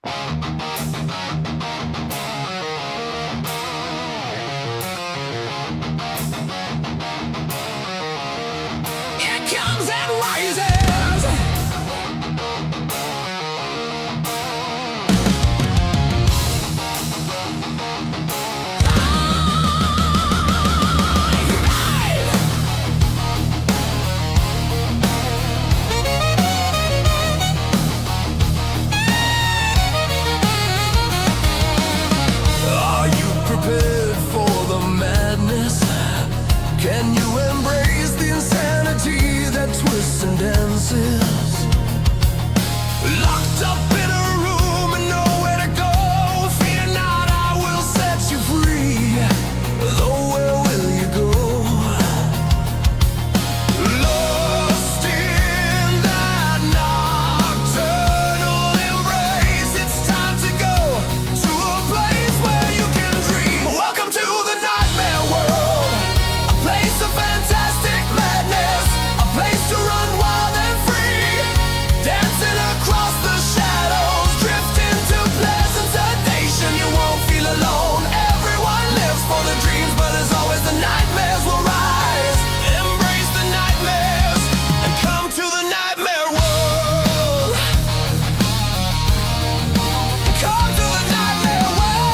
Comes and rises. Are you prepared for the madness? Can you embrace the insanity that twists and dances? Locked up in a room and nowhere to go. Fear not, I will set you free. Though where will you go? Lost in that nocturnal embrace. It's time to go to a place where you can dream. Welcome to the nightmare world. A place of fantastic madness. A place to run wild and free. Dancing across the shadows. Drift into pleasant sedation. You won't feel alone. Everyone lives for the dreams, but as always the nightmares will rise. Embrace the nightmares and come to the nightmare world. Come to the nightmare world.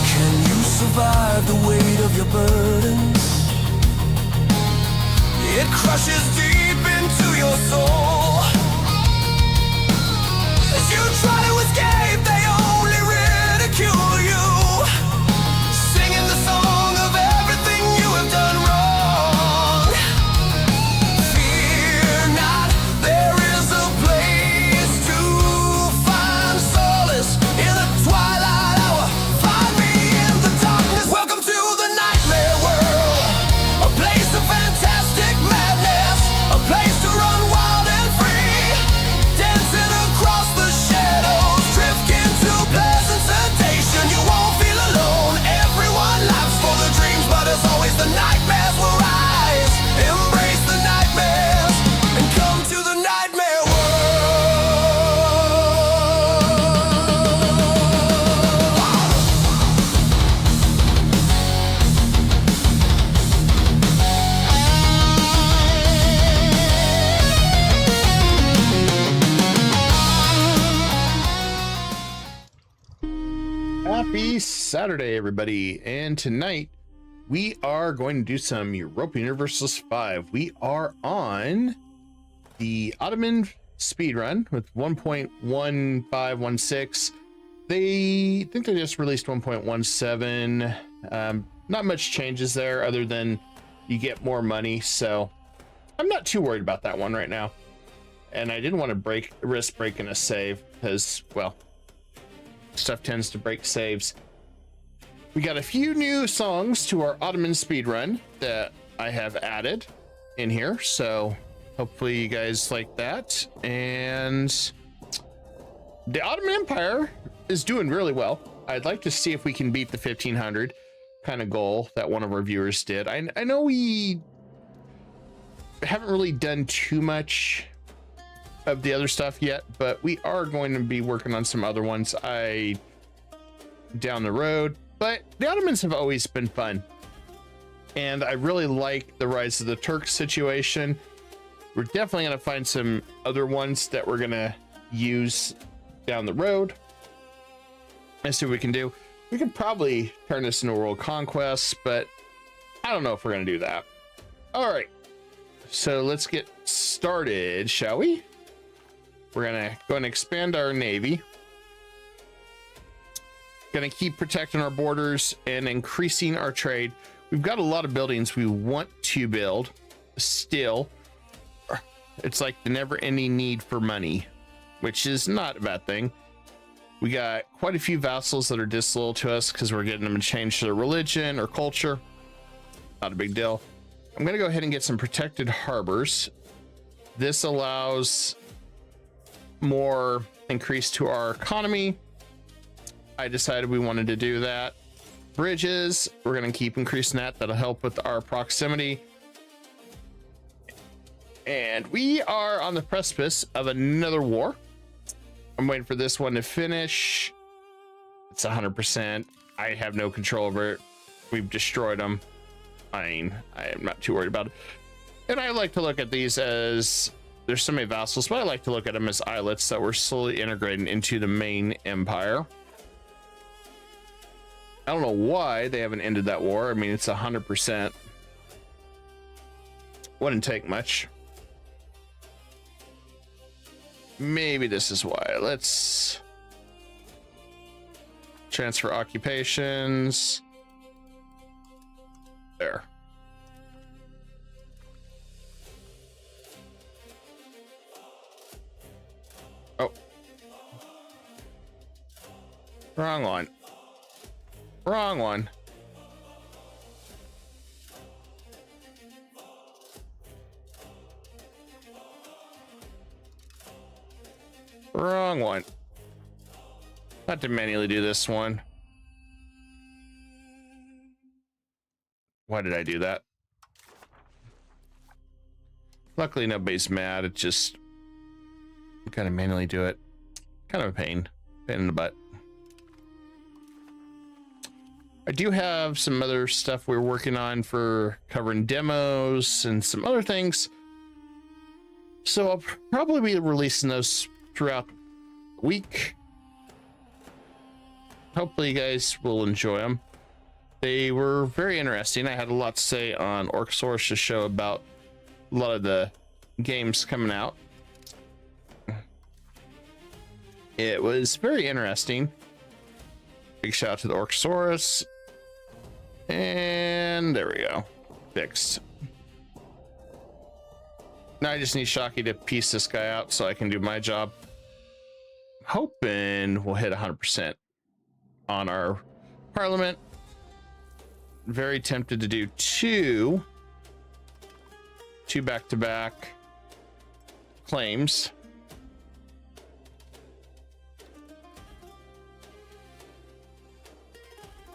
Can you survive the weight of your burdens? It crushes deep into your soul. As you try to escape, they only ridicule you, singing the song of everything you have done wrong. Fear not, there is a place to find solace in the twilight hour. Find me in the darkness. Welcome to the nightmare world. A place of fantastic madness. A place to run wild and free. Dancing across the shadows. Drift into pleasant sedation. You won't feel alone. Everyone laughs for the dreams, but as always the nightmares will rise. Embrace the nightmares and come to the nightmare Happy Saturday, everybody. And tonight we are going to do some Europa Universalis 5. We are on the Ottoman speedrun with 1.1516. They think they just released 1.17. Not much changes there other than you get more money. So I'm not too worried about that one right now. And I didn't want to risk breaking a save because, well, stuff tends to break saves. We got a few new songs to our Ottoman speedrun that I have added in here, so hopefully you guys like that. And the Ottoman Empire is doing really well. I'd like to see if we can beat the 1500 kind of goal that one of our viewers did. I know we haven't really done too much of the other stuff yet, but we are going to be working on some other ones down the road. But the Ottomans have always been fun, and I really like the Rise of the Turks situation. We're definitely going to find some other ones that we're going to use down the road. Let's see what we can do. We could probably turn this into a world conquest, but I don't know if we're going to do that. All right, so let's get started, shall we? We're going to go and expand our navy. Going to keep protecting our borders and increasing our trade. We've got a lot of buildings we want to build still. It's like the never-ending need for money, which is not a bad thing. We got quite a few vassals that are disloyal to us because we're getting them to change their religion or culture. Not a big deal. I'm going to go ahead and get some protected harbors. This allows more increase to our economy. I decided we wanted to do that. Bridges, we're going to keep increasing that. That'll help with our proximity. And we are on the precipice of another war. I'm waiting for this one to finish. It's 100%. I have no control over it. We've destroyed them. I mean, I am not too worried about it. And I like to look at these as, there's so many vassals, but I like to look at them as islets that we're slowly integrating into the main empire. I don't know why they haven't ended that war. I mean, it's 100%. Wouldn't take much. Maybe this is why. Let's transfer occupations. There. Oh. Wrong one. Wrong one. Wrong one. Not to manually do this one. Why did I do that? Luckily nobody's mad. It just gotta manually do it. Kind of a pain in the butt. I do have some other stuff we're working on for covering demos and some other things, so I'll probably be releasing those throughout the week. Hopefully you guys will enjoy them. They were very interesting. I had a lot to say on Orcsaurus' show about a lot of the games coming out. It was very interesting. Big shout out to the Orcsaurus. And there we go. Fixed. Now I just need Shocky to piece this guy out so I can do my job. Hoping we'll hit 100% on our parliament. Very tempted to do two back-to-back claims.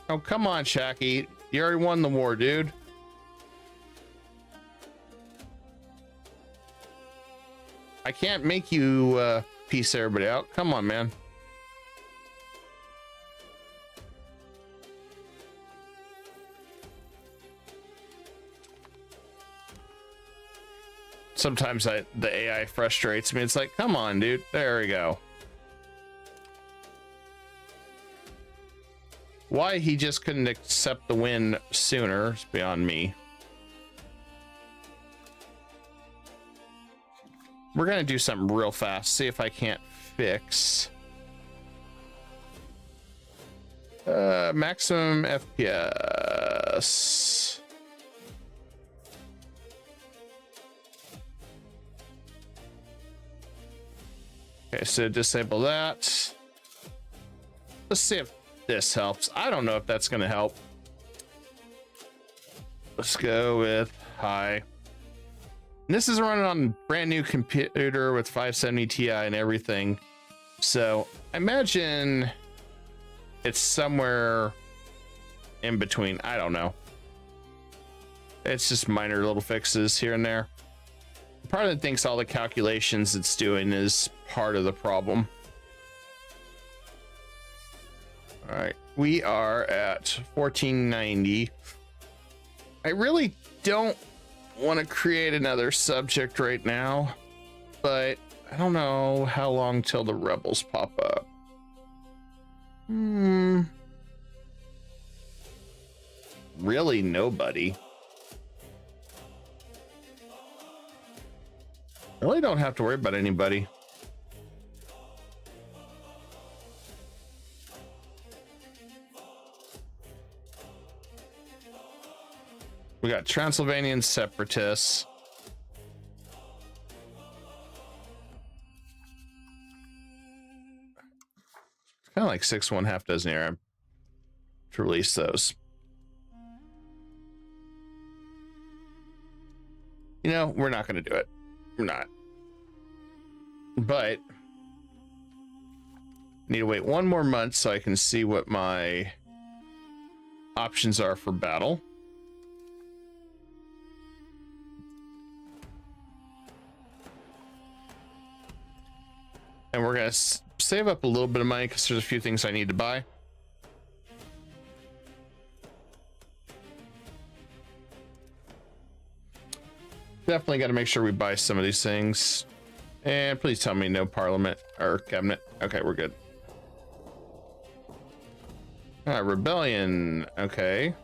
Oh, come on, Shacky. You already won the war, dude. I can't make you piece everybody out. Come on, man. Sometimes the AI frustrates me. It's like, come on, dude. There we go. Why he just couldn't accept the win sooner is beyond me. We're gonna do something real fast. See if I can't fix maximum FPS. Okay, so disable that. Let's see if this helps. I don't know if that's going to help. Let's go with high. And this is running on a brand new computer with 570 Ti and everything. So I imagine it's somewhere in between. I don't know. It's just minor little fixes here and there. Part of it thinks all the calculations it's doing is part of the problem. All right, we are at 1490. I really don't want to create another subject right now, but I don't know how long till the rebels pop up. Really nobody. I really don't have to worry about anybody. We got Transylvanian separatists. It's kind of like 6-1 half dozen here to release those. You know, we're not going to do it. We're not. But need to wait one more month so I can see what my options are for battle. And we're gonna save up a little bit of money because there's a few things I need to buy. Definitely got to make sure we buy some of these things. And please tell me no parliament or cabinet. Okay, we're good. Rebellion. Okay.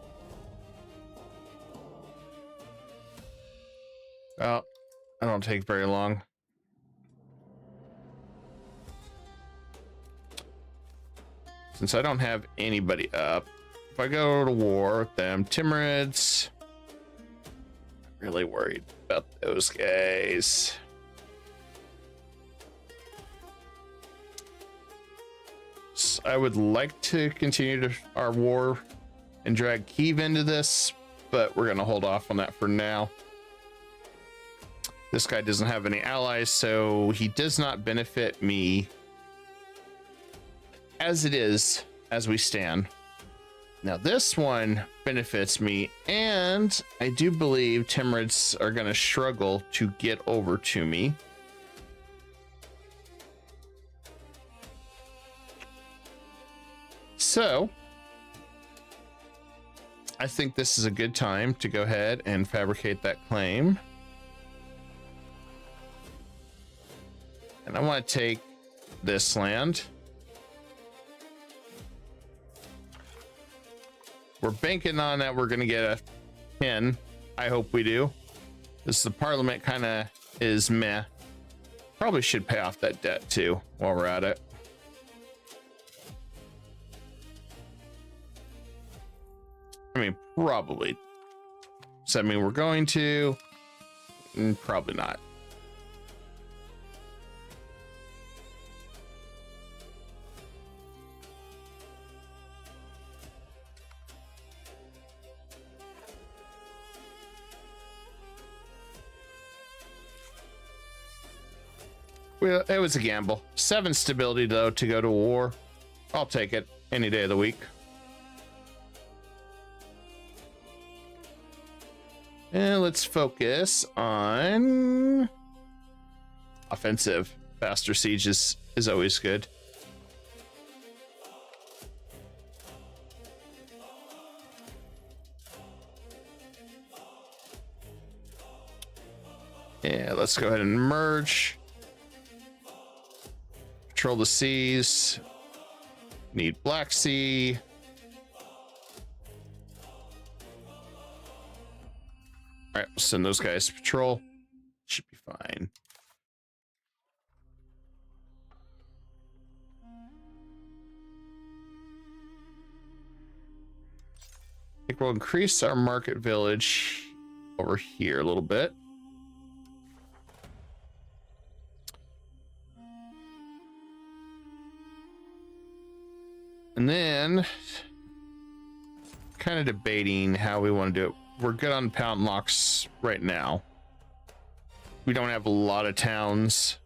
Well, I don't take very long. Since I don't have anybody up, if I go to war with them, Timurids, really worried about those guys. So I would like to continue our war and drag Kiev into this, but we're gonna hold off on that for now. This guy doesn't have any allies, so he does not benefit me as it is as we stand. Now this one benefits me, and I do believe Timurids are going to struggle to get over to me. So I think this is a good time to go ahead and fabricate that claim. And I want to take this land. We're banking on that we're going to get a 10. I hope we do. This the parliament kind of is meh. Probably should pay off that debt too while we're at it. I mean, probably. Does that mean we're going to? Probably not. Well, it was a gamble. 7 stability, though, to go to war. I'll take it any day of the week. And let's focus on offensive. Faster sieges is always good. Yeah, let's go ahead and merge. Control the seas. Need Black Sea. All right, we'll send those guys to patrol. Should be fine. I think we'll increase our market village over here a little bit. And then kind of debating how we want to do it. We're good on pound locks right now. We don't have a lot of towns,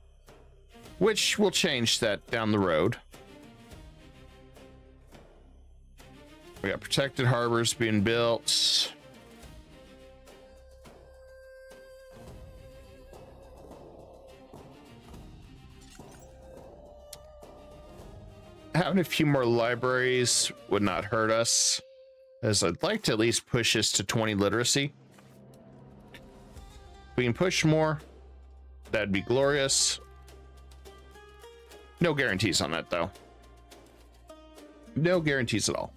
which will change that down the road. We got protected harbors being built. Having a few more libraries would not hurt us, as I'd like to at least push us to 20 literacy. If we can push more, that'd be glorious. No guarantees on that, though. No guarantees at all.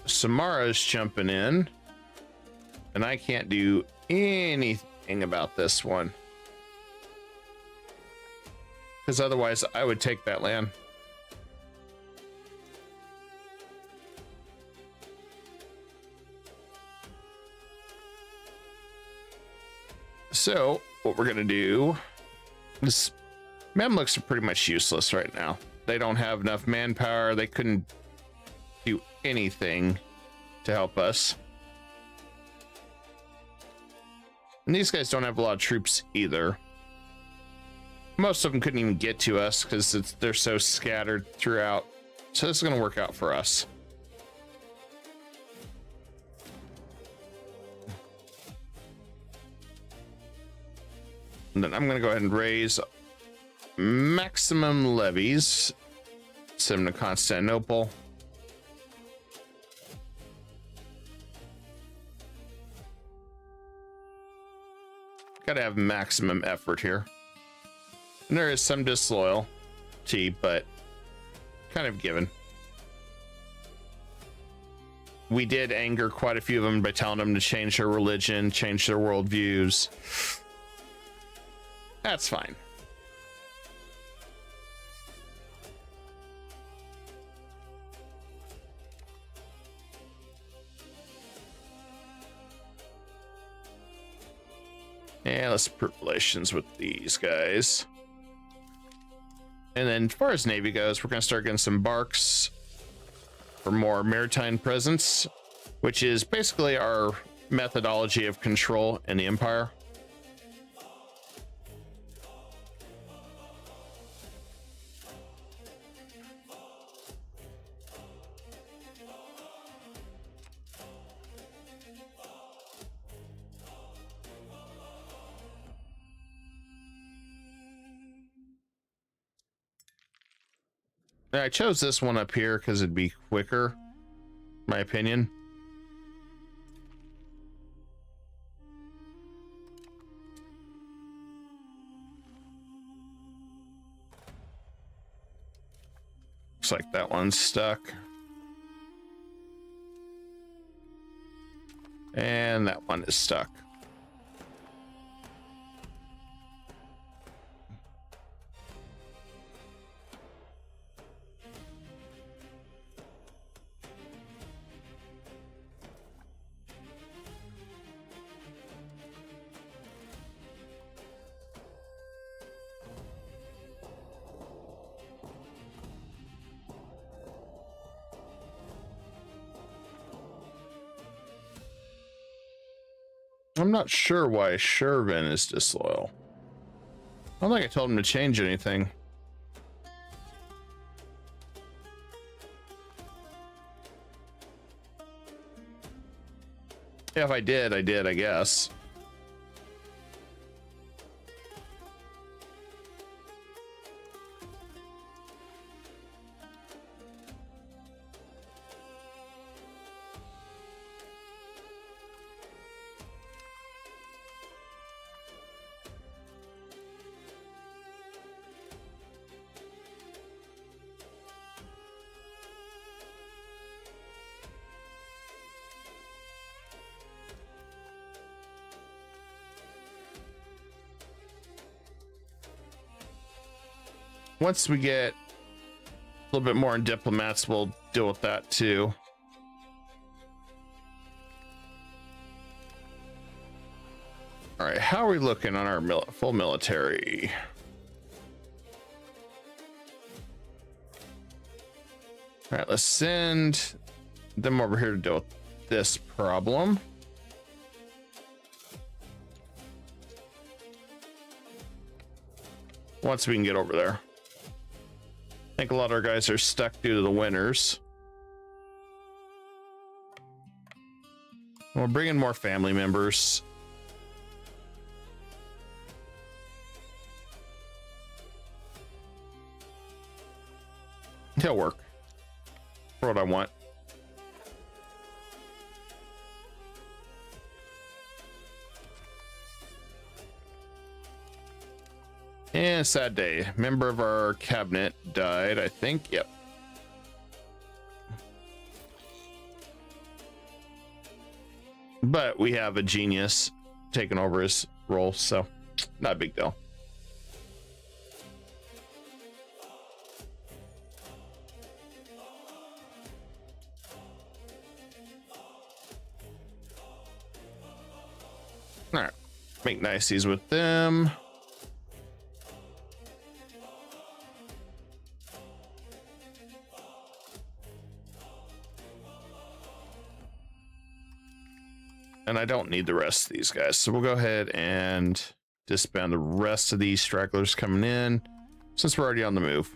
Samara's jumping in, and I can't do anything about this one, because otherwise I would take that land. So what we're gonna do is, Mamluks are pretty much useless right now. They don't have enough manpower. They couldn't do anything to help us. And these guys don't have a lot of troops either. Most of them couldn't even get to us because they're so scattered throughout. So this is going to work out for us. And then I'm going to go ahead and raise maximum levies. Send them to Constantinople. Got to have maximum effort here. And there is some disloyalty, but kind of given. We did anger quite a few of them by telling them to change their religion, change their worldviews. That's fine. And let's improve relations with these guys. And then as far as Navy goes, we're going to start getting some barks for more maritime presence, which is basically our methodology of control in the Empire. I chose this one up here because it'd be quicker, in my opinion. Looks like that one's stuck. And that one is stuck. I'm not sure why Shervin is disloyal. I don't think I told him to change anything. Yeah, if I did, I guess. Once we get a little bit more in diplomats, we'll deal with that too. All right, how are we looking on our full military? All right, let's send them over here to deal with this problem. Once we can get over there. I think a lot of our guys are stuck due to the winters. We'll bring in more family members. It'll work for what I want. And sad day. Member of our cabinet died, I think. Yep. But we have a genius taking over his role, so not a big deal. All right. Make niceties with them. And I don't need the rest of these guys. So we'll go ahead and disband the rest of these stragglers coming in since we're already on the move.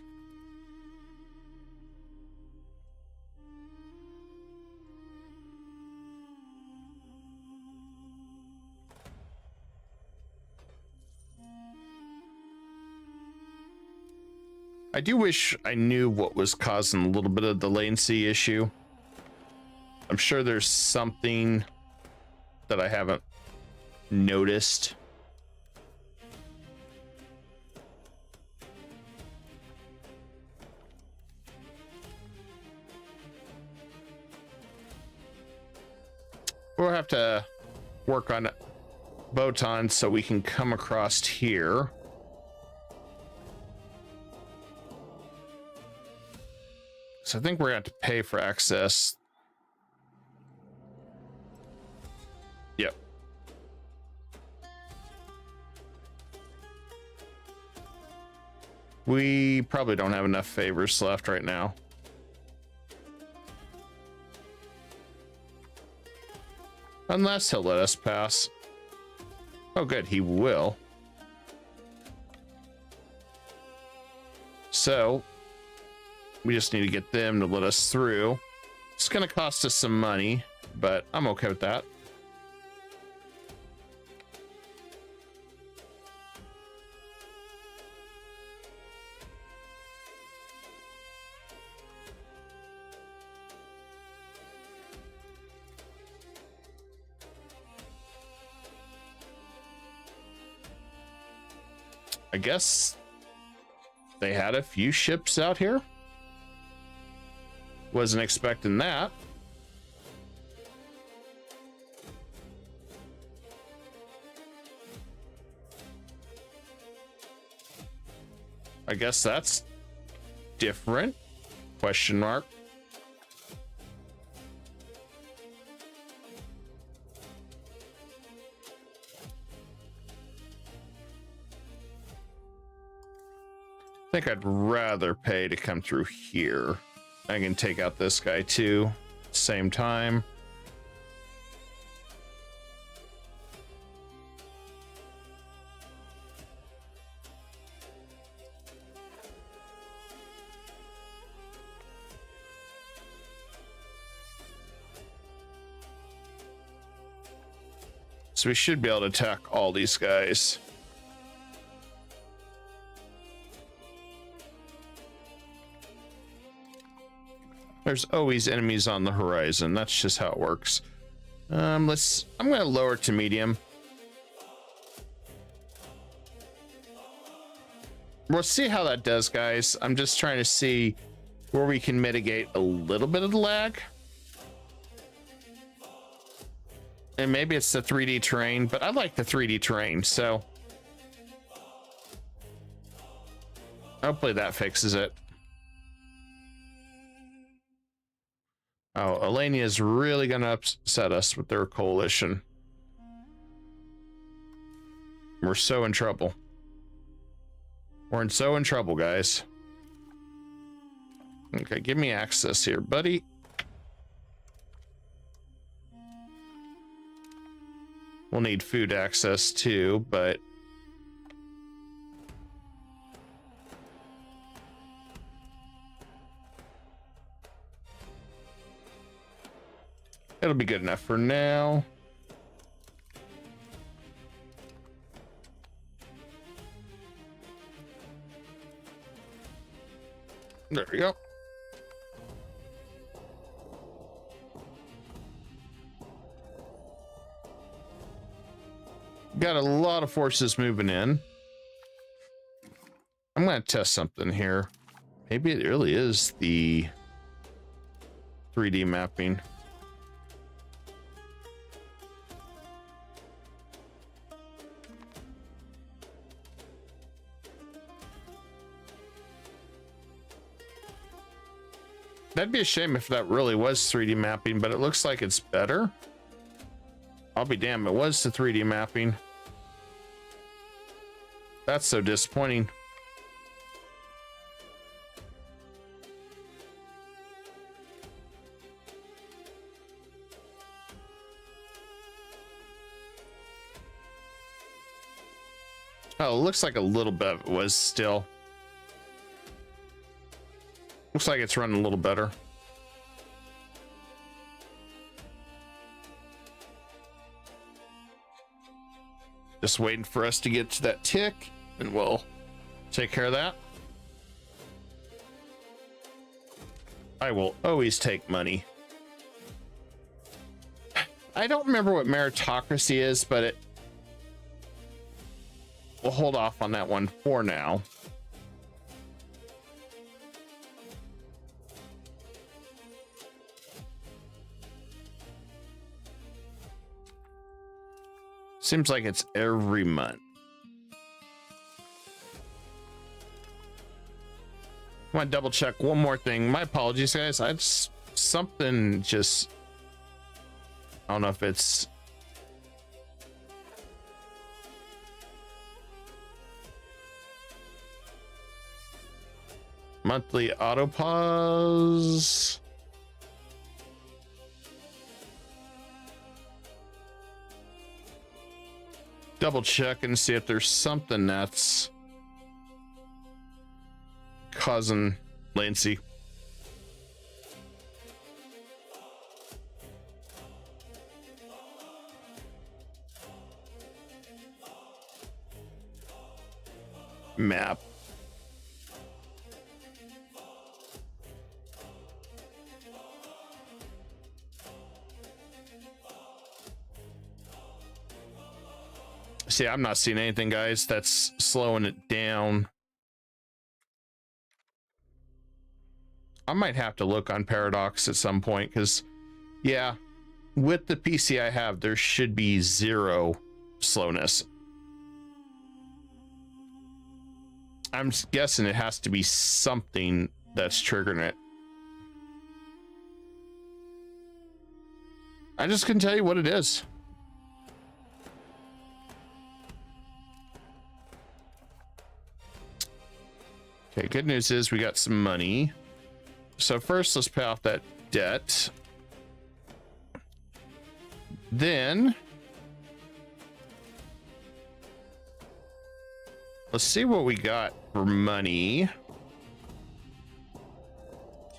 I do wish I knew what was causing a little bit of the latency issue. I'm sure there's something that I haven't noticed. We'll have to work on Botan so we can come across here. So I think we're going to have to pay for access. Yep. We probably don't have enough favors left right now. Unless he'll let us pass. Oh, good. He will. So we just need to get them to let us through. It's going to cost us some money, but I'm okay with that. I guess they had a few ships out here. Wasn't expecting that. I guess that's different. Question mark. I think I'd rather pay to come through here. I can take out this guy too, same time. So we should be able to attack all these guys. There's always enemies on the horizon. That's just how it works. I'm gonna lower to medium. We'll see how that does, guys. I'm just trying to see where we can mitigate a little bit of the lag. And maybe it's the 3D terrain, but I like the 3D terrain, so hopefully that fixes it. Oh, Alania is really going to upset us with their coalition. We're so in trouble. We're so in trouble, guys. Okay, give me access here, buddy. We'll need food access too, but it'll be good enough for now. There we go. Got a lot of forces moving in. I'm going to test something here. Maybe it really is the 3D mapping. That'd be a shame if that really was 3D mapping, but it looks like it's better. I'll be damned, it was the 3D mapping. That's so disappointing. Oh, it looks like a little bit of it was still. Looks like it's running a little better. Just waiting for us to get to that tick, and we'll take care of that. I will always take money. I don't remember what meritocracy is, but we'll hold off on that one for now. Seems like it's every month. I want to double check one more thing. My apologies, guys. I just something just, I don't know if it's monthly auto pause. Double check and see if there's something that's causing latency. Map. See, I'm not seeing anything, guys, that's slowing it down. I might have to look on Paradox at some point, because, yeah, with the PC I have, there should be zero slowness. I'm guessing it has to be something that's triggering it. I just couldn't tell you what it is. Okay, good news is we got some money. So first, let's pay off that debt. Then let's see what we got for money.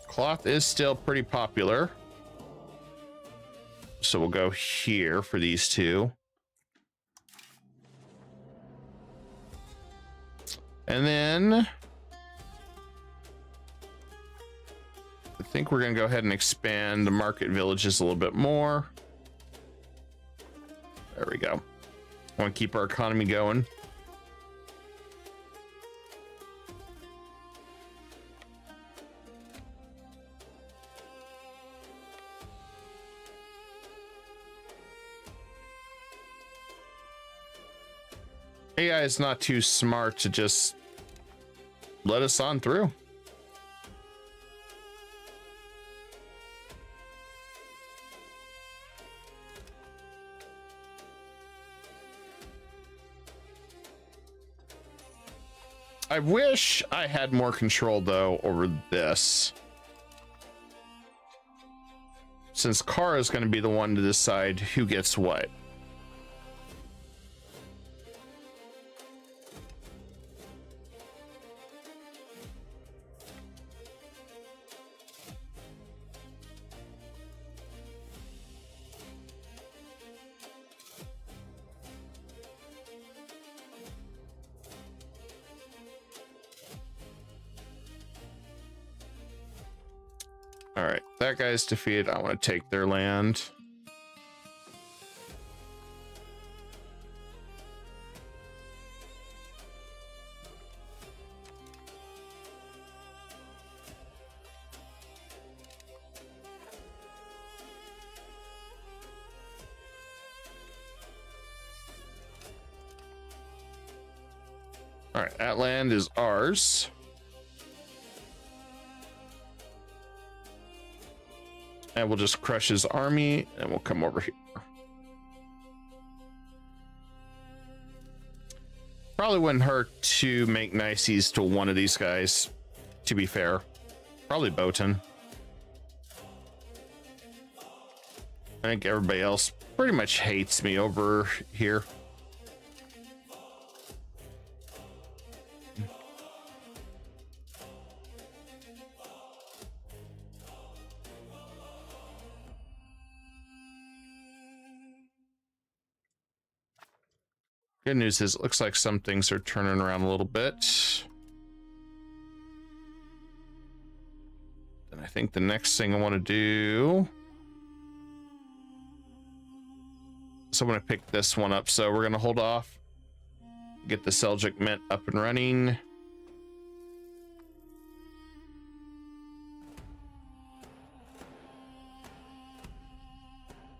Cloth is still pretty popular, so we'll go here for these two. And then I think we're gonna go ahead and expand the market villages a little bit more. There we go. Want to keep our economy going. AI is not too smart to just let us on through. I wish I had more control, though, over this. Since Kara is going to be the one to decide who gets what. All right, that guy's defeated. I want to take their land. All right, that land is ours. And we'll just crush his army and we'll come over here. Probably wouldn't hurt to make niceties to one of these guys, to be fair. Probably Botan. I think everybody else pretty much hates me over here. Good news is it looks like some things are turning around a little bit. Then I think the next thing I want to do, so I'm going to pick this one up. So we're going to hold off, get the Seljuk Mint up and running.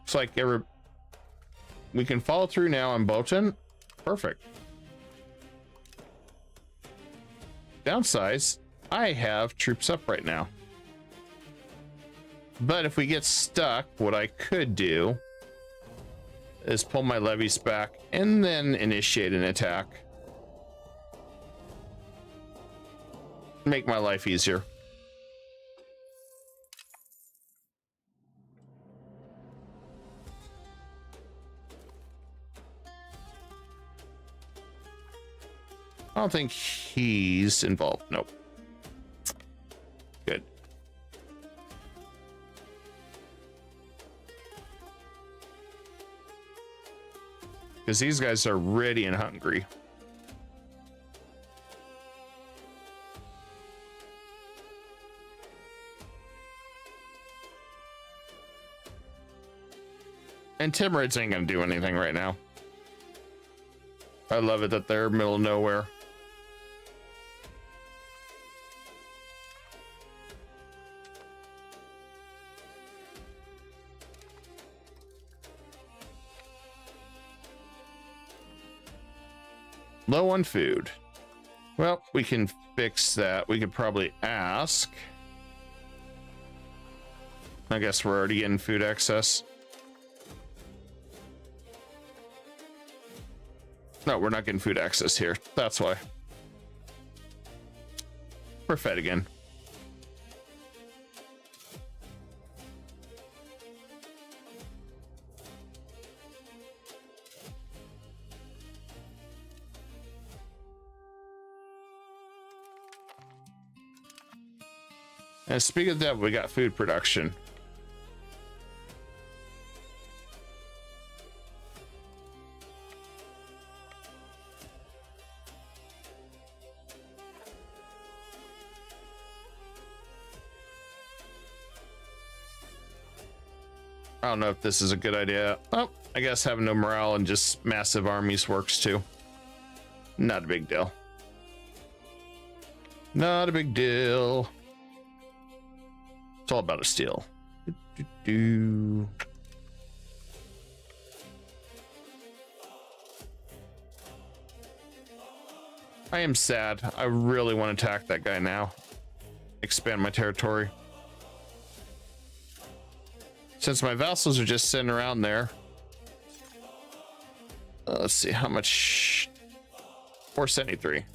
Looks like we can follow through now on Botan. Perfect. Downsize, I have troops up right now. But if we get stuck, what I could do is pull my levies back and then initiate an attack. Make my life easier. I don't think he's involved. Nope. Good. Because these guys are ready and hungry. And Timurids ain't gonna do anything right now. I love it that they're middle of nowhere. Low on food. Well, we can fix that. We could probably ask. I guess we're already in food excess. No, we're not getting food access here. That's why. We're fed again. And speaking of that, we got food production. I don't know if this is a good idea. Oh, I guess having no morale and just massive armies works too. Not a big deal. Not a big deal. It's all about a steal. I am sad. I really want to attack that guy now. Expand my territory. Since my vassals are just sitting around there. Let's see how much. 473.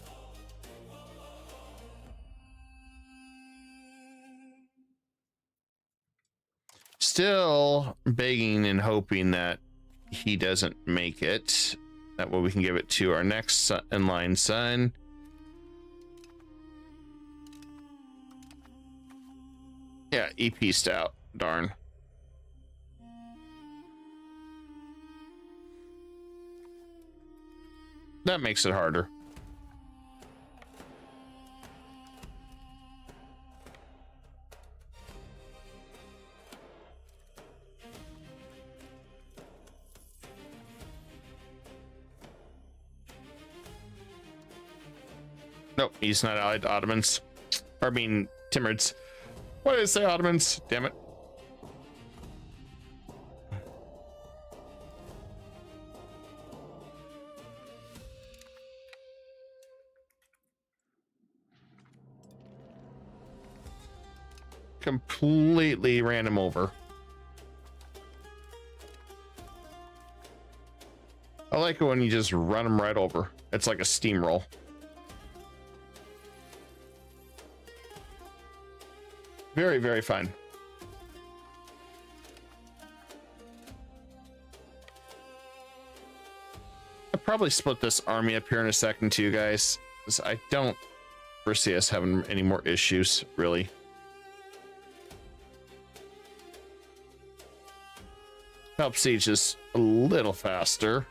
Still begging and hoping that he doesn't make it. That way we can give it to our next in line son. Yeah, he pieced out. Darn. That makes it harder. Nope, he's not allied to Ottomans. Or, I mean, Timurids. Why did I say Ottomans? Damn it. Completely ran him over. I like it when you just run him right over. It's like a steamroll. Very, very fine. I'll probably split this army up here in a second to you guys, because I don't foresee us having any more issues, really. Help siege is a little faster.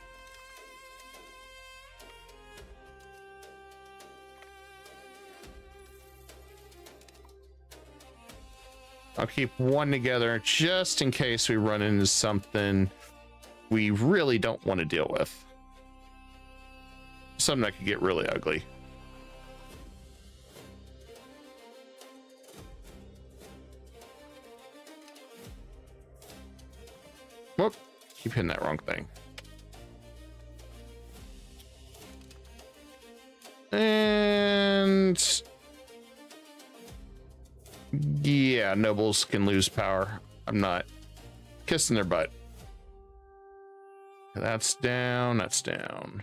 I'll keep one together just in case we run into something we really don't want to deal with. Something that could get really ugly. Whoop, keep hitting that wrong thing. And yeah, nobles can lose power. I'm not kissing their butt. That's down, that's down.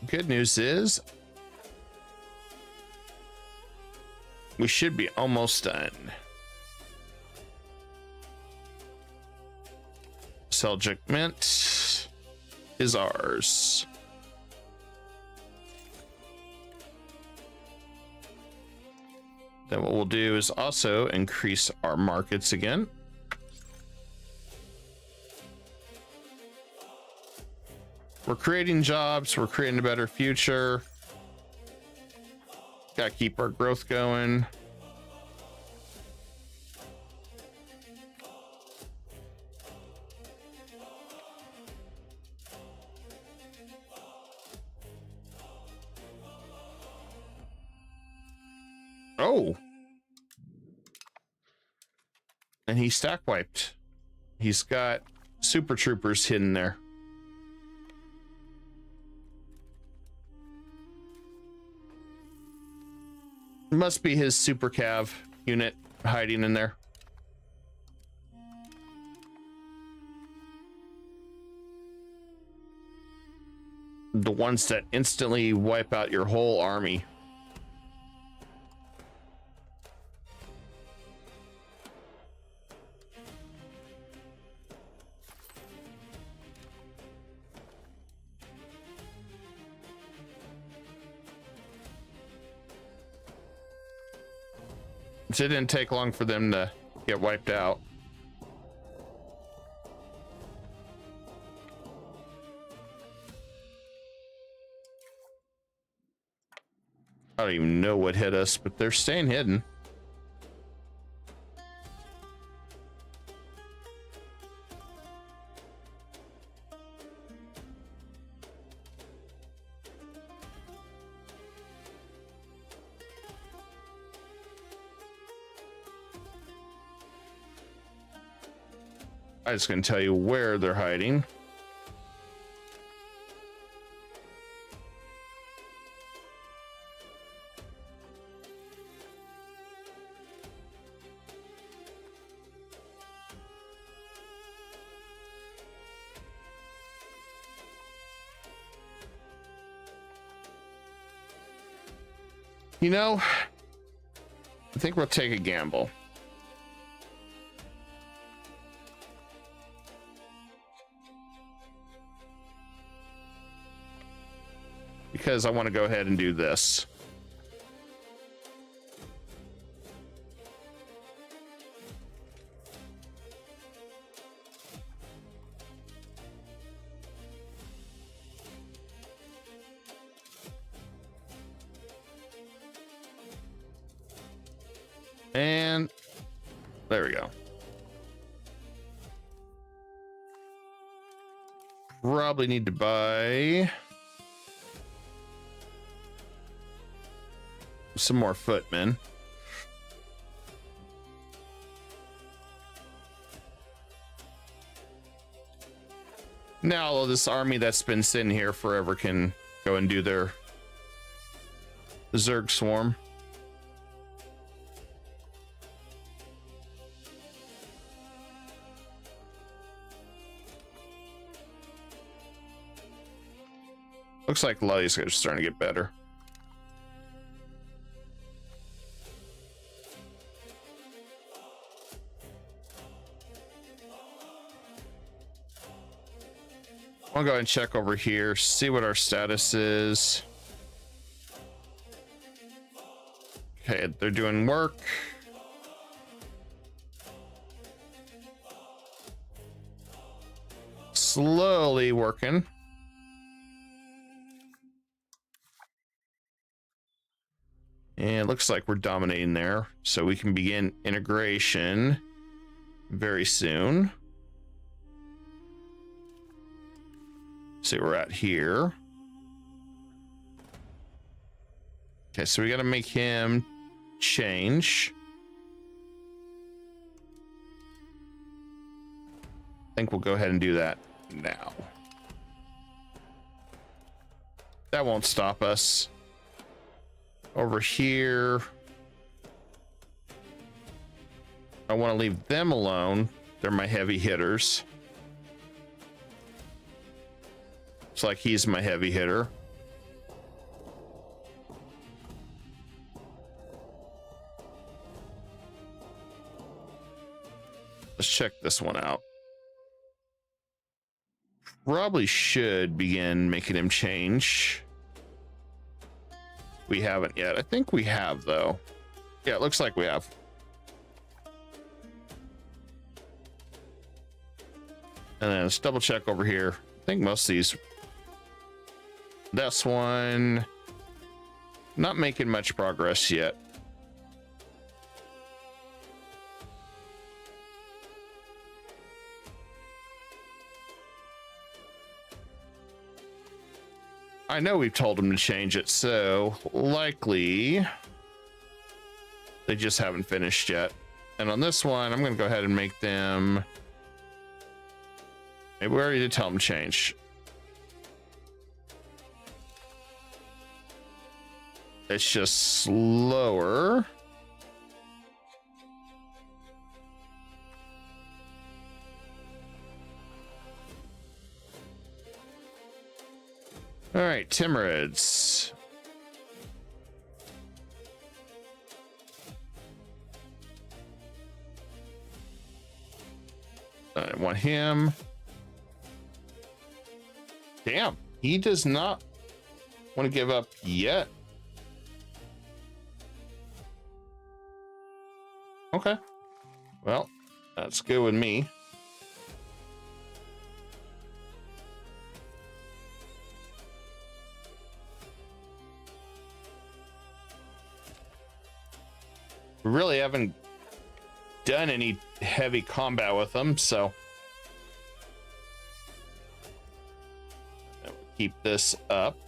Good news is we should be almost done. Seljuk Mint is ours. Then what we'll do is also increase our markets again. We're creating jobs, we're creating a better future. Gotta keep our growth going. Oh. And he stack wiped. He's got super troopers hidden there. Must be his super cav unit hiding in there. The ones that instantly wipe out your whole army. It didn't take long for them to get wiped out. I don't even know what hit us, but they're staying hidden. I'm just going to tell you where they're hiding. You know, I think we'll take a gamble. Because I want to go ahead and do this. And there we go. Probably need to buy some more footmen. Now all of this army that's been sitting here forever can go and do their Zerg swarm. Looks like a lot of these guys are starting to get better. I'll go ahead and check over here, see what our status is. Okay, they're doing work. slowly working. And it looks like we're dominating there, so we can begin integration very soon. See where we're at here. Okay, so we got to make him change. I think we'll go ahead and do that now. That won't stop us. Over here, I want to leave them alone. They're my heavy hitters. It's like he's my heavy hitter. Let's check this one out. Probably should begin making him change. We haven't yet. I think we have, though. Yeah, it looks like we have. And then let's double check over here. I think most of these. This one, not making much progress yet. I know we've told them to change it, so likely they just haven't finished yet. And on this one, I'm going to go ahead and make them. Maybe we already did tell them to change. It's just slower. All right, Timurids. I want him. Damn, he does not want to give up yet. Okay, well, that's good with me. We really haven't done any heavy combat with them, so keep this up.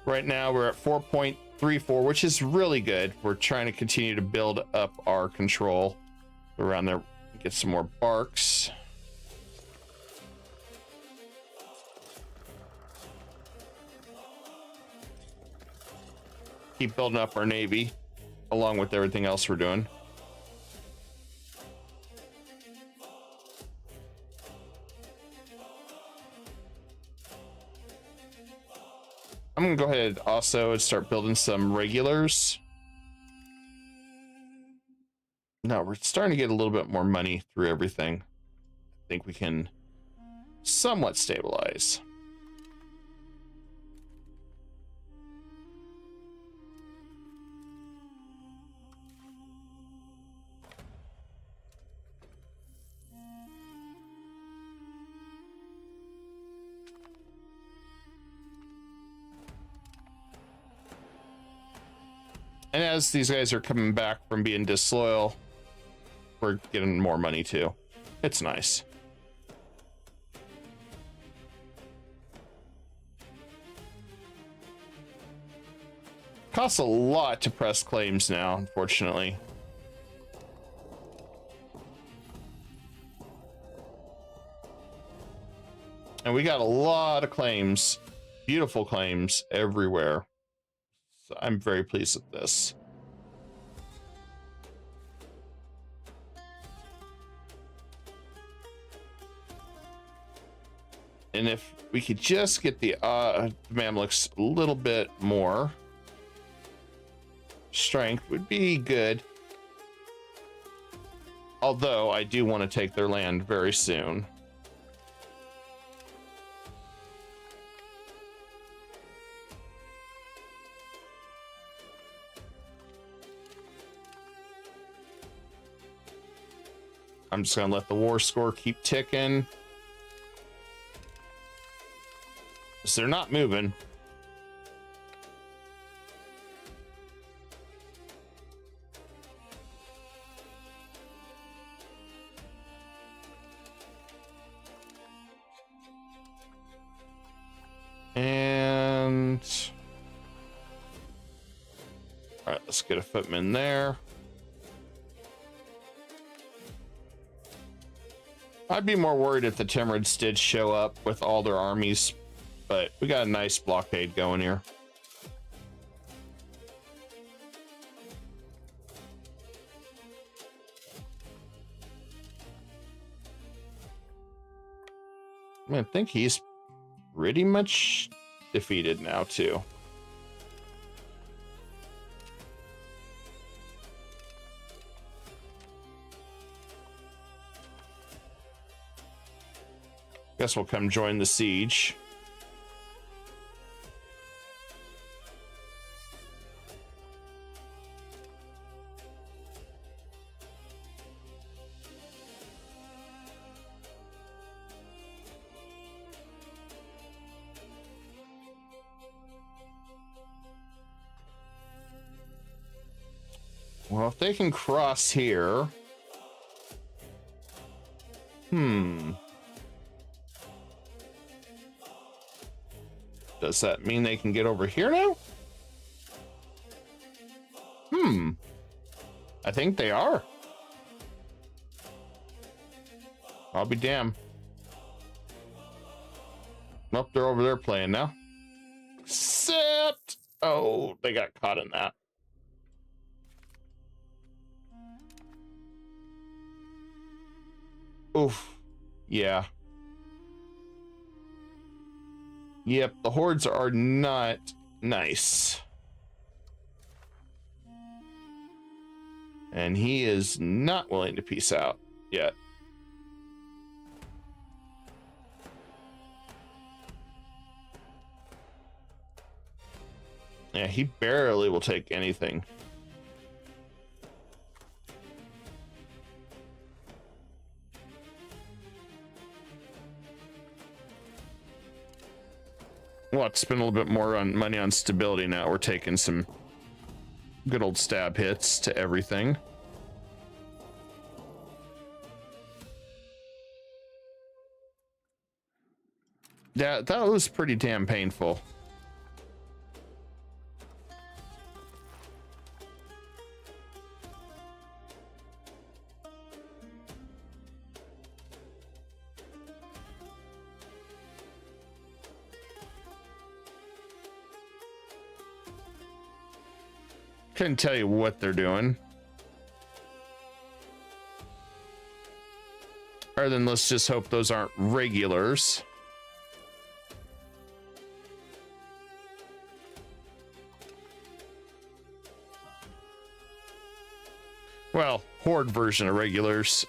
Right now we're at 4.34, which is really good. We're trying to continue to build up our control around there. Get some more barks. Keep building up our navy along with everything else we're doing. I'm gonna go ahead also and start building some regulars. No, we're starting to get a little bit more money through everything. I think we can somewhat stabilize. And as these guys are coming back from being disloyal, we're getting more money too. It's nice. Costs a lot to press claims now, unfortunately. And we got a lot of claims, beautiful claims everywhere. So I'm very pleased with this. And if we could just get the Mamluks a little bit more strength would be good. Although I do want to take their land very soon. I'm just gonna let the war score keep ticking. 'Cause they're not moving. And all right, let's get a footman there. I'd be more worried if the Timurids did show up with all their armies, but we got a nice blockade going here. I think he's pretty much defeated now too. Guess we'll come join the siege. Well, if they can cross here. Does that mean they can get over here now? I think they are. I'll be damned. Nope, they're over there playing now. Except, oh, they got caught in that. Oof. Yeah. Yep, the hordes are not nice. And he is not willing to peace out yet. Yeah, he barely will take anything. We'll have to spend a little bit more on money on stability now. We're taking some good old stab hits to everything. Yeah, that was pretty damn painful. Couldn't tell you what they're doing. Other than let's just hope those aren't regulars. Well, horde version of regulars,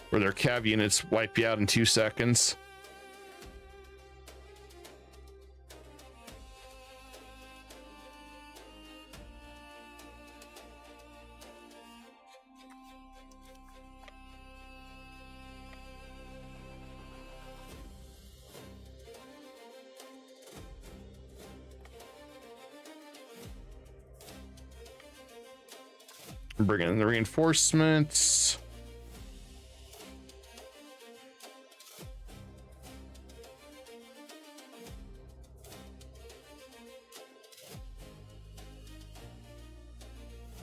where their cav units wipe you out in 2 seconds. Bring in the reinforcements.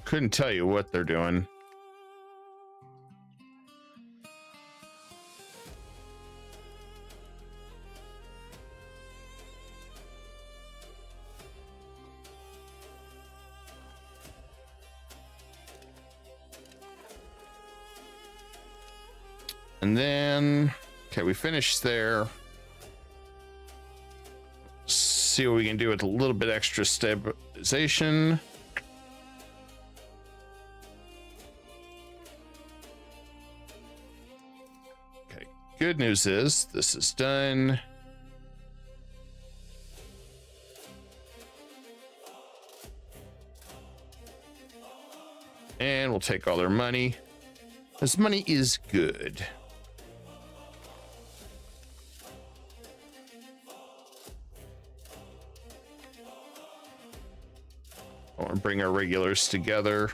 Couldn't tell you what they're doing. And then, okay, we finished there. See what we can do with a little bit extra stabilization. Okay, good news is this is done. And we'll take all their money. This money is good. I want to bring our regulars together.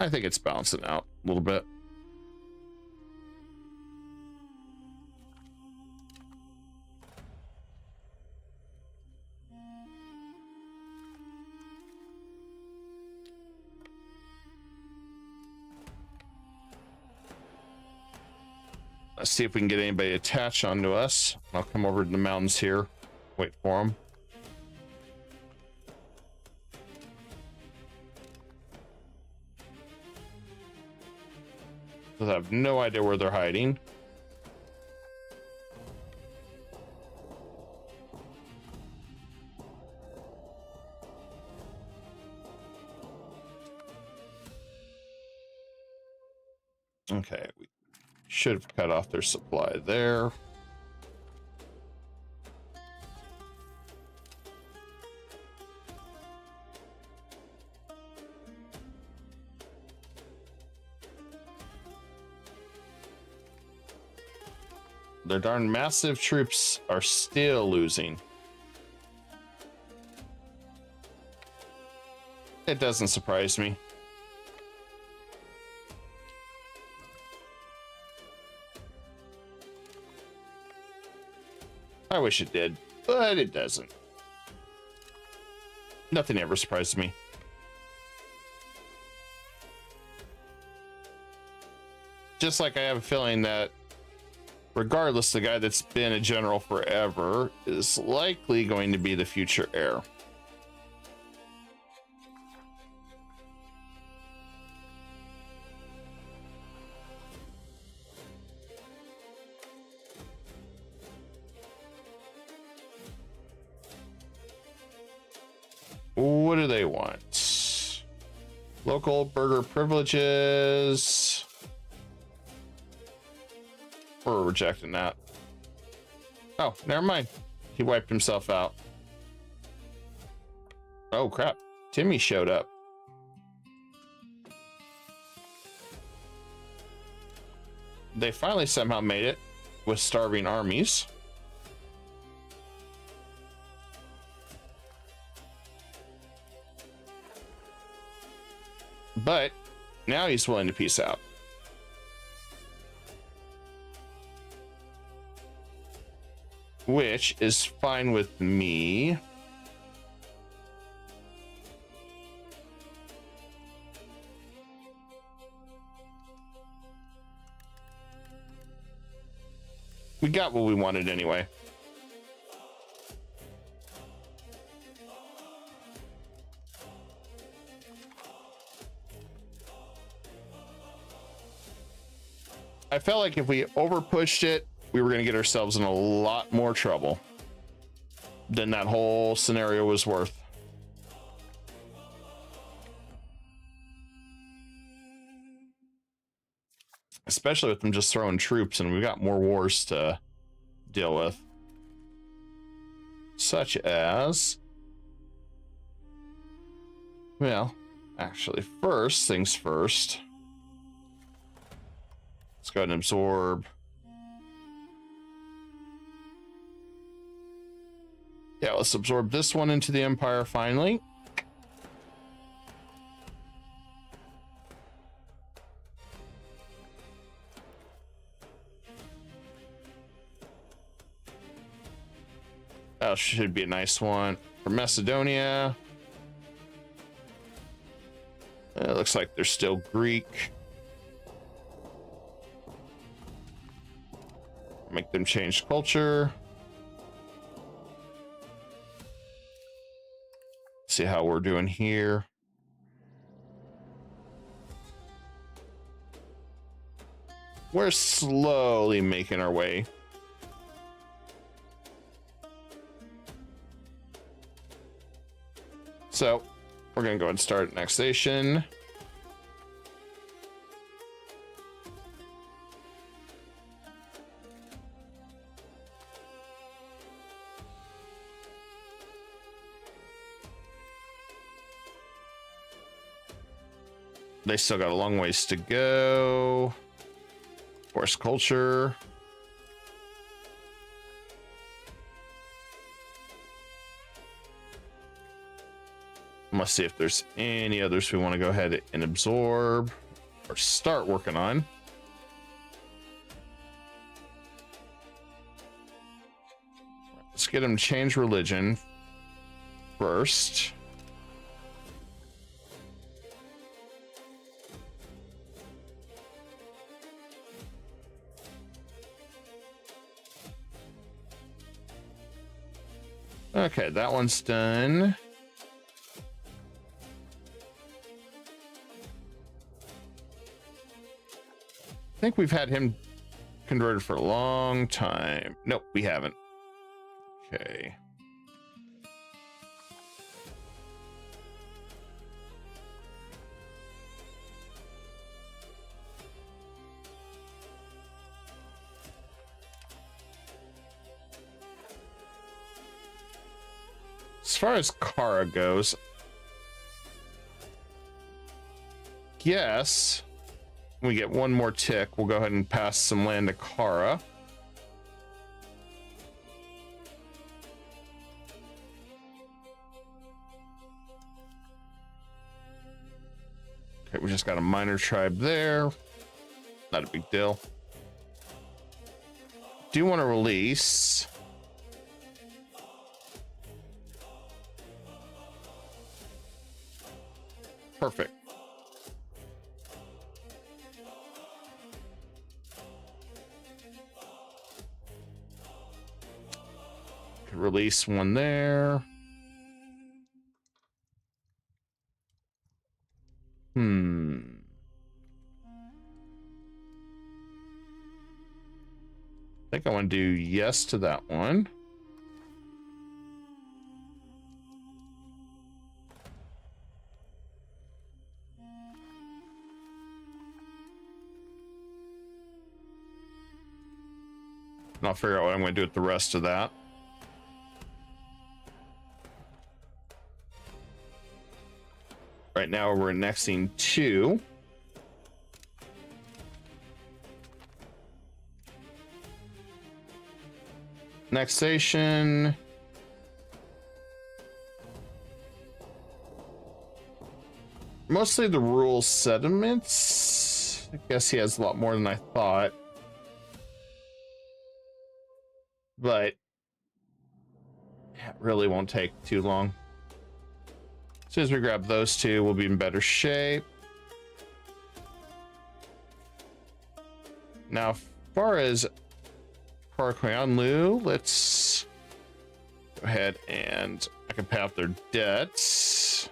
I think it's balancing out a little bit. Let's see if we can get anybody attached onto us. I'll come over to the mountains here. Wait for them. I have no idea where they're hiding. Okay, we should have cut off their supply there. Their darn massive troops are still losing. It doesn't surprise me. I wish it did, but it doesn't. Nothing ever surprises me. Just like I have a feeling that regardless, the guy that's been a general forever is likely going to be the future heir. What do they want? Local burger privileges. We're rejecting that. Oh, never mind. He wiped himself out. Oh crap. Timmy showed up. They finally somehow made it with starving armies. But now he's willing to peace out. Which is fine with me. We got what we wanted anyway. I felt like if we over pushed it, we were going to get ourselves in a lot more trouble than that whole scenario was worth. Especially with them just throwing troops, and we've got more wars to deal with. Such as... well, actually, first things first. Let's go ahead and absorb... yeah, let's absorb this one into the Empire finally. That should be a nice one. For Macedonia. It looks like they're still Greek. Make them change culture. See how we're doing here. We're slowly making our way. So we're gonna go ahead and start annexation. they still got a long ways to go. Force culture. Let's see if there's any others we want to go ahead and absorb or start working on. Let's get them to change religion first. Okay, that one's done. I think we've had him converted for a long time. Nope, we haven't. Okay. As far as Kara goes, yes, we get one more tick. We'll go ahead and pass some land to Kara. Okay, we just got a minor tribe there. Not a big deal. Do want to release. Perfect. Could release one there. I think I want to do yes to that one. And I'll figure out what I'm going to do with the rest of that. Right now we're annexing 2. Annexation. Mostly the rural settlements. I guess he has a lot more than I thought. But it really won't take too long. As soon as we grab those two, we'll be in better shape. Now, as far as Parkyanlu, let's go ahead and I can pay off their debts.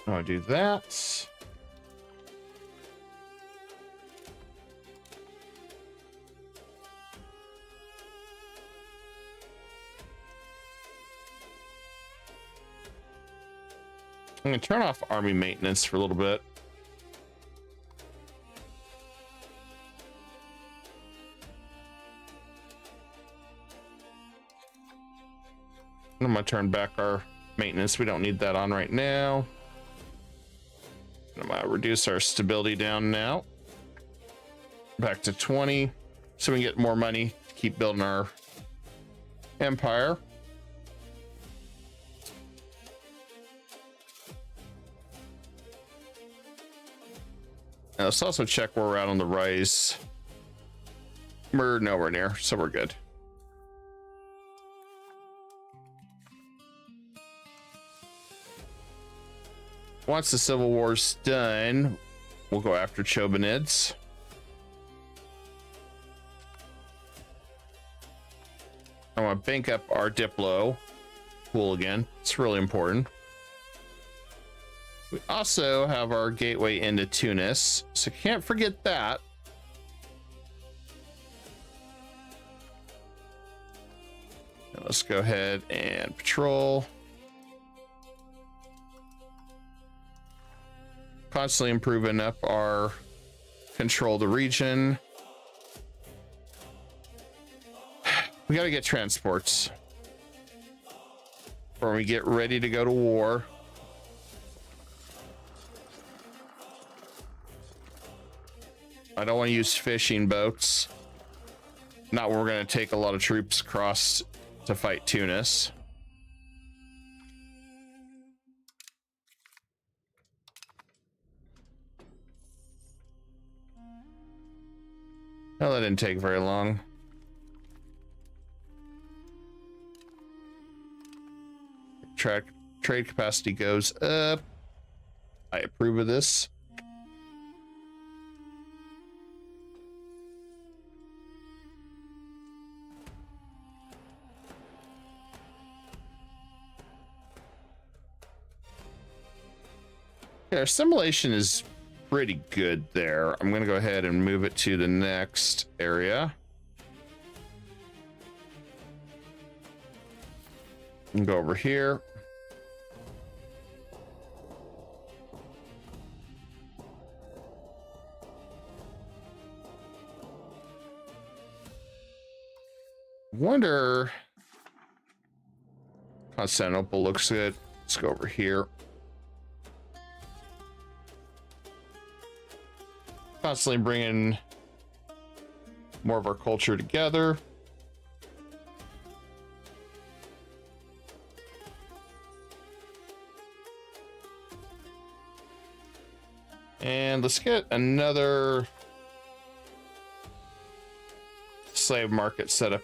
I'll do that. I'm going to turn off army maintenance for a little bit. I'm going to turn back our maintenance. We don't need that on right now. I'm going to reduce our stability down now. Back to 20. So we can get more money to keep building our empire. Now let's also check where we're at on the rise. We're nowhere near, so we're good. Once the Civil War's done, we'll go after Chobanids. I want to bank up our Diplo pool again. It's really important. We also have our gateway into Tunis, so can't forget that. Now let's go ahead and patrol. Constantly improving up our control of the region. We got to get transports before we get ready to go to war. I don't want to use fishing boats. Not where we're going to take a lot of troops across to fight Tunis. Well, that didn't take very long. Trade capacity goes up. I approve of this. Yeah, our simulation is pretty good there. I'm going to go ahead and move it to the next area. And go over here. Wonder. Constantinople looks good. Let's go over here. Constantly bringing more of our culture together. And let's get another slave market set up.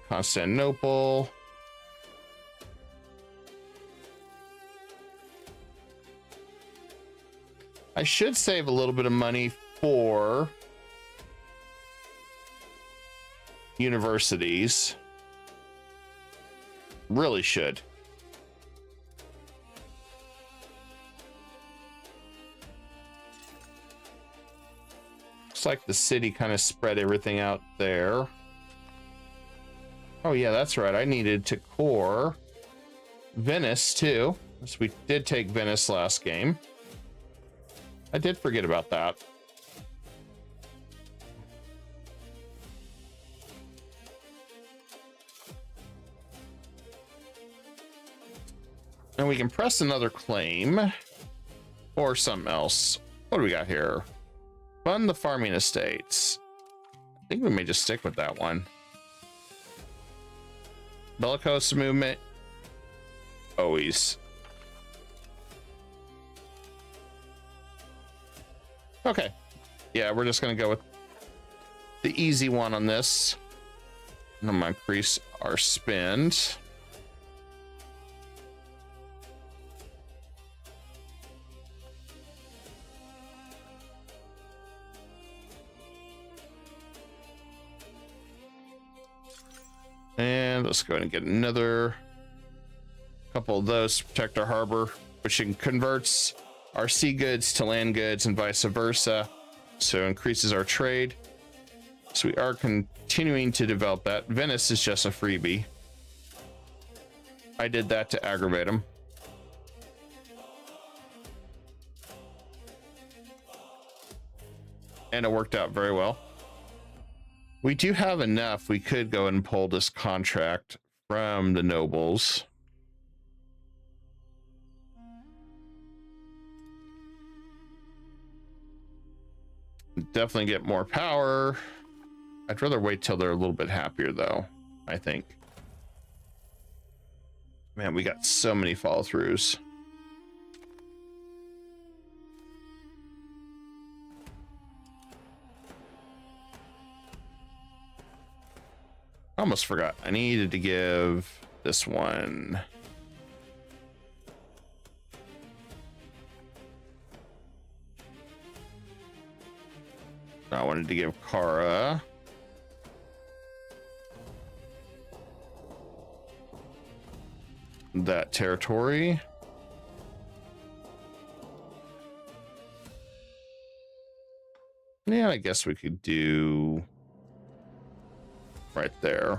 Constantinople. I should save a little bit of money for universities. Really should. Looks like the city kind of spread everything out there. Oh yeah, that's right. I needed to core Venice too. So we did take Venice last game. I did forget about that. And we can press another claim or something else. What do we got here? Fund the farming estates. I think we may just stick with that one. Bellicose movement. Always. Okay. Yeah, we're just going to go with the easy one on this. And I'm going to increase our spend. And let's go ahead and get another couple of those to protect our harbor, which converts our sea goods to land goods and vice versa. So increases our trade. So we are continuing to develop that. Venice is just a freebie. I did that to aggravate them. And it worked out very well. We do have enough. We could go and pull this contract from the nobles. Definitely get more power. I'd rather wait till they're a little bit happier though, I think. Man, we got so many follow-throughs. I almost forgot. I needed to give this one. I wanted to give Kara. That territory. Yeah, I guess we could do right there.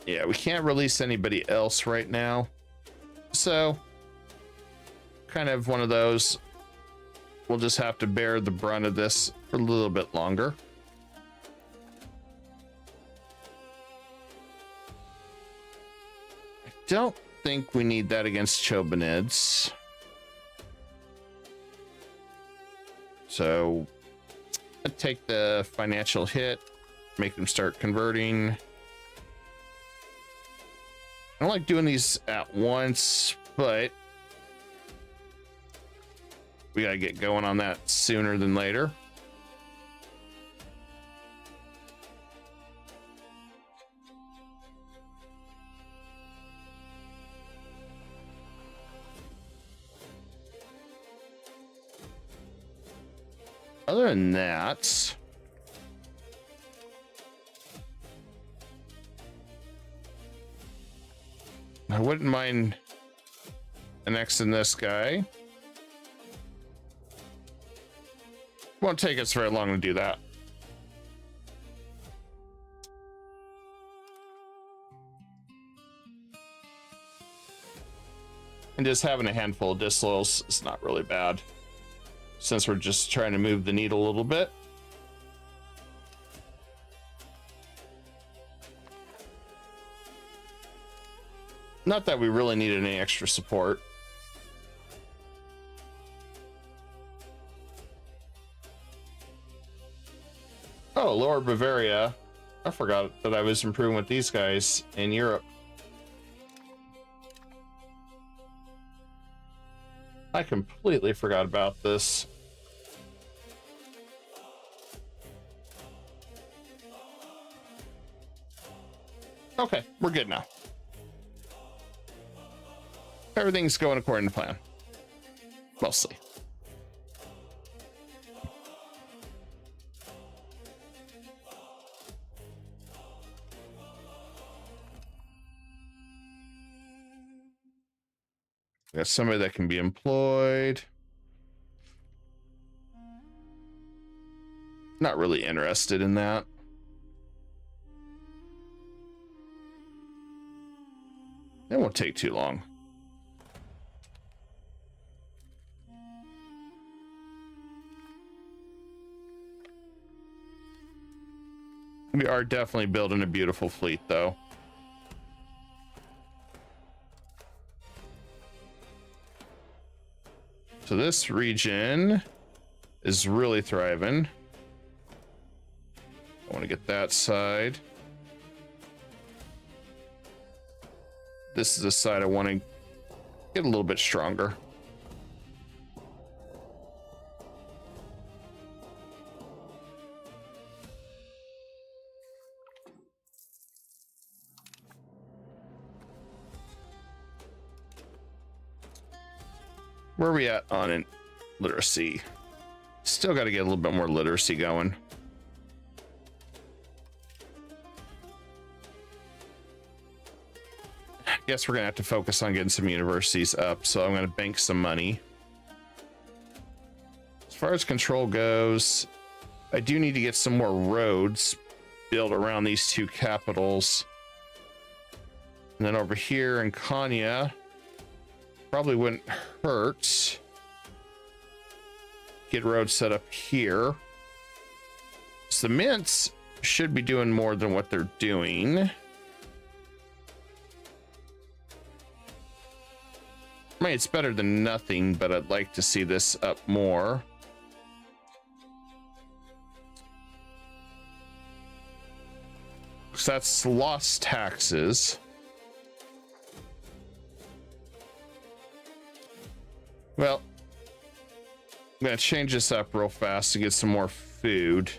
Yeah, we can't release anybody else right now. So, kind of one of those. we'll just have to bear the brunt of this for a little bit longer. I don't think we need that against Chobanids. So I'd take the financial hit, make them start converting. I don't like doing these at once, but we gotta get going on that sooner than later. Other than that, I wouldn't mind annexing this guy. Won't take us very long to do that. And just having a handful of disloyals is not really bad, since we're just trying to move the needle a little bit. Not that we really needed any extra support. Oh, Lower Bavaria. I forgot that I was improving with these guys in Europe. I completely forgot about this. Okay, we're good now. Everything's going according to plan. Mostly. Got somebody that can be employed. Not really interested in that. It won't take too long. We are definitely building a beautiful fleet, though. So this region is really thriving. I want to get that side. This is the side I want to get a little bit stronger. Where are we at on literacy? Still got to get a little bit more literacy going. Guess we're gonna have to focus on getting some universities up, so I'm gonna bank some money. As far as control goes, I do need to get some more roads built around these two capitals. And then over here in Konya, probably wouldn't hurt. Get roads set up here. So the mints should be doing more than what they're doing. I mean, it's better than nothing, but I'd like to see this up more. So that's lost taxes. Well, I'm gonna change this up real fast to get some more food.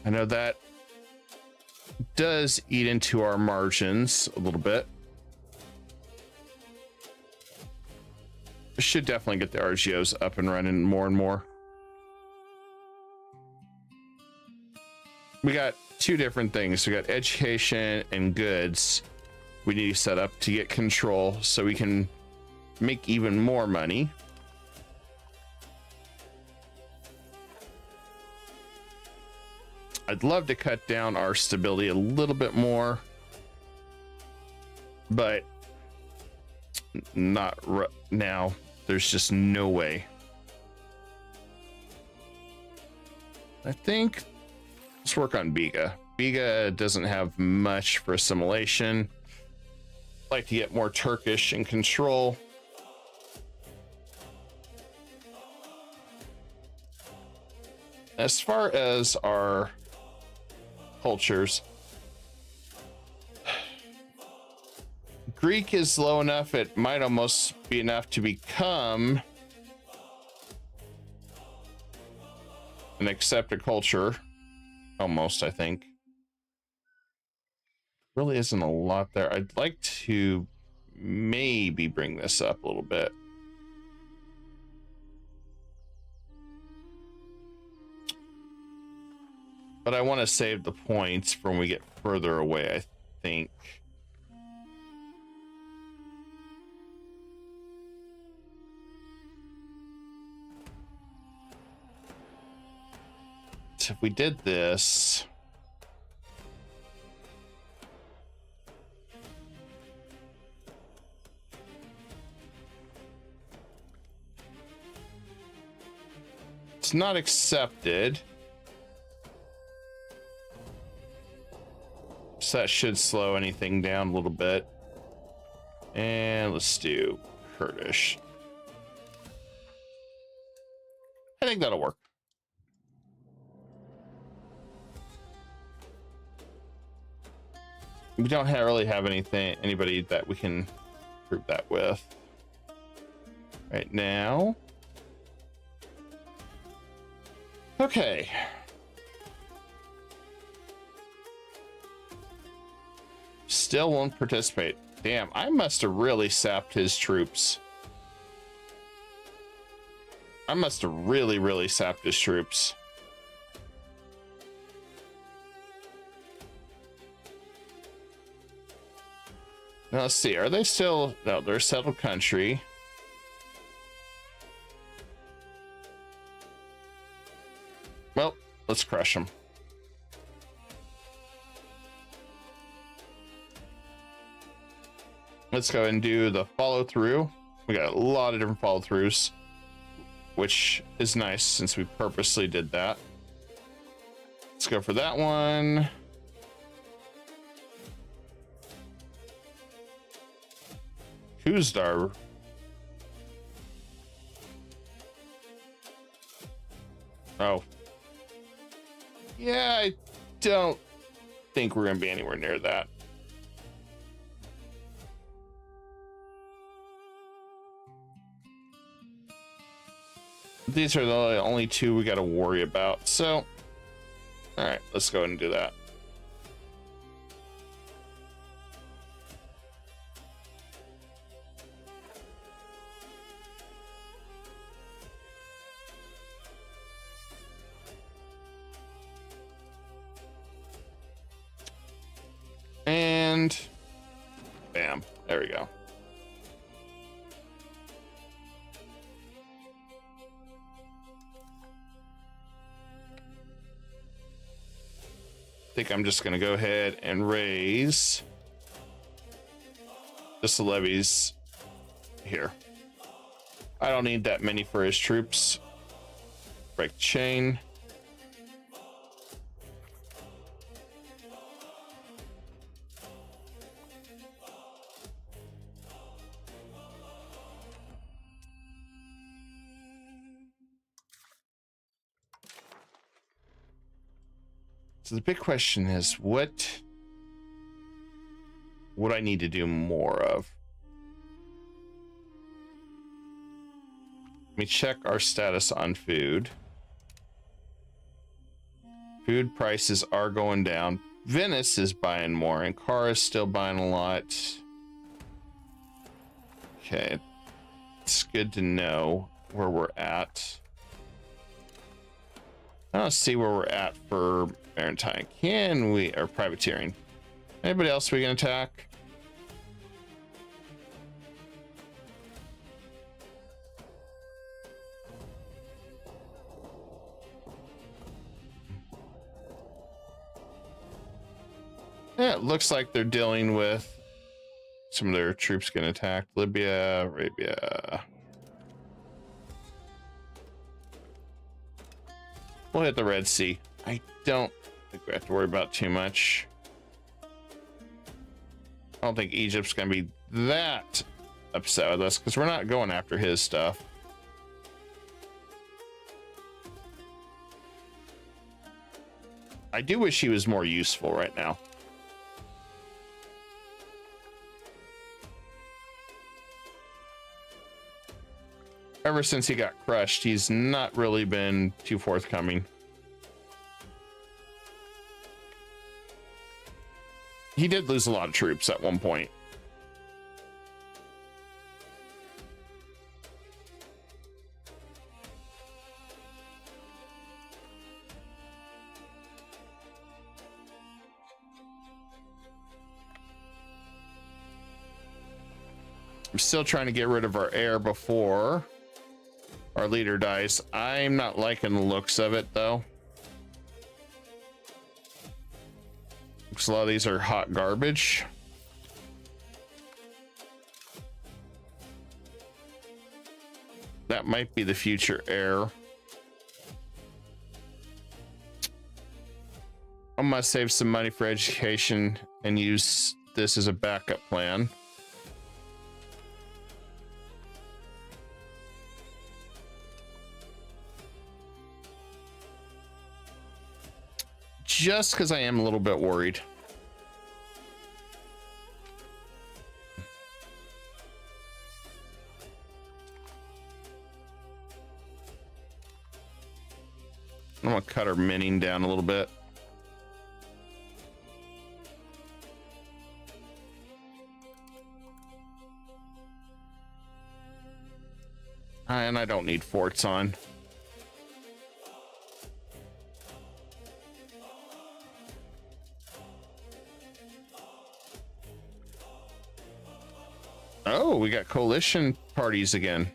I know that does eat into our margins a little bit. Should definitely get the RGOs up and running more and more. We got two different things. We got education and goods we need to set up to get control so we can make even more money. I'd love to cut down our stability a little bit more, but not now. There's just no way. I think let's work on Biga. Biga doesn't have much for assimilation. I'd like to get more Turkish in control. As far as our cultures, Greek is low enough, it might almost be enough to become an accepted culture. Almost, I think. Really isn't a lot there. I'd like to maybe bring this up a little bit. But I want to save the points for when we get further away, I think. So if we did this, it's not accepted. So that should slow anything down a little bit. And let's do Kurdish. I think that'll work. We don't really have anybody that we can group that with right now. Okay. Still won't participate. Damn, I must have really sapped his troops. I must have really sapped his troops. Now let's see, are they still... No, they're a settled country. Well, let's crush them. Let's go and do the follow through. We got a lot of different follow throughs, which is nice since we purposely did that. Let's go for that one. Kuzdar. Oh. Yeah, I don't think we're going to be anywhere near that. These are the only two we got to worry about. So, all right, let's go ahead and do that. And bam, there we go. I think I'm just going to go ahead and raise just the levies here. I don't need that many for his troops. Break chain. So the big question is, what would I need to do more of? Let me check our status on food. Food prices are going down. Venice is buying more, and Ankara is still buying a lot. Okay, it's good to know where we're at. I don't see where we're at for maritime. Can we, or privateering? Anybody else we can attack? Yeah, it looks like they're dealing with some of their troops getting attacked. Libya, Arabia. We'll hit the Red Sea. I don't think we have to worry about too much. I don't think Egypt's gonna be that upset with us because we're not going after his stuff. I do wish he was more useful right now. Ever since he got crushed, he's not really been too forthcoming. He did lose a lot of troops at one point. I'm still trying to get rid of our heir before our leader dies. I'm not liking the looks of it though. Looks a lot of these are hot garbage. That might be the future heir. I must save some money for education and use this as a backup plan. Just because I am a little bit worried. I'm gonna cut our minning down a little bit. And I don't need forts on. Oh, we got coalition parties again.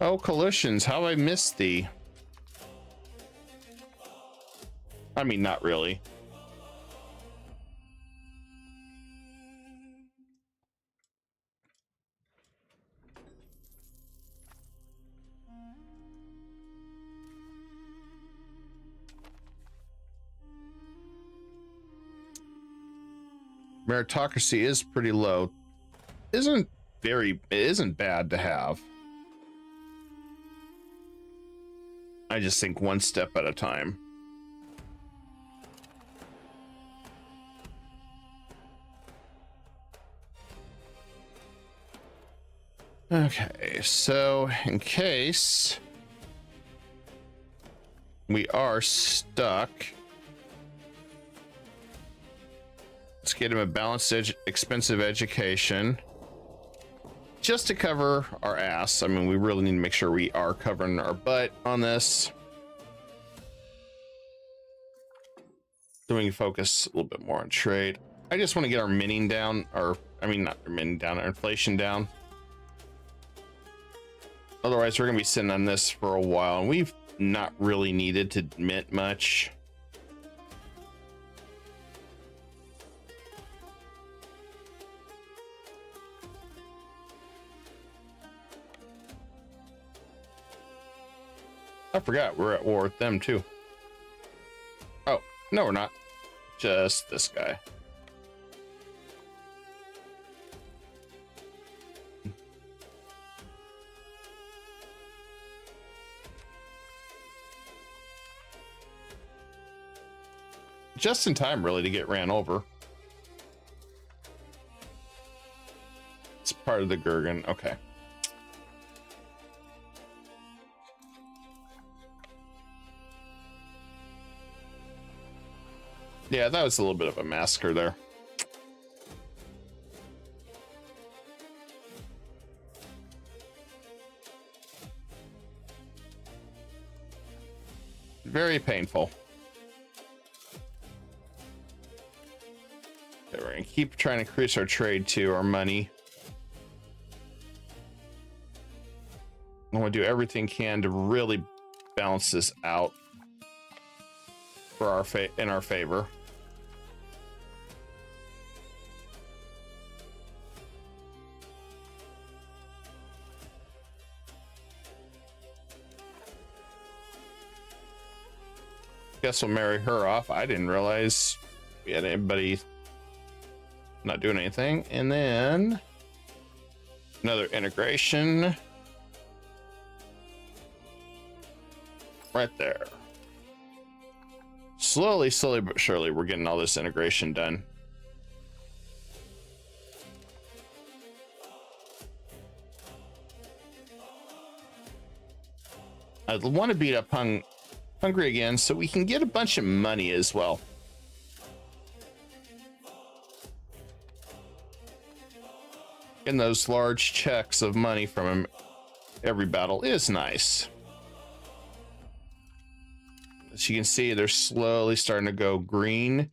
Oh, coalitions, how I missed thee. I mean, not really. Meritocracy is pretty low. It isn't bad to have. I just think one step at a time. Okay, so in case we are stuck, let's get him a balanced, expensive education just to cover our ass. I mean, we really need to make sure we are covering our butt on this. So we can focus a little bit more on trade. I just want to get our minting down, or I mean, not our minting down, our inflation down. Otherwise, we're going to be sitting on this for a while, and we've not really needed to mint much. I forgot we're at war with them too. Oh, no, we're not. Just this guy. Just in time, really, to get ran over. It's part of the Gurgen. Okay. Yeah, that was a little bit of a massacre there. Very painful. Okay, we're gonna keep trying to increase our trade to our money. I want to do everything can to really balance this out for our in our favor. Guess we'll marry her off. I didn't realize we had anybody not doing anything. And then another integration right there. Slowly but surely, we're getting all this integration done. I want to beat up Hungary again so we can get a bunch of money as well. Getting those large checks of money from him every battle is nice. As you can see, they're slowly starting to go green.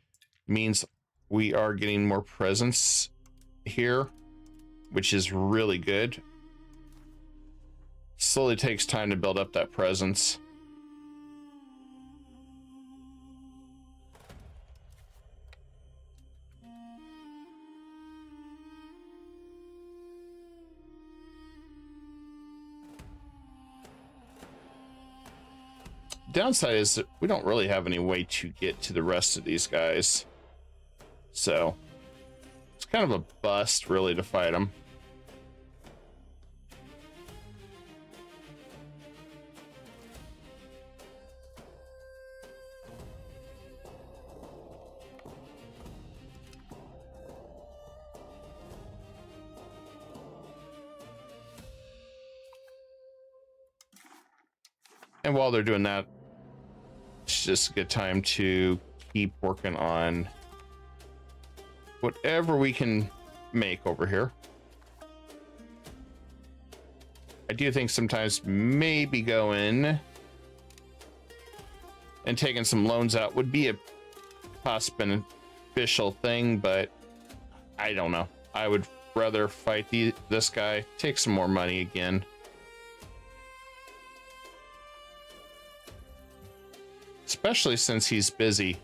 Means we are getting more presence here, which is really good. Slowly takes time to build up that presence. Downside is that we don't really have any way to get to the rest of these guys, so it's kind of a bust really to fight them. And while they're doing that, it's just a good time to keep working on whatever we can make over here. I do think sometimes maybe going and taking some loans out would be a cost beneficial thing, but I don't know. I would rather fight this guy, take some more money again. Especially since he's busy.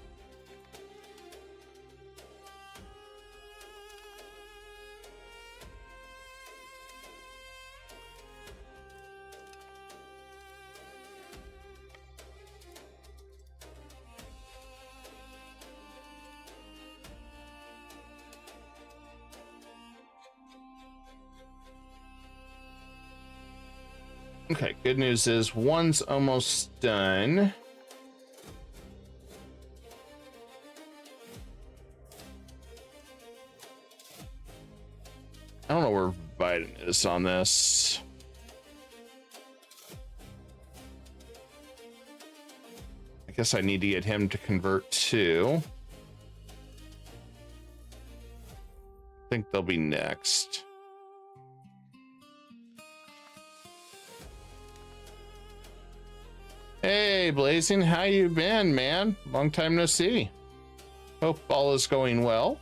Okay, good news is one's almost done. I don't know where Biden is on this. I guess I need to get him to convert too. I think they'll be next. Hey, Blazing, how you been, man? Long time no see. Hope all is going well.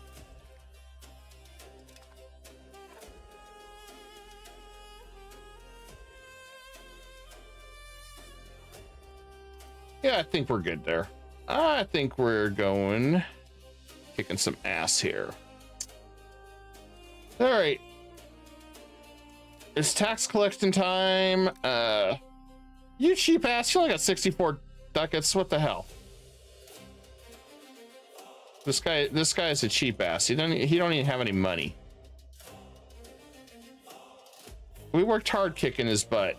Yeah, I think we're good there. I think we're going kicking some ass here. All right. It's tax collection time. You cheap ass, you only got 64 ducats. What the hell? This guy is a cheap ass. He don't even have any money. We worked hard kicking his butt.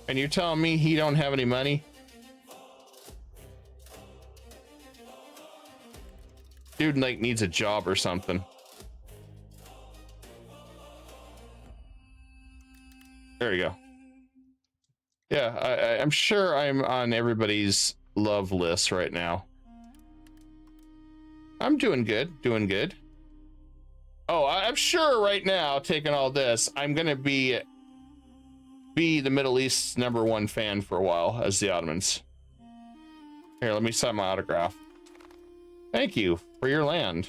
And you're telling me he don't have any money? Dude like needs a job or something. There you go. Yeah, I'm sure I'm on everybody's love list right now. I'm doing good, doing good. Oh, I'm sure right now, taking all this, I'm gonna be the Middle East's #1 fan for a while as the Ottomans. Here, let me sign my autograph. Thank you for your land.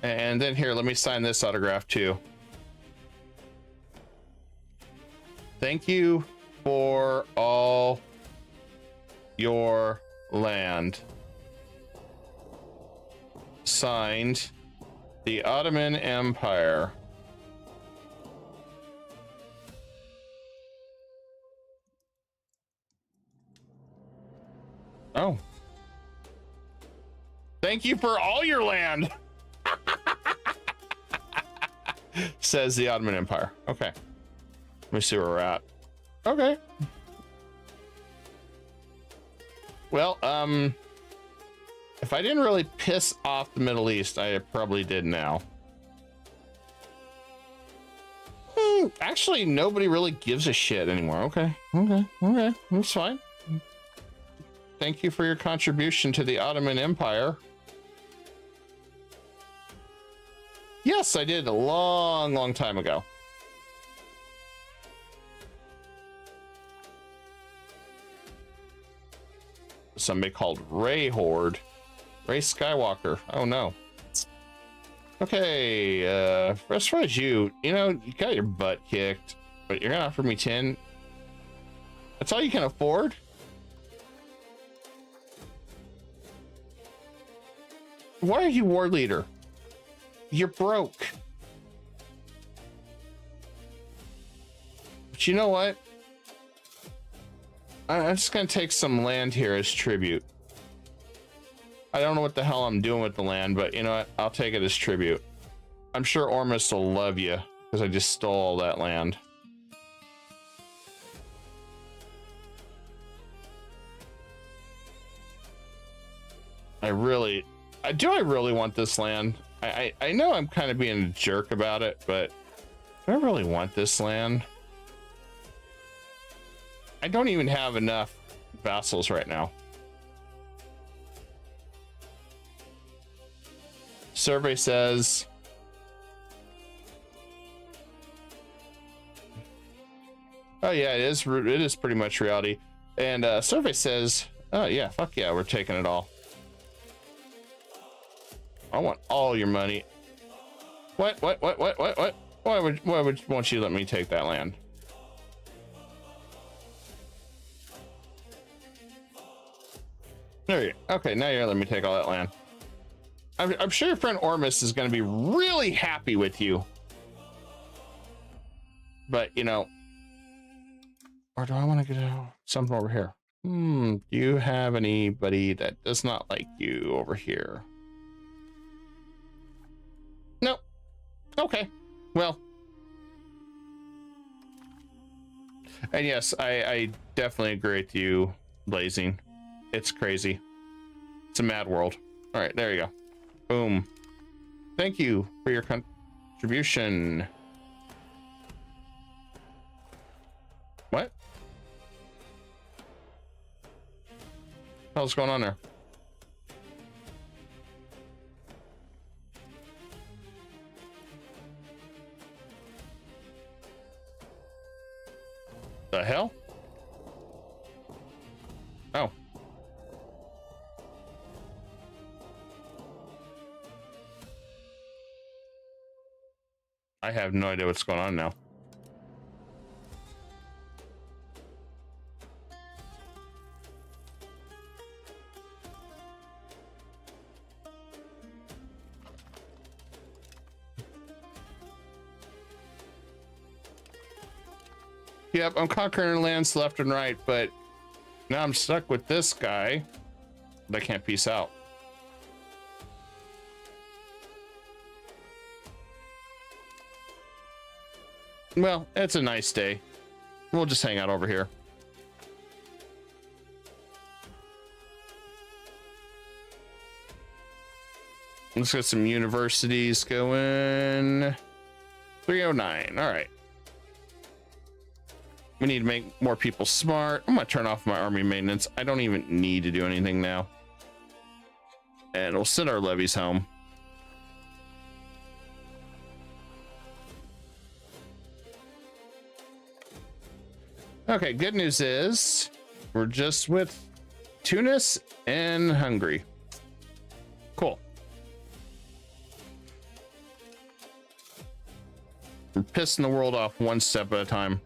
And then here, let me sign this autograph too. Thank you for all your land. Signed, The Ottoman Empire. Oh. Thank you for all your land, says the Ottoman Empire. Okay. Let me see where we're at. Okay. Well, if I didn't really piss off the Middle East, I probably did now. Actually, nobody really gives a shit anymore. Okay. That's fine. Thank you for your contribution to the Ottoman Empire. Yes, I did a long time ago. Somebody called Ray Horde. Ray Skywalker. Oh no. Okay, as far as you know, you got your butt kicked, but you're gonna offer me 10. That's all you can afford? Why are you war leader? You're broke. But you know what? I'm just gonna take some land here as tribute. I don't know what the hell I'm doing with the land, but you know what? I'll take it as tribute. I'm sure Ormus will love you because I just stole all that land. I really want this land? I know I'm kind of being a jerk about it, but do I really want this land? I don't even have enough vassals right now. Survey says oh yeah, it is pretty much reality. And survey says, oh yeah, fuck yeah, we're taking it all. I want all your money. What? Why won't you let me take that land? There you go. Okay, now you're letting me take all that land. I'm sure your friend Ormus is going to be really happy with you. But, you know, or do I want to get something over here? Do you have anybody that does not like you over here? Nope. Okay. Well. And yes, I definitely agree with you, Blazing. It's crazy. It's a mad world. All right, there you go. Boom. Thank you for your contribution. What? What's going on there? The hell? Oh. I have no idea what's going on now. Yep, I'm conquering lands left and right, but now I'm stuck with this guy. But I can't peace out. Well, it's a nice day. We'll just hang out over here. Let's get some universities going. 309. All right. We need to make more people smart. I'm gonna turn off my army maintenance. I don't even need to do anything now. And we'll send our levies home. Okay, good news is we're just with Tunis and Hungary. Cool. We're pissing the world off one step at a time.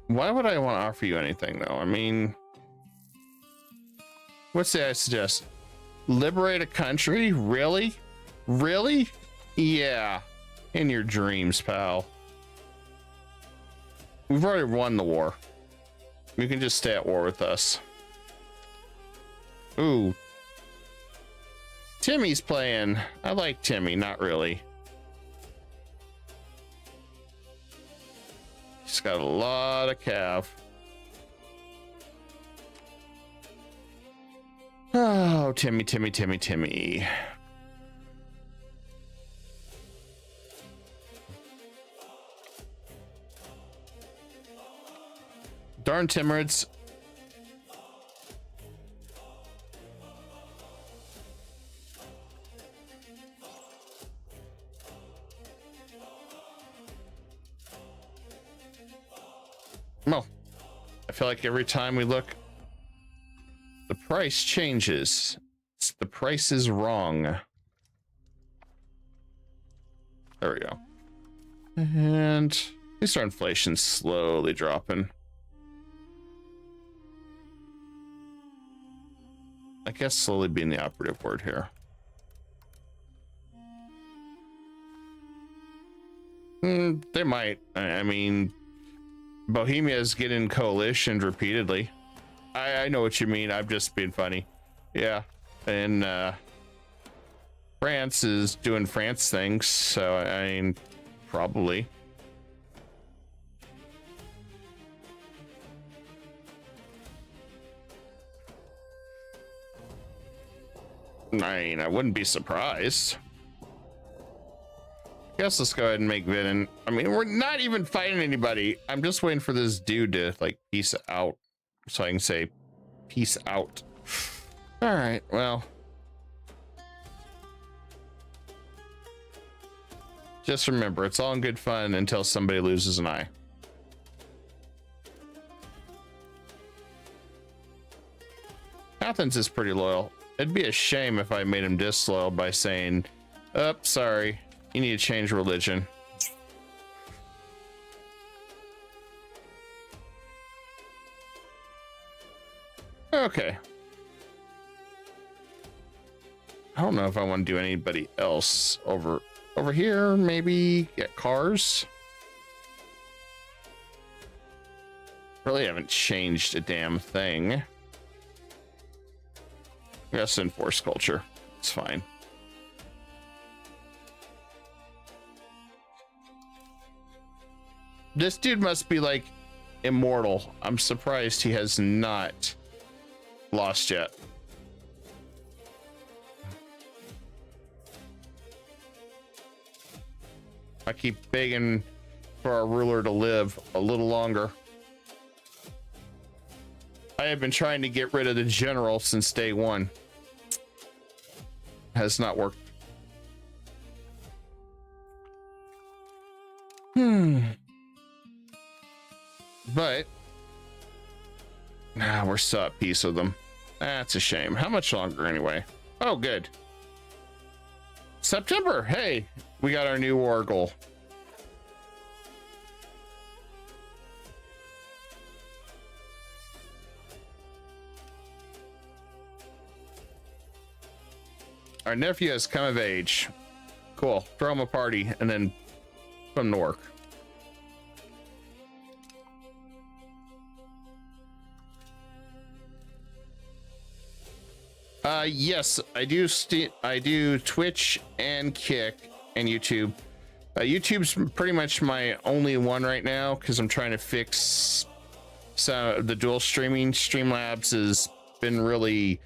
Why would I want to offer you anything though? I mean, What's the I suggest? Liberate a country? Really? Really? Yeah. In your dreams, pal. We've already won the war. You can just stay at war with us. Ooh. Timmy's playing. I like Timmy, not really. He's got a lot of cav. Oh, Timmy, Timmy, Timmy, Timmy. Darn Timurids. Well, I feel like every time we look, the price changes. The price is wrong. There we go. And at least our inflation's slowly dropping. I guess slowly being the operative word here. They might. I mean, Bohemia is getting coalitioned repeatedly. I know what you mean. I'm just being funny. Yeah. And France is doing France things. So, I mean, probably. I mean, I wouldn't be surprised. Guess let's go ahead and make Vinin. I mean, we're not even fighting anybody. I'm just waiting for this dude to like peace out so I can say peace out. All right, well, just remember, it's all in good fun until somebody loses an eye. Athens is pretty loyal. It'd be a shame if I made him disloyal by saying, oh, sorry, you need to change religion. Okay. I don't know if I want to do anybody else over here. Maybe get cars. Really haven't changed a damn thing. Yes, enforce culture. It's fine. This dude must be like immortal. I'm surprised he has not lost yet. I keep begging for our ruler to live a little longer. I have been trying to get rid of the general since day one. Has not worked. But we're still at peace with them. That's a shame. How much longer anyway? Oh, good. September. Hey, we got our new war goal. Our nephew has come of age. Cool. Throw him a party and then put him to work. Yes, I do Twitch and Kick and YouTube. YouTube's pretty much my only one right now because I'm trying to fix some of the dual streaming. Streamlabs has been really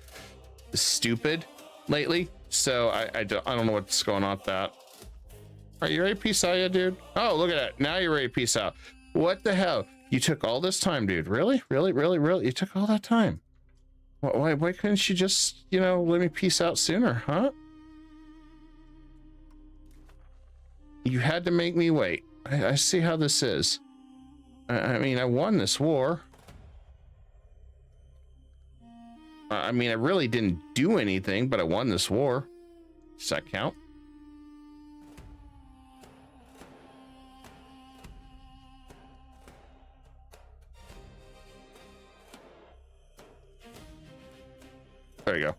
stupid lately, so I don't know what's going on with that. Are you ready to peace out yet, dude? Oh, look at that. Now you're ready to peace out. What the hell? You took all this time, dude. Really? You took all that time. Why couldn't you just, let me peace out sooner, huh? You had to make me wait. I see how this is. I mean, I won this war. I mean, I really didn't do anything, but I won this war. Does that count? There you go.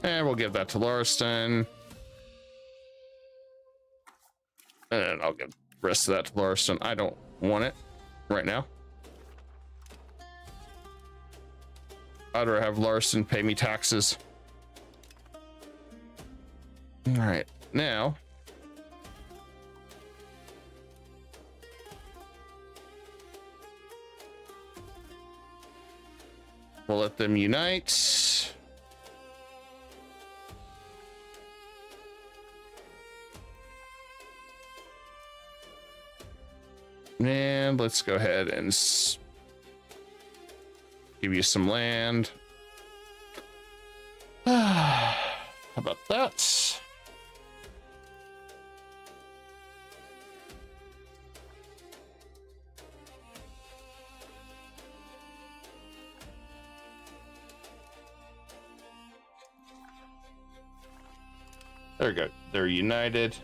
And we'll give that to Lauriston. And I'll give the rest of that to Lauriston. I don't want it right now. I'd rather have Lauriston pay me taxes. All right, now. We'll let them unite. And let's go ahead and give you some land. How about that? There we go. They're united.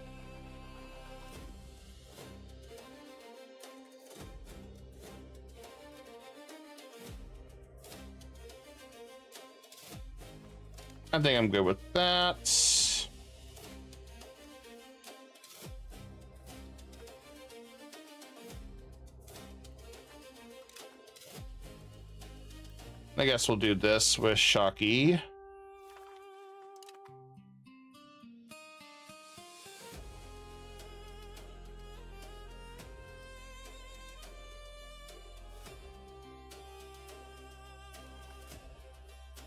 I think I'm good with that. I guess we'll do this with Shocky.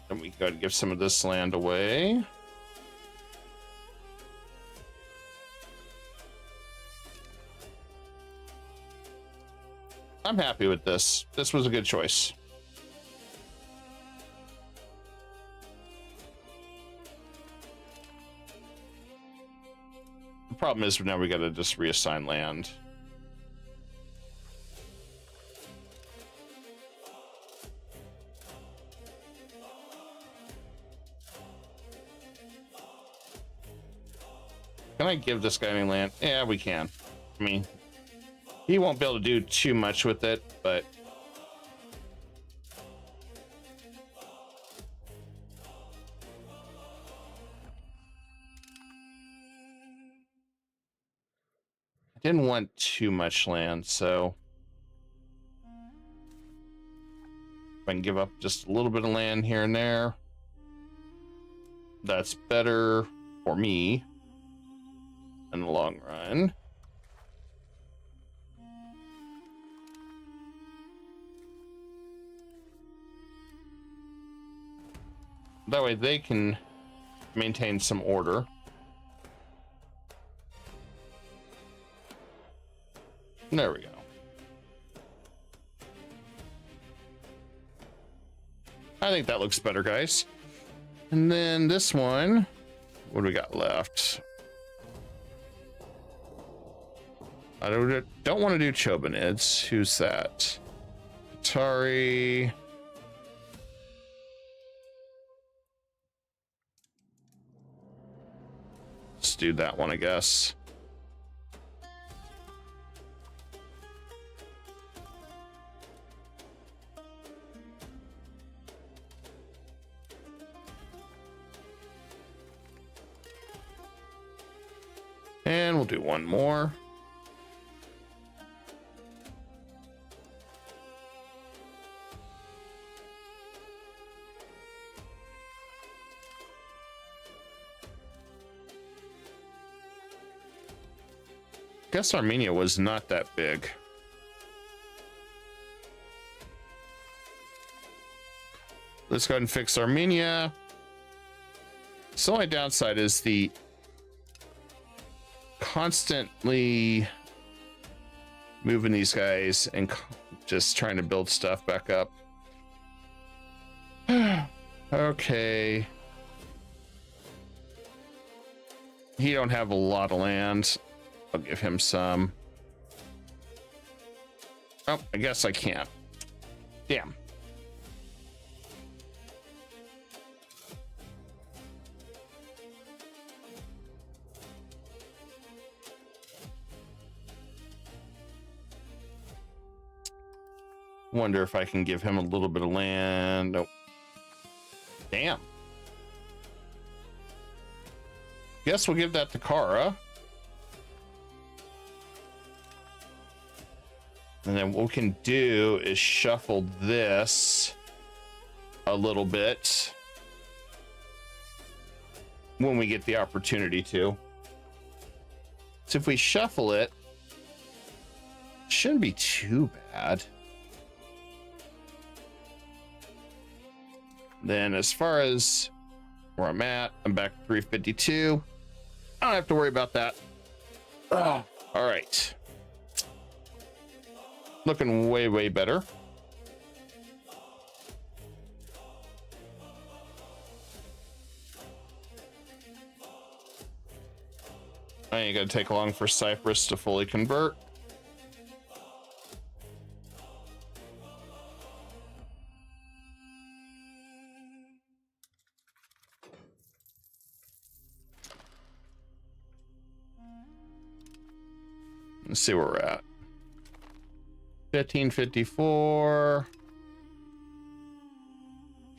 And we gotta give some of this land away. I'm happy with this. This was a good choice. The problem is now we gotta just reassign land. Can I give this guy any land? Yeah, we can. I mean, he won't be able to do too much with it, but I didn't want too much land, so if I can give up just a little bit of land here and there, that's better for me in the long run. That way they can maintain some order. There we go. I think that looks better, guys. And then this one, what do we got left? I don't want to do Chobanids. Who's that? Atari. Let's do that one, I guess. And we'll do one more. Guess Armenia was not that big. Let's go ahead and fix Armenia. The only downside is the constantly moving these guys and just trying to build stuff back up. Okay. He don't have a lot of land. I'll give him some. Oh, I guess I can't. Damn. Wonder if I can give him a little bit of land. Nope. Damn. Guess we'll give that to Kara. And then what we can do is shuffle this a little bit when we get the opportunity to. So if we shuffle it, shouldn't be too bad. Then as far as where I'm at, I'm back to 352. I don't have to worry about that. Oh, all right. Looking way, way better. I ain't gonna take long for Cyprus to fully convert. Let's see where we're at. 1554.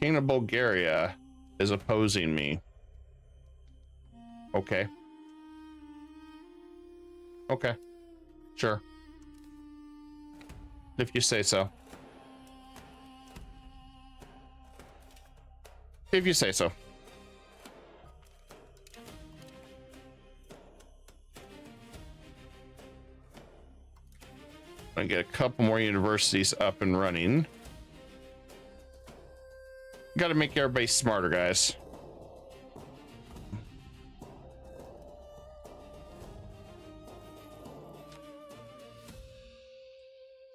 King of Bulgaria is opposing me. Okay. Okay. Sure. If you say so. If you say so. I get a couple more universities up and running. Got to make everybody smarter, guys.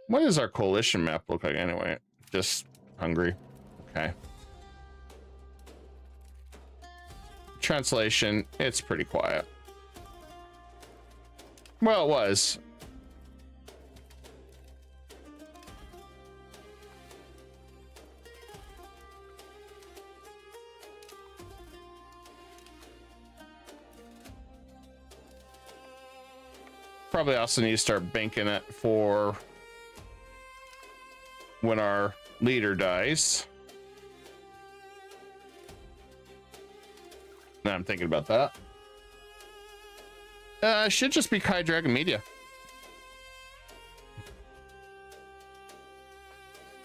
What does our coalition map look like anyway? Just Hungary. Okay. Translation, it's pretty quiet. Well, it was. Probably also need to start banking it for when our leader dies. Now I'm thinking about that. Should just be KAIDRAGONMEDIA.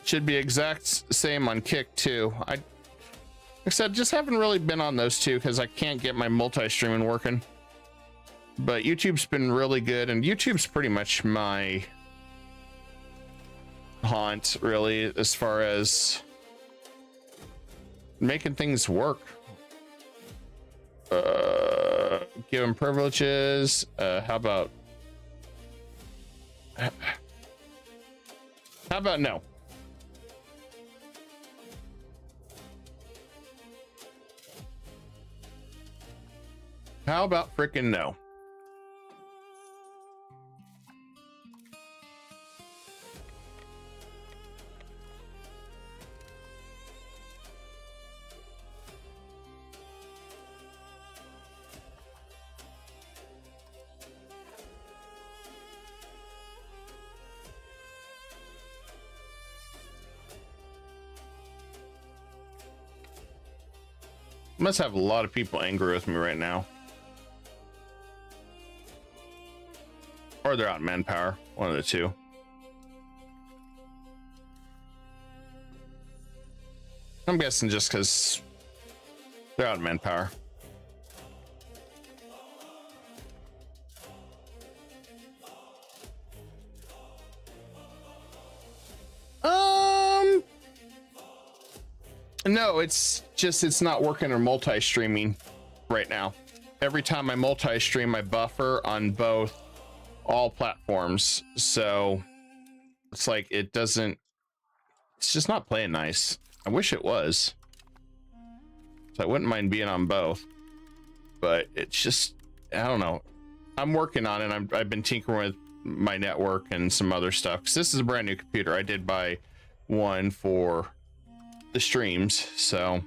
Should be exact same on Kick too. Like I said, just haven't really been on those two because I can't get my multi-streaming working. But YouTube's been really good, and YouTube's pretty much my haunt, really, as far as making things work. Give them privileges. How about no? How about frickin' no? Must have a lot of people angry with me right now. Or they're out in manpower. One of the two. I'm guessing just because they're out of manpower. No, it's just, it's not working on multi-streaming right now. Every time I multi-stream, I buffer on all platforms. So it's like, it's just not playing nice. I wish it was. So I wouldn't mind being on both, but it's just, I don't know. I'm working on it. I've been tinkering with my network and some other stuff. Cause this is a brand new computer. I did buy one for the streams, so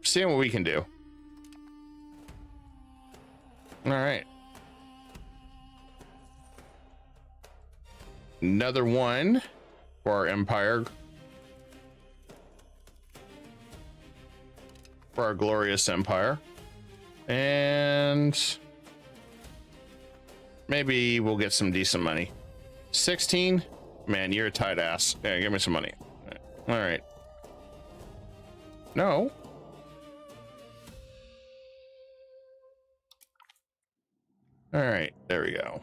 seeing what we can do. All right. another one for our empire. For our glorious empire. And maybe we'll get some decent money. 16? Man, you're a tight ass. Yeah, give me some money. All right. No. All right, there we go.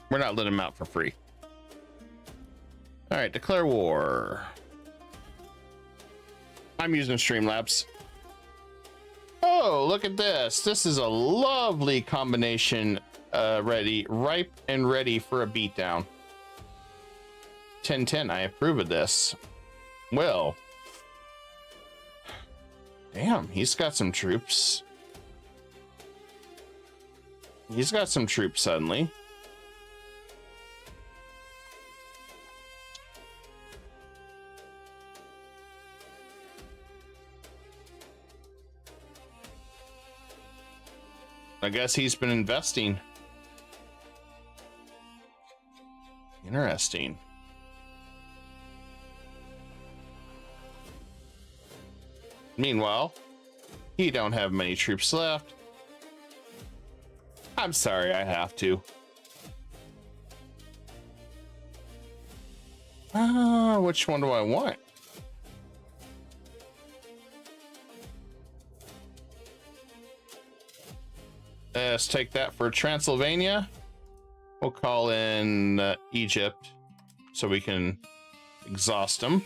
We're not letting them out for free. All right, declare war. I'm using Streamlabs. Oh, look at this. This is a lovely combination. Ripe and ready for a beatdown. 10-10, I approve of this. Well, damn, he's got some troops. He's got some troops suddenly. I guess he's been investing. Interesting. Meanwhile, he don't have many troops left. I'm sorry, I have to. Which one do I want? Let's take that for Transylvania. We'll call in Egypt so we can exhaust them.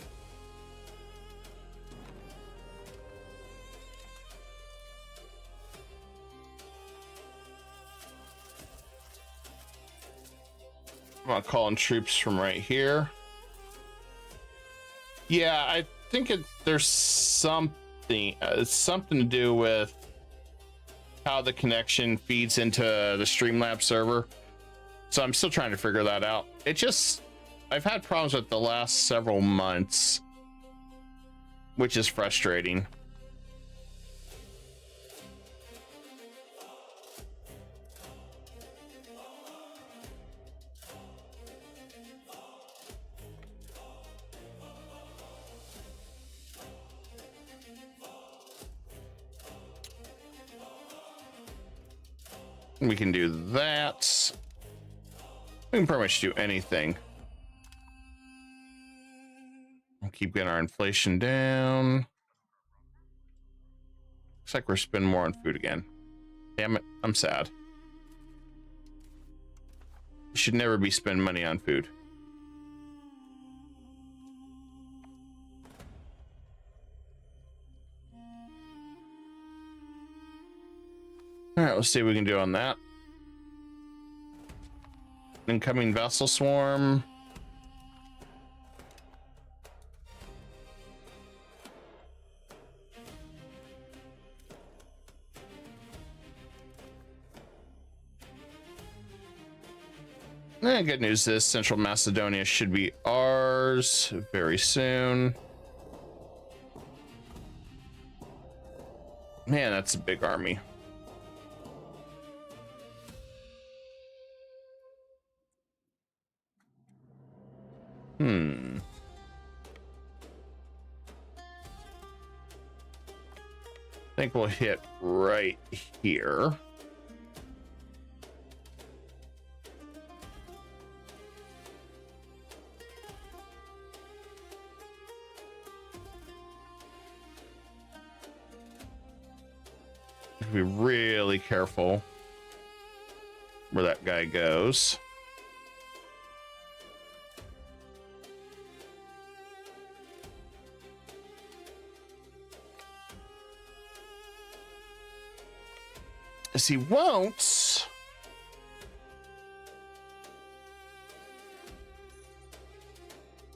I'm gonna call in troops from right here. Yeah, I think there's something. It's something to do with how the connection feeds into the Streamlabs server. So I'm still trying to figure that out. I've had problems with the last several months, which is frustrating. We can do that. We can pretty much do anything. We'll keep getting our inflation down. Looks like we're spending more on food again. Damn it, I'm sad. We should never be spending money on food. All right, let's see what we can do on that. Incoming vessel swarm. Good news is Central Macedonia should be ours very soon. Man, that's a big army. I think we'll hit right here. Be really careful where that guy goes. As he won't.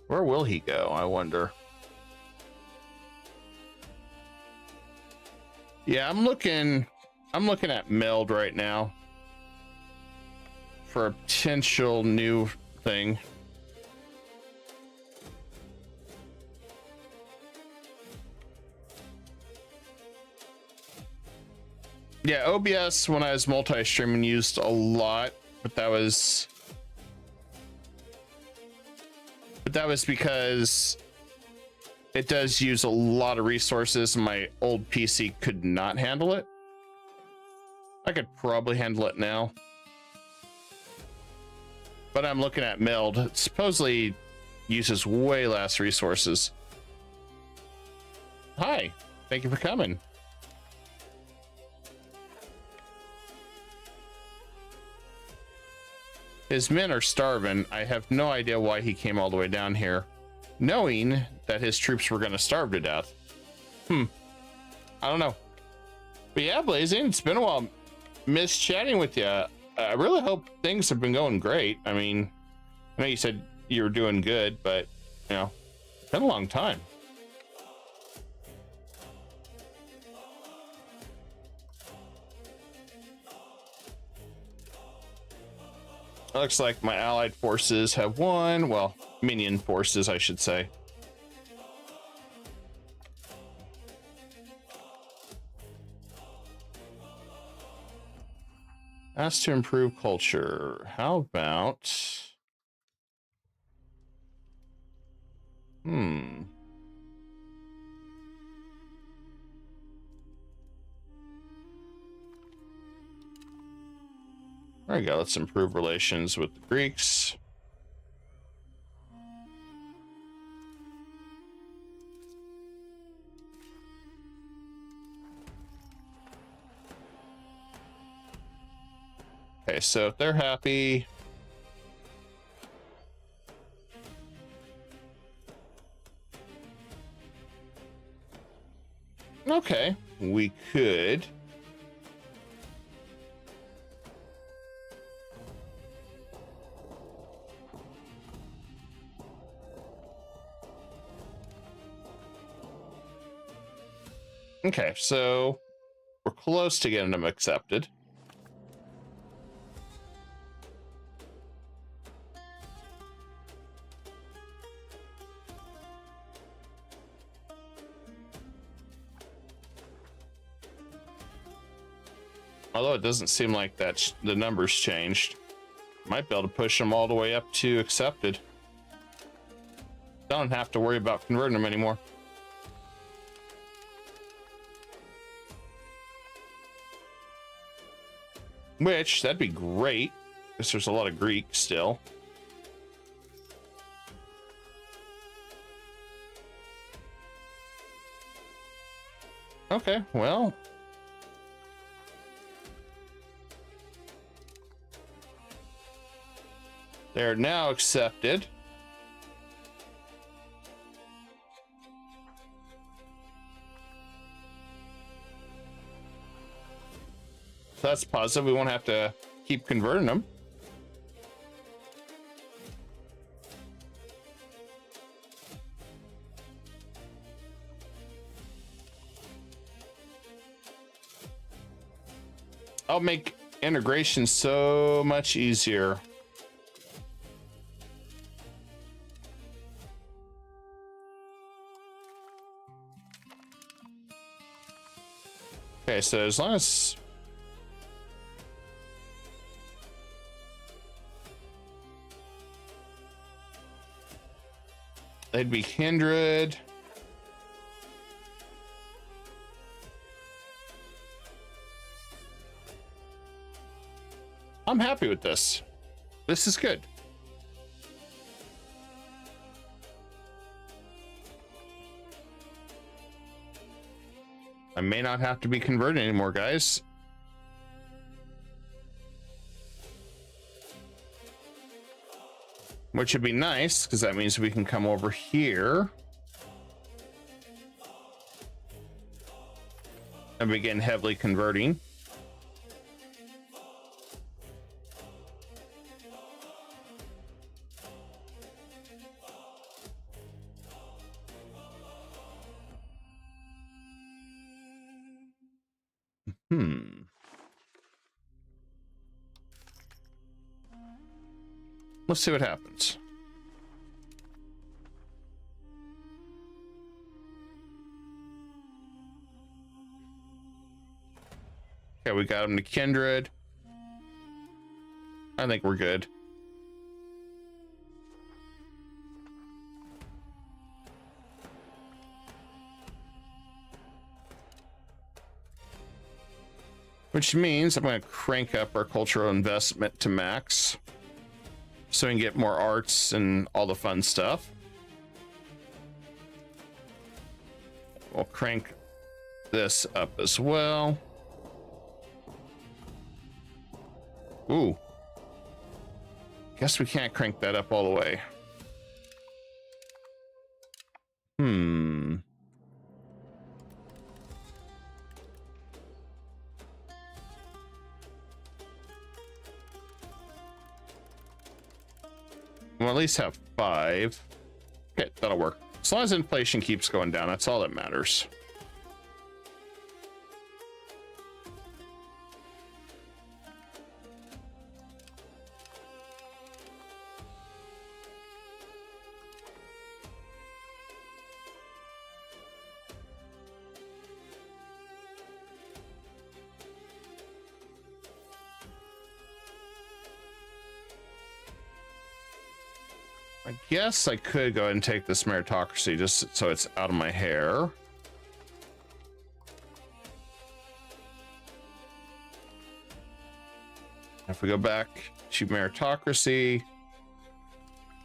Where will he go, I wonder? Yeah, I'm looking at Meld right now for a potential new thing. Yeah, OBS when I was multi-streaming used a lot, but that was because it does use a lot of resources and my old PC could not handle it. I could probably handle it now, but I'm looking at Meld. It supposedly uses way less resources. Hi, thank you for coming. His men are starving. I have no idea why he came all the way down here, knowing that his troops were going to starve to death. I don't know. But yeah, Blazing, it's been a while. Miss chatting with you. I really hope things have been going great. I mean, I know you said you were doing good, but, you know, it's been a long time. Looks like my allied forces have won. Well, minion forces, I should say. Asked to improve culture. How about... There we go. Let's improve relations with the Greeks. Okay, so if they're happy... Okay, we could... Okay, so we're close to getting them accepted. Although it doesn't seem like that the numbers changed. Might be able to push them all the way up to accepted. Don't have to worry about converting them anymore. Which, that'd be great, because there's a lot of Greek still. Okay, well. They're now accepted. So that's positive. We won't have to keep converting them. I'll make integration so much easier. Okay, so as long as they'd be kindred. I'm happy with this. This is good. I may not have to be converted anymore, guys. Which would be nice, because that means we can come over here and begin heavily converting. Let's see what happens. Okay, we got him to kindred. I think we're good. Which means I'm going to crank up our cultural investment to max so we can get more arts and all the fun stuff. We'll crank this up as well. Ooh. Guess we can't crank that up all the way. We'll at least have 5. Okay, that'll work. As long as inflation keeps going down, that's all that matters. I guess I could go ahead and take this meritocracy just so it's out of my hair. If we go back to meritocracy,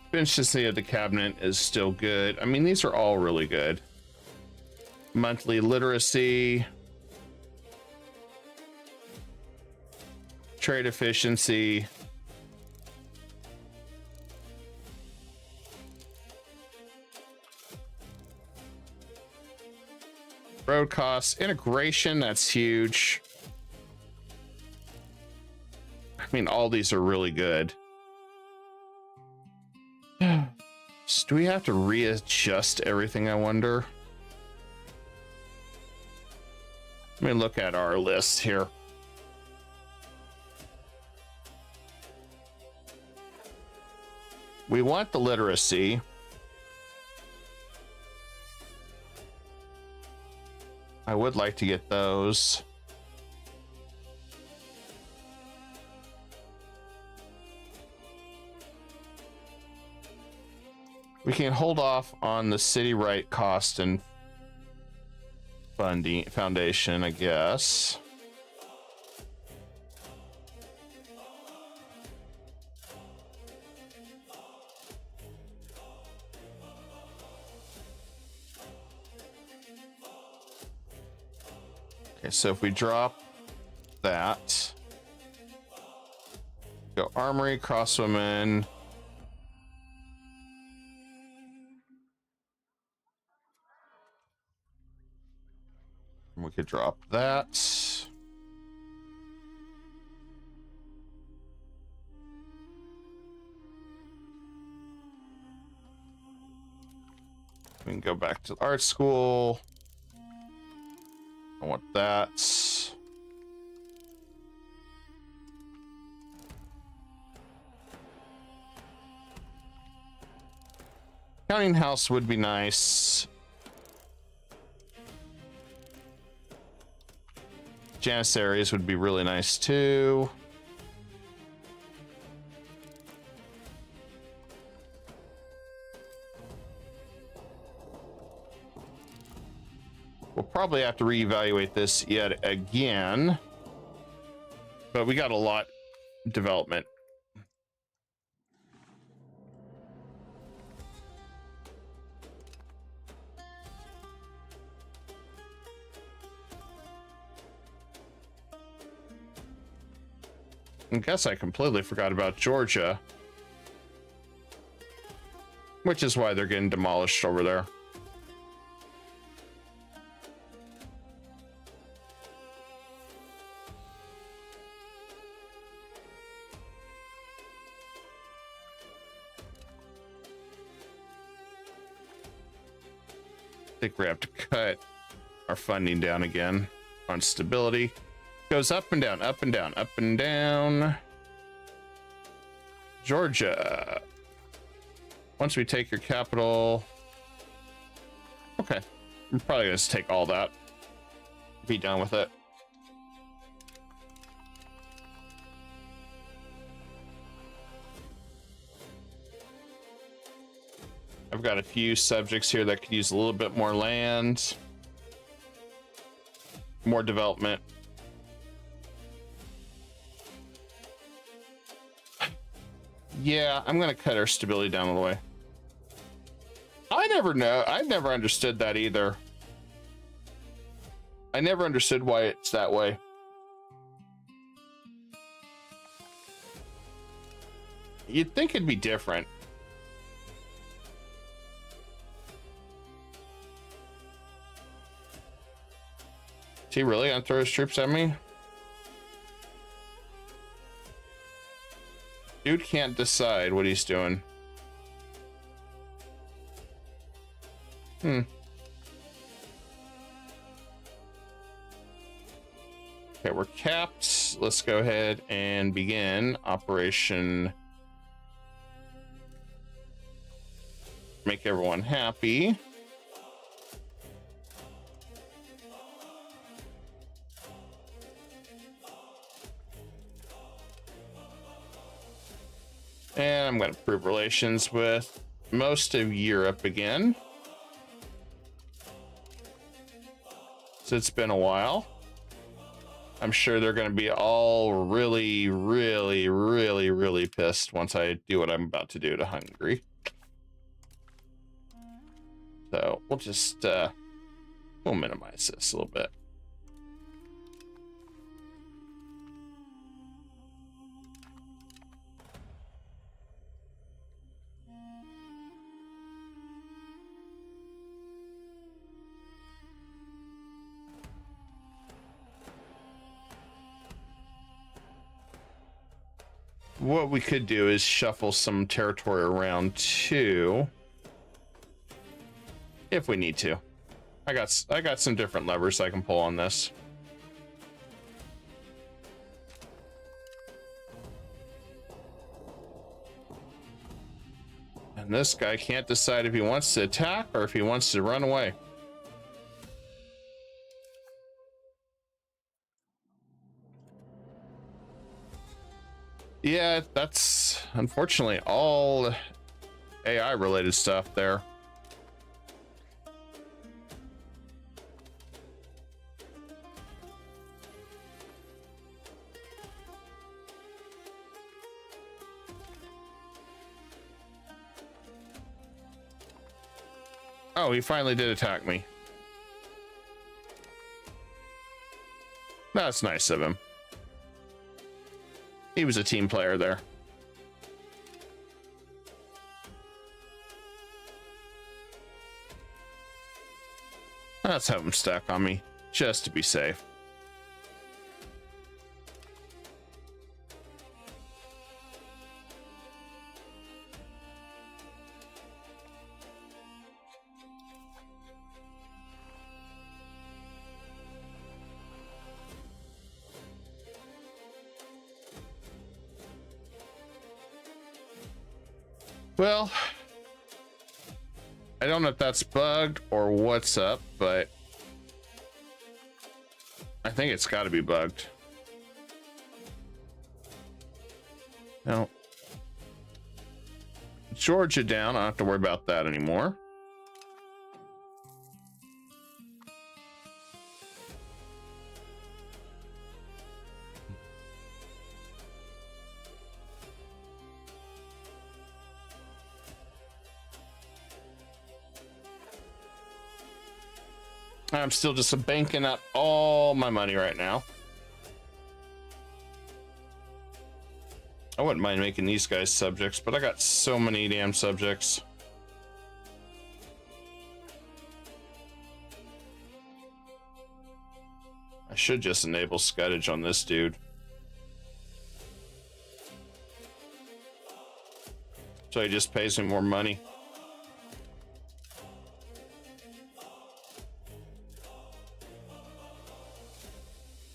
efficiency of the cabinet is still good. I mean, these are all really good. Monthly literacy, trade efficiency. Road costs, integration, that's huge. I mean, all these are really good. So do we have to readjust everything, I wonder? Let me look at our list here. We want the literacy. I would like to get those. We can hold off on the city right cost and funding foundation, I guess. Okay, so if we drop that, go armory, crosswomen. We could drop that. We can go back to art school. I want that. Counting house would be nice. Janissaries would be really nice too. We'll probably have to reevaluate this yet again, but we got a lot of development. I guess I completely forgot about Georgia, which is why they're getting demolished over there. I think we have to cut our funding down again on stability. Goes up and down, up and down, up and down. Georgia. Once we take your capital. Okay. I'm probably going to take all that. Be done with it. I've got a few subjects here that could use a little bit more land, more development. Yeah, I'm gonna cut our stability down all the way. I never understood that either. I never understood why it's that way. You'd think it'd be different. Is he really gonna throw his troops at me? Dude can't decide what he's doing. Okay, we're capped. Let's go ahead and begin Operation Make Everyone Happy. And I'm going to improve relations with most of Europe again. So it's been a while. I'm sure they're going to be all really, really, really, really pissed once I do what I'm about to do to Hungary. So we'll just, we'll minimize this a little bit. What we could do is shuffle some territory around too, if we need to. I got some different levers I can pull on this. And this guy can't decide if he wants to attack or if he wants to run away. Yeah, that's unfortunately all AI related stuff there. Oh, he finally did attack me. That's nice of him. He was a team player there. Let's have him stack on me, just to be safe. Well, I don't know if that's bugged or what's up, but I think it's got to be bugged. Now, Georgia down. I don't have to worry about that anymore. I'm still just banking up all my money right now. I wouldn't mind making these guys subjects, but I got so many damn subjects. I should just enable scuttage on this dude. So he just pays me more money.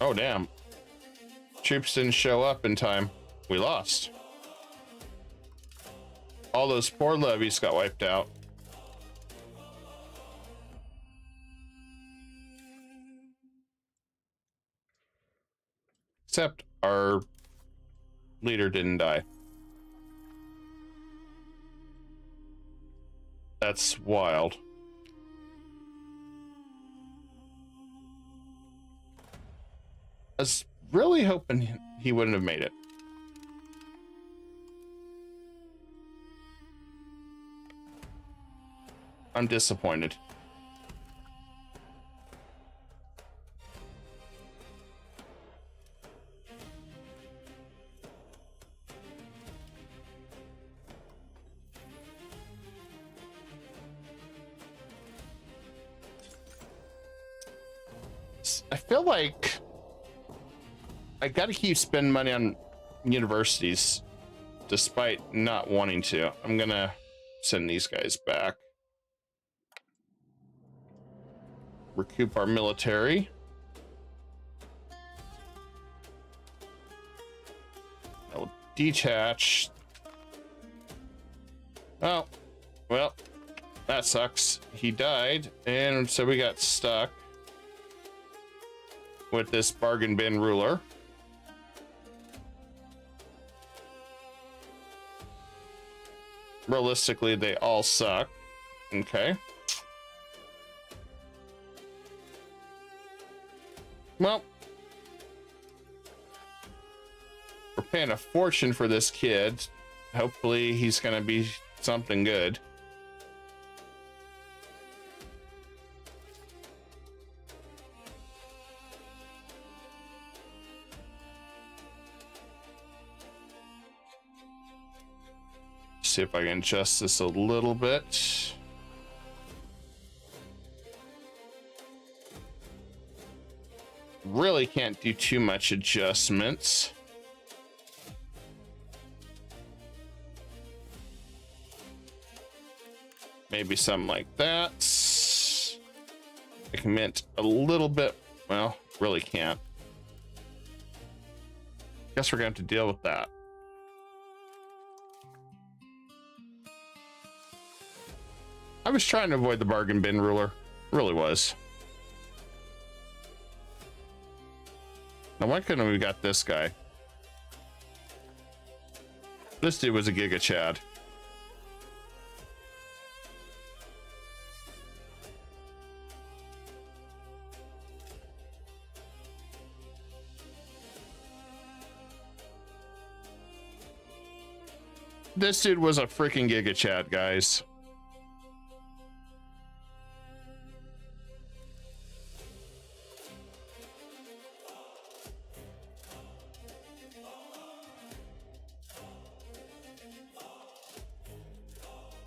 Oh, damn. Troops didn't show up in time. We lost. All those poor levies got wiped out. Except our leader didn't die. That's wild. I was really hoping he wouldn't have made it. I'm disappointed. I feel like I gotta keep spending money on universities despite not wanting to. I'm gonna send these guys back. Recoup our military. I'll detach. Oh, well, that sucks. He died, and so we got stuck with this bargain bin ruler. Realistically, they all suck. Okay. Well, we're paying a fortune for this kid. Hopefully he's gonna be something good. See if I can adjust this a little bit. Really can't do too much adjustments. Maybe something like that. I can mint a little bit. Well, really can't. Guess we're gonna have to deal with that. I was trying to avoid the bargain bin ruler. Really was. Now, why couldn't we got this guy? This dude was a Giga Chad. This dude was a freaking Giga Chad, guys.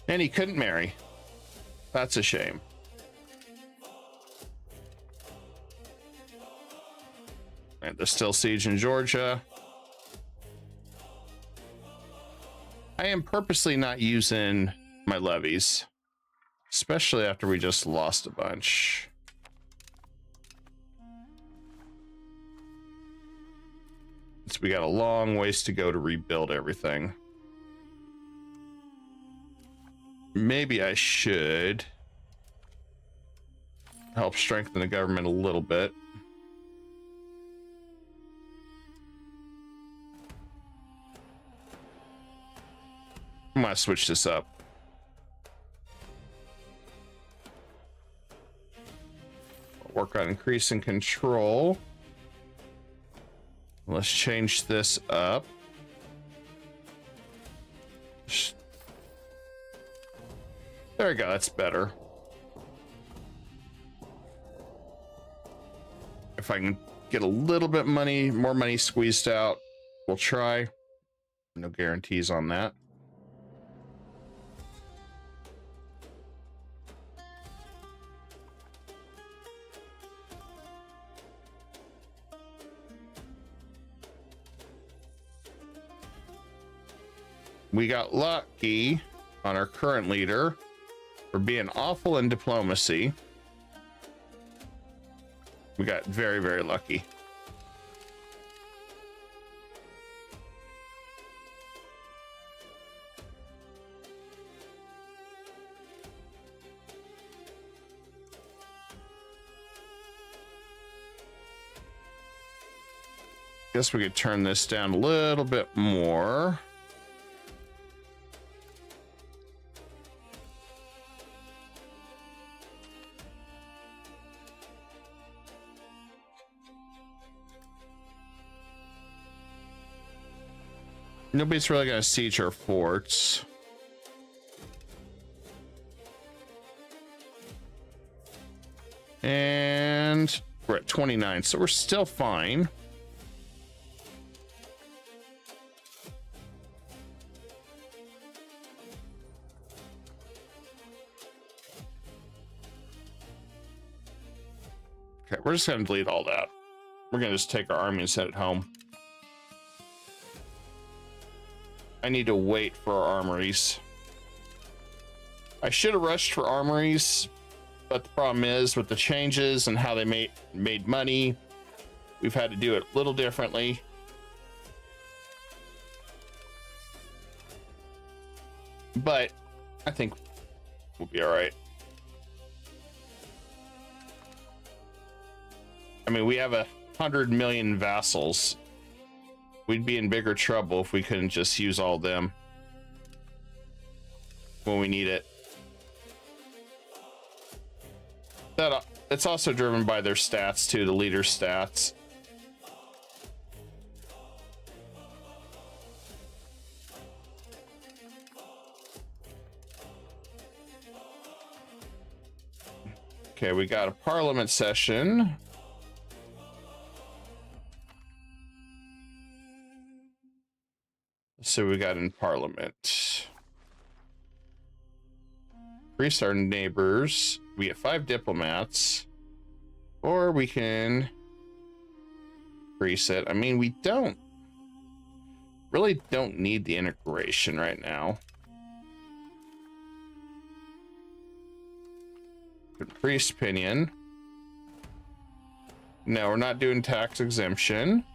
And he couldn't marry. That's a shame. And there's still siege in Georgia. I am purposely not using my levies, especially after we just lost a bunch. So we got a long ways to go to rebuild everything. Maybe I should help strengthen the government a little bit. I'm gonna switch this up. Work on increasing control. Let's change this up. There we go, that's better. If I can get a little bit more money squeezed out, we'll try. No guarantees on that. We got lucky on our current leader for being awful in diplomacy. We got very, very lucky. Guess we could turn this down a little bit more. Nobody's really gonna siege our forts. And we're at 29, so we're still fine. Okay, we're just gonna delete all that. We're gonna just take our army and send it home. I need to wait for our armories. I should have rushed for armories, but the problem is with the changes and how they made money, we've had to do it a little differently. But I think we'll be all right. I mean, we have 100 million vassals. We'd be in bigger trouble if we couldn't just use all of them when we need it. That it's also driven by their stats too, the leader stats. Okay, we got a parliament session. So we got in parliament. Increase our neighbors. We get 5 diplomats. Or we can increase it. I mean, we really don't need the integration right now. Increase opinion. No, we're not doing tax exemption.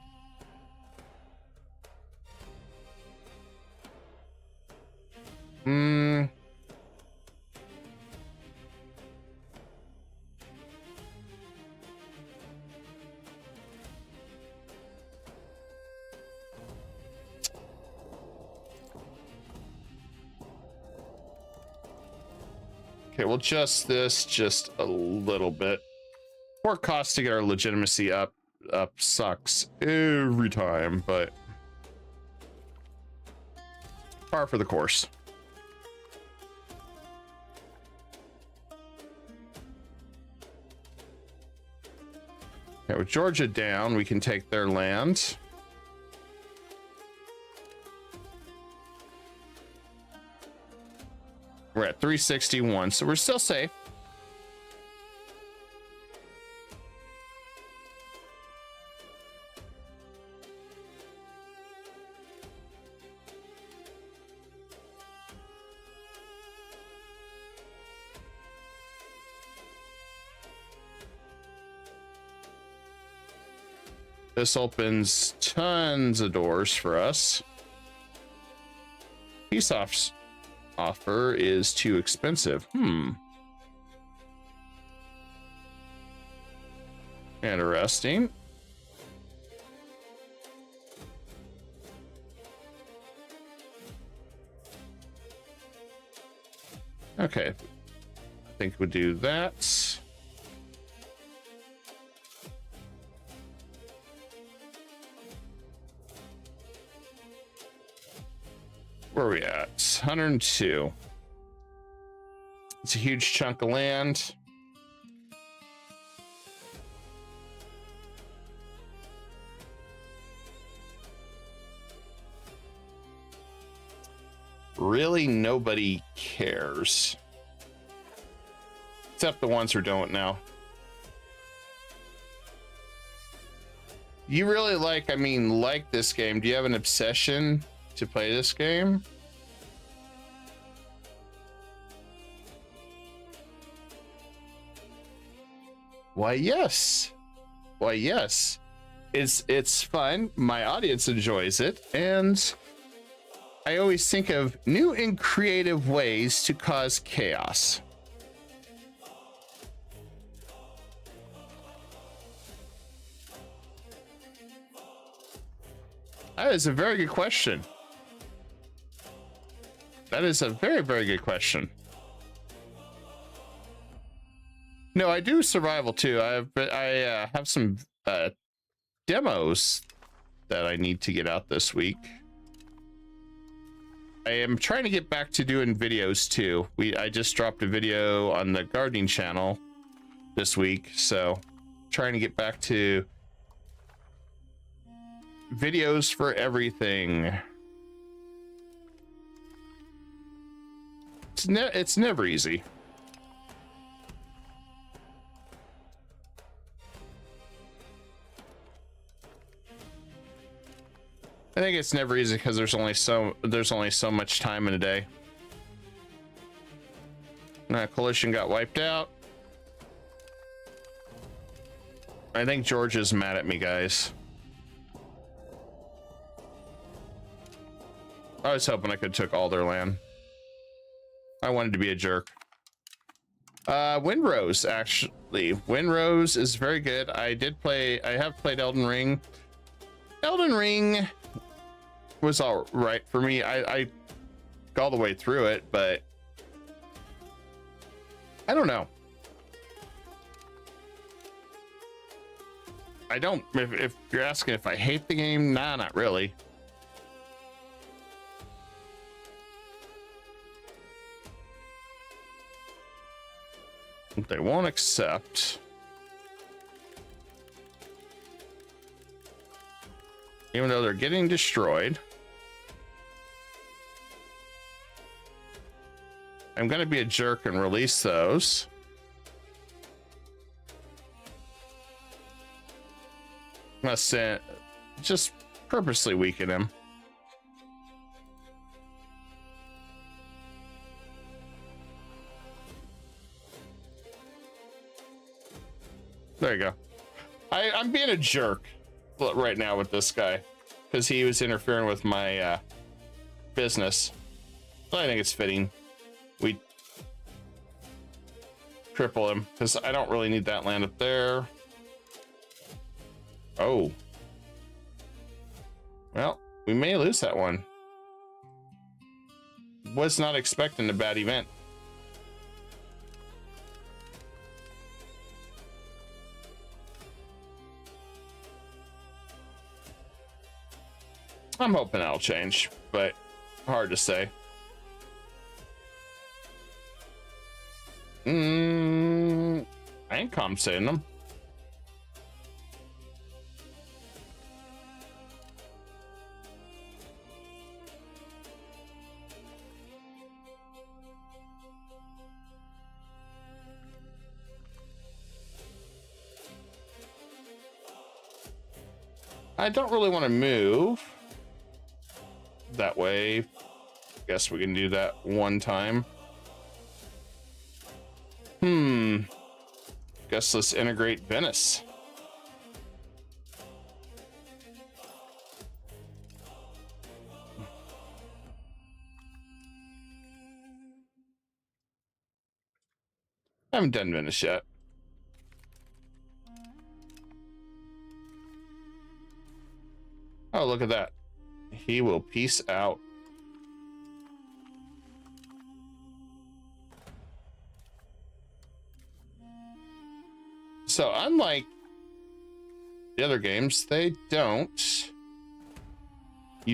Okay, we'll adjust this just a little bit. More cost to get our legitimacy up sucks every time, but par for the course. Okay, with Georgia down, we can take their land. We're at 361, so we're still safe. This opens tons of doors for us. Peace offer is too expensive. Interesting. Okay, I think we'll do that. Where are we at? 102. It's a huge chunk of land. Really, nobody cares. Except the ones who don't now. You really like this game. Do you have an obsession to play this game? Why, yes. Why, yes. It's fun. My audience enjoys it, and I always think of new and creative ways to cause chaos. That is a very good question. That is a very, very good question. No, I do survival too. I have some demos that I need to get out this week. I am trying to get back to doing videos too. I just dropped a video on the gardening channel this week, so trying to get back to videos for everything. It's never easy. I think it's never easy because there's only so much time in a day. Coalition got wiped out. I think Georgia's mad at me, guys. I was hoping I could took all their land. I wanted to be a jerk. Windrose, actually. Windrose is very good. I have played Elden Ring. Elden Ring was all right for me. I got all the way through it, but I don't know. I don't, if you're asking if I hate the game, nah, not really. They won't accept. Even though they're getting destroyed. I'm gonna be a jerk and release those. I'm gonna send, just purposely weaken him. There you go. I'm being a jerk right now with this guy because he was interfering with my business. So I think it's fitting we triple him because I don't really need that land up there. Oh, well, we may lose that one. Was not expecting a bad event. I'm hoping that'll change, but hard to say. I ain't compensating them. I don't really want to move that way. Guess we can do that one time. Guess let's integrate Venice. I haven't done Venice yet. Oh, look at that. He will peace out. So unlike the other games, you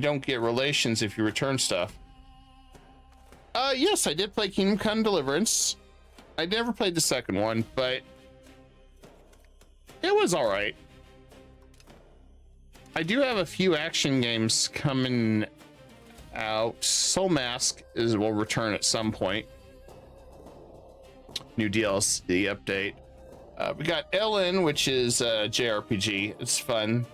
don't get relations if you return stuff. Yes, I did play Kingdom Come Deliverance. I never played the second one, but it was all right. I do have a few action games coming out. Soul Mask will return at some point. New DLC update. We got Ellen, which is a JRPG. It's fun.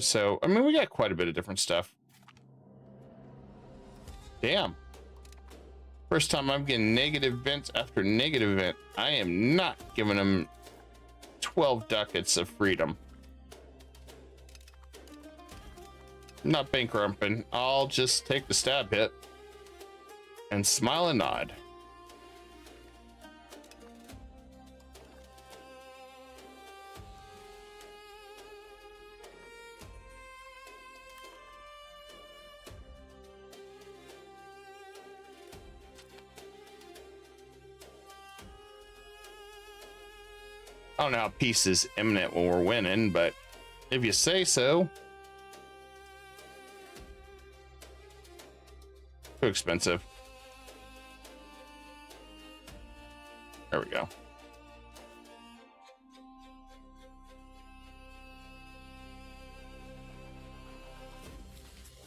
So, I mean, we got quite a bit of different stuff. Damn. First time I'm getting negative events after negative event. I am not giving them 12 ducats of freedom. I'm not bankrupting. I'll just take the stab hit and smile and nod. I don't know how peace is imminent when we're winning, but if you say so. expensive. There we go.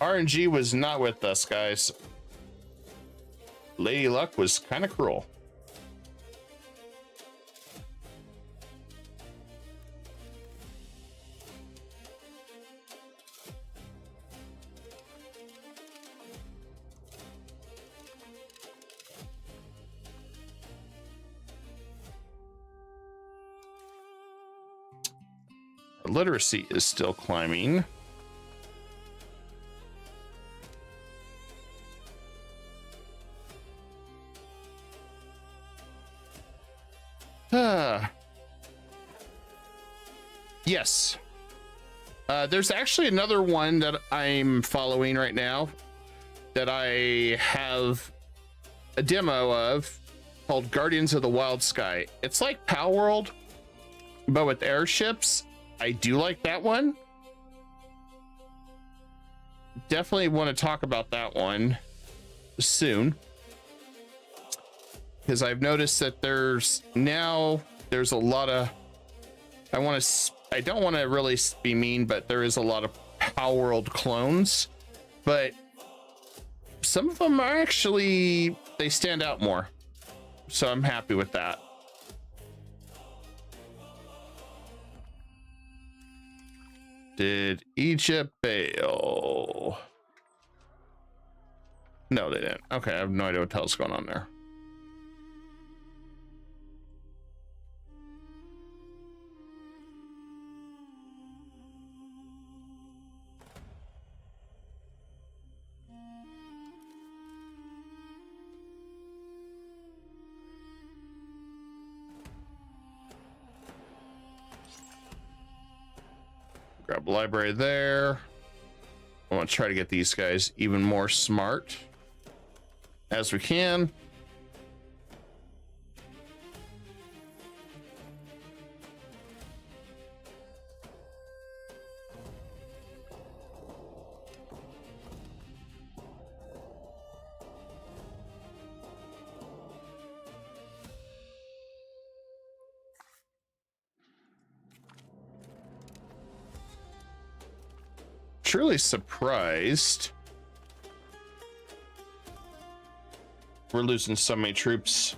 RNG was not with us, guys. Lady Luck was kind of cruel. Literacy is still climbing. Yes. There's actually another one that I'm following right now that I have a demo of called Guardians of the Wild Sky. It's like Power World, but with airships. I do like that one. Definitely want to talk about that one soon, because I've noticed that there's a lot of, I don't want to really be mean, but there is a lot of Power World clones, but some of them are actually, they stand out more. So I'm happy with that. Did Egypt bail? No, they didn't. Okay, I have no idea what the hell's going on there. Grab a library there. I want to try to get these guys even more smart as we can. Truly surprised we're losing so many troops.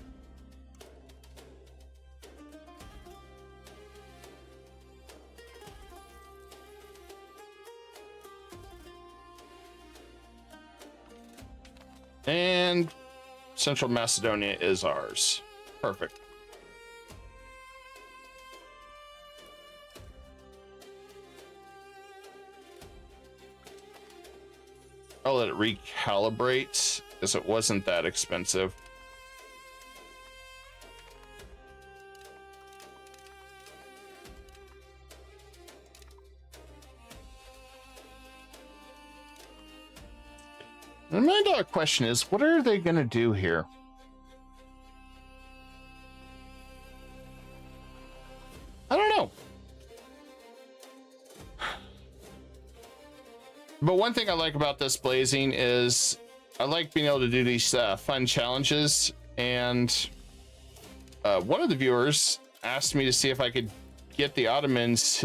And Central Macedonia is ours. Perfect. I'll let it recalibrate because it wasn't that expensive. The $1 million question is, what are they going to do here? I don't know. But one thing I like about this blazing is I like being able to do these fun challenges. And one of the viewers asked me to see if I could get the Ottomans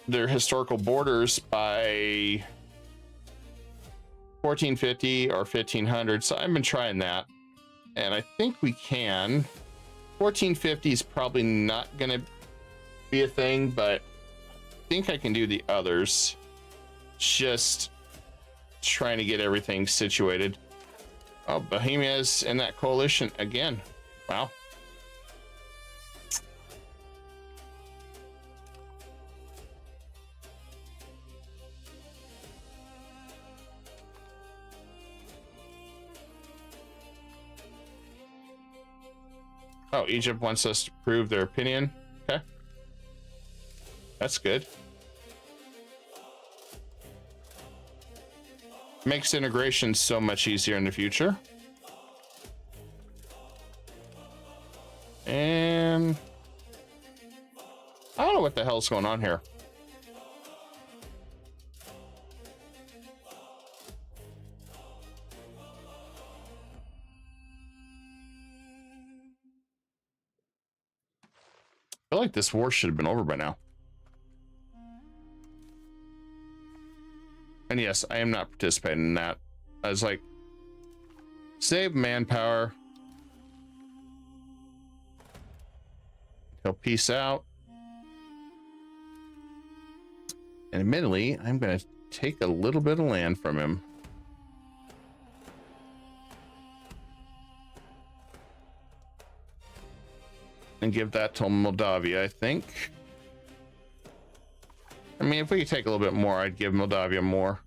their historical borders by 1450 or 1500. So I've been trying that, and I think we can. 1450 is probably not going to be a thing, but I think I can do the others. Just trying to get everything situated. Oh, Bohemia's in that coalition again. Wow. Oh, Egypt wants us to prove their opinion. Okay. That's good. Makes integration so much easier in the future. And I don't know what the hell's going on here. I feel like this war should have been over by now. And yes, I am not participating in that. I was like, save manpower. He'll peace out. And admittedly, I'm going to take a little bit of land from him. And give that to Moldavia, I think. I mean, if we could take a little bit more, I'd give Moldavia more.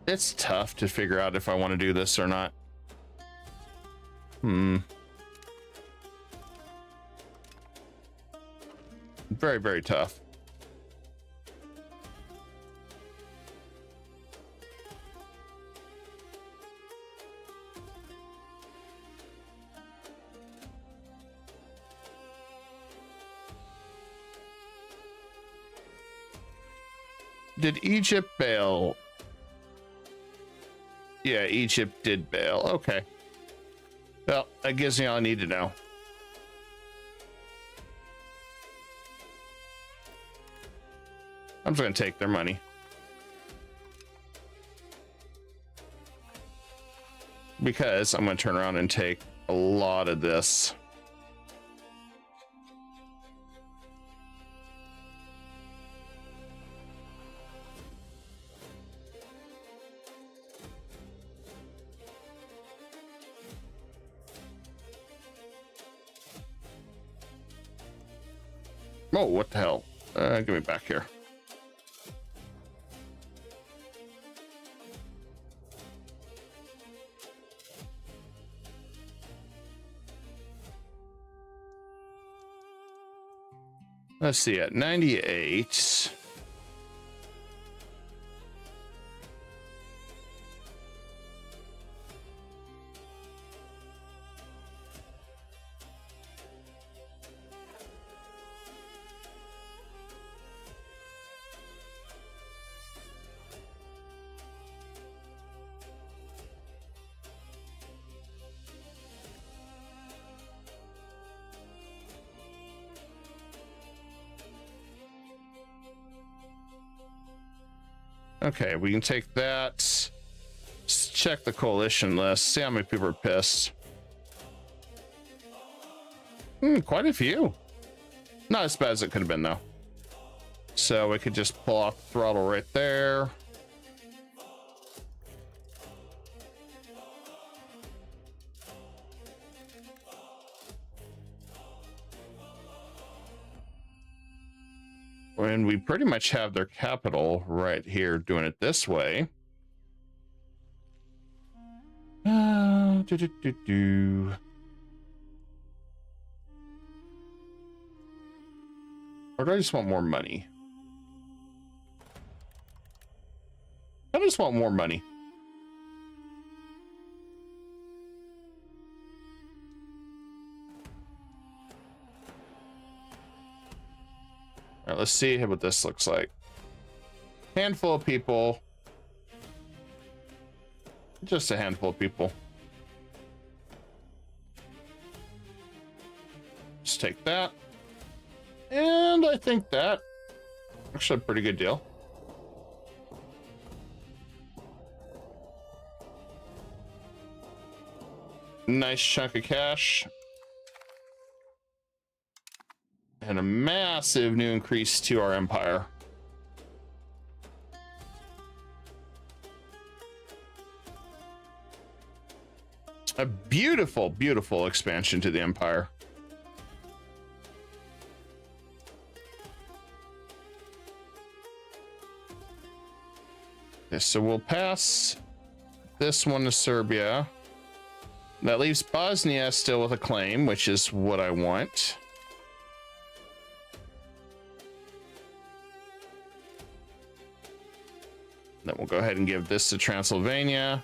It's tough to figure out if I want to do this or not. Very, very tough. Did Egypt bail? Yeah, Egypt did bail. Okay. Well, that gives me all I need to know. I'm just going to take their money. Because I'm going to turn around and take a lot of this. Oh, what the hell? Give me back here. Let's see, at 98. Okay, we can take that. Let's check the coalition list. See how many people are pissed. Quite a few. Not as bad as it could have been, though. So we could just pull off the throttle right there. And we pretty much have their capital right here, doing it this way. Or do I just want more money? I just want more money. All right, let's see what this looks like. Handful of people. Just a handful of people. Just take that. And I think that actually a pretty good deal. Nice chunk of cash. And a massive new increase to our empire. A beautiful, beautiful expansion to the empire. Okay, so we'll pass this one to Serbia. That leaves Bosnia still with a claim, which is what I want. Then we'll go ahead and give this to Transylvania.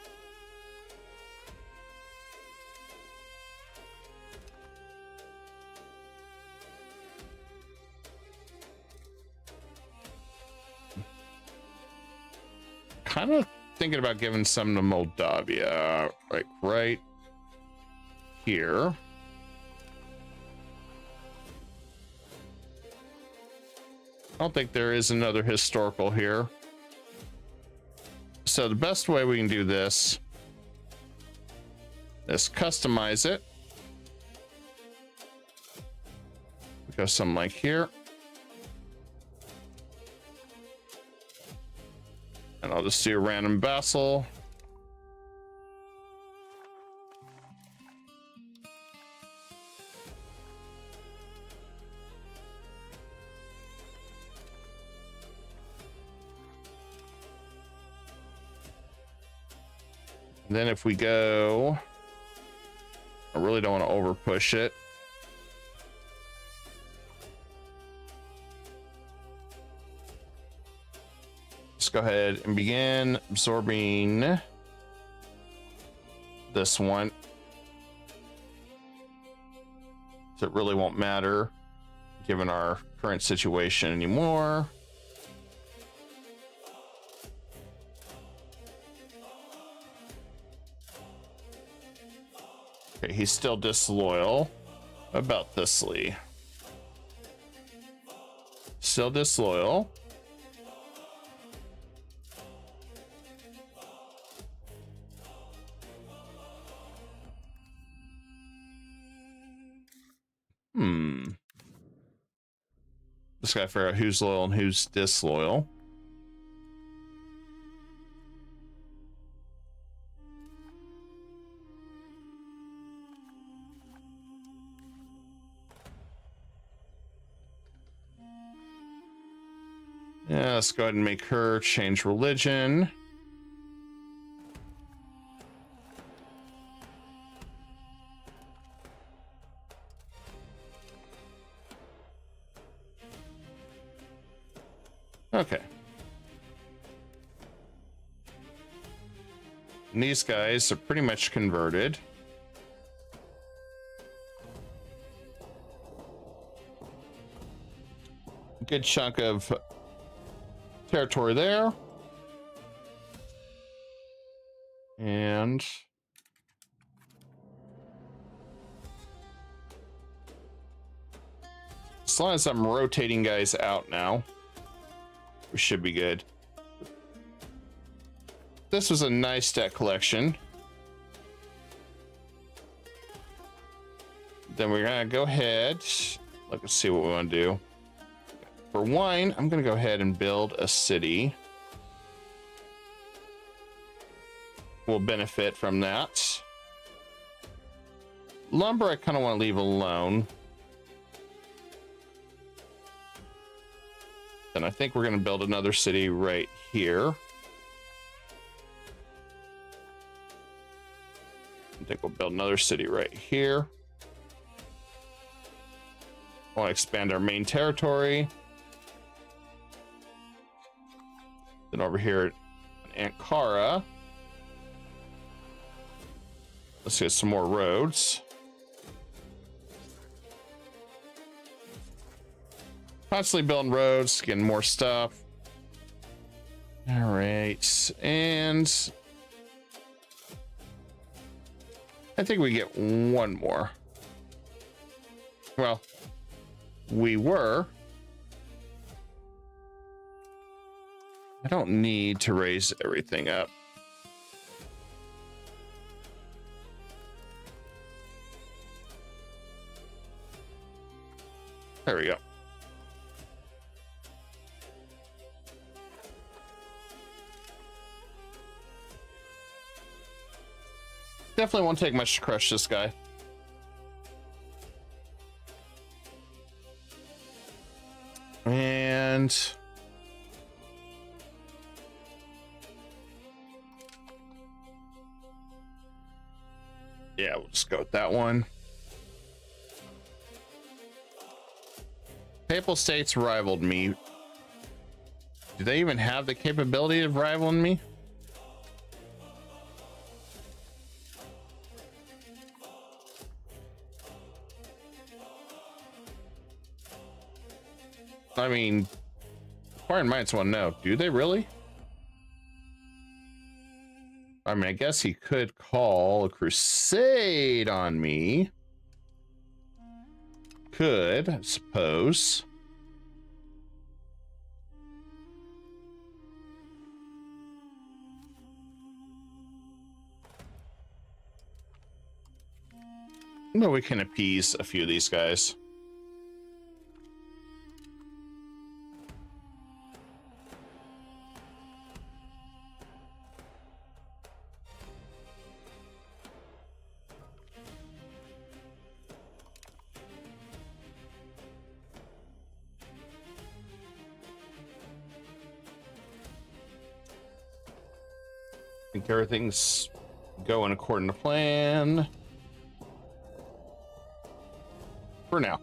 kind of thinking about giving some to Moldavia, like right here. I don't think there is another historical here. So the best way we can do this is customize it. Go something like here. And I'll just do a random vassal. Then if we go, I really don't want to over push it. Let's go ahead and begin absorbing this one. So it really won't matter given our current situation anymore. Okay, he's still disloyal. About thisly. Still disloyal. This guy figure out who's loyal and who's disloyal. Yeah, let's go ahead and make her change religion. Okay. And these guys are pretty much converted. Good chunk of territory there. And as long as I'm rotating guys out now, we should be good. This was a nice deck collection. Then we're gonna go ahead. Let's see what we want to do. For wine, I'm gonna go ahead and build a city. We'll benefit from that. Lumber, I kind of want to leave alone. And I think we're going to build another city right here. I think we'll build another city right here. I want to expand our main territory. Then over here in Ankara, let's get some more roads. Constantly building roads, getting more stuff. All right, and I think we get one more. Well, we were. I don't need to raise everything up. There we go. Definitely won't take much to crush this guy. And yeah, we'll just go with that one. Papal States rivaled me. Do they even have the capability of rivaling me? I mean, inquiring minds want to know, do they really? I mean, I guess he could call a crusade on me. Could, I suppose. But we can appease a few of these guys. I think everything's going according to plan. For now.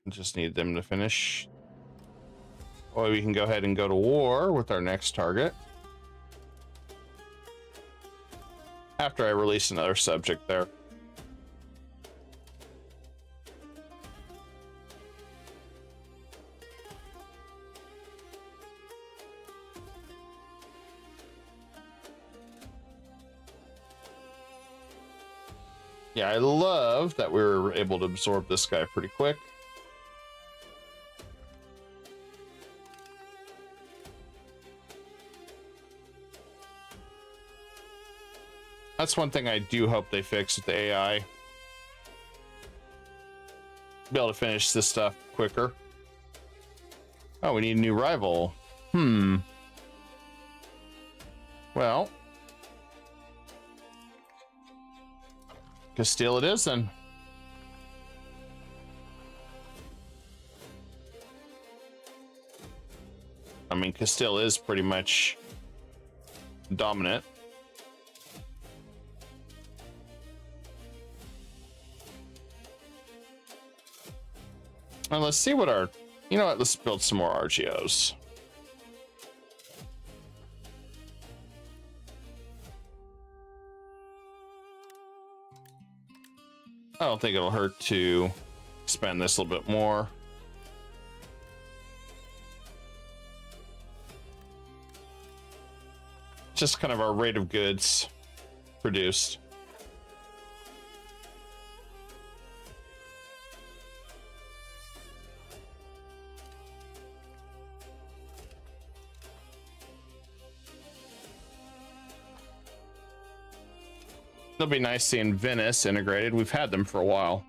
Just need them to finish. Or we can go ahead and go to war with our next target. After I release another subject there. Yeah, I love that we were able to absorb this guy pretty quick. That's one thing I do hope they fix with the AI. Be able to finish this stuff quicker. Oh, we need a new rival. Well. Castile it is then. I mean, Castile is pretty much dominant. And let's see what our, you know what, let's build some more RGOs. I don't think it'll hurt to expand this a little bit more. Just kind of our rate of goods produced. It'll be nice seeing Venice integrated. We've had them for a while.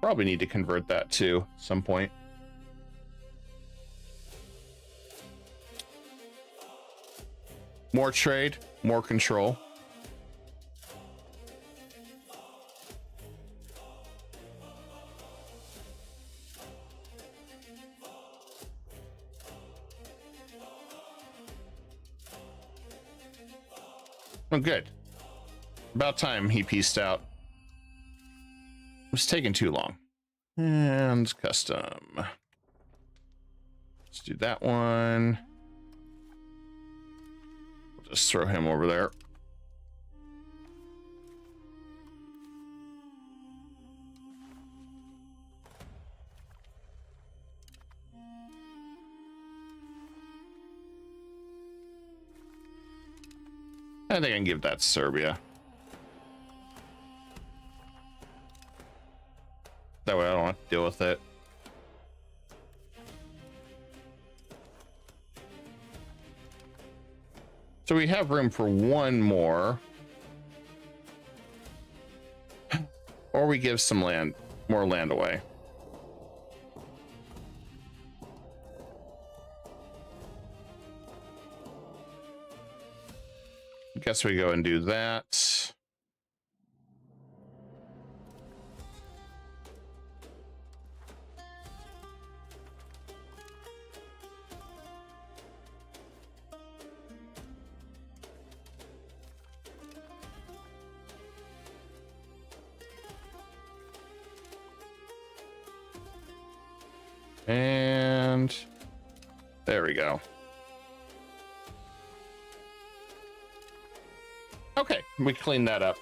Probably need to convert that too at some point. More trade, more control. Oh, good. About time he pieced out. It was taking too long. And custom. Let's do that one. We'll just throw him over there. I think I can give that to Serbia. That way I don't have to deal with it. So we have room for one more. Or we give some land, more land away. I guess we go and do that. And there we go. Okay, we cleaned that up.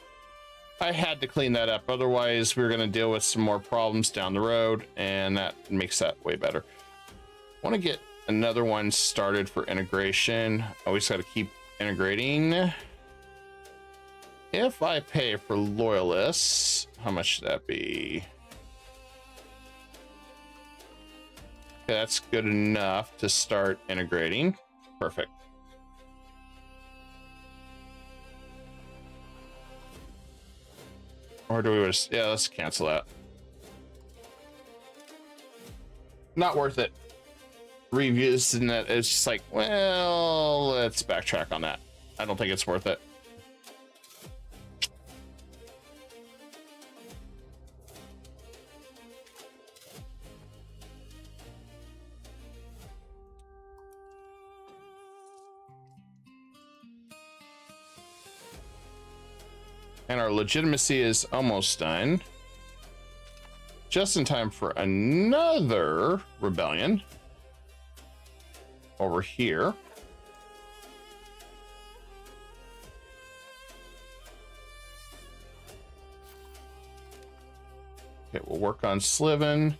I had to clean that up, otherwise we were going to deal with some more problems down the road, and that makes that way better. I want to get another one started for integration. Always got to keep integrating. If I pay for loyalists, how much should that be? Okay, that's good enough to start integrating. Perfect. Or do we just, yeah, let's cancel that. Not worth it. Revisiting that, it's just like, well, let's backtrack on that. I don't think it's worth it. And our legitimacy is almost done. Just in time for another rebellion over here. Okay, we'll work on Sliven.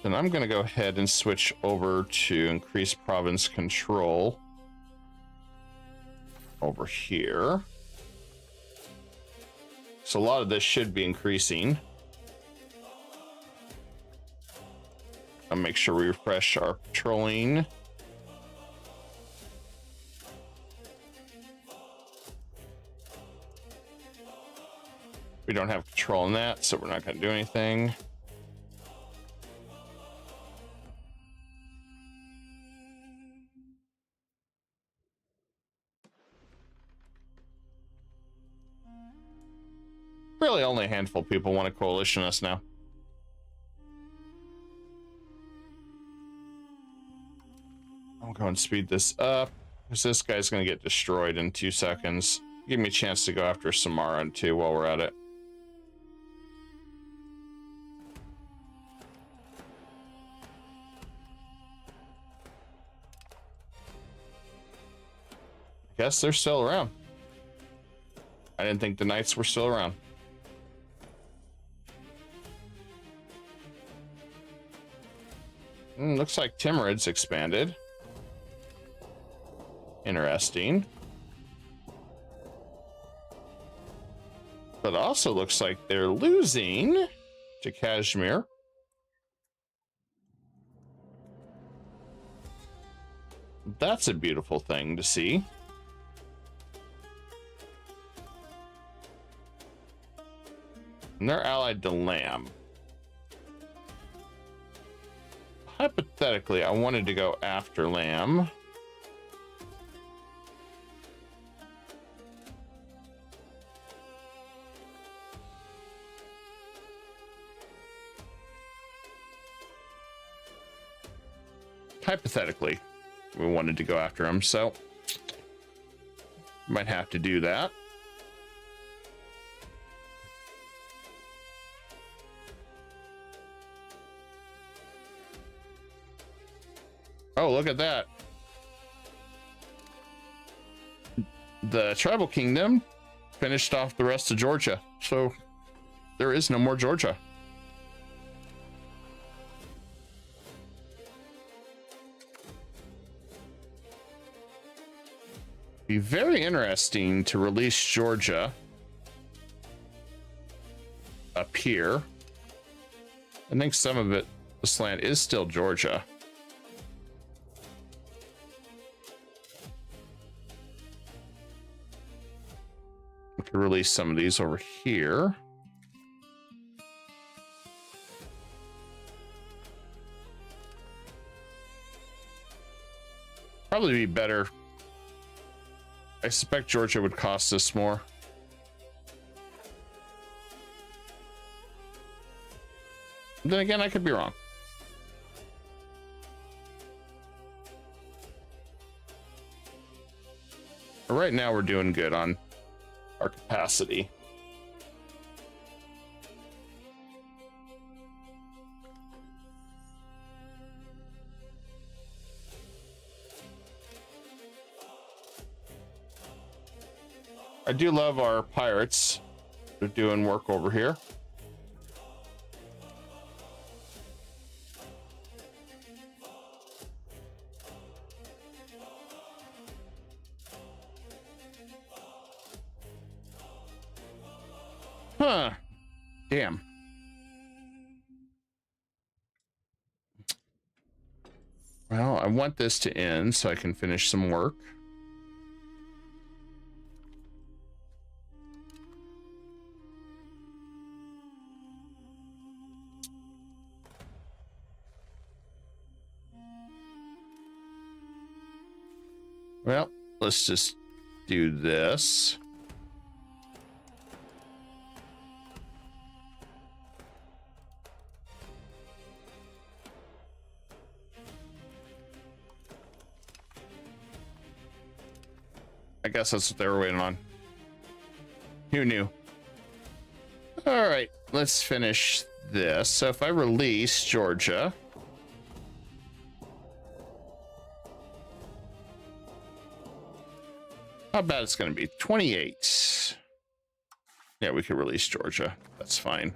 Then I'm going to go ahead and switch over to increase province control over here. So a lot of this should be increasing. I'll make sure we refresh our patrolling. We don't have control in that, so we're not going to do anything. Really, only a handful of people want to coalition us now. I'll go and speed this up, because this guy's going to get destroyed in 2 seconds. Give me a chance to go after Samara too while we're at it. I guess they're still around. I didn't think the knights were still around. Looks like Timurid's expanded. Interesting. But also looks like they're losing to Kashmir. That's a beautiful thing to see. And they're allied to Lamb. Hypothetically, I wanted to go after Lamb. Hypothetically, we wanted to go after him, so might have to do that. Oh, look at that. The tribal kingdom finished off the rest of Georgia, so there is no more Georgia. Be very interesting to release Georgia up here. I think some of it, this land is still Georgia. We could release some of these over here. Probably be better. I suspect Georgia would cost us more. Then again, I could be wrong. But right now, we're doing good on our capacity. I do love our pirates. They're doing work over here. Huh. Damn. Well, I want this to end so I can finish some work. Well, let's just do this. I guess that's what they were waiting on. Who knew? All right, let's finish this. So if I release Georgia, how bad it's going to be? 28. Yeah, we could release Georgia. That's fine.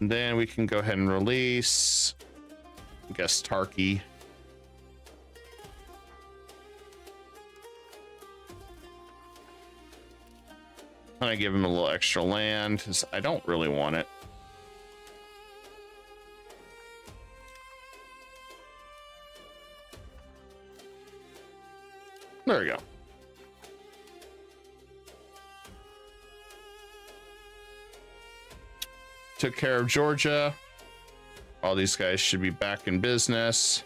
And then we can go ahead and release, I guess, Turkey. And I give him a little extra land because I don't really want it. There we go. Took care of Georgia. All these guys should be back in business.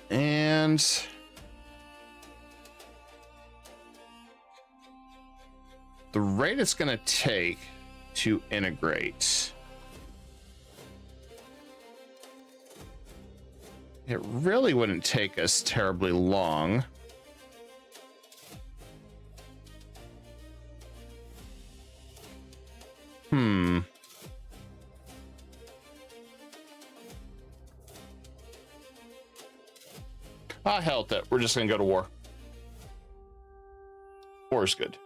And the rate it's going to take to integrate, it really wouldn't take us terribly long. Hell with that. We're just gonna go to war. War is good.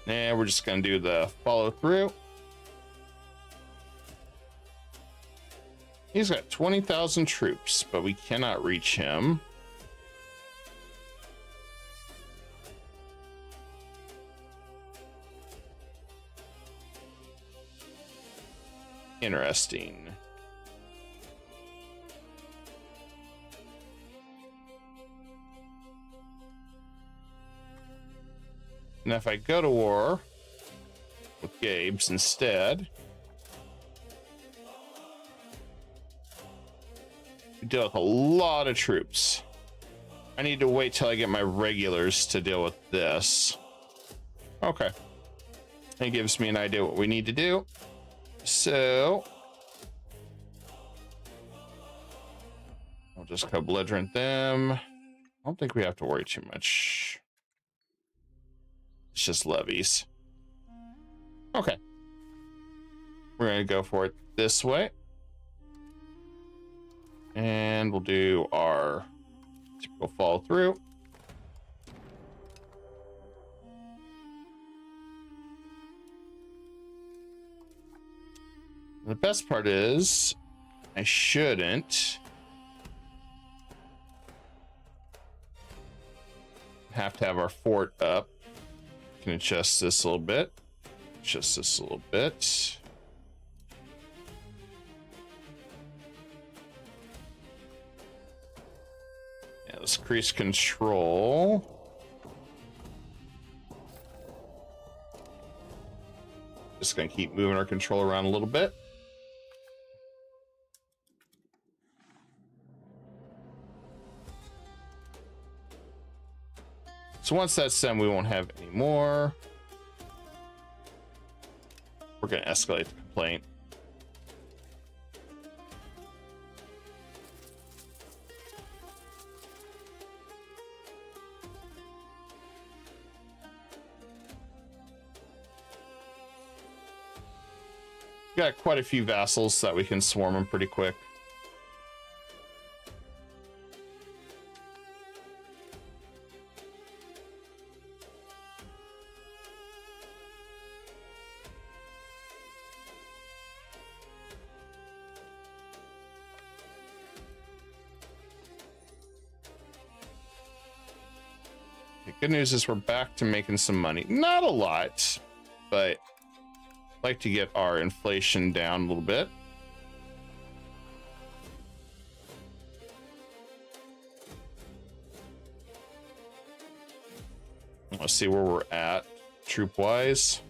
And we're just gonna do the follow through. He's got 20,000 troops, but we cannot reach him. Interesting. And if I go to war with Gabe's instead, we deal with a lot of troops. I need to wait till I get my regulars to deal with this. Okay. It gives me an idea what we need to do. So I'll just go belligerent them. I don't think we have to worry too much. It's just levies. Okay. We're going to go for it this way. And we'll do our typical follow through. The best part is I shouldn't have to have our fort up. Can adjust this a little bit. Adjust this a little bit. Yeah, let's increase control. Just gonna keep moving our control around a little bit. So once that's done, we won't have any more. We're going to escalate the complaint. Got quite a few vassals that we can swarm them pretty quick. good news is we're back to making some money. Not a lot, but I'd like to get our inflation down a little bit. Let's see where we're at troop wise.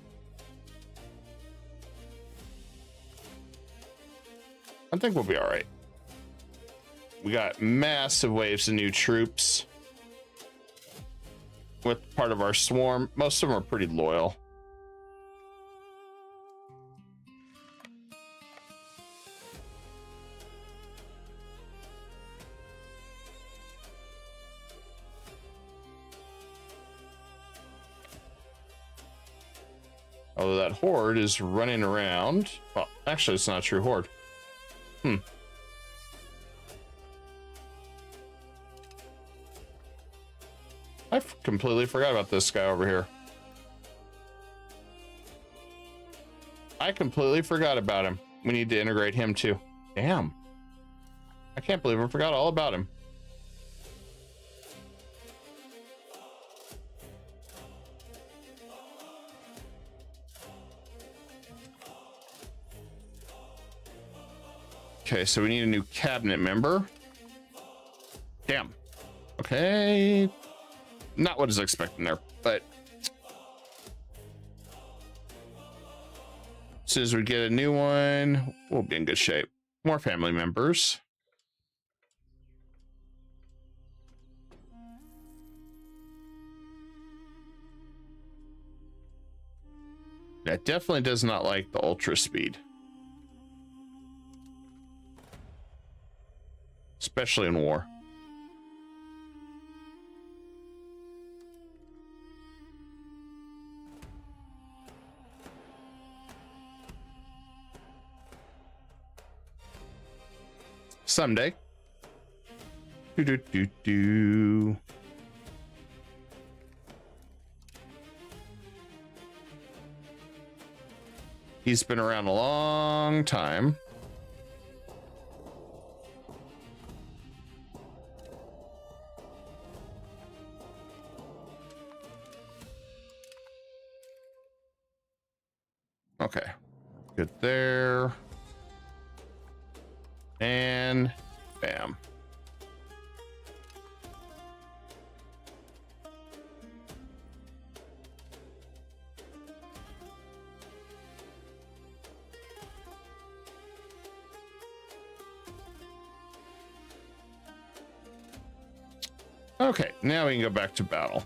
I think we'll be all right. We got massive waves of new troops with part of our swarm. Most of them are pretty loyal. Although that horde is running around. Well, actually, it's not a true horde. I completely forgot about this guy over here. I completely forgot about him. We need to integrate him too. Damn. I can't believe I forgot all about him. Okay, so we need a new cabinet member. Damn. Okay. Not what I was expecting there, but as soon as we get a new one, we'll be in good shape. More family members. That definitely does not like the ultra speed. Especially in war. Someday. Do. He's been around a long time. Okay, good there. And bam. Okay, now we can go back to battle.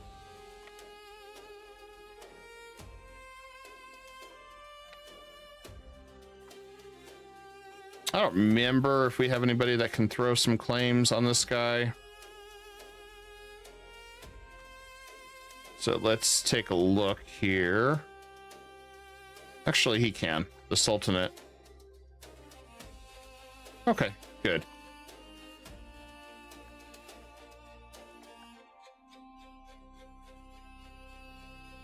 I don't remember if we have anybody that can throw some claims on this guy. So let's take a look here. Actually, he can. The Sultanate. Okay, good.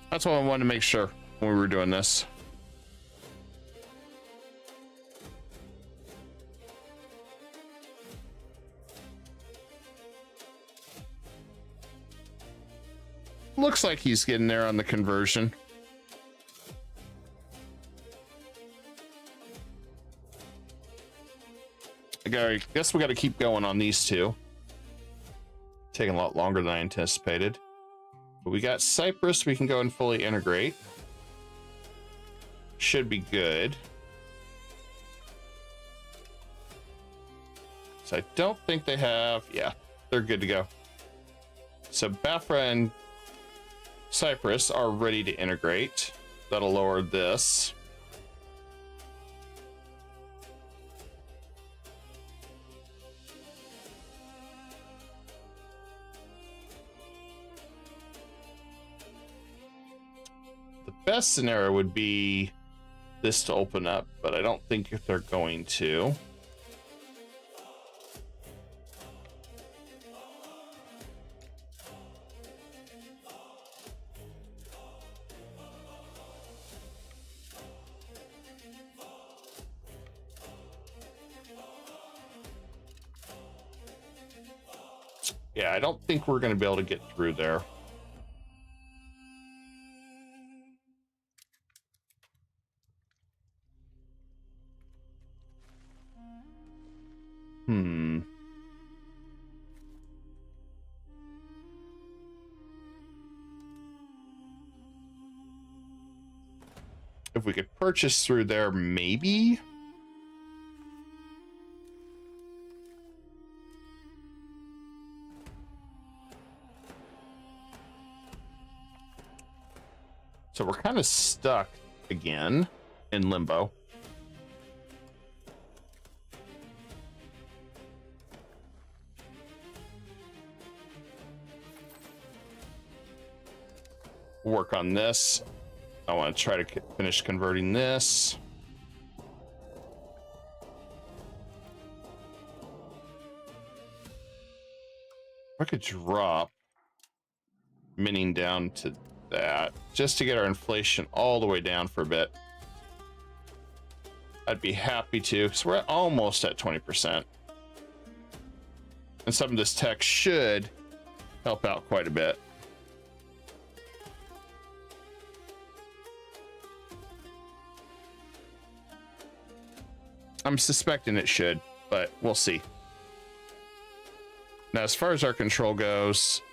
That's what I wanted to make sure when we were doing this. Looks like he's getting there on the conversion. I guess we got to keep going on these two. Taking a lot longer than I anticipated. But we got Cyprus we can go and fully integrate. Should be good. So I don't think they have... Yeah, they're good to go. So Bafra and Cyprus are ready to integrate. That'll lower this. The best scenario would be this to open up, but I don't think if they're going to. Yeah, I don't think we're going to be able to get through there. If we could purchase through there, maybe. So we're kind of stuck again in limbo. Work on this. I want to try to finish converting this. If I could drop minting down to that just to get our inflation all the way down for a bit, I'd be happy to, because we're almost at 20%. And some of this tech should help out quite a bit. I'm suspecting it should, but we'll see. Now, as far as our control goes,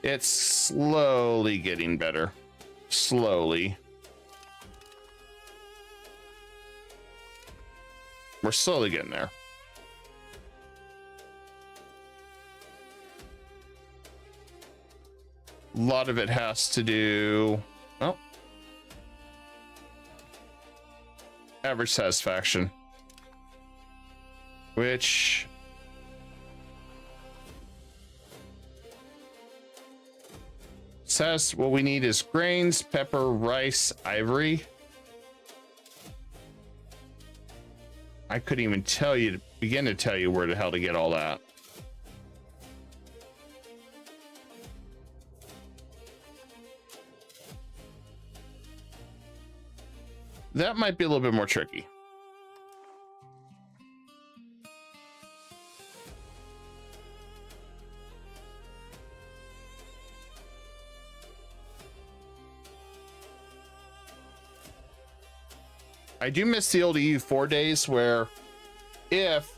it's slowly getting better. Slowly. We're slowly getting there. A lot of it has to do, well, average satisfaction, which says what we need is grains, pepper, rice, ivory. I couldn't even begin to tell you where the hell to get all that. That might be a little bit more tricky. I do miss the old EU4 days where if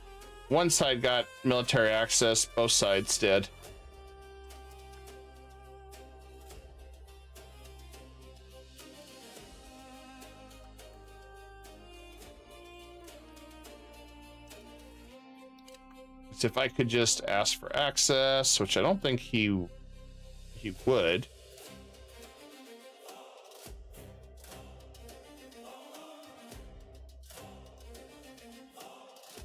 one side got military access, both sides did. So if I could just ask for access, which I don't think he would.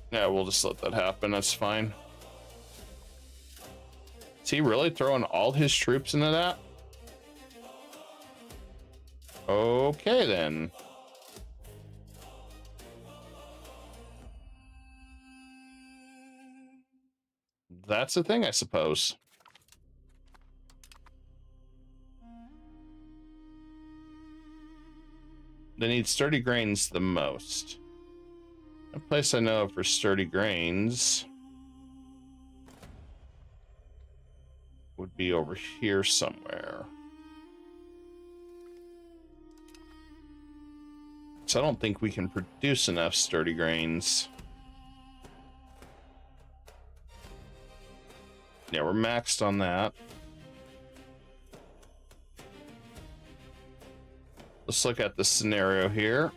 Yeah, we'll just let that happen. That's fine. Is he really throwing all his troops into that? Okay, then. That's the thing, I suppose. They need sturdy grains the most. A place I know of for sturdy grains would be over here somewhere. So I don't think we can produce enough sturdy grains. Yeah, we're maxed on that. Let's look at the scenario here.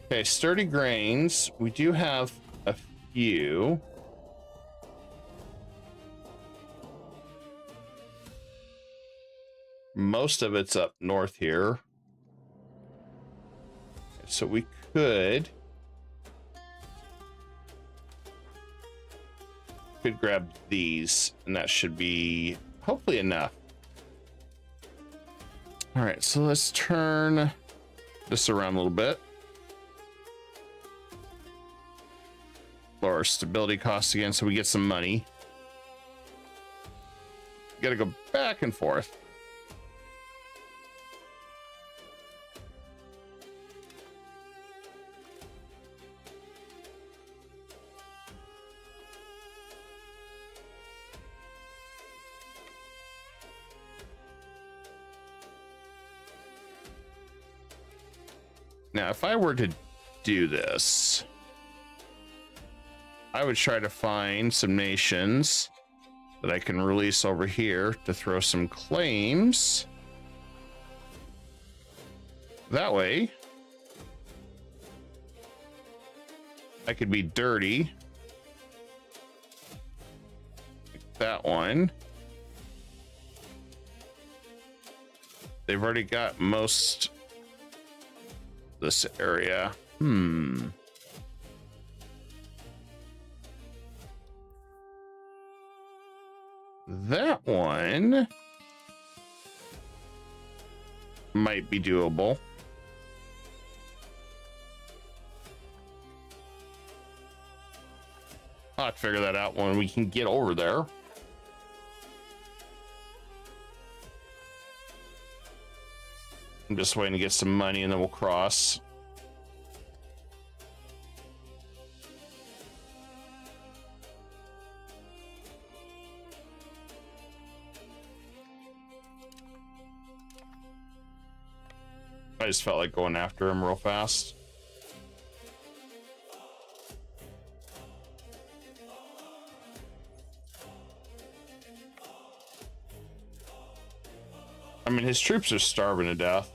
Okay, sturdy grains. We do have a few. Most of it's up north here. So we could grab these, and that should be hopefully enough. All right, so let's turn this around a little bit. Lower our stability costs again so we get some money. Gotta go back and forth. Now, if I were to do this, I would try to find some nations that I can release over here to throw some claims. That way, I could be dirty. Like that one. They've already got most of this area. That one might be doable. I'll have to figure that out when we can get over there. I'm just waiting to get some money and then we'll cross. I just felt like going after him real fast. I mean, his troops are starving to death.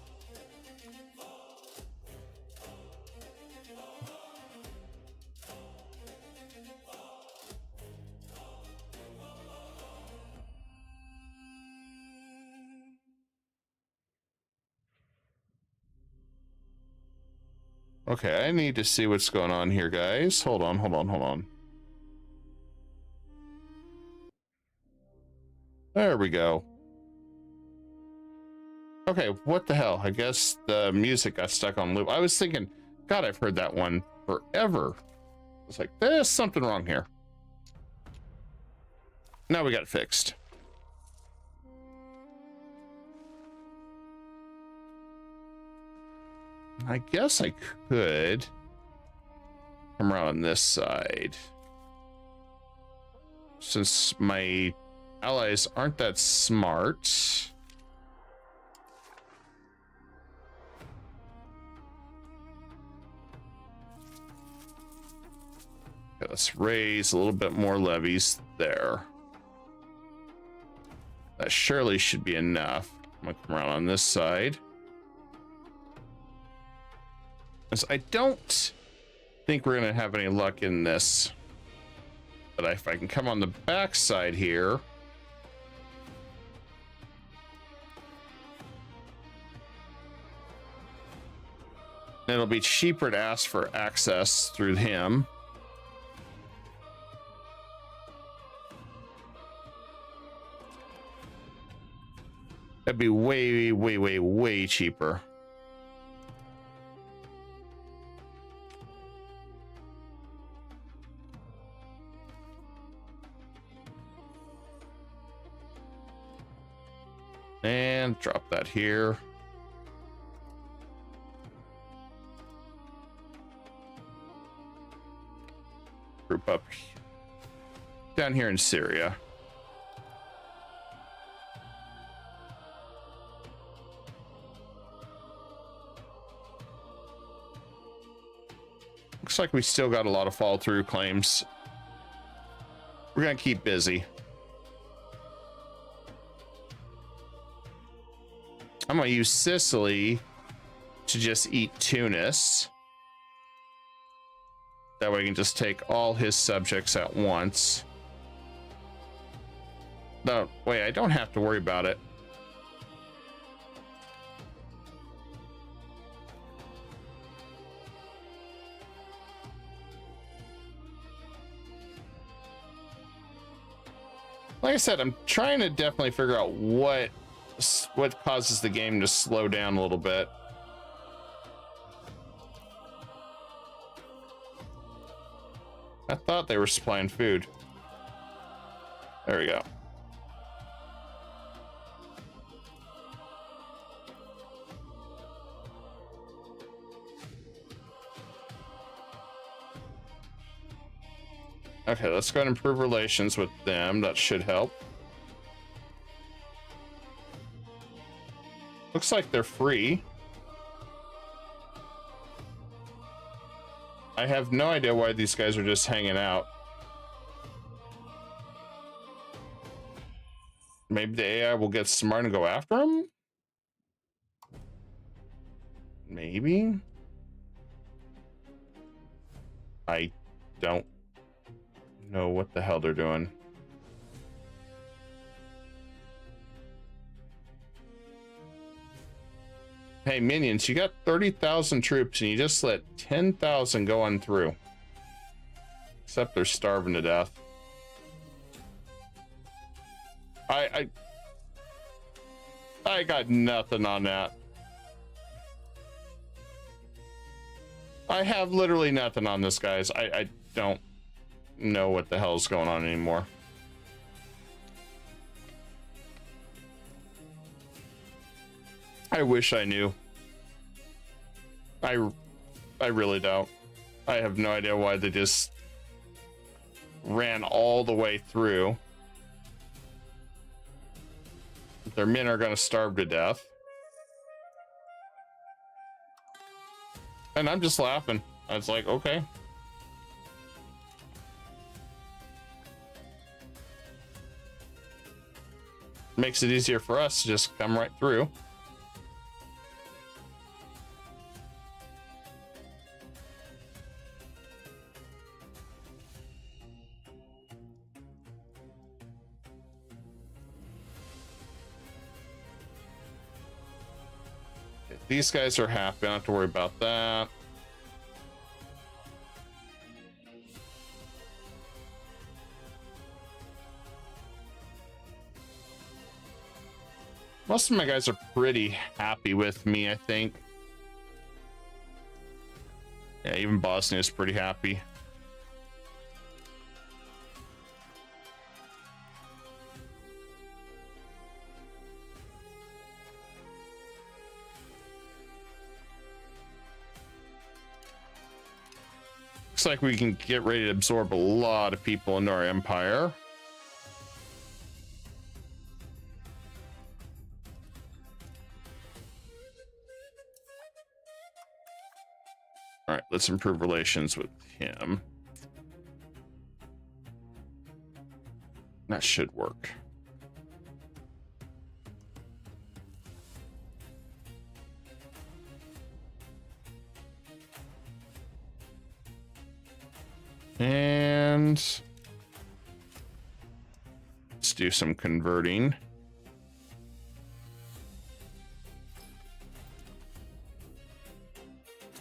Okay, I need to see what's going on here, guys. Hold on. There we go. Okay, what the hell? I guess the music got stuck on loop. I was thinking, God, I've heard that one forever. It's like, there's something wrong here. Now we got it fixed. I guess I could come around on this side. Since my allies aren't that smart. Okay, let's raise a little bit more levies there. That surely should be enough. I'm gonna come around on this side. Because I don't think we're gonna have any luck in this. But if I can come on the back side here. It'll be cheaper to ask for access through him. That'd be way cheaper. And drop that here. Group up down here in Syria. Looks like we still got a lot of fall through claims. We're gonna keep busy. I'm gonna use Sicily to just eat Tunis. That way I can just take all his subjects at once. No, wait, I don't have to worry about it. Like I said, I'm trying to definitely figure out what causes the game to slow down a little bit. I thought they were supplying food. There we go. Okay, let's go ahead and improve relations with them. That should help. Looks like they're free. I have no idea why these guys are just hanging out. Maybe the AI will get smart and go after them? Maybe? I don't know what the hell they're doing. Hey, minions, you got 30,000 troops and you just let 10,000 go on through. Except they're starving to death. I got nothing on that. I have literally nothing on this, guys. I don't know what the hell's going on anymore. I wish I knew. I really don't. I have no idea why they just ran all the way through. Their men are going to starve to death. And I'm just laughing. I was like, okay. Makes it easier for us to just come right through. These guys are happy. I don't have to worry about that. Most of my guys are pretty happy with me, I think. Yeah, even Bosnia is pretty happy. Looks like we can get ready to absorb a lot of people into our empire. All right, let's improve relations with him. That should work. And let's do some converting.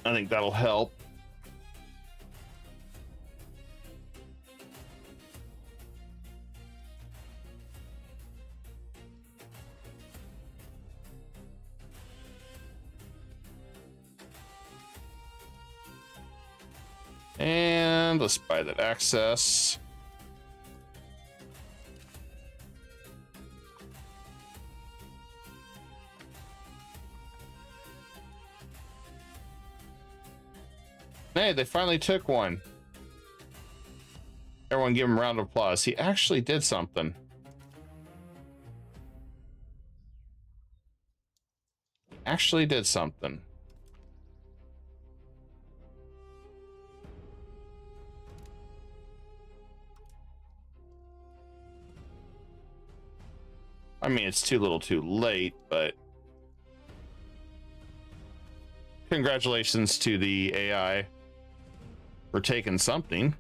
I think that'll help. And let's buy that access. Hey, they finally took one. Everyone give him a round of applause. He actually did something. Actually did something. I mean, it's too little too late, but congratulations to the AI for taking something.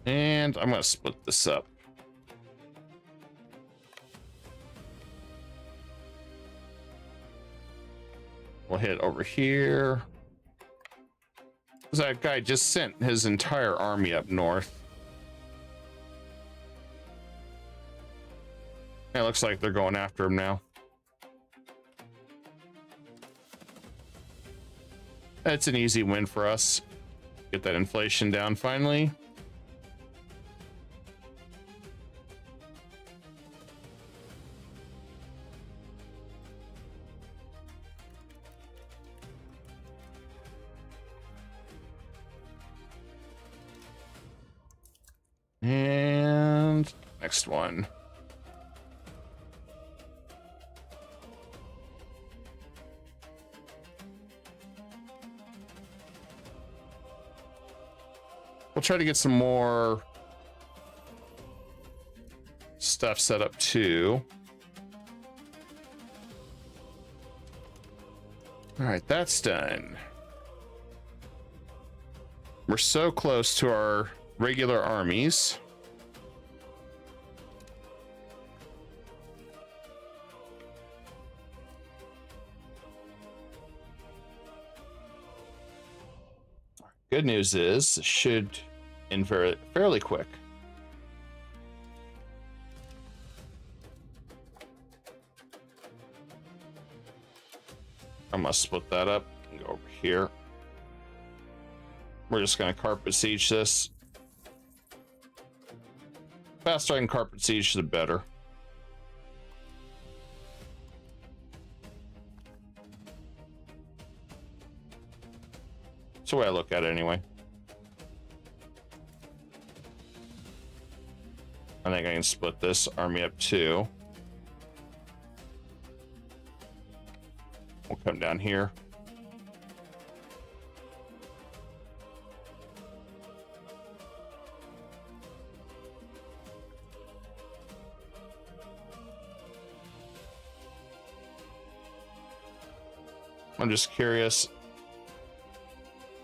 And I'm going to split this up. We'll hit over here. That guy just sent his entire army up north. It looks like they're going after him now. That's an easy win for us. Get that inflation down finally. next one. We'll try to get some more stuff set up too. All right, that's done. We're so close to our regular armies. Good news is it should end fairly quick. I must split that up and go over here. We're just going to carpet siege this. The faster I can carpet siege, the better. That's the way I look at it anyway. I think I can split this army up too. We'll come down here. I'm just curious.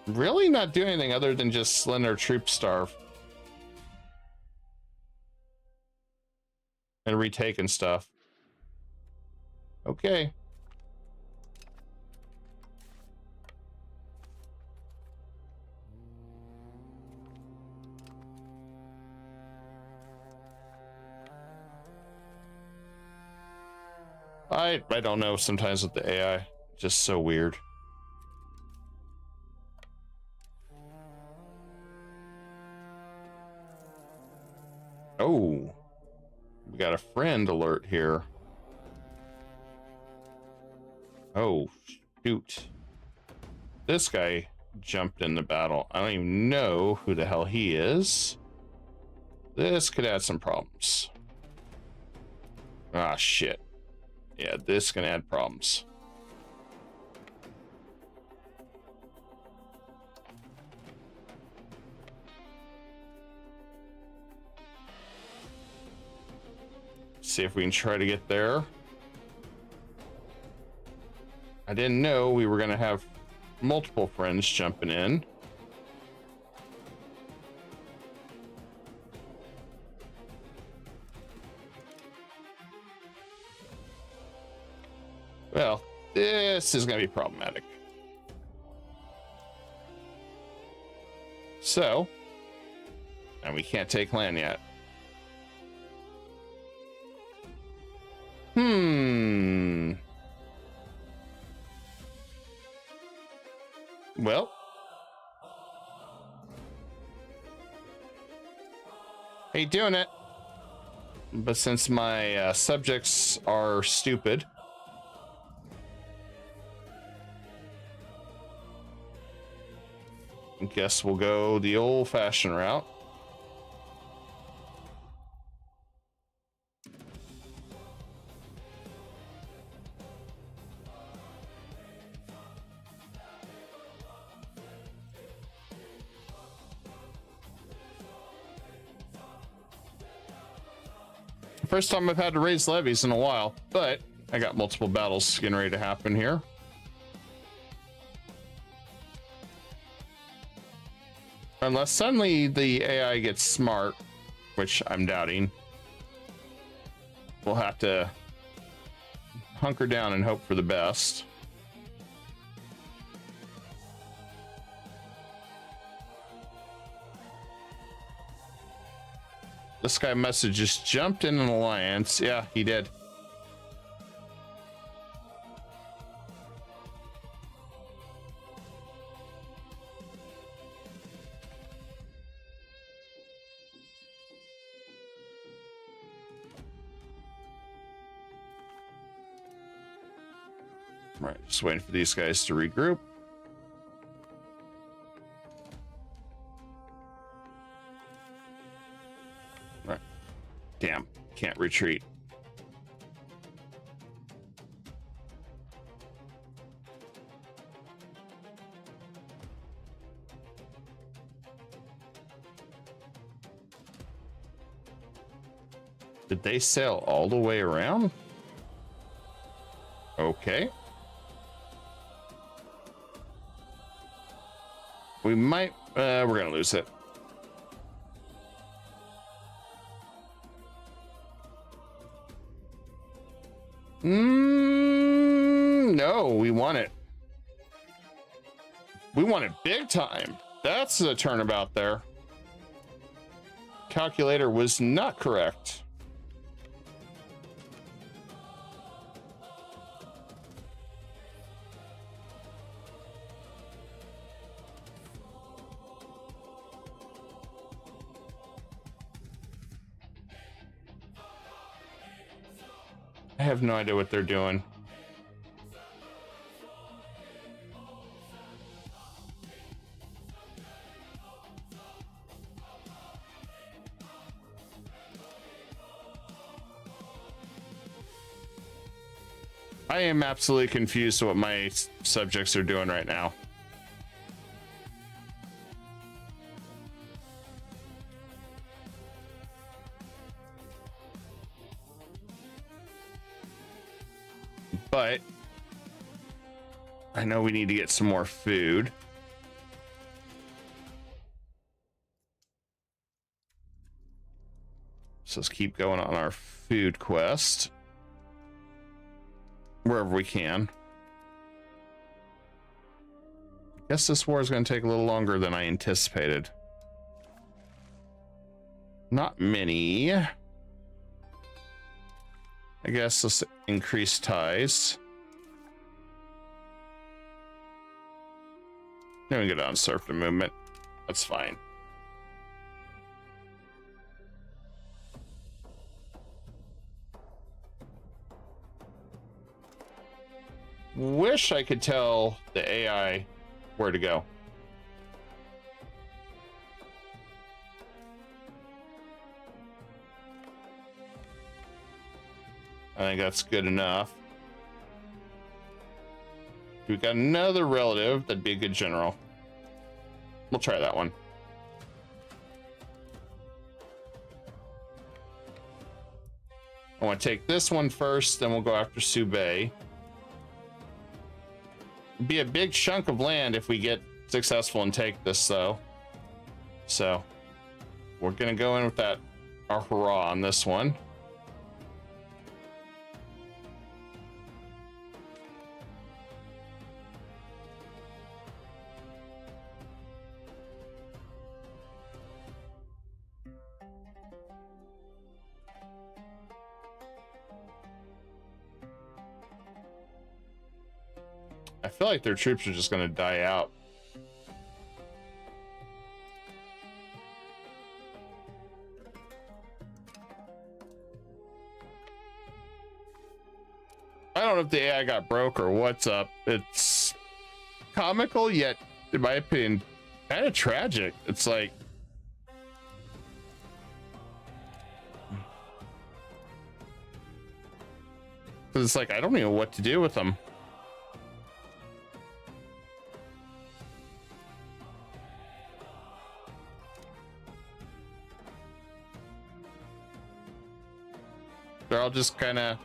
Really not doing anything other than just letting our troops starve. And retaking stuff. Okay. I don't know sometimes with the AI. Just so weird. Oh, we got a friend alert here. Oh, shoot. This guy jumped in the battle. I don't even know who the hell he is. This could add some problems. Ah, shit. Yeah, this can add problems. See if we can try to get there. I didn't know we were going to have multiple friends jumping in. Well, this is going to be problematic. So, and we can't take land yet. Well, ain't doing it. But since my subjects are stupid, I guess we'll go the old-fashioned route. First time I've had to raise levies in a while, but I got multiple battles getting ready to happen here. Unless suddenly the AI gets smart, which I'm doubting, we'll have to hunker down and hope for the best. This guy must have just jumped in an alliance. Yeah, he did. Right, just waiting for these guys to regroup. Right. Damn. can't retreat. Did they sail all the way around? Okay. We might, we're gonna lose it. No, we won it. We won it big time. That's the turnabout there. Calculator was not correct. I have no idea what they're doing. I am absolutely confused what my subjects are doing right now. But I know we need to get some more food. So let's keep going on our food quest wherever we can. Guess this war is going to take a little longer than I anticipated. Not many. I guess let's increase ties. Then we get on serfdom movement. That's fine. Wish I could tell the AI where to go. I think that's good enough. We've got another relative that'd be a good general. We'll try that one. I want to take this one first, then we'll go after Subay. Be a big chunk of land if we get successful and take this, though. So we're gonna go in with that our hurrah on this one. I feel like their troops are just going to die out. I don't know if the AI got broke or what's up. It's comical, yet, in my opinion, kind of tragic. It's like, it's like I don't know what to do with them. They're all just kind of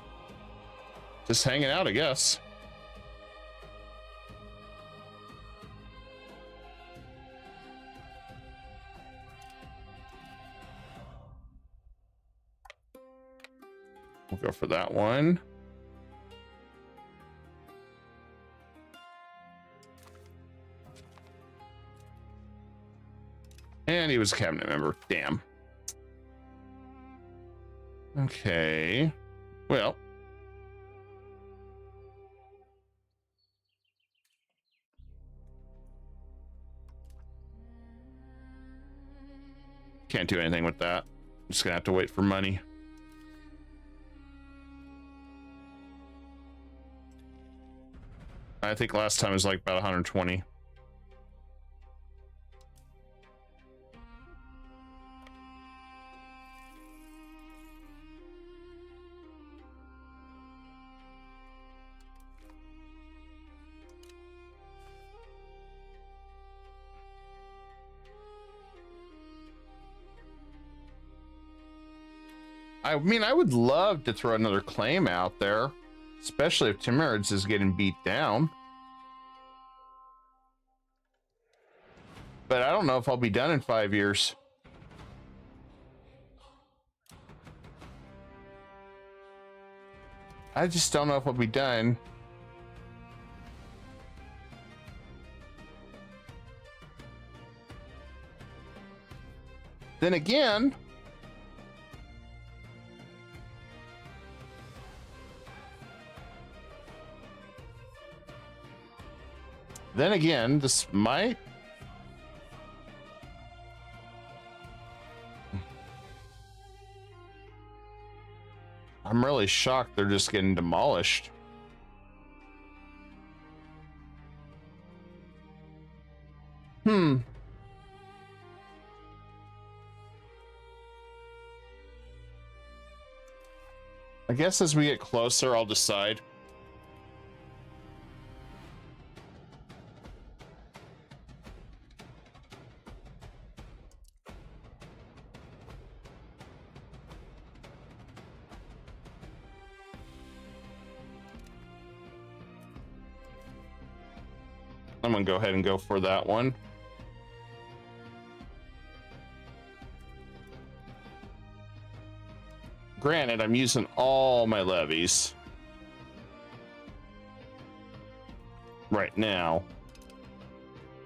just hanging out, I guess. We'll go for that one. And he was a cabinet member. Damn. Okay, well, can't do anything with that. I'm just gonna have to wait for money. I think last time was like about 120. I mean, I would love to throw another claim out there, especially if Timurids is getting beat down. But I don't know if I'll be done in 5 years. I just don't know if I'll be done. Then again, this might. I'm really shocked they're just getting demolished. I guess as we get closer, I'll decide. I'm gonna go ahead and go for that one. Granted, I'm using all my levies right now.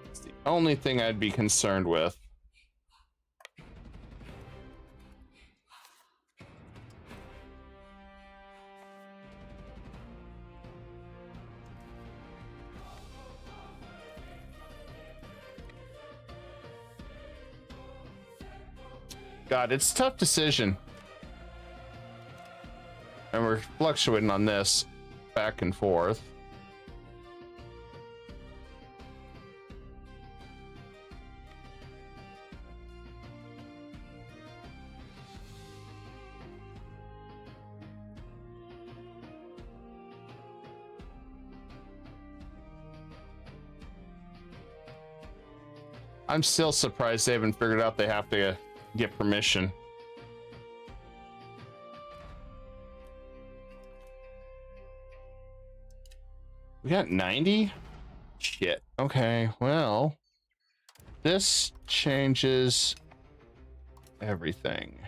It's the only thing I'd be concerned with. God, it's a tough decision. And we're fluctuating on this back and forth. I'm still surprised they haven't figured out they have to get permission. We got 90? Shit. Okay, well, this changes everything.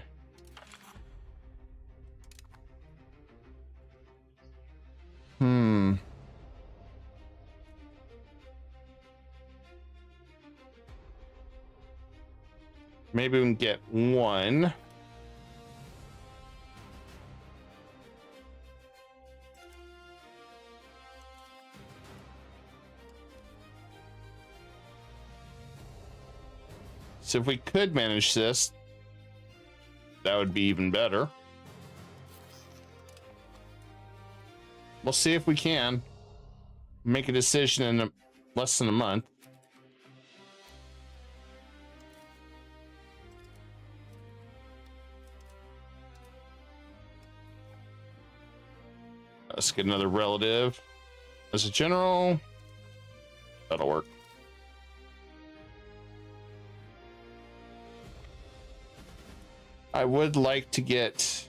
Maybe we can get one. So if we could manage this, that would be even better. We'll see if we can make a decision in less than a month. Let's get another relative as a general. That'll work. I would like to get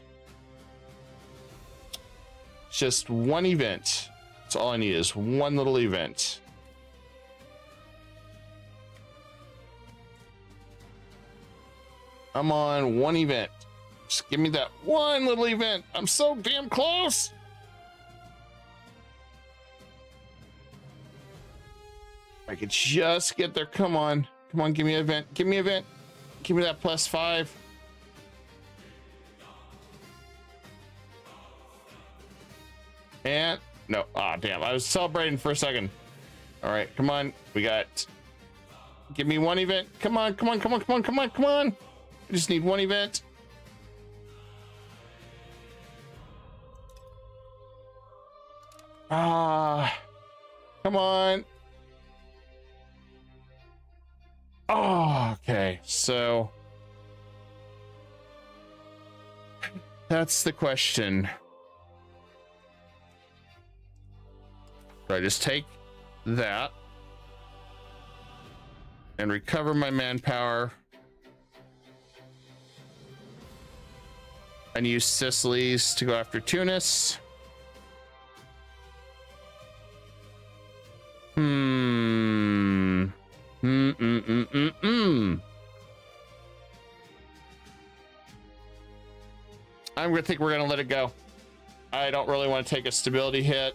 just one event. That's all I need is one little event. I'm on one event. Just give me that one little event. I'm so damn close. I could just get there. Come on. Come on, give me an event. Give me an event. Give me that +5. And no, damn, I was celebrating for a second. All right, come on, we got, give me one event. Come on, come on, come on, come on, come on, come on. I just need one event. Come on. Oh, okay, so that's the question. So I just take that and recover my manpower. and use Sicily's to go after Tunis. I'm gonna think we're gonna let it go. I don't really want to take a stability hit.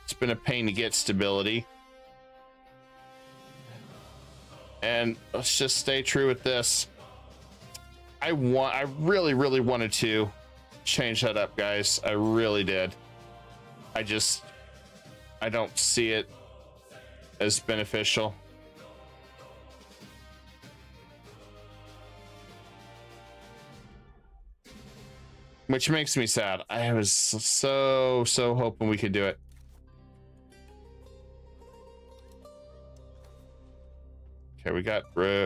It's been a pain to get stability. And let's just stay true with this. I really wanted to change that up, guys. I really did. I don't see it as beneficial. Which makes me sad. I was so hoping we could do it. Okay,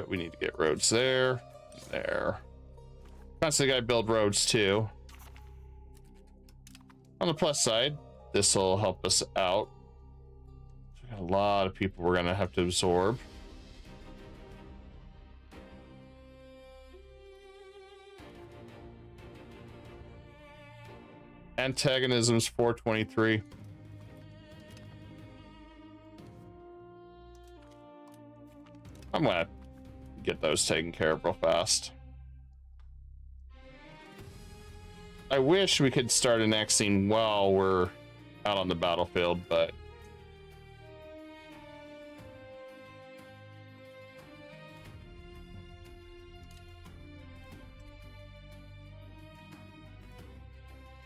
we need to get roads there. Constantly gotta build roads too. On the plus side, this will help us out. We got a lot of people we're gonna have to absorb. Antagonism's 423. I'm gonna get those taken care of real fast. I wish we could start annexing while we're out on the battlefield, but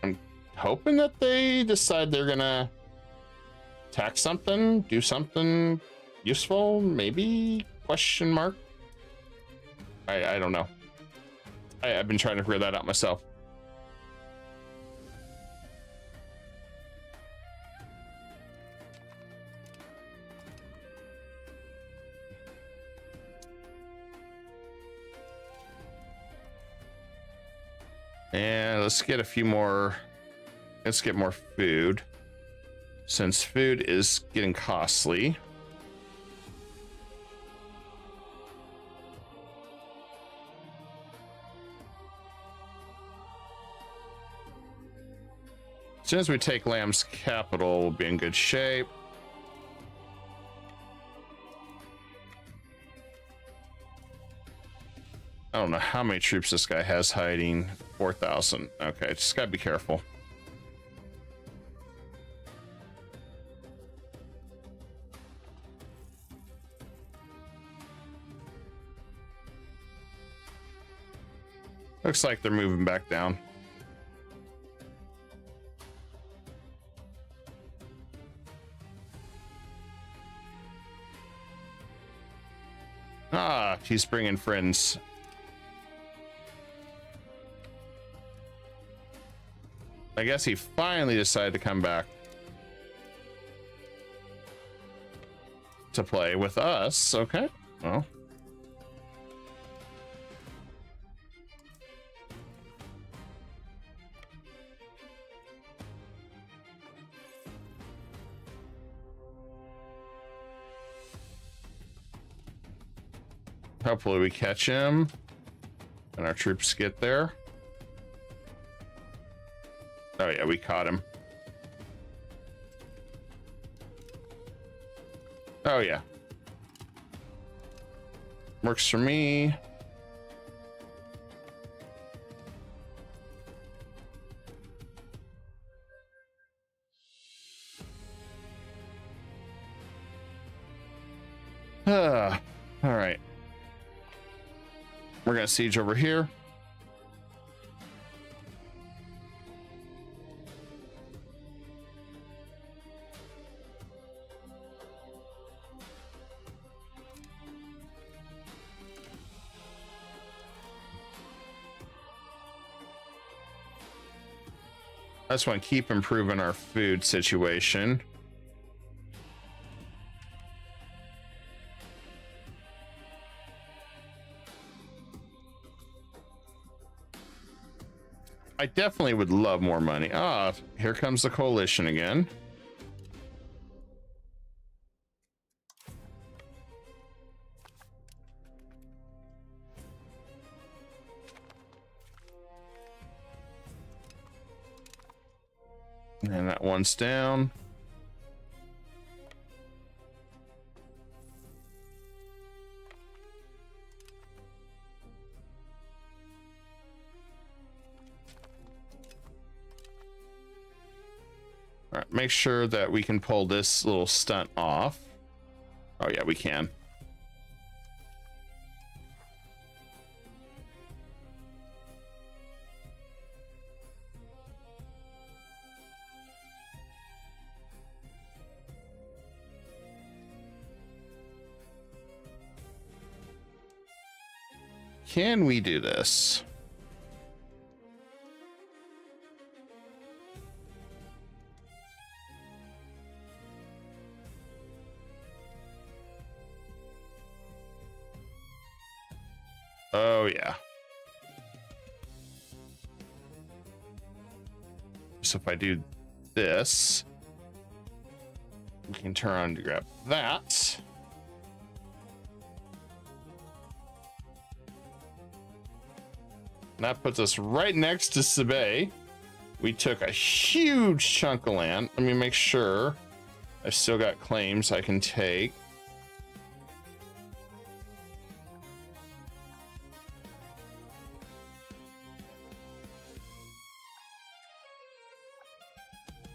I'm hoping that they decide they're gonna attack something, do something useful, maybe? Question mark. I don't know. I've been trying to figure that out myself. And let's get a few more. Let's get more food, since food is getting costly. As soon as we take Lamb's capital, we'll be in good shape. I don't know how many troops this guy has hiding. 4,000. Okay, just gotta be careful. Looks like they're moving back down. Ah, he's bringing friends. I guess he finally decided to come back to play with us. Okay, well. Hopefully we catch him and our troops get there. Oh yeah, we caught him. Oh yeah. Works for me. All right. We're gonna siege over here. I just want to keep improving our food situation. I definitely would love more money. Ah, here comes the coalition again. And that one's down. All right, make sure that we can pull this little stunt off. Oh yeah, we can. Can we do this? Oh yeah. So if I do this, we can turn on to grab that. And that puts us right next to Sibay. We took a huge chunk of land. Let me make sure I've still got claims I can take.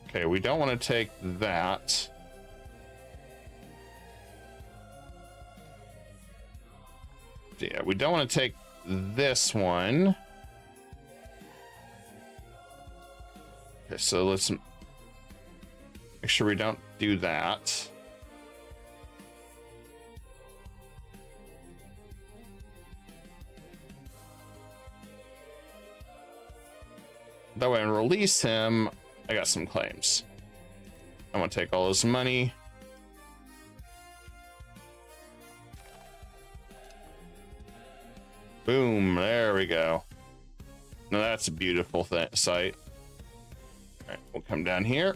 Okay, we don't want to take that. Yeah, we don't want to take this one. Okay, so let's make sure we don't do that. That way, when I release him, I got some claims. I want to take all this money. Boom, there we go. Now that's a beautiful sight. All right, we'll come down here.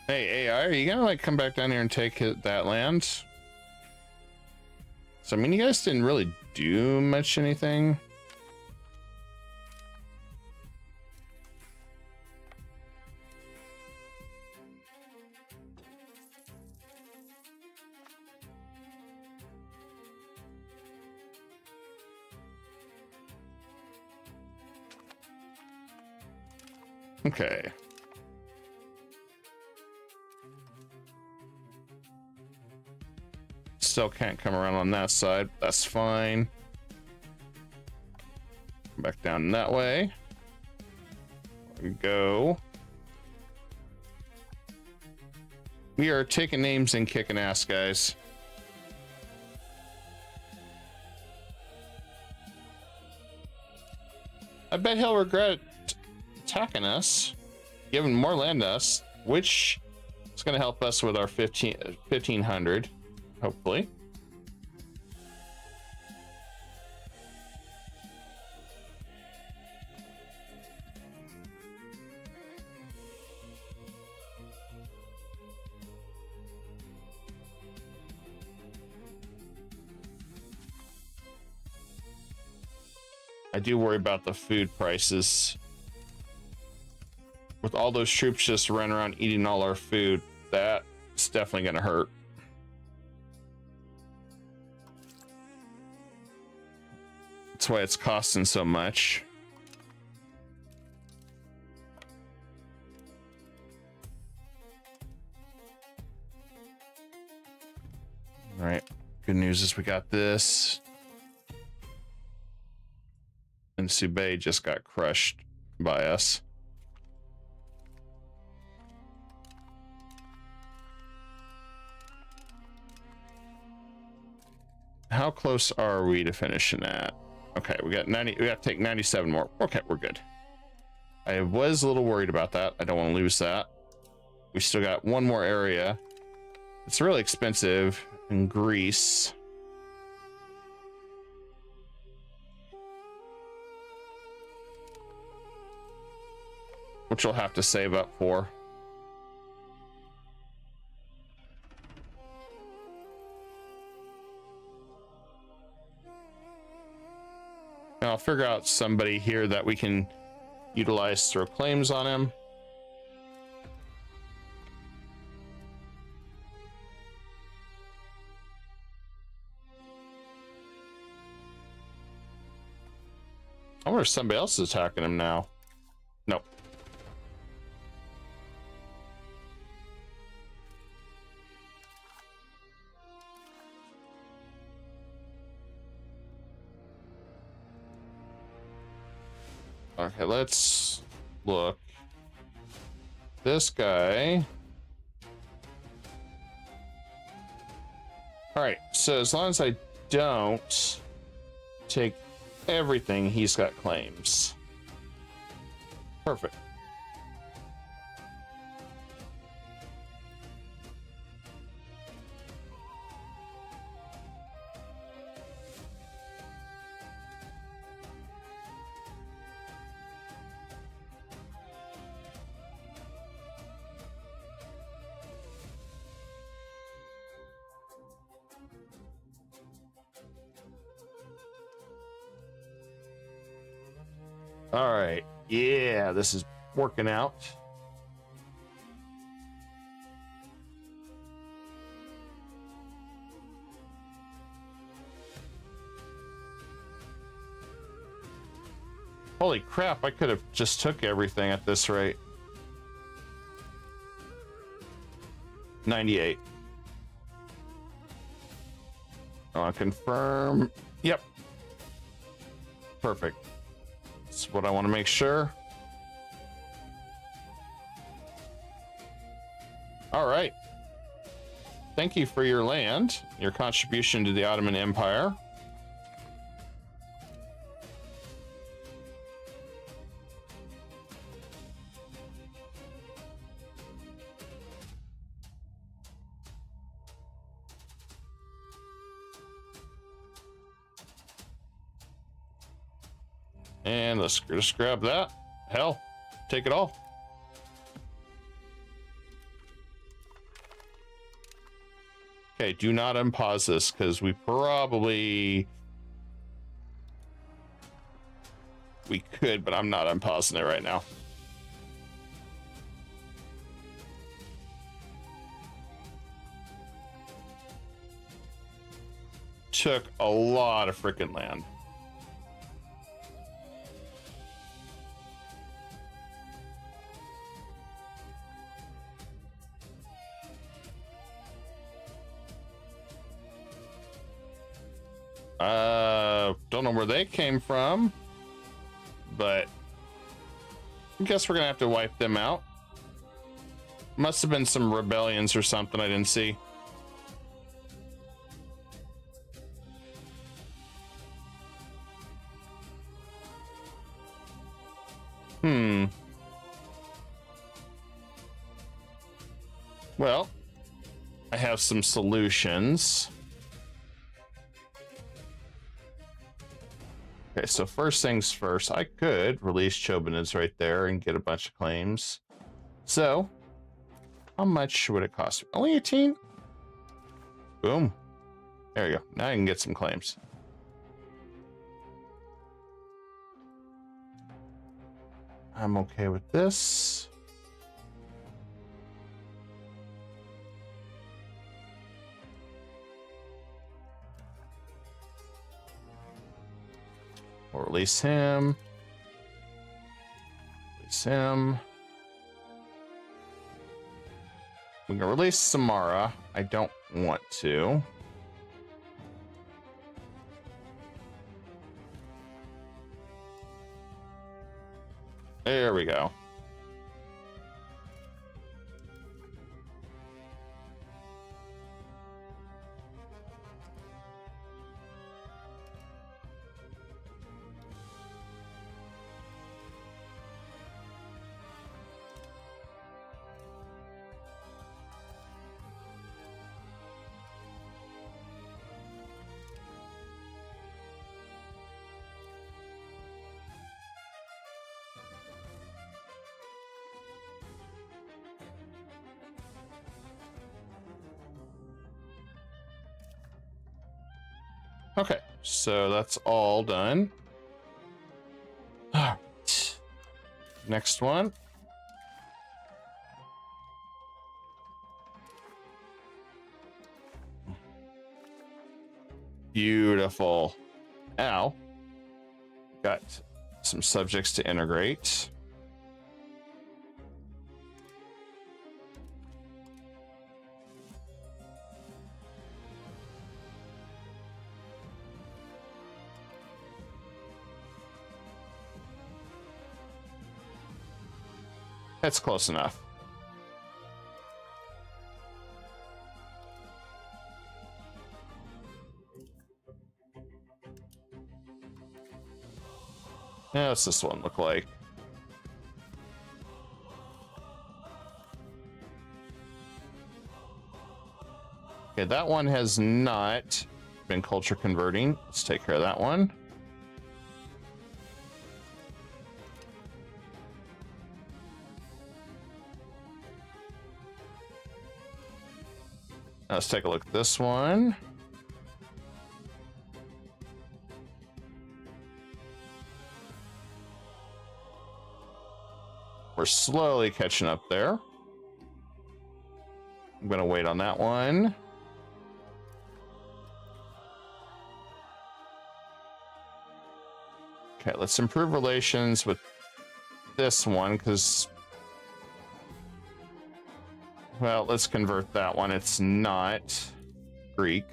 Hey, AI, are you gonna like come back down here and take that land? So, I mean, you guys didn't really do much anything. Okay. Still can't come around on that side. That's fine. Back down that way. There we go. We are taking names and kicking ass, guys. I bet he'll regret attacking us, giving more land to us, which is going to help us with our 1500. Hopefully. I do worry about the food prices. With all those troops just running around eating all our food, that's definitely going to hurt. That's why it's costing so much. All right. Good news is we got this. And Subay just got crushed by us. How close are we to finishing that? Okay, we got 90. We got to take 97 more. Okay, we're good. I was a little worried about that. I don't want to lose that. We still got one more area. It's really expensive in Greece. which we'll have to save up for. And I'll figure out somebody here that we can utilize, throw claims on him. I wonder if somebody else is attacking him now. Nope. Okay, let's look. This guy. All right, so as long as I don't take everything, he's got claims. Perfect. All right. Yeah, this is working out. Holy crap, I could have just took everything at this rate. 98. I'll confirm. Yep. Perfect. That's what I want to make sure. All right. Thank you for your land, your contribution to the Ottoman Empire. And let's just grab that. Hell, take it all. Okay, do not unpause this because we could, but I'm not unpausing it right now. Took a lot of freaking land. Don't know where they came from, but I guess we're gonna have to wipe them out. Must have been some rebellions or something I didn't see. Well, I have some solutions. Okay, so first things first, I could release Chobanids right there and get a bunch of claims. So, how much would it cost? Only 18? Boom. There you go. Now I can get some claims. I'm okay with this. We'll release him. Release him. We can release Samara. I don't want to. There we go. Okay, so that's all done. All right. Next one. Beautiful. Now, got some subjects to integrate. That's close enough. Now, what's this one look like? Okay, that one has not been culture converting. Let's take care of that one. Now let's take a look at this one. We're slowly catching up there. I'm gonna wait on that one. Okay, let's improve relations with this one because, well, let's convert that one. It's not Greek.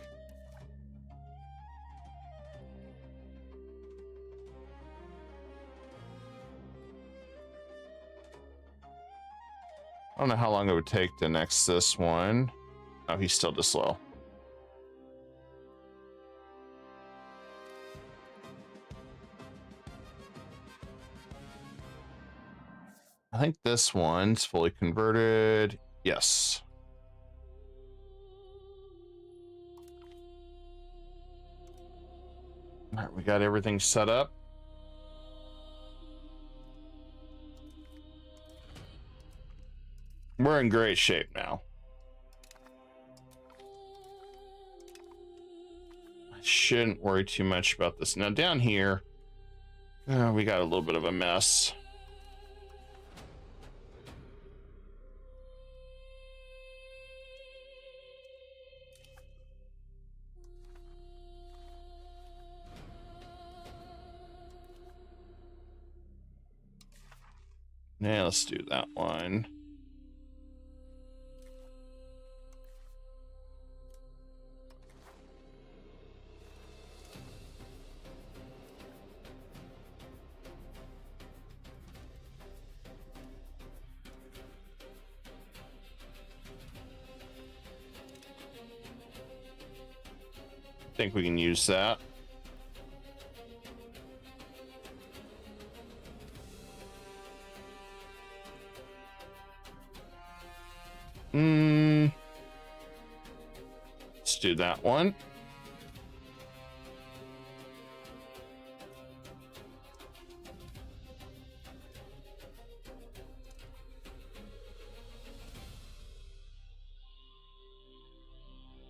I don't know how long it would take to next this one. Oh, he's still too slow. I think this one's fully converted. Yes. All right, we got everything set up. We're in great shape now. I shouldn't worry too much about this. Now down here, we got a little bit of a mess. Yeah, let's do that one. I think we can use that. Let's do that one.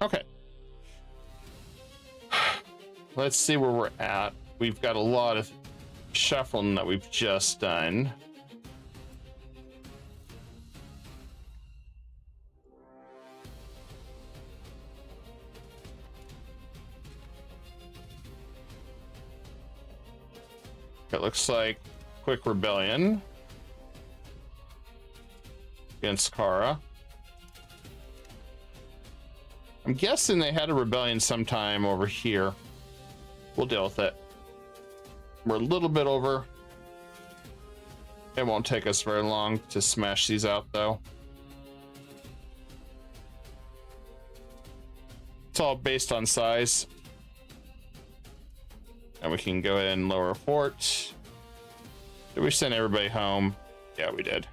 Okay. Let's see where we're at. We've got a lot of shuffling that we've just done. It looks like quick rebellion against Kara. I'm guessing they had a rebellion sometime over here. We'll deal with it. We're a little bit over. It won't take us very long to smash these out, though. It's all based on size. And we can go ahead and lower a fort. Did we send everybody home? Yeah, we did.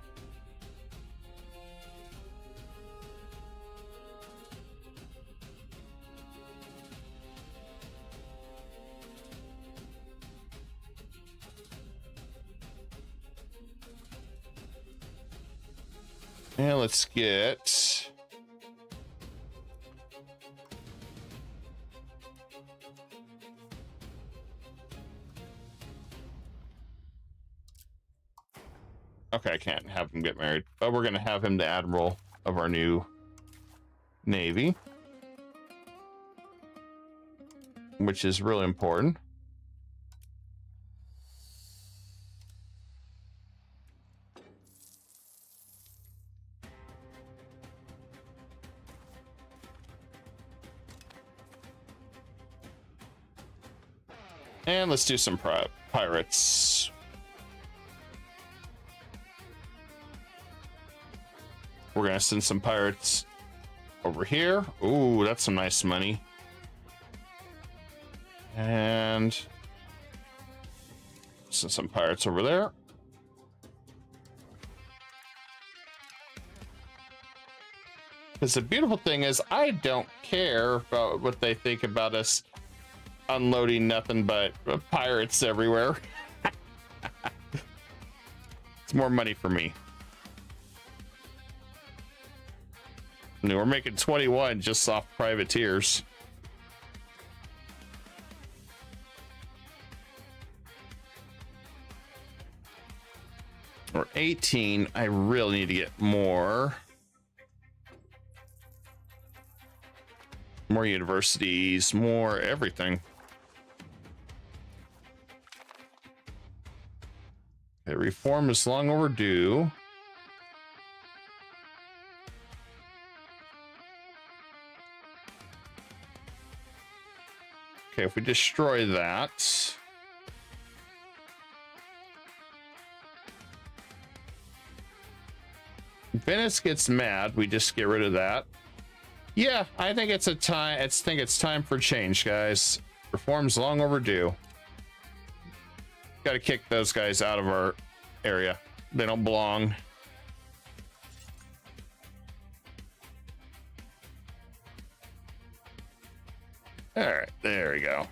And let's get Okay, I can't have him get married, but we're gonna have him the admiral of our new navy, which is really important. And let's do some pirates. We're gonna send some pirates over here. Ooh, that's some nice money. And send some pirates over there. Because the beautiful thing is, I don't care about what they think about us unloading nothing but pirates everywhere. It's more money for me. I mean, we're making 21 just off privateers. Or 18. I really need to get more universities, more everything. Okay, reform is long overdue. Okay, if we destroy that, Venice gets mad. We just get rid of that. Yeah, I think it's time for change, guys. Reform's long overdue. Got to kick those guys out of our area. They don't belong. All right, there we go.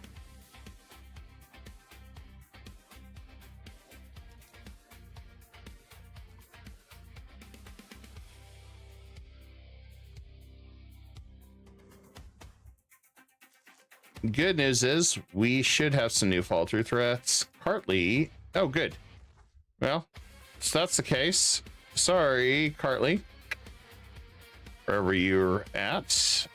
Good news is we should have some new fall through threats. Cartley. Oh, good. Well, so that's the case. Sorry, Cartley. Wherever you're at.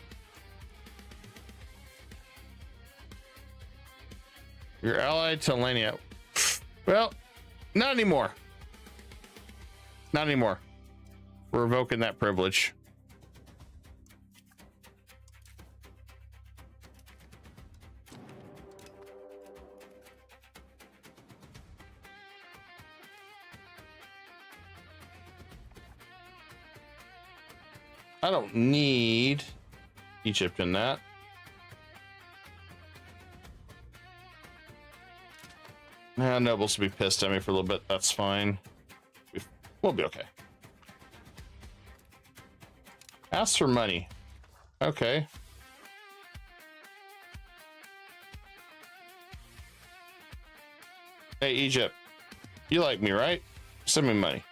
You're allied to Lania. Well, not anymore. Not anymore. We're revoking that privilege. I don't need Egypt in that. Nah, nobles will be pissed at me for a little bit. That's fine. We'll be okay. Ask for money. Okay. Hey, Egypt. You like me, right? Send me money.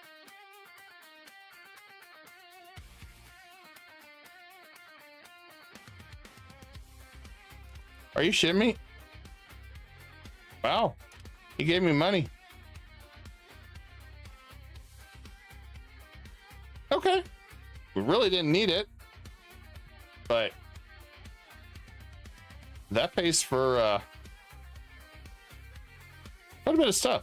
Are you shitting me? Wow. He gave me money. Okay. We really didn't need it. But that pays for quite a bit of stuff.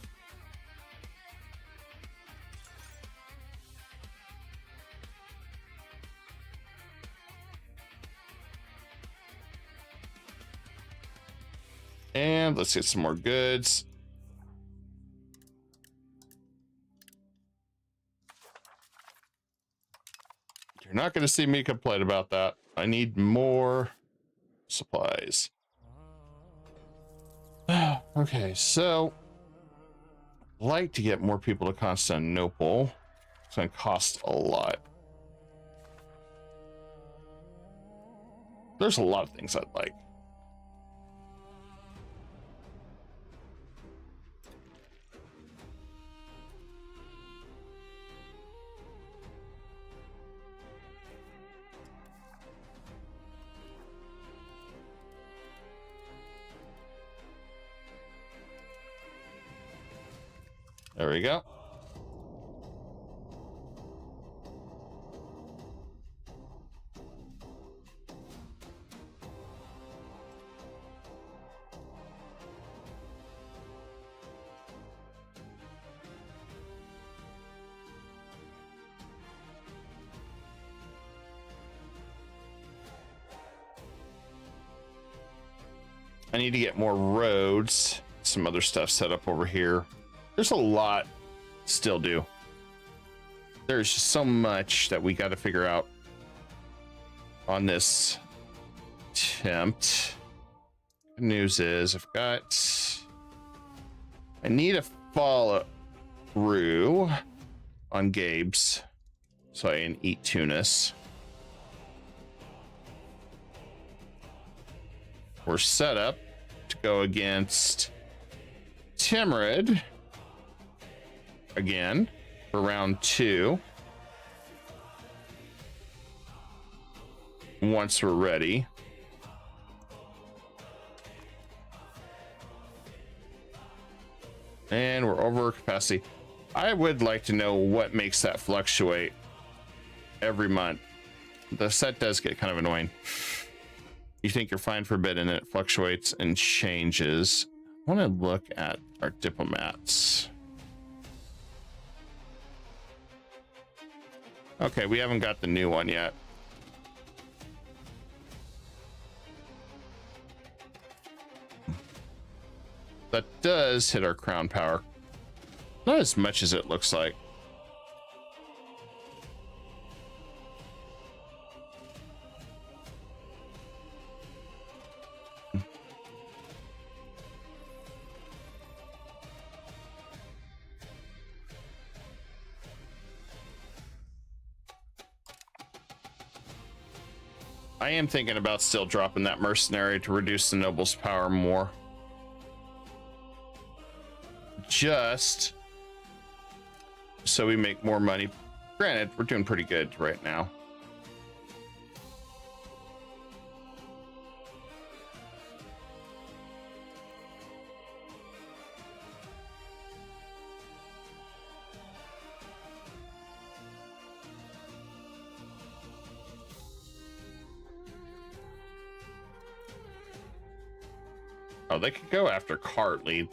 And let's get some more goods. You're not going to see me complain about that. I need more supplies. Okay, so I'd like to get more people to Constantinople. It's going to cost a lot. There's a lot of things I'd like. There we go. I need to get more roads, some other stuff set up over here. There's a lot to still do. There's just so much that we got to figure out on this attempt. Good news is I need a follow through on Gabe's so I can eat Tunis. We're set up to go against Timrid again for round 2 once we're ready. And we're over capacity. I would like to know what makes that fluctuate every month. The set does get kind of annoying. You think you're fine for a bit and it fluctuates and changes. I want to look at our diplomats. Okay, we haven't got the new one yet. That does hit our crown power. Not as much as it looks like. I am thinking about still dropping that mercenary to reduce the noble's power more. Just so we make more money. Granted, we're doing pretty good right now. Oh, they could go after Cartley,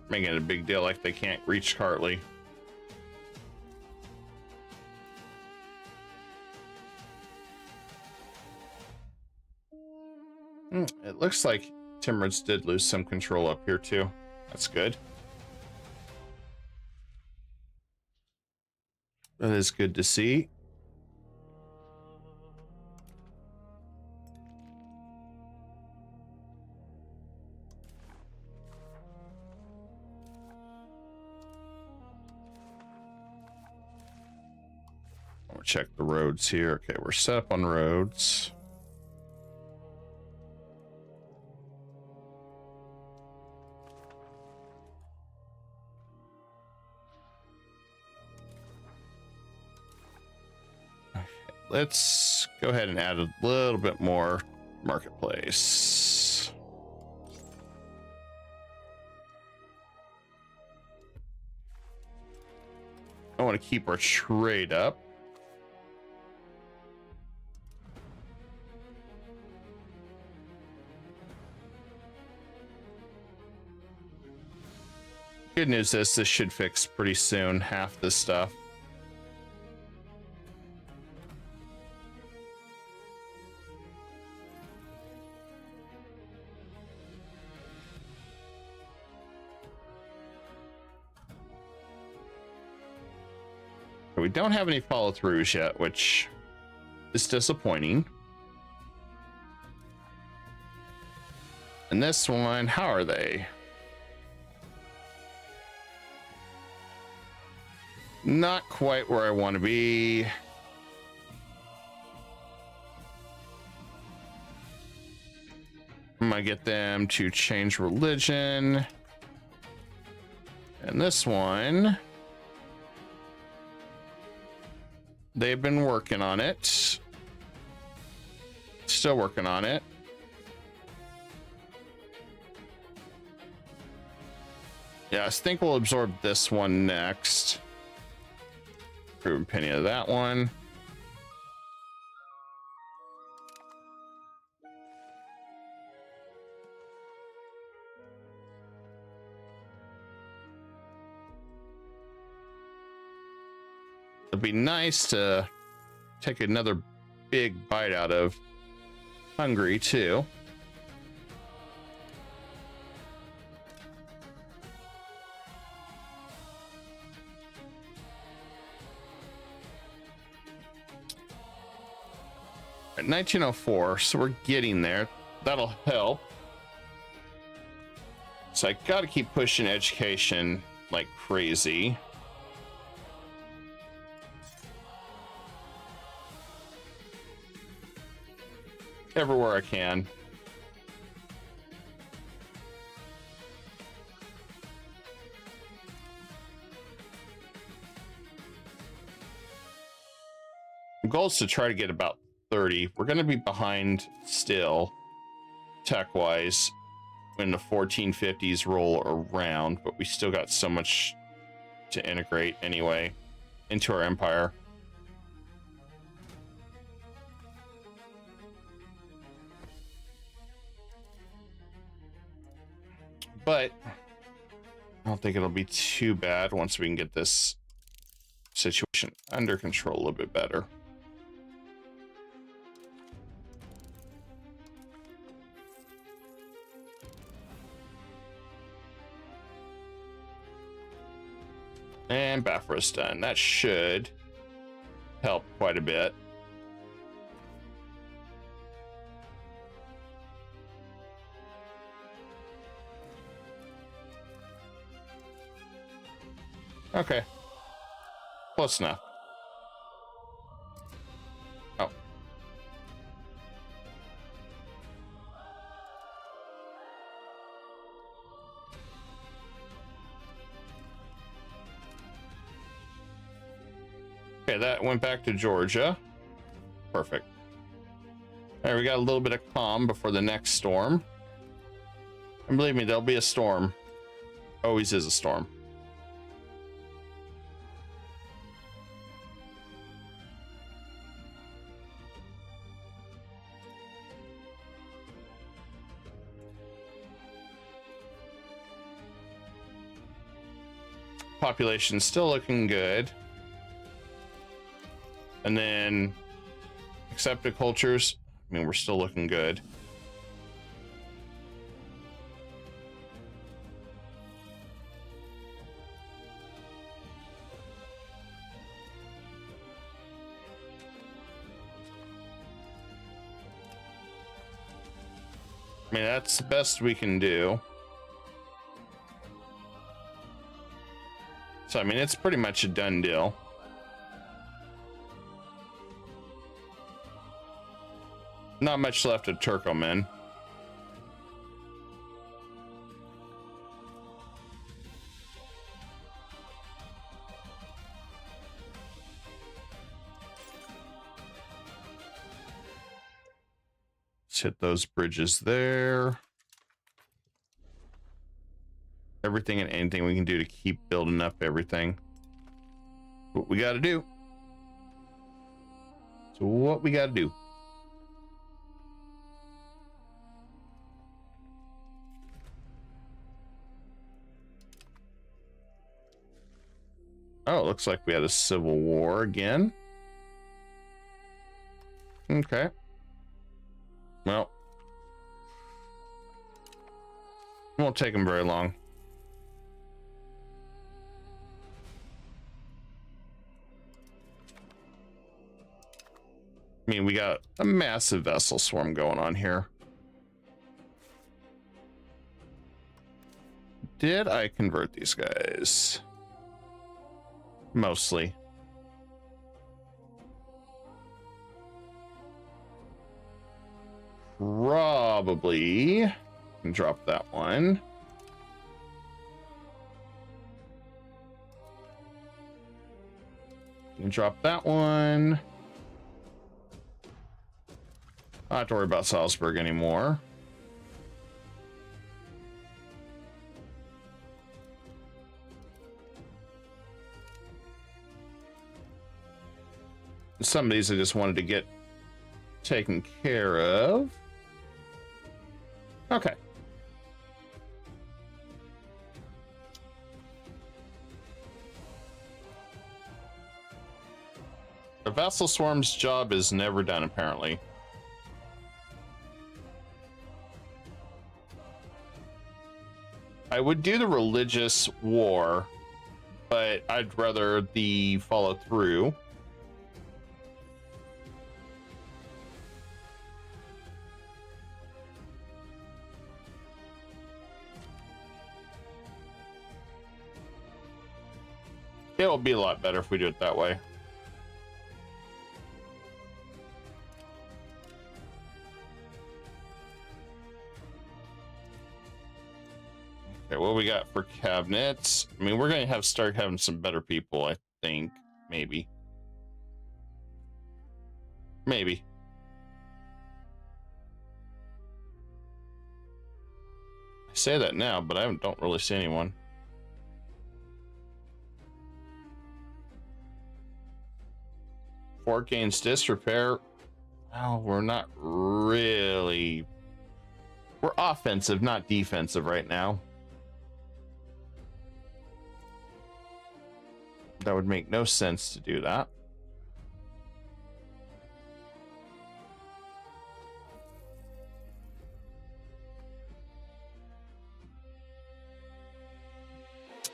making it a big deal like they can't reach Cartley. It looks like Timurids did lose some control up here too. That's good. That is good to see. I'll check the roads here. Okay, we're set up on roads. Let's go ahead and add a little bit more marketplace. I want to keep our trade up. Good news is this should fix pretty soon, half this stuff. We don't have any follow-throughs yet, which is disappointing. And this one, how are they? Not quite where I want to be. I'm gonna get them to change religion. And this one, they've been working on it. Still working on it. Yeah, I think we'll absorb this one next. Prove penny of that one. It'd be nice to take another big bite out of Hungary too. 1904, so we're getting there. That'll help. So I gotta keep pushing education like crazy. Everywhere I can. The goal is to try to get about 30. We're going to be behind still, tech-wise, when the 1450s roll around, but we still got so much to integrate anyway into our empire. But I don't think it'll be too bad once we can get this situation under control a little bit better. And Bafra's done. That should help quite a bit. Okay. Close enough. Oh. Okay, that went back to Georgia. Perfect. All right, we got a little bit of calm before the next storm. And believe me, there'll be a storm. Always is a storm. Population still looking good. And then accepted cultures, I mean, we're still looking good. I mean, that's the best we can do. So, I mean, it's pretty much a done deal. Not much left of Turkoman. Let's hit those bridges there. Everything and anything we can do to keep building up everything. What we got to do. So what we got to do. Oh, it looks like we had a civil war again. Okay. Well, it won't take them very long. I mean, we got a massive vessel swarm going on here. Did I convert these guys? Mostly. Probably can drop that one. Can drop that one. I don't have to worry about Salzburg anymore. Some of these I just wanted to get taken care of. Okay. The vassal swarm's job is never done, apparently. I would do the religious war, but I'd rather the follow through. It will be a lot better if we do it that way. Okay, what we got for cabinets? I mean, we're going to start having some better people, I think. Maybe. Maybe. I say that now, but I don't really see anyone. Fort gains disrepair. Well, we're not really... We're offensive, not defensive right now. That would make no sense to do that.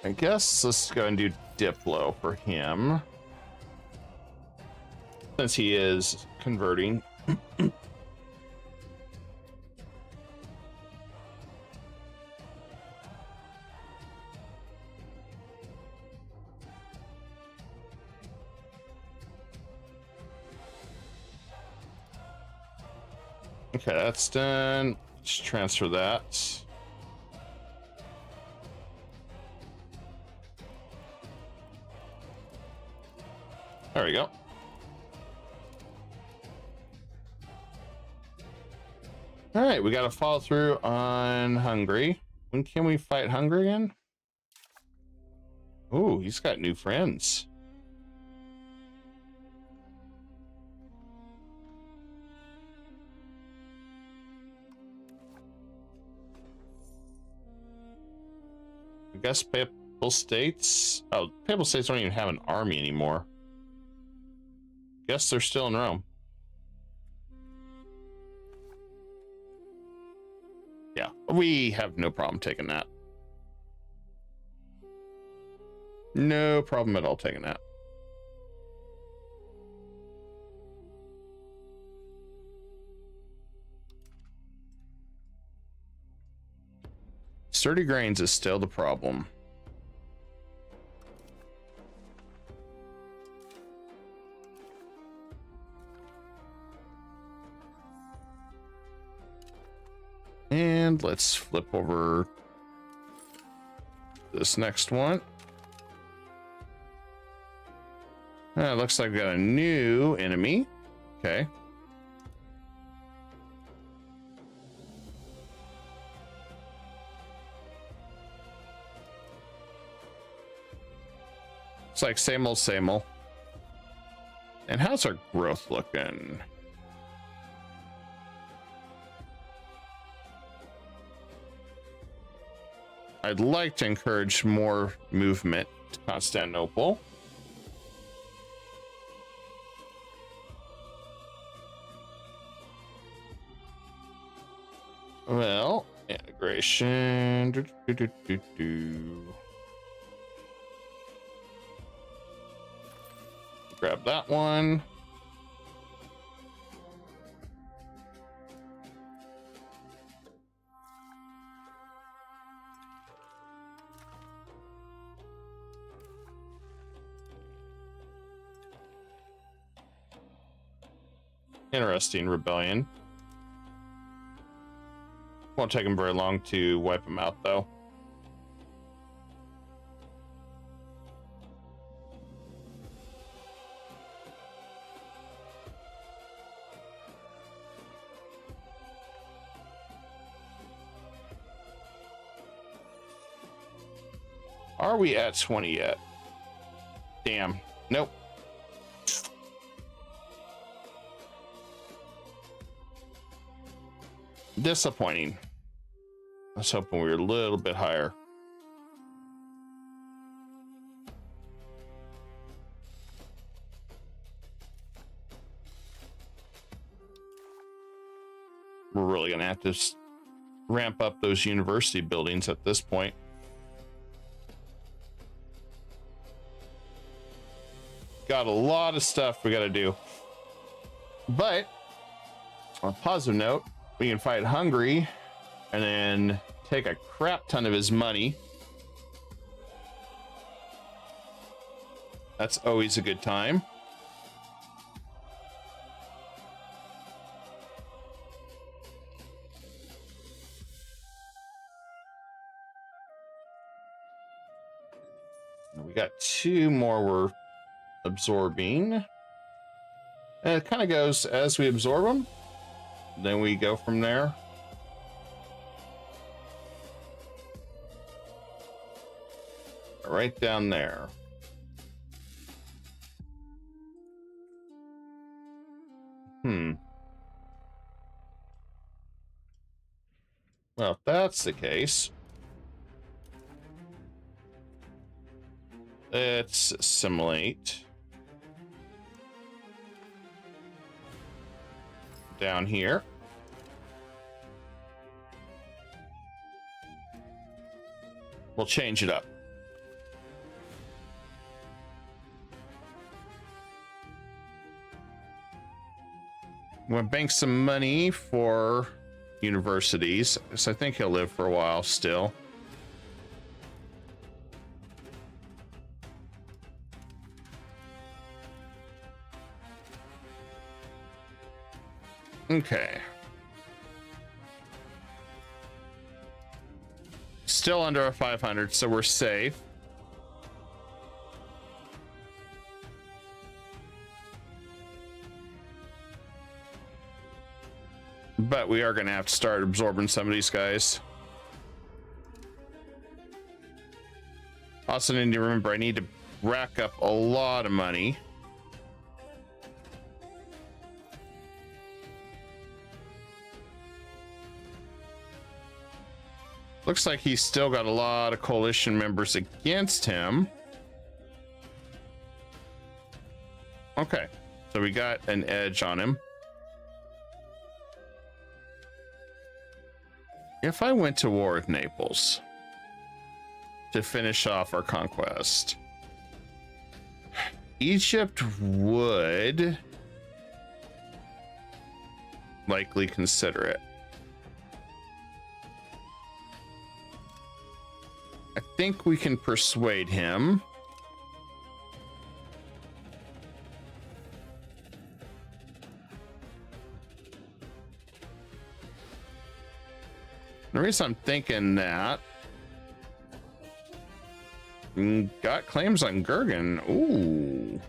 I guess let's go and do Diplo for him. Since he is converting. Okay, that's done. Let's transfer that. There we go. All right, we got to follow through on Hungary. When can we fight Hungary again? Oh, he's got new friends. I guess Papal States. Oh, Papal States don't even have an army anymore. Guess they're still in Rome. Yeah, we have no problem taking that. No problem at all taking that. Sturdy grains is still the problem. And let's flip over this next one. Looks like we got a new enemy. Okay. It's like same old, same old. And how's our growth looking? I'd like to encourage more movement to Constantinople. Well, integration. Grab that one. Interesting rebellion. Won't take them very long to wipe them out, though. Are we at 20 yet? Damn. Nope. Disappointing. I was hoping we were a little bit higher. We're really gonna have to ramp up those university buildings at this point. Got a lot of stuff we gotta do. But on a positive note, we can fight Hungary and then take a crap ton of his money. That's always a good time. We got 2 more we're absorbing. And it kind of goes as we absorb them, then we go from there. Right down there. Well, if that's the case, let's assimilate down here. We'll change it up. I'm gonna bank some money for universities, so I think he'll live for a while still. Okay. Still under a 500, so we're safe. But we are going to have to start absorbing some of these guys. Also need to remember I need to rack up a lot of money. Looks like he's still got a lot of coalition members against him. Okay, so we got an edge on him. If I went to war with Naples to finish off our conquest, Egypt would likely consider it. I think we can persuade him. The reason I'm thinking that, got claims on Gurgen. Ooh.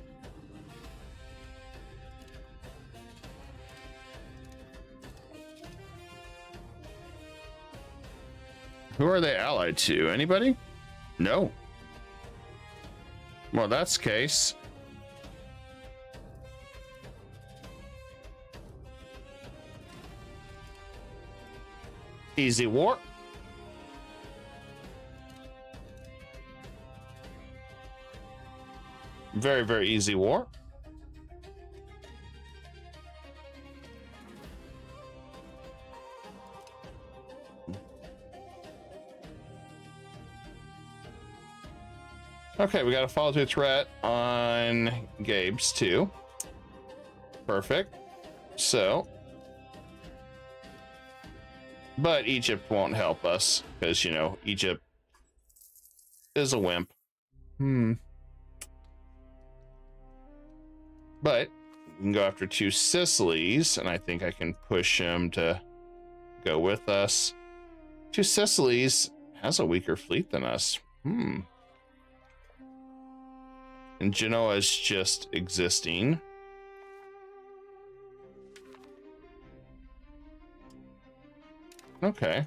Who are they allied to? Anybody? No. Well, that's the case. Easy war. Very, very easy war. Okay, we got a follow through threat on Gabe's too. Perfect. So, but Egypt won't help us because, you know, Egypt is a wimp. But we can go after 2 Sicilies, and I think I can push him to go with us. 2 Sicilies has a weaker fleet than us. And Genoa is just existing. Okay.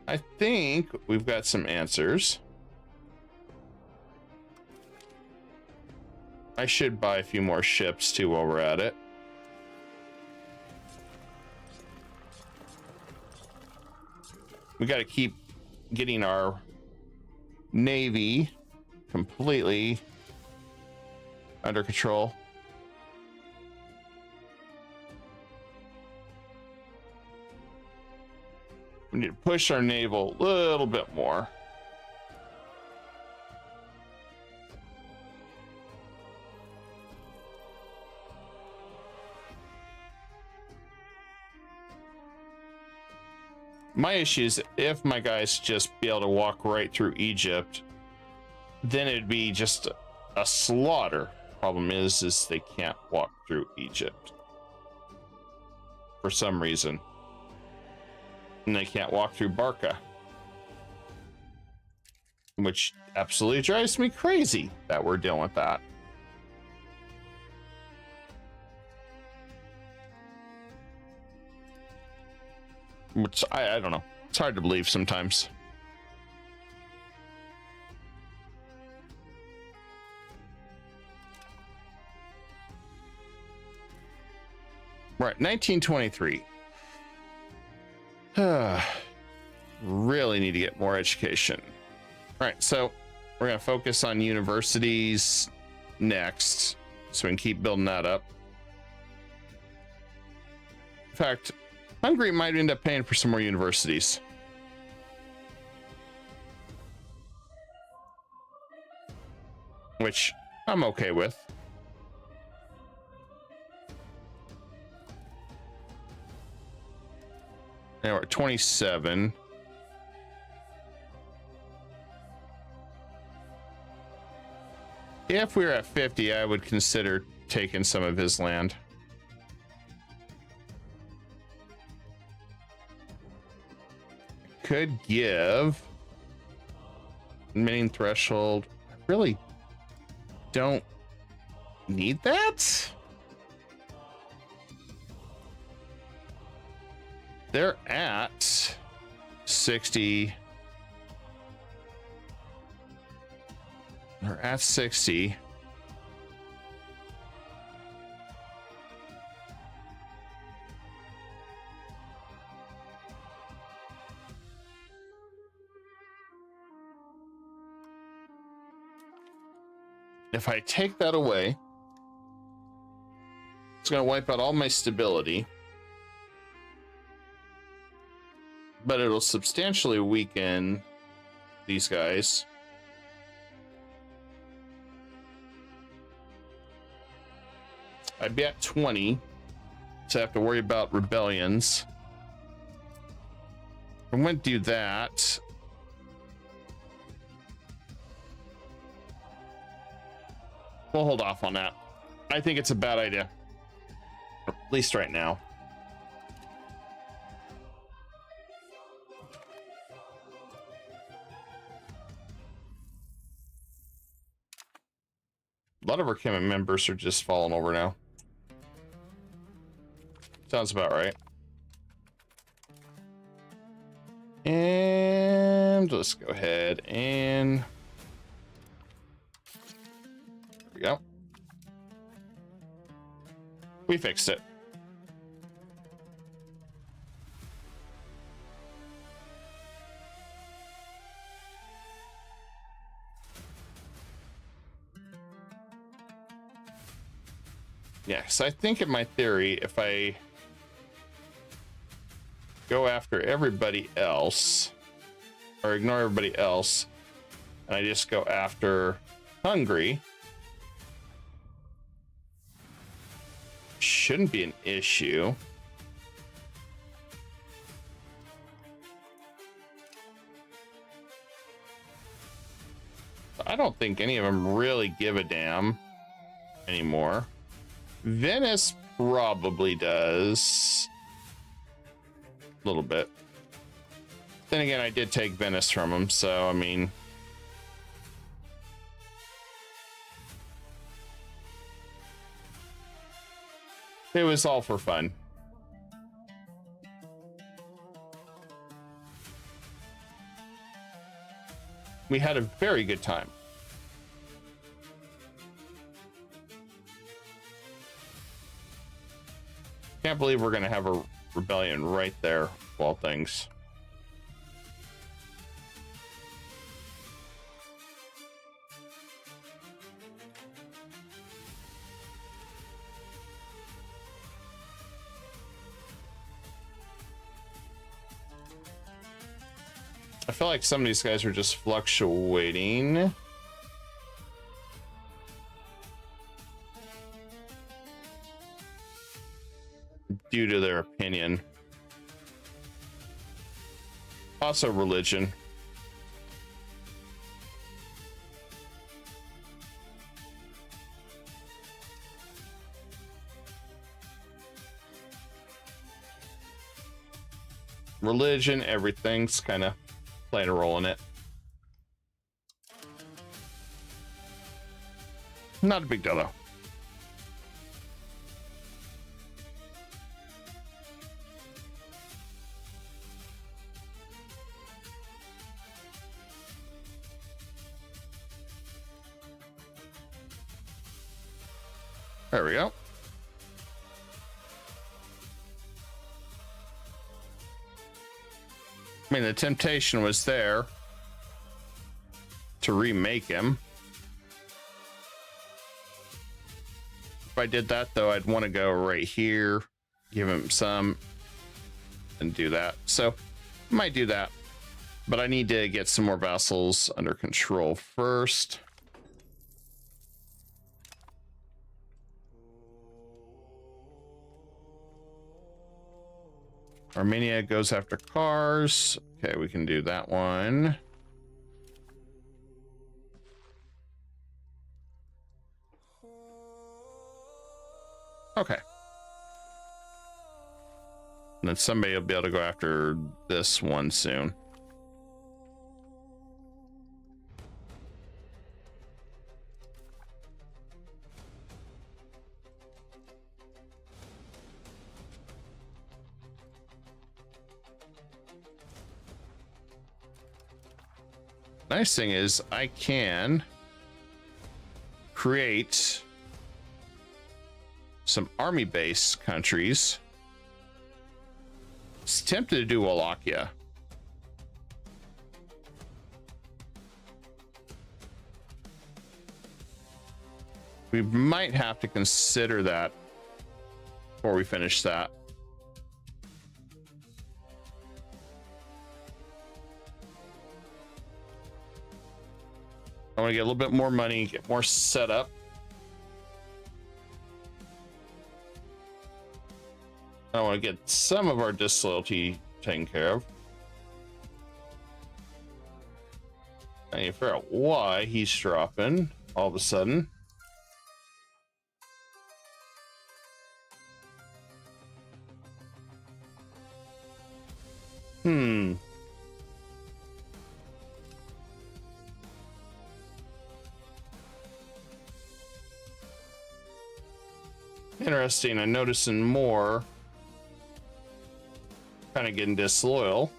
I think we've got some answers. I should buy a few more ships too while we're at it. We got to keep getting our navy completely under control. We need to push our naval a little bit more. My issue is if my guys just be able to walk right through Egypt, then it'd be just a slaughter. Problem is they can't walk through Egypt for some reason. And they can't walk through Barca, which absolutely drives me crazy that we're dealing with that. Which I don't know. It's hard to believe sometimes. Right, 1923. Really need to get more education. All right, so we're going to focus on universities next, so we can keep building that up. In fact, Hungary might end up paying for some more universities. Which I'm okay with. Now we're at 27. If we were at 50, I would consider taking some of his land. Could give minting threshold. I really don't need that. They're at 60. They're at 60. If I take that away, it's going to wipe out all my stability. But it'll substantially weaken these guys. I'd be at 20, so I have to worry about rebellions. I wouldn't do that. We'll hold off on that. I think it's a bad idea, at least right now. A lot of our cabinet members are just falling over now. Sounds about right. And let's go ahead and there we go. We fixed it. Yes, I think in my theory, if I go after everybody else or ignore everybody else and I just go after Hungary, shouldn't be an issue. I don't think any of them really give a damn anymore. Venice probably does a little bit. Then again, I did take Venice from him, so I mean, it was all for fun. We had a very good time. Can't believe we're gonna have a rebellion right there of all things. I feel like some of these guys are just fluctuating. Due to their opinion. Also religion. Religion, everything's kind of playing a role in it. Not a big deal though. There we go. I mean, the temptation was there to remake him. If I did that, though, I'd want to go right here, give him some, and do that. So, I might do that. But I need to get some more vassals under control first. Armenia goes after cars. Okay, we can do that one. Okay. And then somebody will be able to go after this one soon. Nice thing is I can create some army base countries. It's tempted to do Wallachia. We might have to consider that before we finish that. I want to get a little bit more money, get more set up. I want to get some of our disloyalty taken care of. I need to figure out why he's dropping all of a sudden. Interesting. I'm noticing more kind of getting disloyal.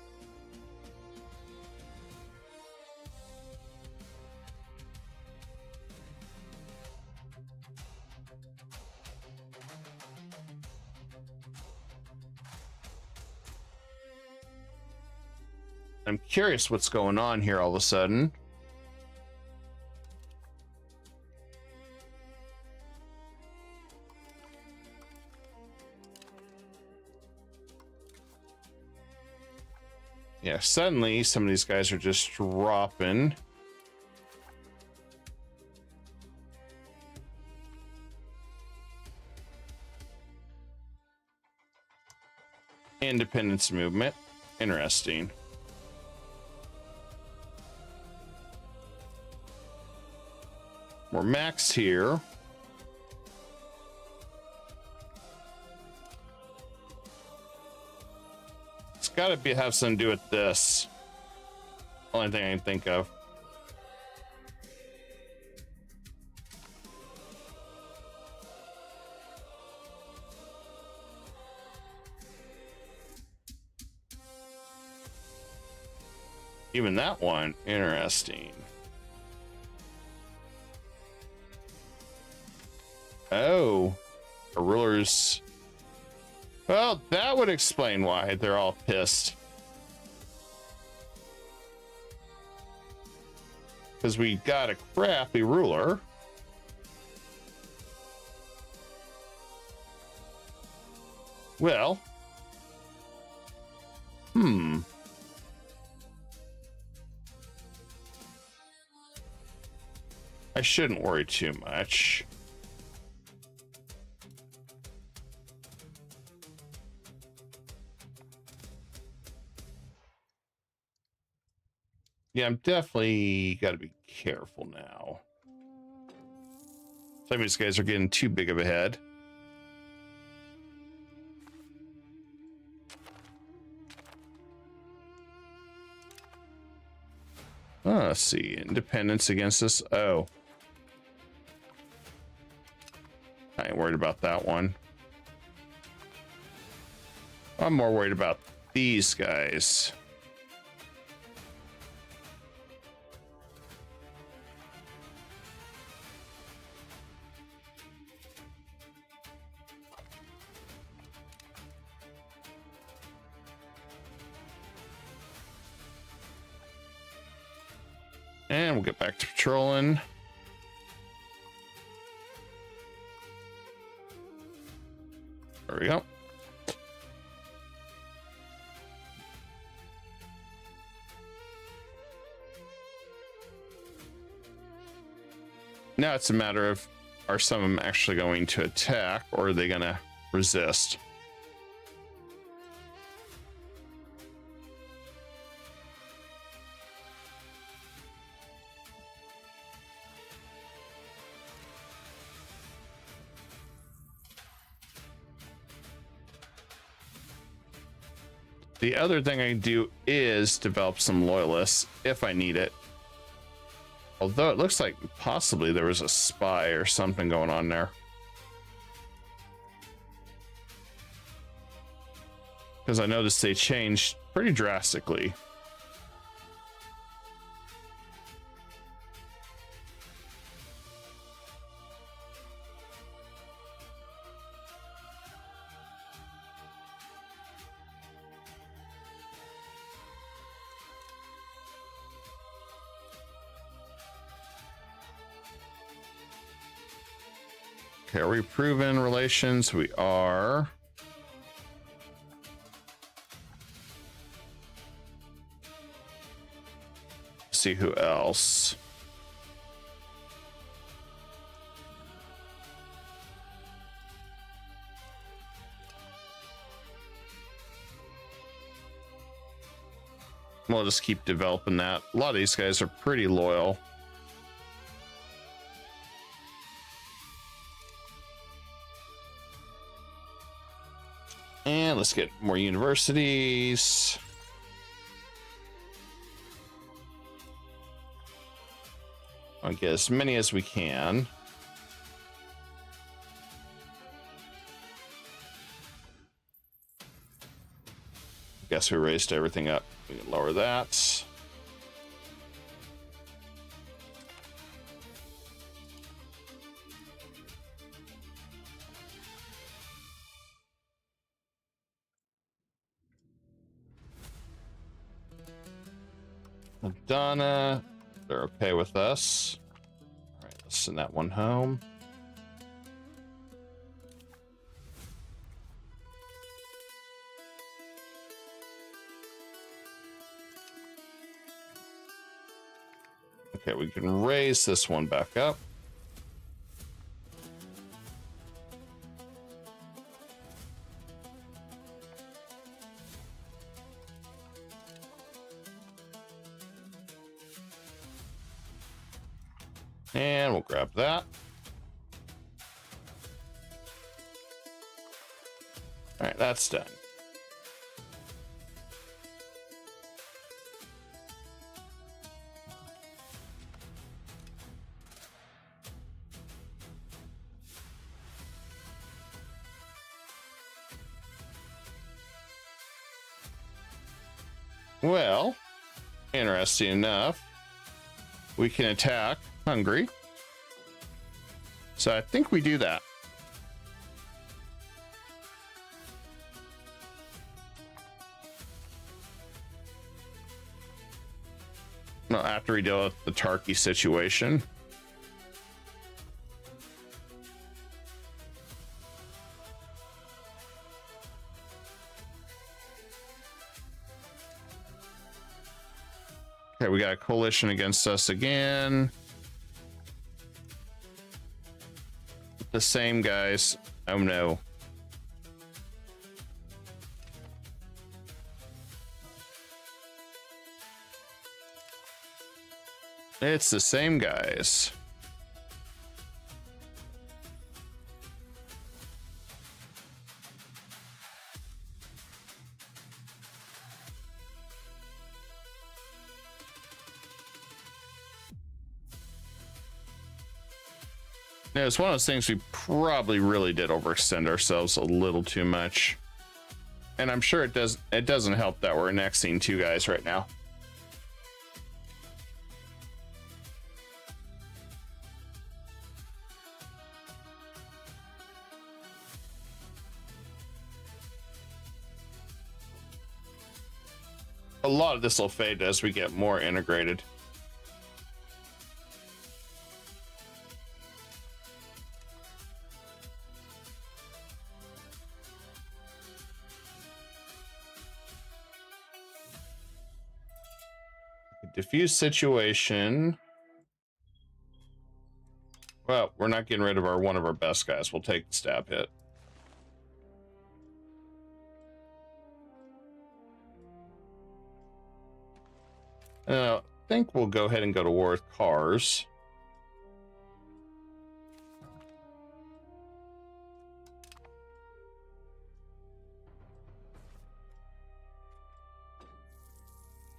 I'm curious what's going on here all of a sudden. Yeah, suddenly some of these guys are just dropping. Independence movement. Interesting. We're maxed here. It's got to have something to do with this. Only thing I can think of. Even that one, interesting. Oh, the rulers. Well, that would explain why they're all pissed. Because we got a crappy ruler. Well. I shouldn't worry too much. Yeah, I'm definitely got to be careful now. Some of these guys are getting too big of a head. Let's see. Independence against us. Oh. I ain't worried about that one. I'm more worried about these guys. And we'll get back to patrolling. There we go. Now it's a matter of, are some of them actually going to attack, or are they going to resist? The other thing I can do is develop some loyalists if I need it. Although it looks like possibly there was a spy or something going on there. Because I noticed they changed pretty drastically. Okay, are we proven relations? We are. Let's see who else. We'll just keep developing that. A lot of these guys are pretty loyal. And let's get more universities. I'll get as many as we can. Guess we raised everything up. We can lower that. Madonna, they're okay with us. All right, let's send that one home. Okay, we can raise this one back up. And we'll grab that. All right, that's done. Well, interesting enough, we can attack Hungary. So I think we do that. Well, after we deal with the Turkey situation. Okay, we got a coalition against us again. The same guys. Oh no. It's the same guys. Yeah, it's one of those things we probably really did overextend ourselves a little too much. And I'm sure it doesn't help that we're annexing 2 guys right now. A lot of this will fade as we get more integrated. Diffuse situation. Well, we're not getting rid of one of our best guys. We'll take the stab hit. I think we'll go ahead and go to war with cars.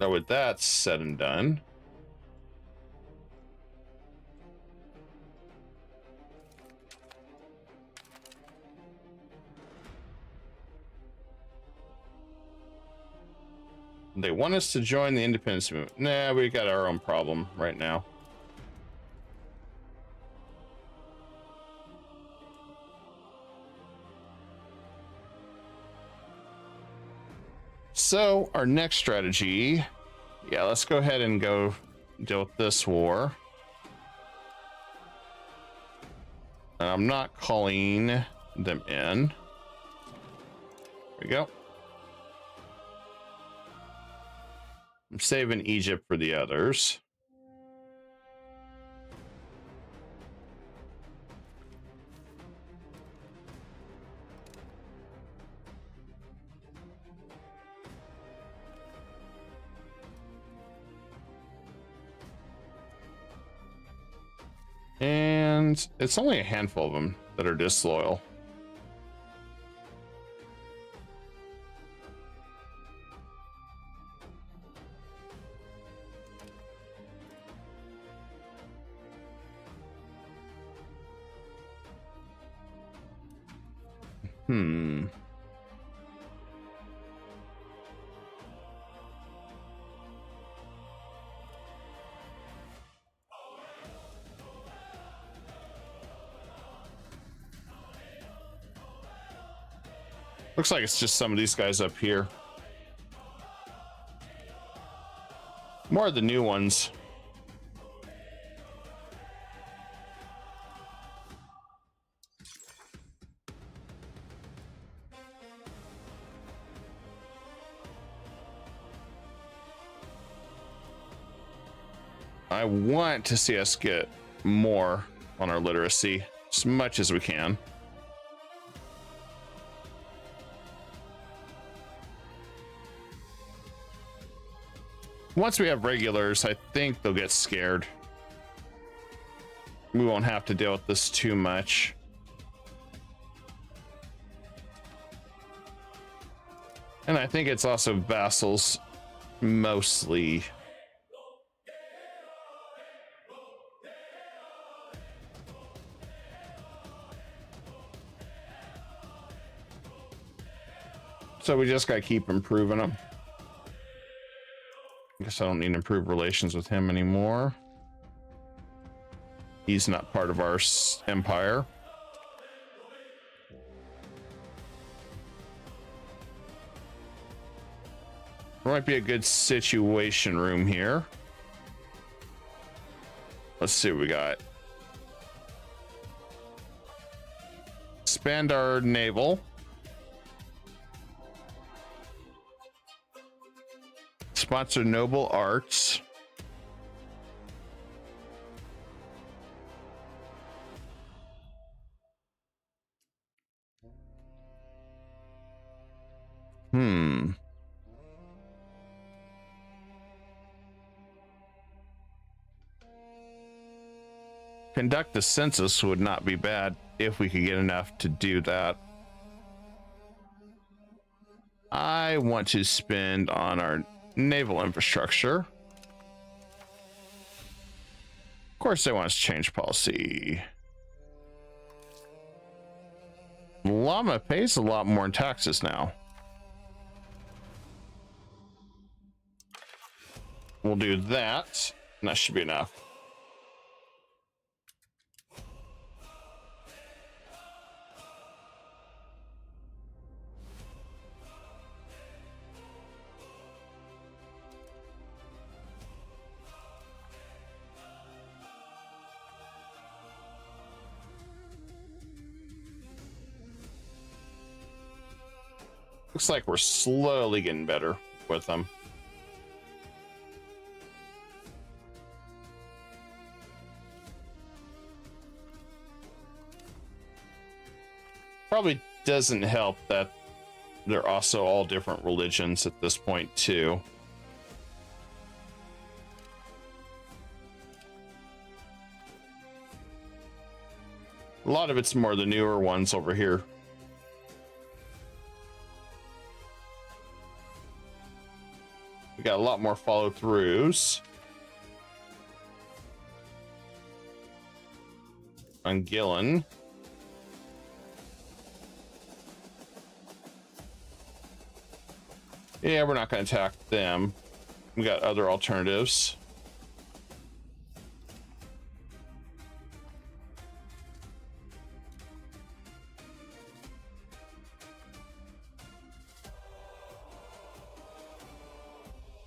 So with that said and done, they want us to join the independence movement. Nah, we got our own problem right now. So our next strategy, yeah, let's go ahead and go deal with this war. And I'm not calling them in. There we go. I'm saving Egypt for the others. And it's only a handful of them that are disloyal. Looks like it's just some of these guys up here. More of the new ones. I want to see us get more on our literacy as much as we can. Once we have regulars, I think they'll get scared. We won't have to deal with this too much. And I think it's also vassals mostly. So we just gotta keep improving them. I guess I don't need to improve relations with him anymore. He's not part of our empire. There might be a good situation room here. Let's see what we got. Expand our naval. Sponsor noble arts. Conduct a census would not be bad if we could get enough to do that. I want to spend on our naval infrastructure. Of course, they want us to change policy. Llama pays a lot more in taxes now. We'll do that, and that should be enough. Looks like we're slowly getting better with them. Probably doesn't help that they're also all different religions at this point too. A lot of it's more the newer ones over here. We got a lot more follow-throughs on Gillen. Yeah, we're not going to attack them. We got other alternatives.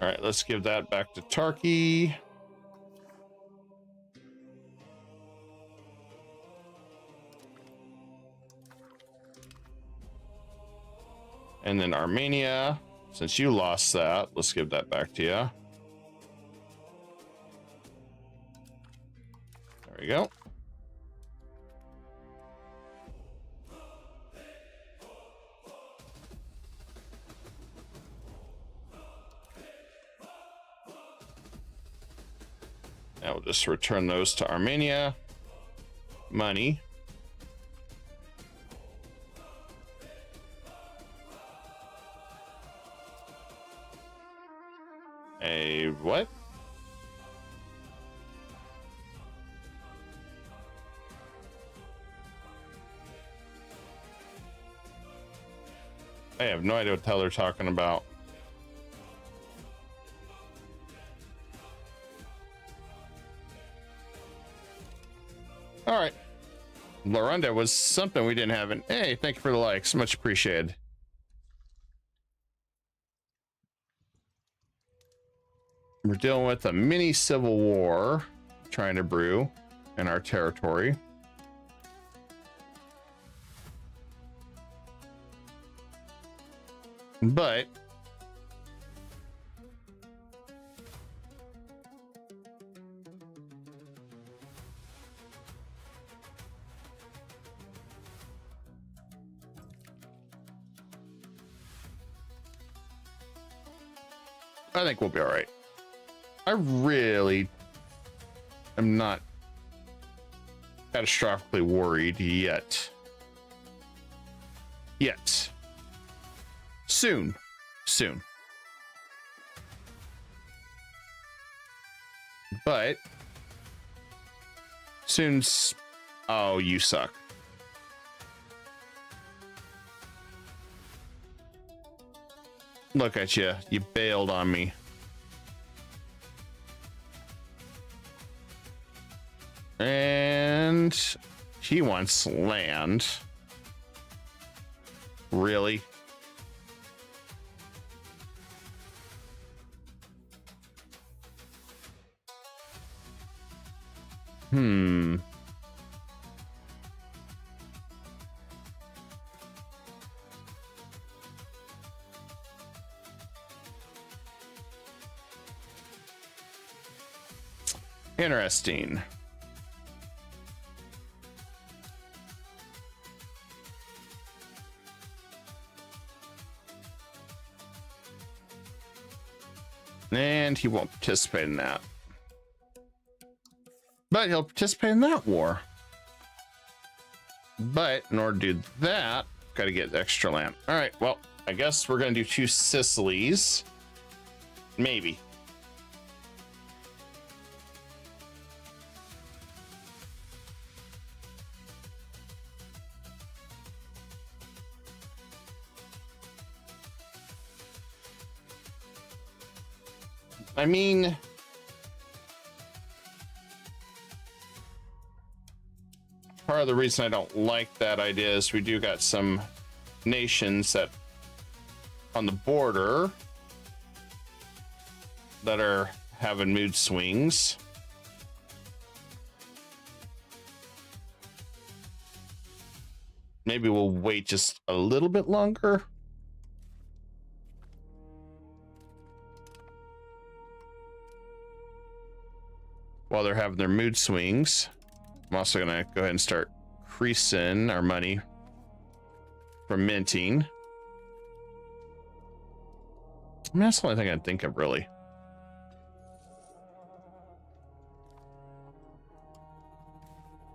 All right, let's give that back to Turkey. And then Armenia. Since you lost that, let's give that back to you. There we go. Now we'll just return those to Armenia. Money. A what? I have no idea what the hell they're talking about. All right. Lorunda was something we didn't have. And hey, thank you for the likes. Much appreciated. We're dealing with a mini civil war trying to brew in our territory. But I think we'll be all right. I really am not catastrophically worried yet. Soon. But soon's... Oh, you suck. Look at you. You bailed on me. And he wants land. Really? Interesting. And he won't participate in that. but he'll participate in that war. But in order to do that, got to get extra land. All right, well, I guess we're going to do 2 Sicilies. Maybe. I mean, part of the reason I don't like that idea is we do got some nations that on the border that are having mood swings. Maybe we'll wait just a little bit longer. While they're having their mood swings. I'm also gonna go ahead and start increasing our money from minting. I mean, that's the only thing I can think of, really.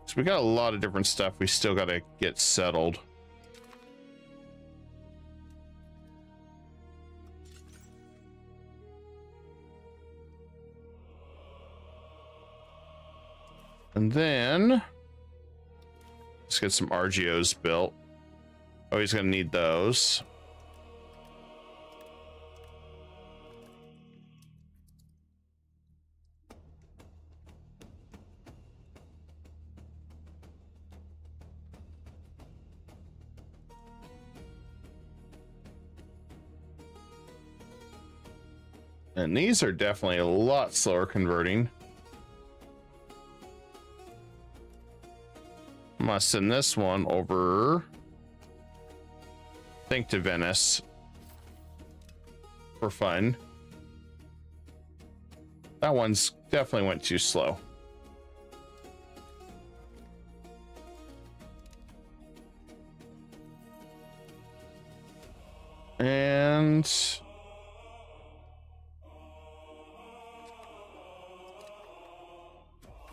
So we got a lot of different stuff we still got to get settled. And then let's get some RGOs built. Oh, he's gonna need those. And these are definitely a lot slower converting. I'm gonna send this one over, I think, to Venice for fun. That one's definitely went too slow. And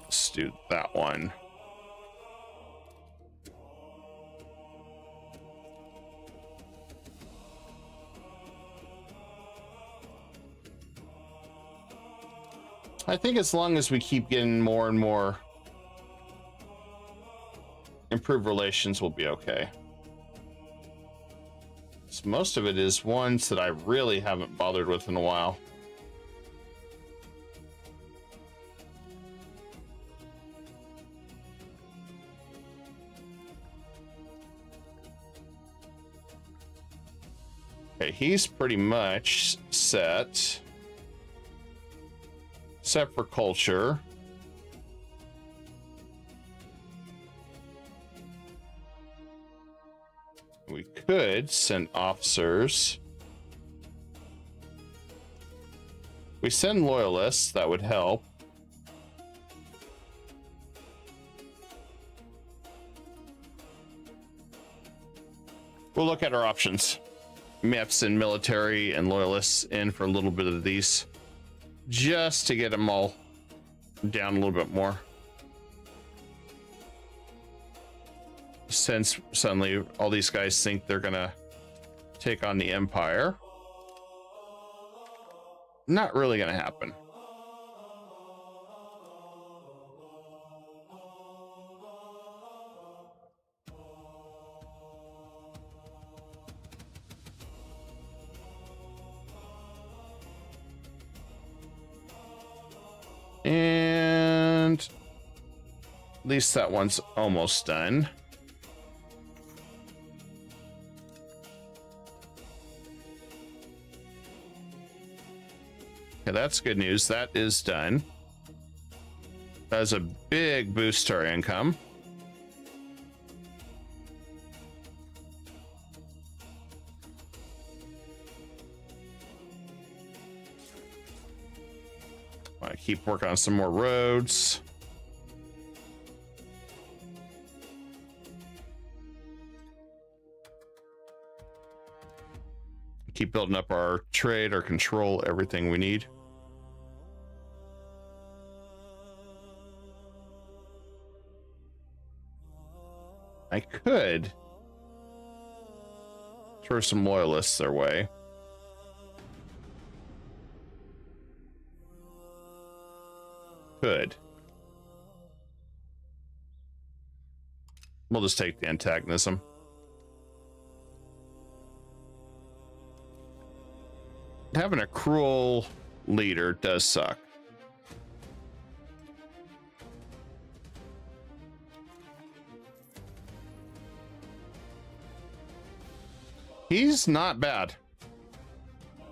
let's do that one. I think as long as we keep getting more and more improved relations, we'll be okay. So most of it is ones that I really haven't bothered with in a while. Okay, he's pretty much set. Except for culture. We could send officers. We send loyalists, that would help. We'll look at our options. Maps and military and loyalists in for a little bit of these, just to get them all down a little bit more. Since suddenly all these guys think they're gonna take on the Empire. Not really gonna happen. And at least that one's almost done. Okay, that's good news. That is done. That's a big boost to our income. I keep working on some more roads. Keep building up our trade, our control, everything we need. I could throw some loyalists their way. Could. We'll just take the antagonism. Having a cruel leader does suck. He's not bad.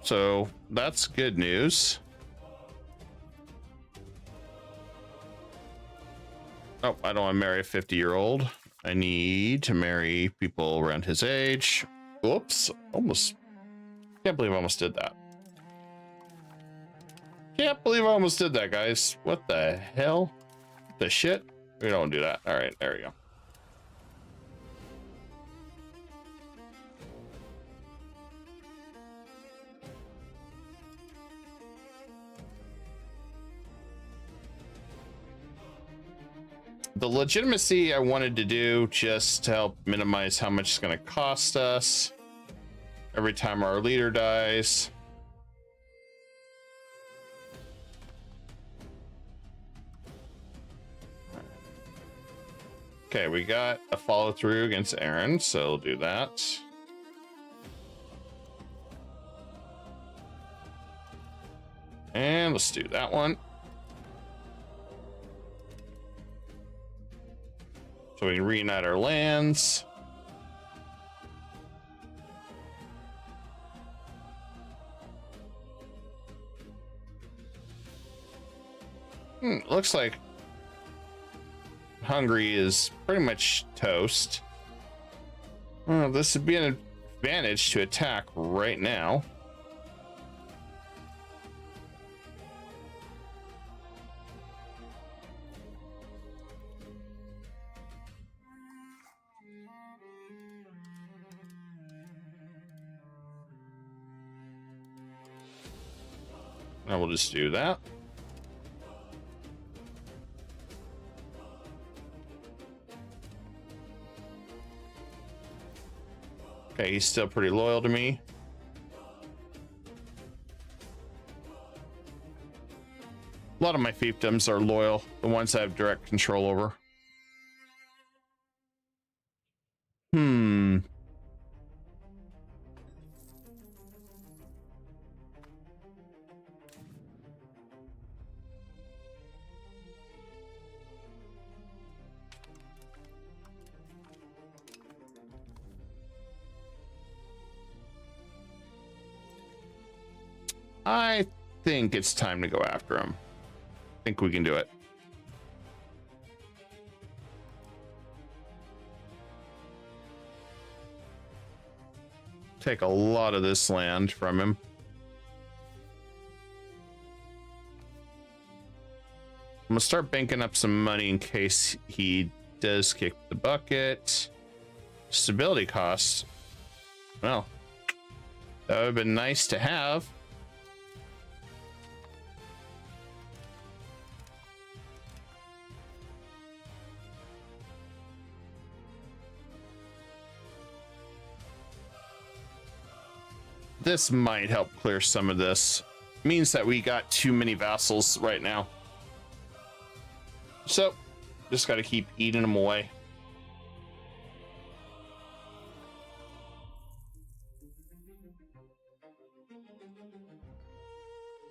So that's good news. Oh, I don't want to marry a 50-year-old. I need to marry people around his age. Oops, almost. Can't believe I almost did that. Can't believe I almost did that, guys. What the hell? The shit? We don't do that. All right, there we go. The legitimacy I wanted to do just to help minimize how much it's going to cost us every time our leader dies. Okay, we got a follow through against Aaron, so we'll do that. And let's do that one. So we can reunite our lands. Looks like Hungary is pretty much toast. This would be an advantage to attack right now. I will just do that. Okay, he's still pretty loyal to me. A lot of my fiefdoms are loyal, the ones I have direct control over. I think it's time to go after him. I think we can do it. Take a lot of this land from him. I'm gonna start banking up some money in case he does kick the bucket. Stability costs. Well, that would have been nice to have. This might help clear some of this. It means that we got too many vassals right now. So, just got to keep eating them away.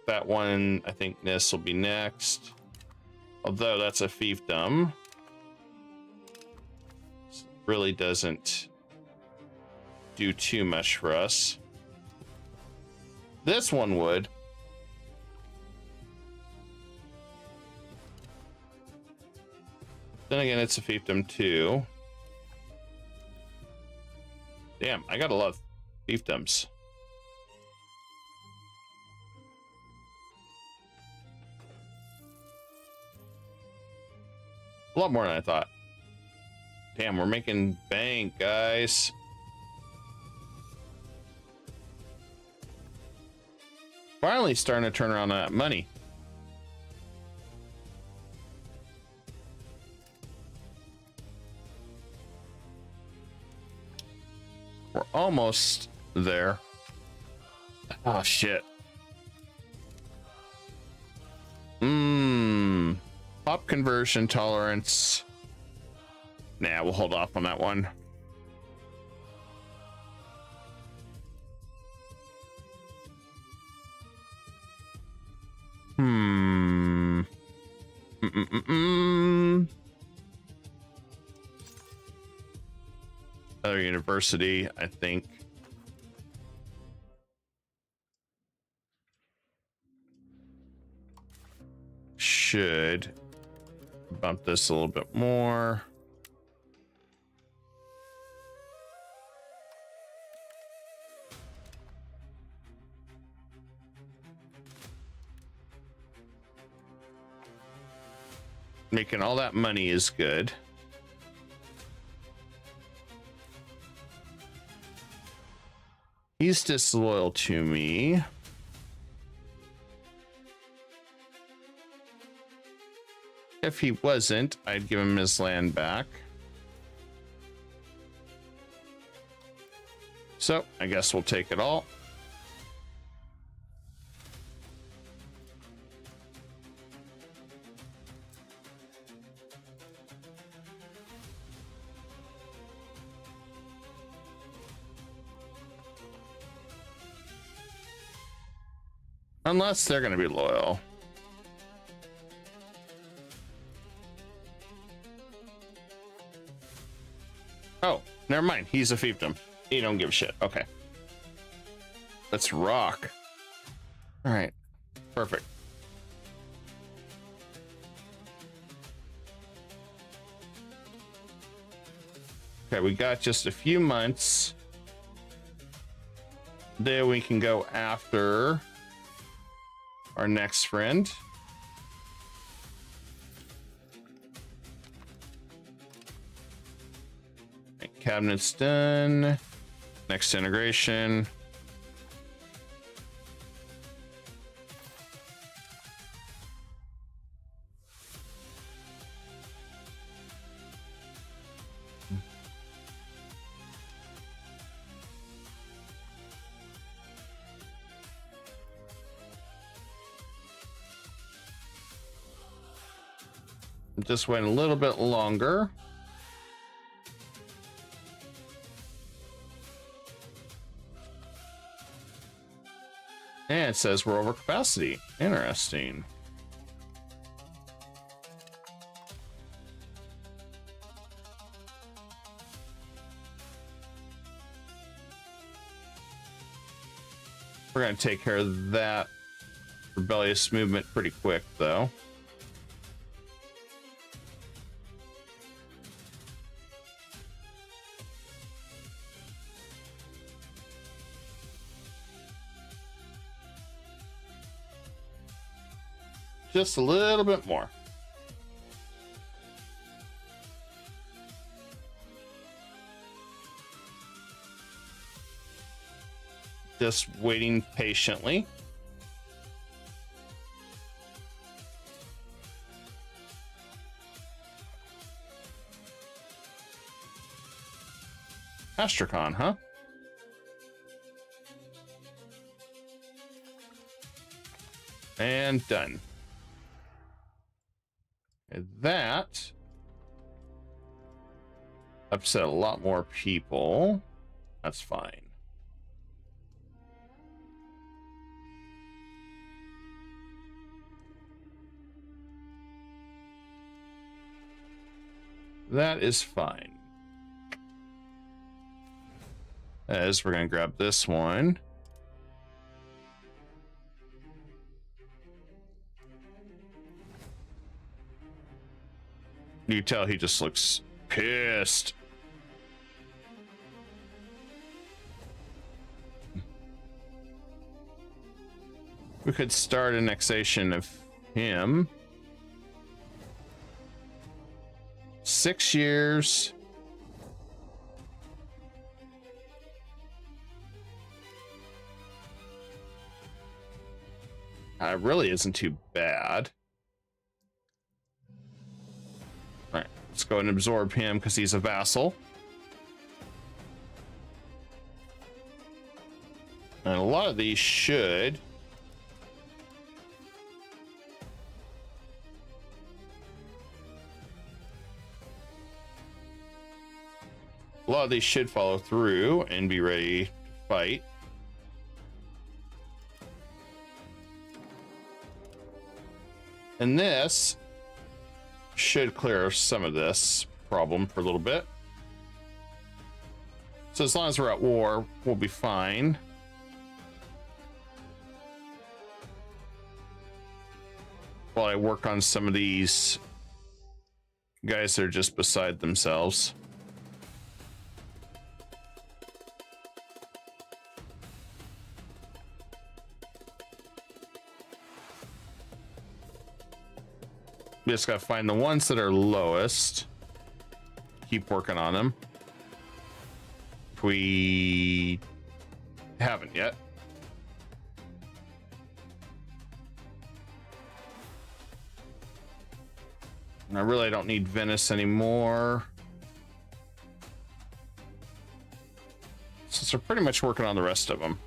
That one, I think this will be next. Although that's a fiefdom. Really doesn't do too much for us. This one would. Then again, it's a fiefdom too. Damn, I got a lot of fiefdoms. A lot more than I thought. Damn, we're making bank, guys. Finally starting to turn around that money. We're almost there. Oh shit. Pop conversion tolerance. Nah, we'll hold off on that one. Another university, I think. Should bump this a little bit more. Making all that money is good. He's disloyal to me. If he wasn't, I'd give him his land back. So I guess we'll take it all. Unless they're going to be loyal. Oh, never mind. He's a fiefdom. He don't give a shit. Okay. Let's rock. All right. Perfect. Okay, we got just a few months. Then we can go after our next friend. Right, cabinet's done. Next integration. Just wait a little bit longer. And it says we're over capacity. Interesting. We're going to take care of that rebellious movement pretty quick, though. Just a little bit more. Just waiting patiently. Astrakhan, huh? And done. That upset a lot more people. That's fine. That is fine. As we're going to grab this one. You can tell he just looks pissed. We could start annexation of him. 6 years. Really isn't too bad. All right, let's go and absorb him because he's a vassal. And a lot of these should follow through and be ready to fight. And this should clear some of this problem for a little bit. So as long as we're at war, we'll be fine. While I work on some of these guys that are just beside themselves. We just gotta find the ones that are lowest. Keep working on them. If we haven't yet. And I really don't need Venice anymore. Since we're pretty much working on the rest of them.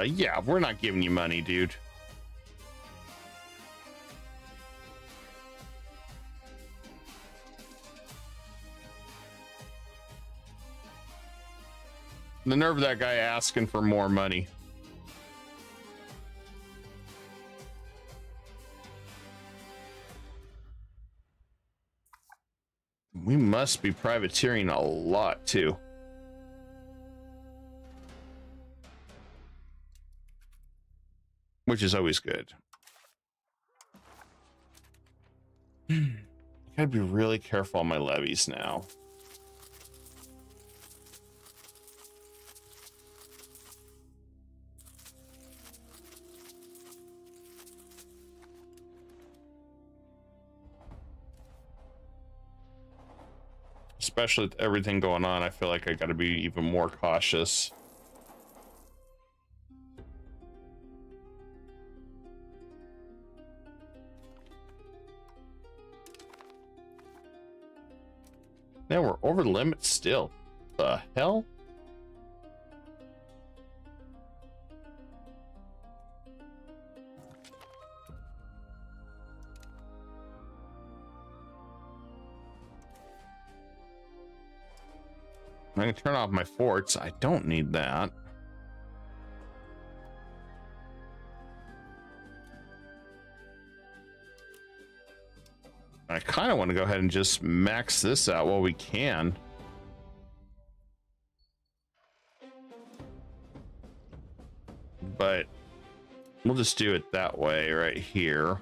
Yeah, we're not giving you money, dude. The nerve of that guy asking for more money. We must be privateering a lot, too. Which is always good. Gotta be really careful on my levies now. Especially with everything going on, I feel like I gotta be even more cautious. Man, we're over the limit still. The hell? I can turn off my forts. I don't need that. I kind of want to go ahead and just max this out while we can. But we'll just do it that way right here.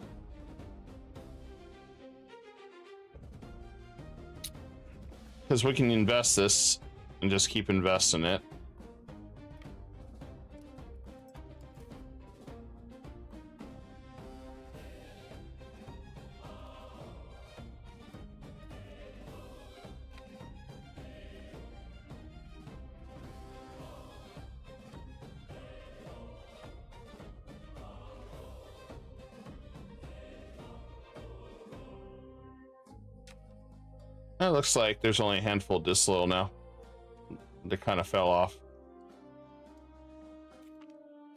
Because we can invest this and just keep investing it. It looks like there's only a handful disloyal now. They kind of fell off.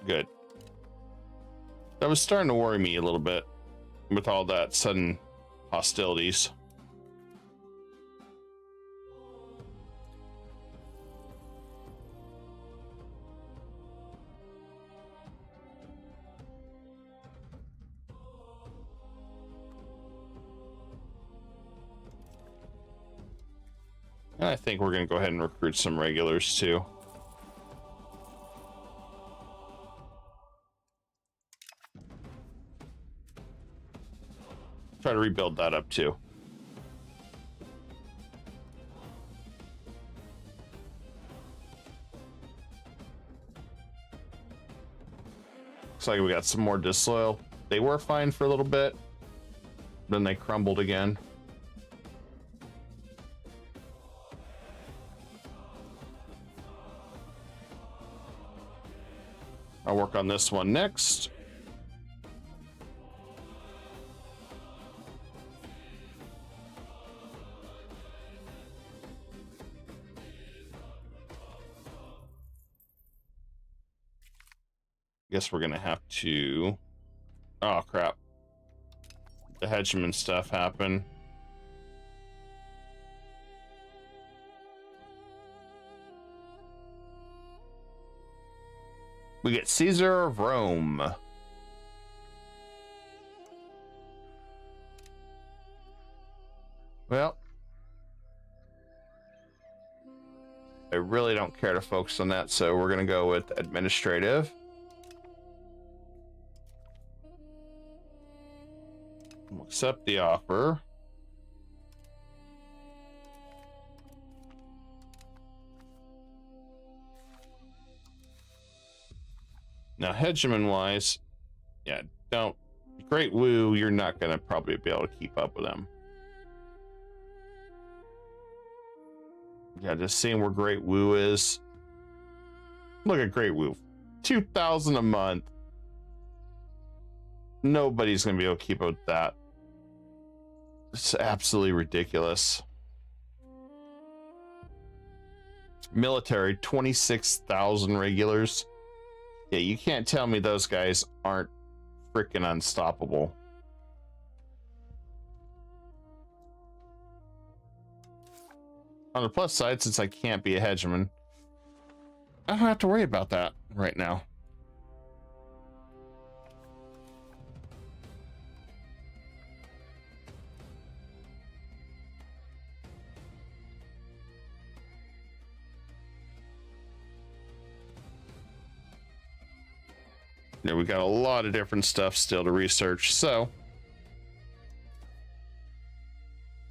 Good. That was starting to worry me a little bit with all that sudden hostilities. And I think we're going to go ahead and recruit some regulars too. Try to rebuild that up too. Looks like we got some more disloyal. They were fine for a little bit, then they crumbled again. I'll work on this one next. Guess we're gonna have to. Oh crap! The hegemon stuff happened. We get Caesar of Rome. Well, I really don't care to focus on that, so we're gonna go with administrative. We'll accept the offer. Now, hegemon wise, yeah, don't. Great Woo, you're not gonna probably be able to keep up with them. Yeah, just seeing where Great Woo is. Look at Great Woo, 2,000 a month. Nobody's gonna be able to keep up with that. It's absolutely ridiculous. Military, 26,000 regulars. Yeah, you can't tell me those guys aren't freaking unstoppable. On the plus side, since I can't be a hegemon, I don't have to worry about that right now. Yeah, we got a lot of different stuff still to research, so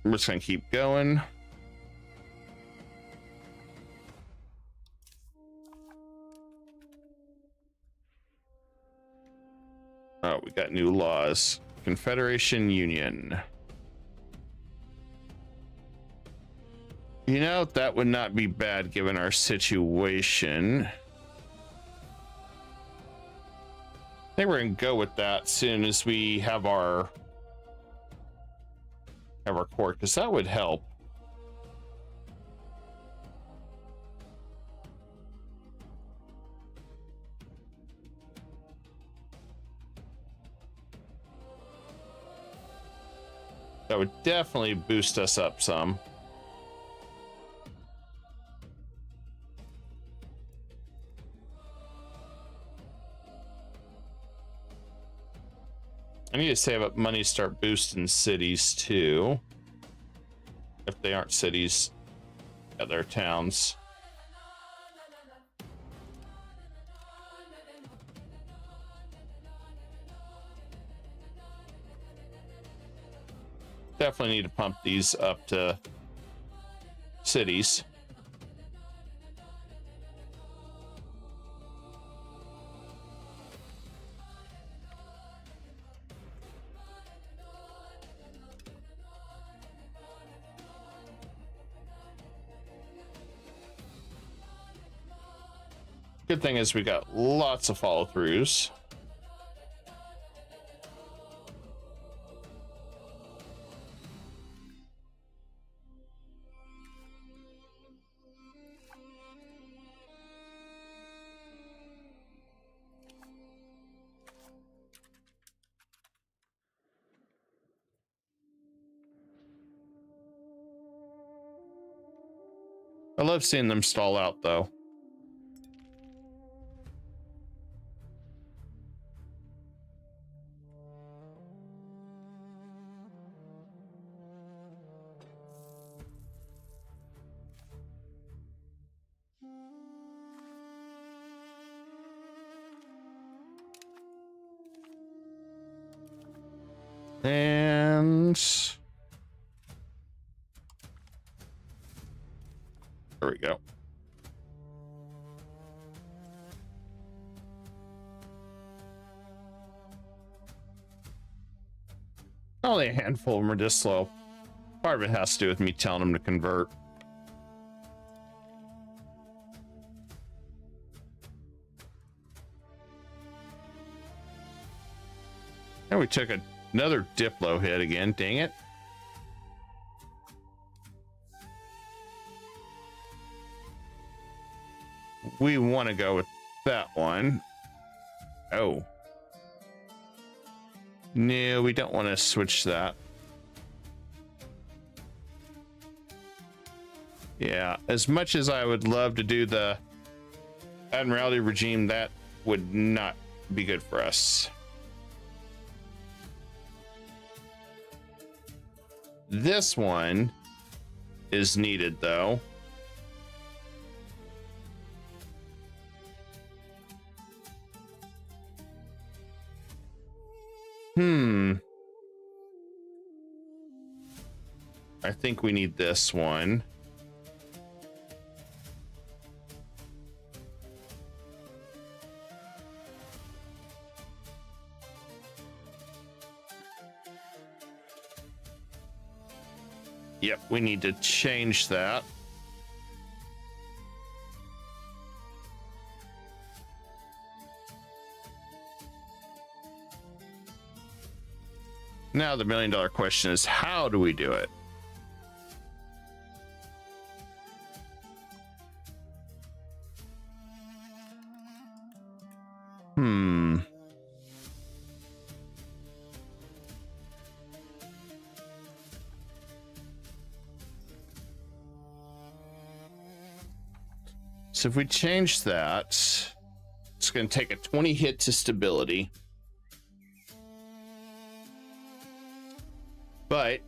I'm just gonna keep going. Oh, we got new laws. Confederation Union. You know, that would not be bad given our situation. I think we're gonna go with that as soon as we have our court, because that would help. That would definitely boost us up some. I need to save up money to start boosting cities too. If they aren't cities, yeah, they're towns. Definitely need to pump these up to cities. Good thing is we got lots of follow-throughs. I love seeing them stall out though. And there we go. Only a handful of them are just slow. Part of it has to do with me telling them to convert. And we took another Diplo hit again. Dang it. We want to go with that one. Oh. No, we don't want to switch that. Yeah, as much as I would love to do the Admiralty regime, that would not be good for us. This one is needed, though. I think we need this one. Yep, we need to change that. Now the million-dollar question is, how do we do it? So if we change that, it's going to take a 20 hit to stability. But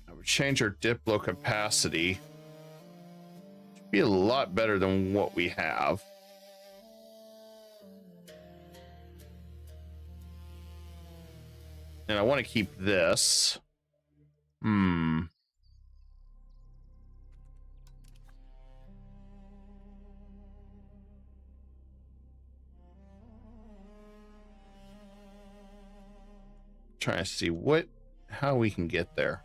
I would change our Diplo capacity to be a lot better than what we have. And I want to keep this. Trying to see how we can get there.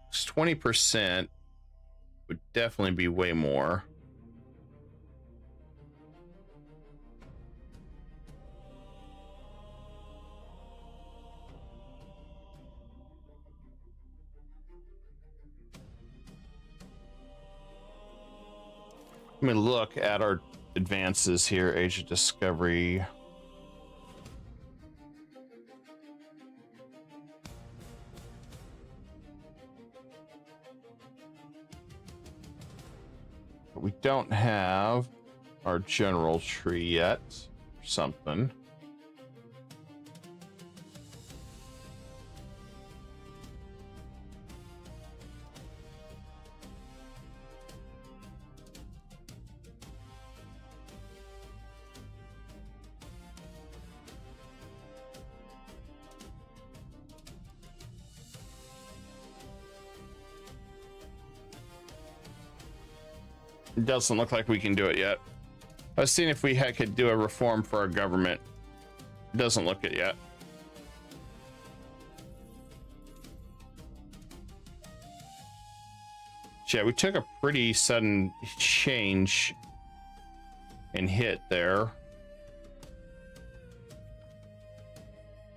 It's 20% would definitely be way more. Let me look at our advances here. Age of Discovery. But we don't have our general tree yet, or something. It doesn't look like we can do it yet. I was seeing if we could do a reform for our government. It doesn't look it yet. Yeah, we took a pretty sudden change and hit there.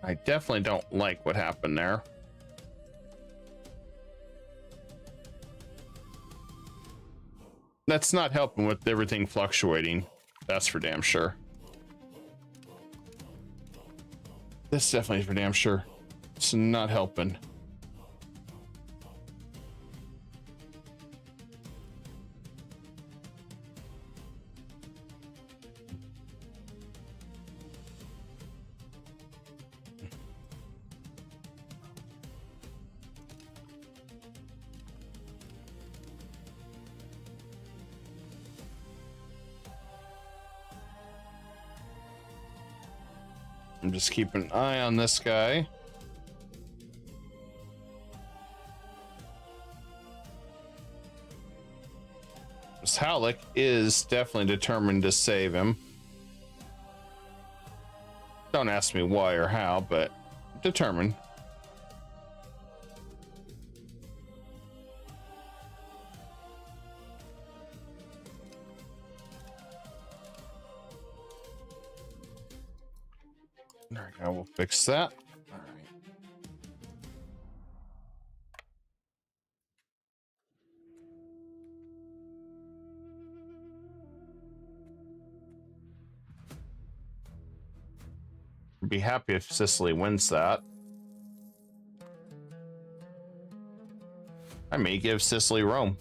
I definitely don't like what happened there. That's not helping with everything fluctuating. That's for damn sure. This definitely is for damn sure. It's not helping. I'm just keeping an eye on this guy. This Halleck is definitely determined to save him. Don't ask me why or how, but determined. There we go. We'll fix that. All right. Be happy if Sicily wins that. I may give Sicily Rome.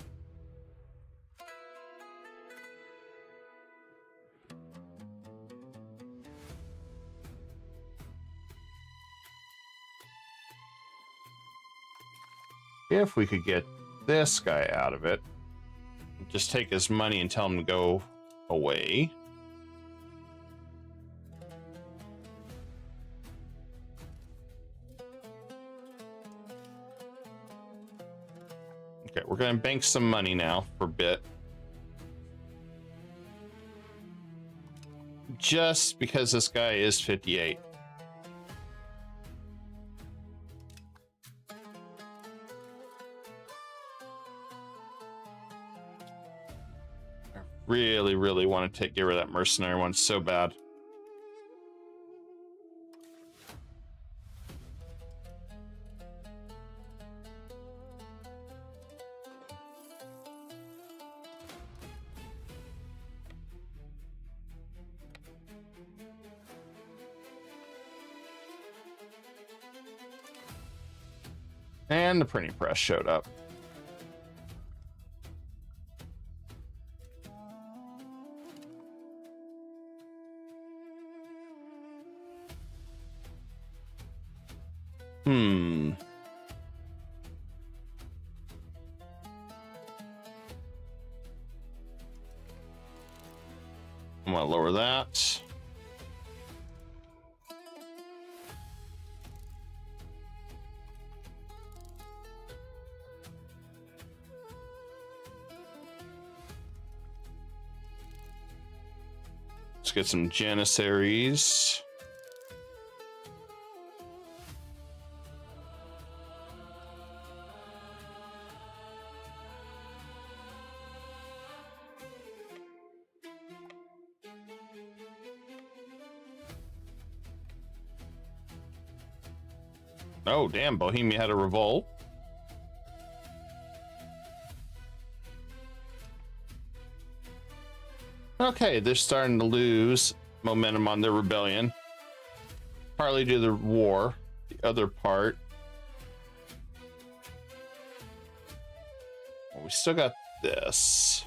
If we could get this guy out of it, just take his money and tell him to go away. Okay, we're going to bank some money now for a bit. Just because this guy is 58. I really, really want to get rid of that mercenary one so bad. And the printing press showed up. I'm gonna lower that. Let's get some Janissaries. Oh, damn, Bohemia had a revolt. Okay, they're starting to lose momentum on their rebellion. Partly due to the war. The other part, well, we still got this.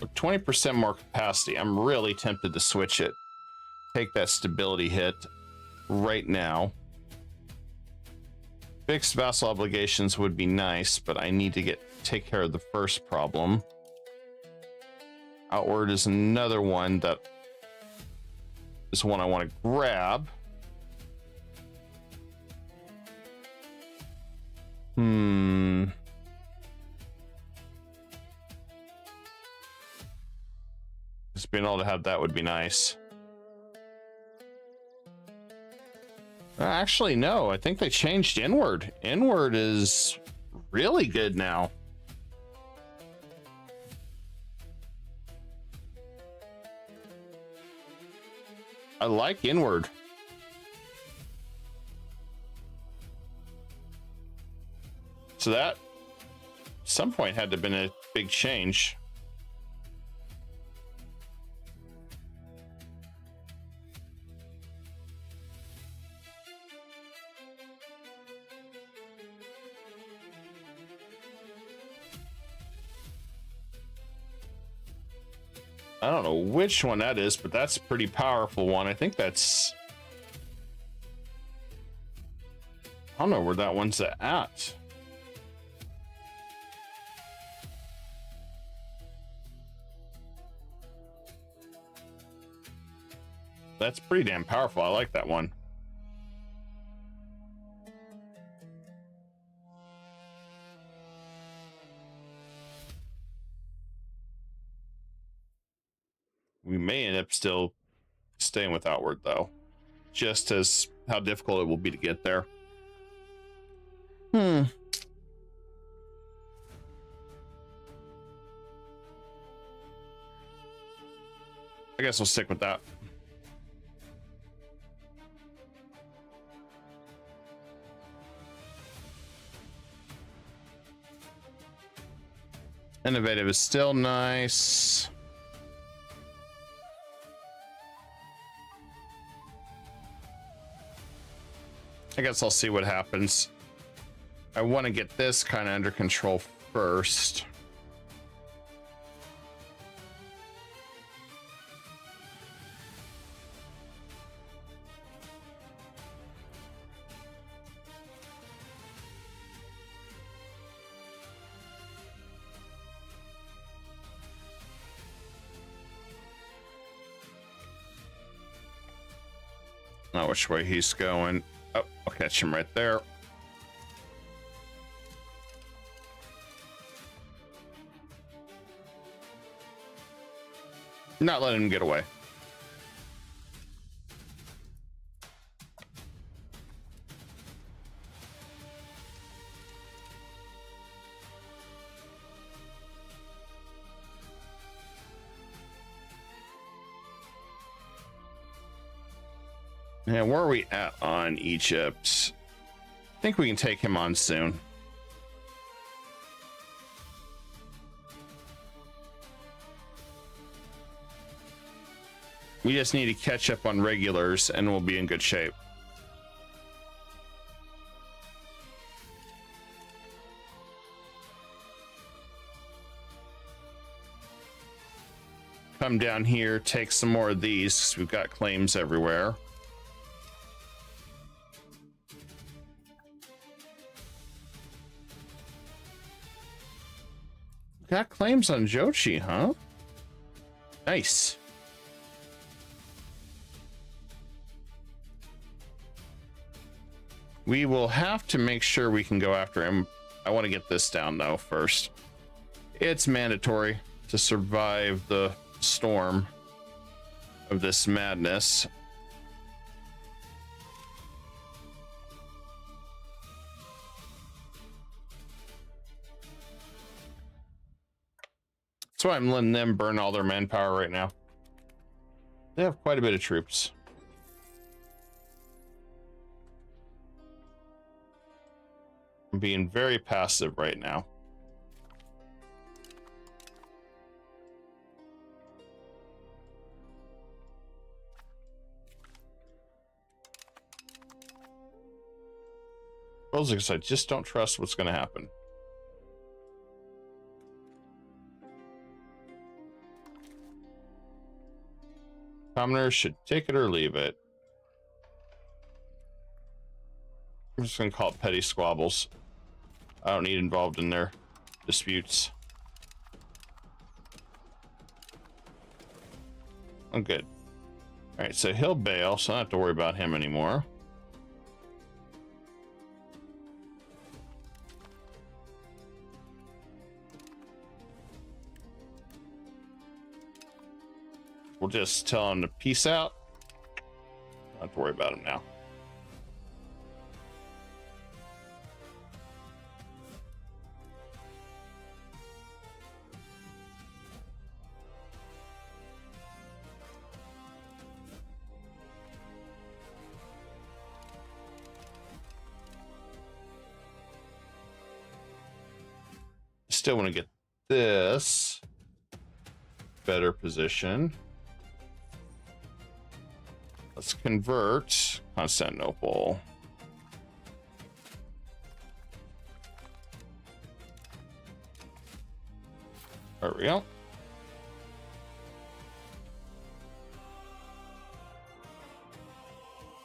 With 20% more capacity, I'm really tempted to switch it. Take that stability hit right now. Fixed vassal obligations would be nice, but I need to take care of the first problem. Outward is another one that is one I want to grab. Just being able to have that would be nice. Actually, no. I think they changed inward. Inward is really good now. I like inward. So that, at some point, had to have been a big change. I don't know which one that is, but that's a pretty powerful one. I think that's... I don't know where that one's at. That's pretty damn powerful. I like that one. We may end up still staying with outward, though, just as how difficult it will be to get there. I guess we'll stick with that. Innovative is still nice. I guess I'll see what happens. I want to get this kind of under control first. Not which way he's going. Oh, I'll catch him right there. Not letting him get away. Yeah, where are we at on Egypt? I think we can take him on soon. We just need to catch up on regulars and we'll be in good shape. Come down here, take some more of these. We've got claims everywhere. Got claims on Jochi, huh? Nice. We will have to make sure we can go after him. I want to get this down though first. It's mandatory to survive the storm of this madness. That's why I'm letting them burn all their manpower right now. They have quite a bit of troops. I'm being very passive right now. Because I just don't trust what's going to happen. Commoners should take it or leave it. I'm just gonna call it petty squabbles. I don't need involved in their disputes. I'm good. All right, so he'll bail, so I don't have to worry about him anymore. We'll just tell him to peace out. Don't have to worry about him now. Still want to get this better position. Let's convert Constantinople. There we go.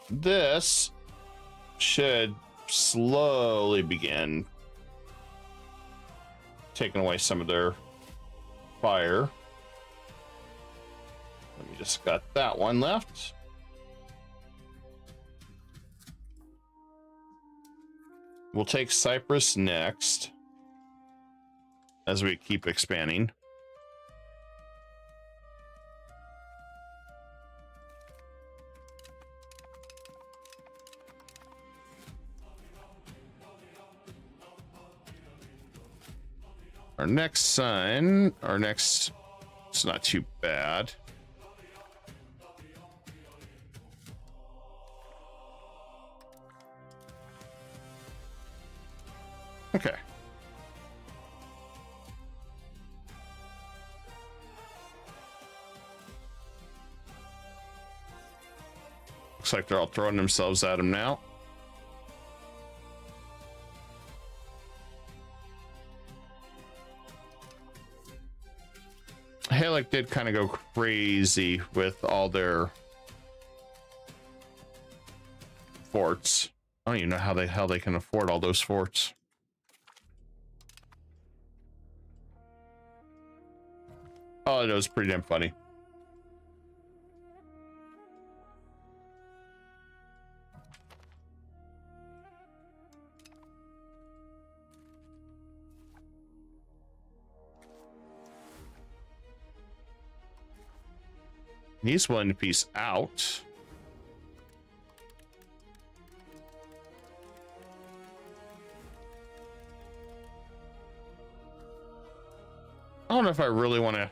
This should slowly begin taking away some of their fire. We just got that one left. We'll take Cyprus next as we keep expanding. Our next son, it's not too bad. Okay. Looks like they're all throwing themselves at him now. Halleck did kind of go crazy with all their forts. I don't even know how the hell they can afford all those forts. All I know is pretty damn funny. He's willing to peace out. I don't know if I really want to.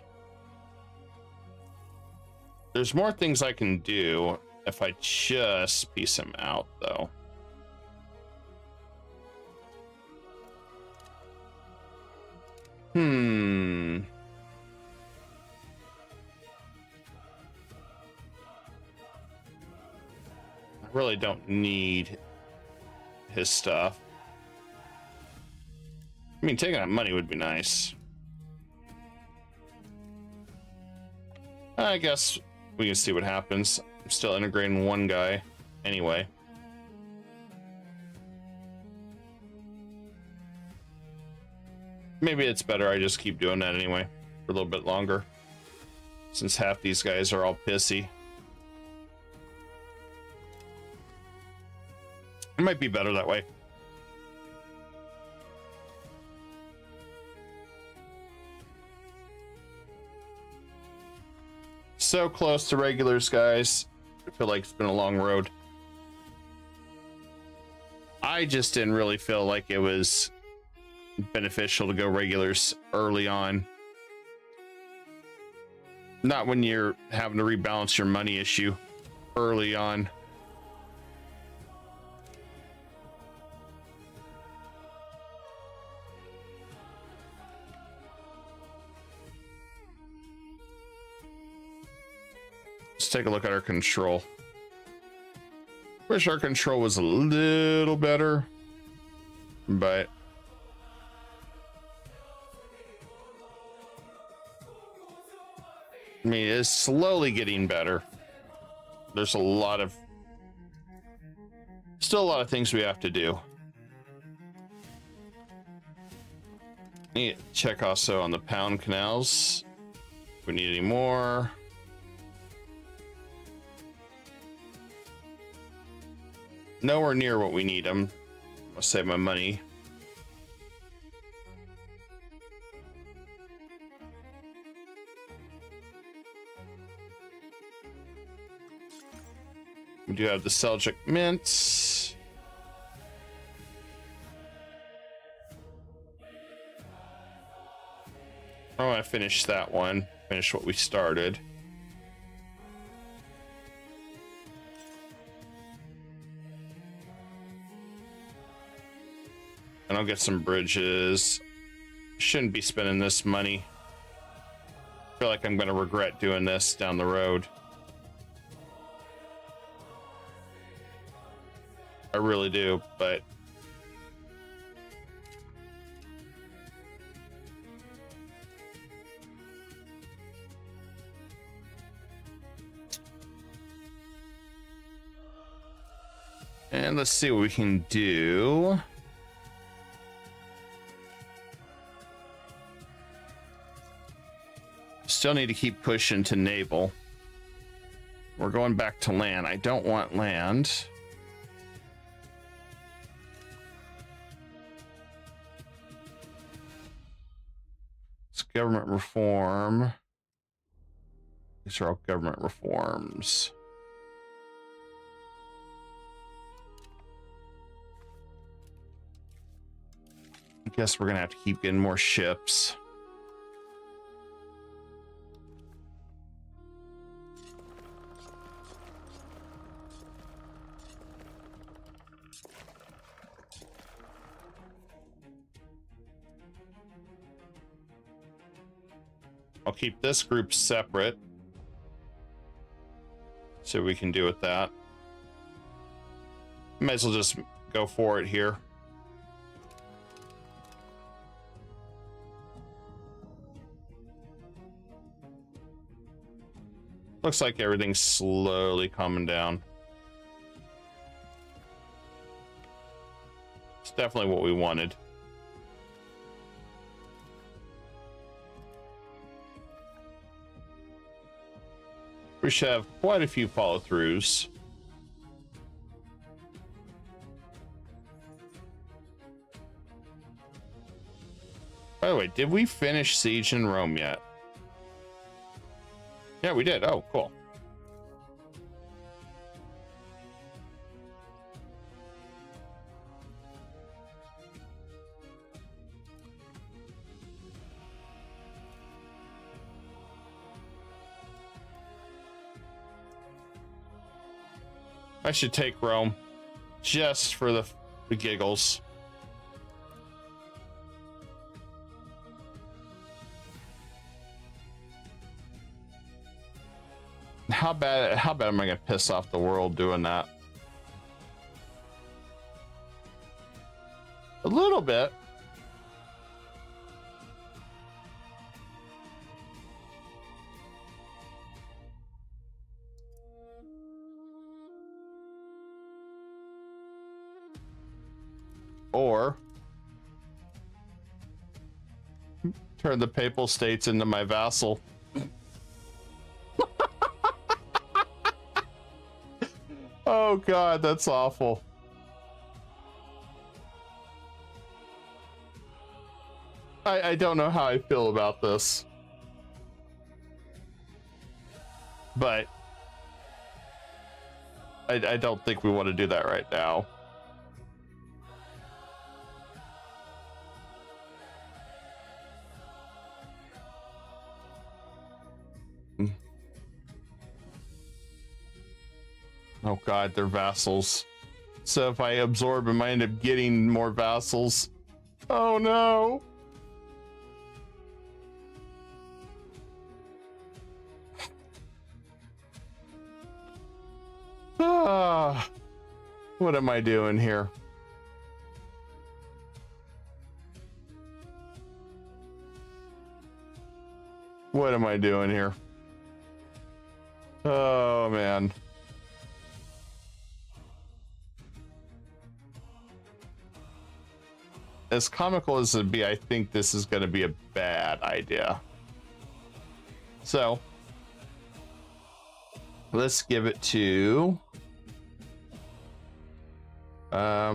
There's more things I can do if I just peace him out, though. I really don't need his stuff. I mean, taking out money would be nice. I guess we can see what happens. I'm still integrating one guy anyway. Maybe it's better I just keep doing that anyway for a little bit longer, since half these guys are all pissy. It might be better that way. So close to regulars, guys. I feel like it's been a long road. I just didn't really feel like it was beneficial to go regulars early on. Not when you're having to rebalance your money issue early on. Let's take a look at our control. Wish our control was a little better, but I mean, it's slowly getting better. There's still a lot of things we have to do. Need to check also on the pound canals. If we need any more. Nowhere near what we need. I'll save my money. We do have the Seljuk mints. I want to finish that one. Finish what we started. And I'll get some bridges. Shouldn't be spending this money. I feel like I'm going to regret doing this down the road. I really do, but and let's see what we can do. Still need to keep pushing to naval. We're going back to land. I don't want land. It's government reform. These are all government reforms. I guess we're gonna have to keep getting more ships. I'll keep this group separate. See what we can do with that. Might as well just go for it here. Looks like everything's slowly calming down. It's definitely what we wanted. We should have quite a few follow-throughs. By the way, did we finish Siege in Rome yet? Yeah, we did. Oh, cool. I should take Rome just for the giggles. How bad am I gonna piss off the world doing that? A little bit. Or turn the Papal States into my vassal. Oh God, that's awful. I don't know how I feel about this. But I don't think we want to do that right now. Oh God, they're vassals. So if I absorb them, I end up getting more vassals. Oh no. Ah, what am I doing here? What am I doing here? Oh man. As comical as it'd be, I think this is going to be a bad idea. So let's give it to I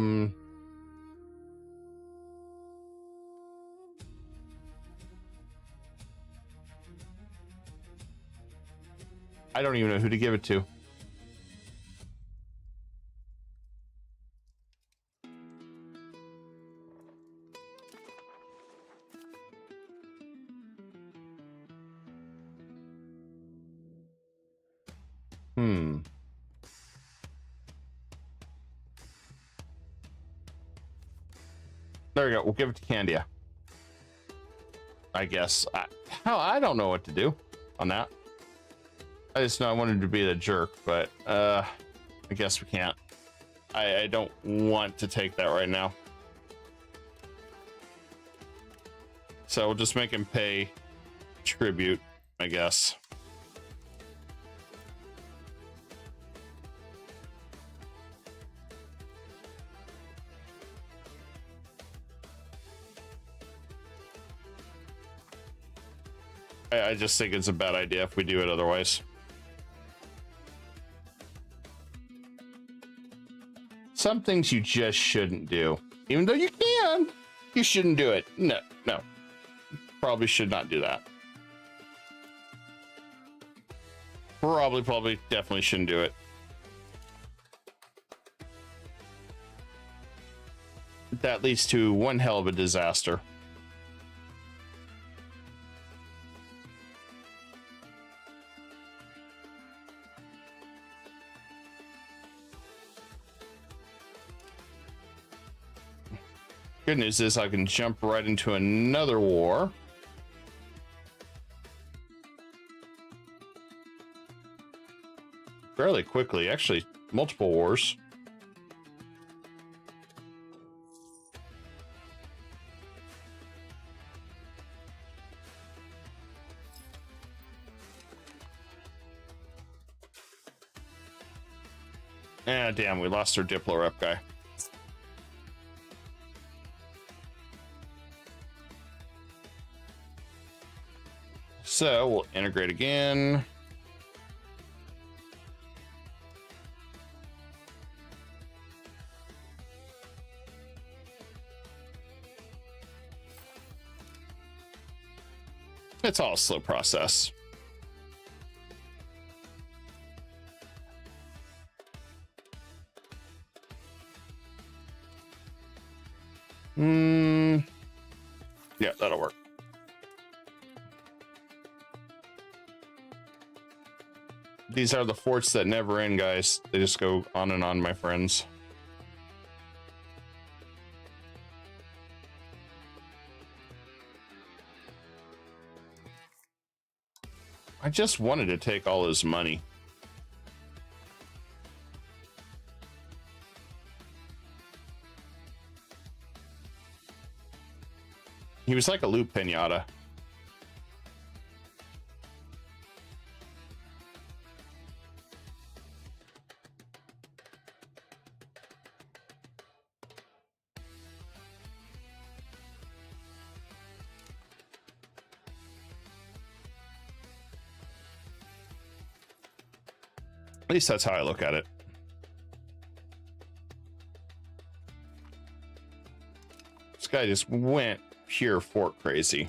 don't even know who to give it to. There we go. We'll give it to Candia. I guess. I don't know what to do on that. I just know I wanted to be the jerk, but I guess we can't. I don't want to take that right now. So we'll just make him pay tribute, I guess. I just think it's a bad idea if we do it otherwise. Some things you just shouldn't do. Even though you can, you shouldn't do it. No. Probably should not do that. Probably, definitely shouldn't do it. That leads to one hell of a disaster. Good news is I can jump right into another war. fairly quickly. Actually, multiple wars. Ah, damn, we lost our Diplo rep guy. So we'll integrate again. It's all a slow process. Yeah, that'll work. These are the forts that never end, guys. They just go on and on, my friends. I just wanted to take all his money. He was like a loot pinata. At least that's how I look at it. This guy just went pure fort crazy.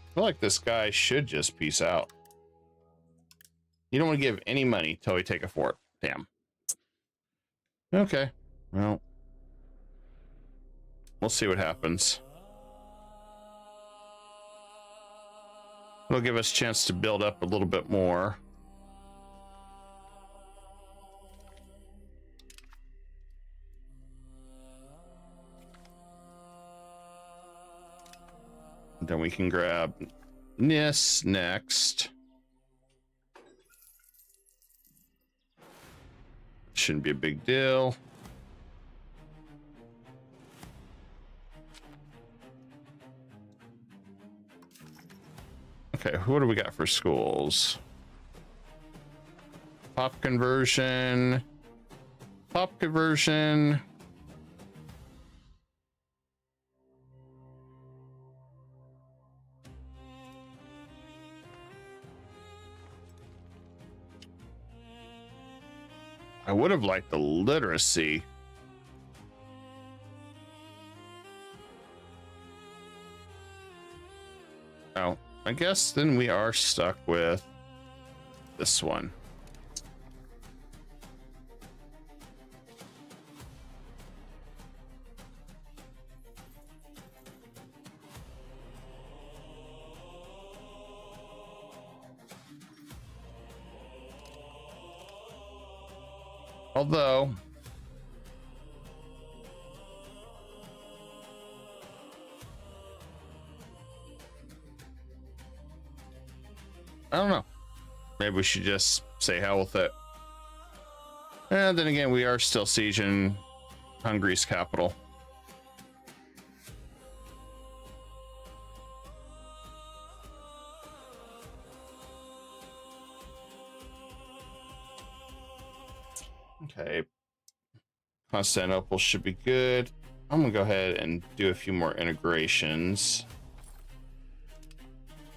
I feel like this guy should just peace out. You don't want to give any money till we take a fort. Damn. Okay. Well, we'll see what happens. It'll give us a chance to build up a little bit more. Then we can grab this next. Shouldn't be a big deal. Okay, what do we got for schools? Pop conversion. Pop conversion. I would have liked the literacy. Oh, I guess then we are stuck with this one. Although, I don't know. Maybe we should just say hell with it. And then again, we are still sieging Hungary's capital. Okay, Constantinople should be good. I'm gonna go ahead and do a few more integrations.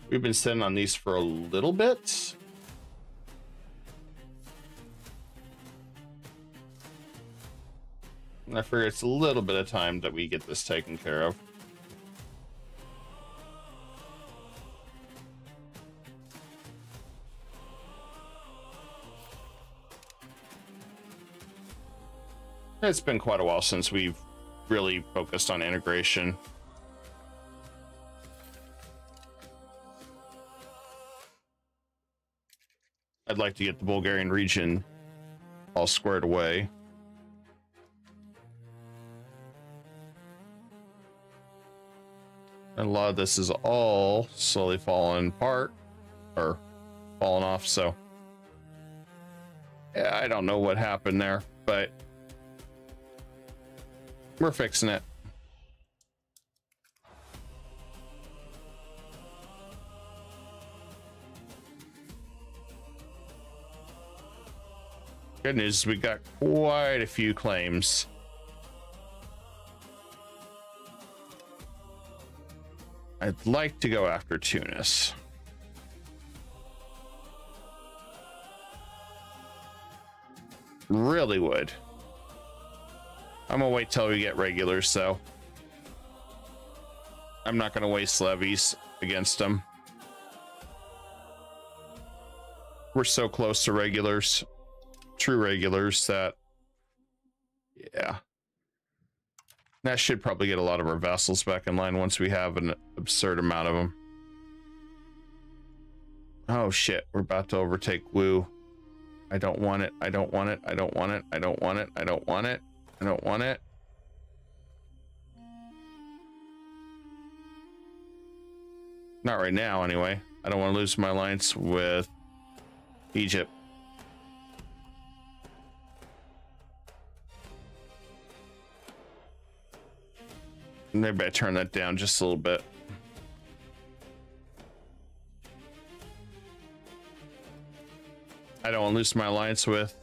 We've been sitting on these for a little bit. And I figure it's a little bit of time that we get this taken care of. It's been quite a while since we've really focused on integration. I'd like to get the Bulgarian region all squared away. And a lot of this is all slowly falling apart or falling off, so yeah, I don't know what happened there, but we're fixing it. Good news, we got quite a few claims. I'd like to go after Tunis. Really would. I'm gonna wait till we get regulars, so I'm not gonna waste levies against them. We're so close to regulars, true regulars, that yeah. That should probably get a lot of our vassals back in line once we have an absurd amount of them. Oh shit, we're about to overtake Wu. I don't want it. I don't want it. I don't want it. I don't want it. I don't want it. I don't want it. Not right now, anyway. I don't want to lose my alliance with Egypt. Maybe I turn that down just a little bit. I don't want to lose my alliance with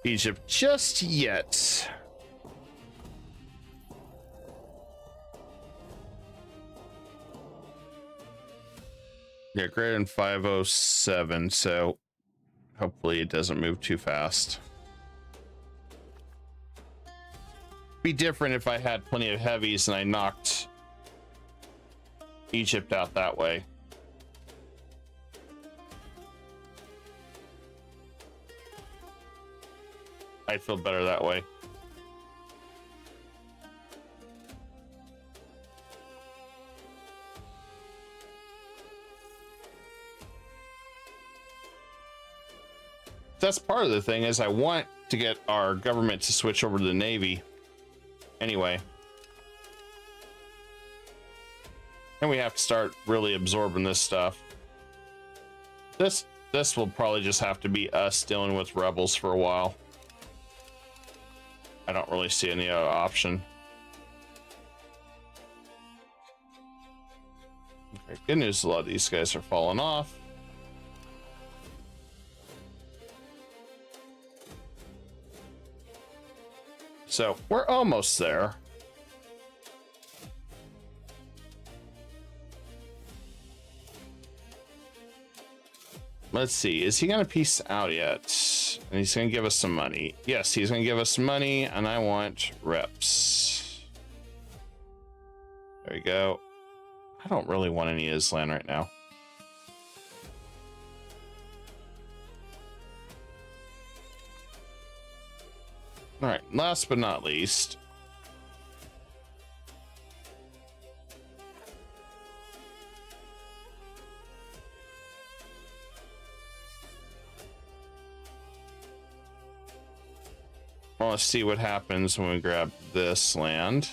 Egypt just yet. Yeah, greater than 507, so hopefully it doesn't move too fast. Be different if I had plenty of heavies and I knocked Egypt out that way. I'd feel better that way. That's part of the thing, is I want to get our government to switch over to the Navy anyway. And we have to start really absorbing this stuff. This will probably just have to be us dealing with rebels for a while. I don't really see any other option. Okay, good news, a lot of these guys are falling off. So we're almost there. Let's see, is he gonna peace out yet? And he's gonna give us some money. Yes, he's gonna give us some money, and I want reps. There you go. I don't really want any of his land right now. All right, last but not least, I want to see what happens when we grab this land.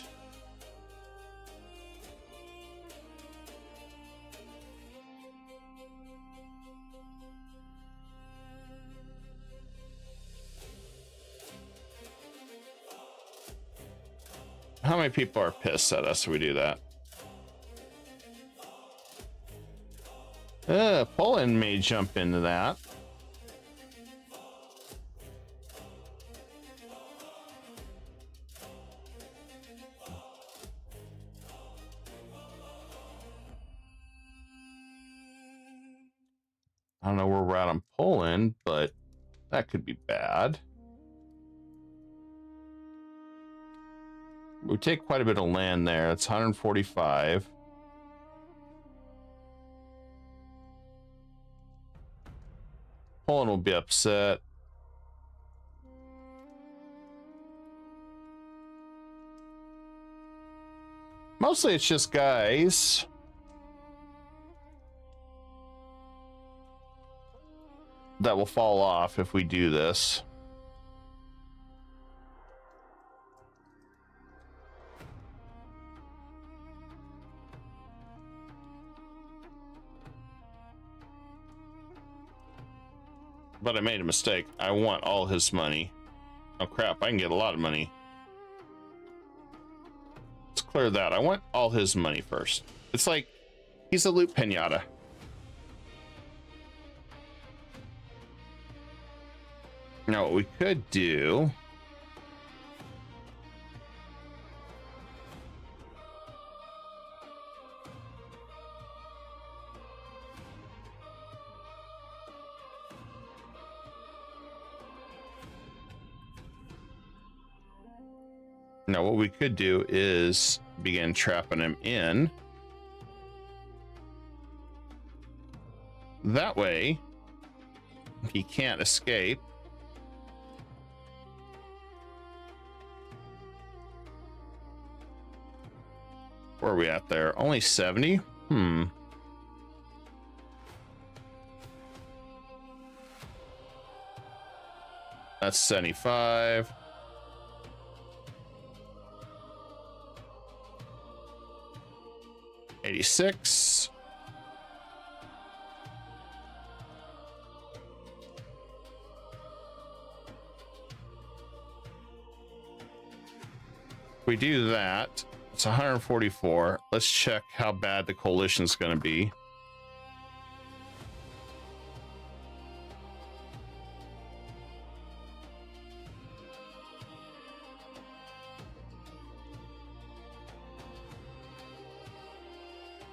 How many people are pissed at us if we do that? Poland may jump into that. I don't know where we're at on Poland, but that could be bad. We take quite a bit of land there. It's 145. Poland will be upset. Mostly it's just guys. that will fall off if we do this. But I made a mistake. I want all his money. Oh crap, I can get a lot of money. Let's clear that. I want all his money first. It's like he's a loot pinata. Now what we could do is begin trapping him in. That way, he can't escape. Where are we at there? Only 70? That's 75. $86. We do that. It's 144. Let's check how bad the coalition's going to be.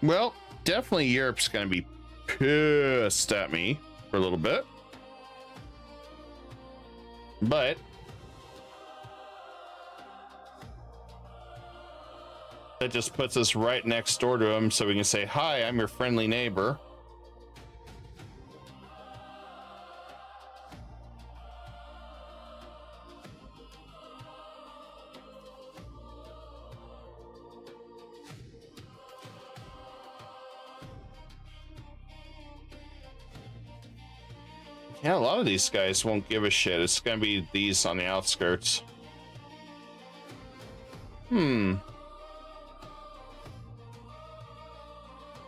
Well, definitely Europe's going to be pissed at me for a little bit. But that just puts us right next door to him, so we can say, hi, I'm your friendly neighbor. Yeah, a lot of these guys won't give a shit. It's gonna be these on the outskirts.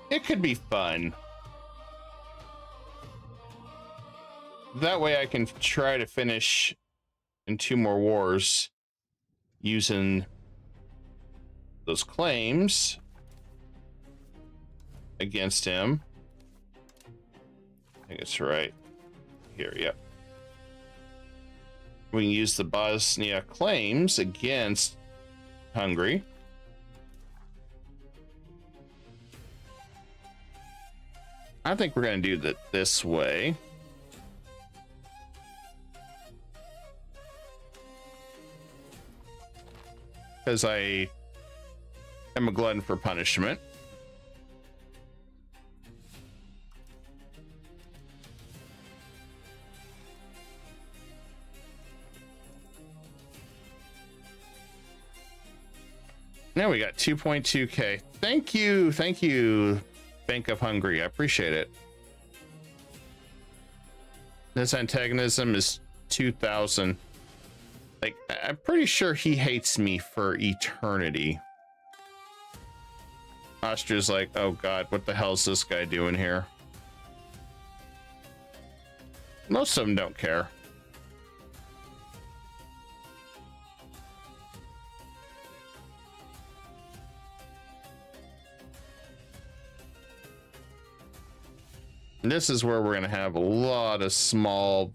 It could be fun. That way I can try to finish in 2 more wars using those claims against him. I think it's right here. Yep. We can use the Bosnia claims against Hungary. I think we're going to do that this way. Because I am a glutton for punishment. Now we got 2.2k. Thank you, Bank of Hungary. I appreciate it. This antagonism is 2,000. Like, I'm pretty sure he hates me for eternity. Austria's like, oh god, what the hell is this guy doing here? Most of them don't care. And this is where we're going to have a lot of small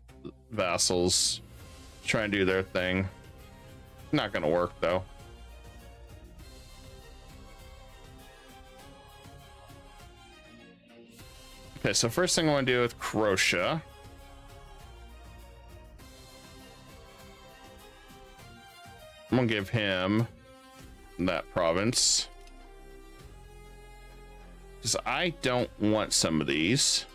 vassals try and do their thing. Not going to work, though. Okay, so first thing I want to do with Croatia. I'm going to give him that province. Because I don't want some of these.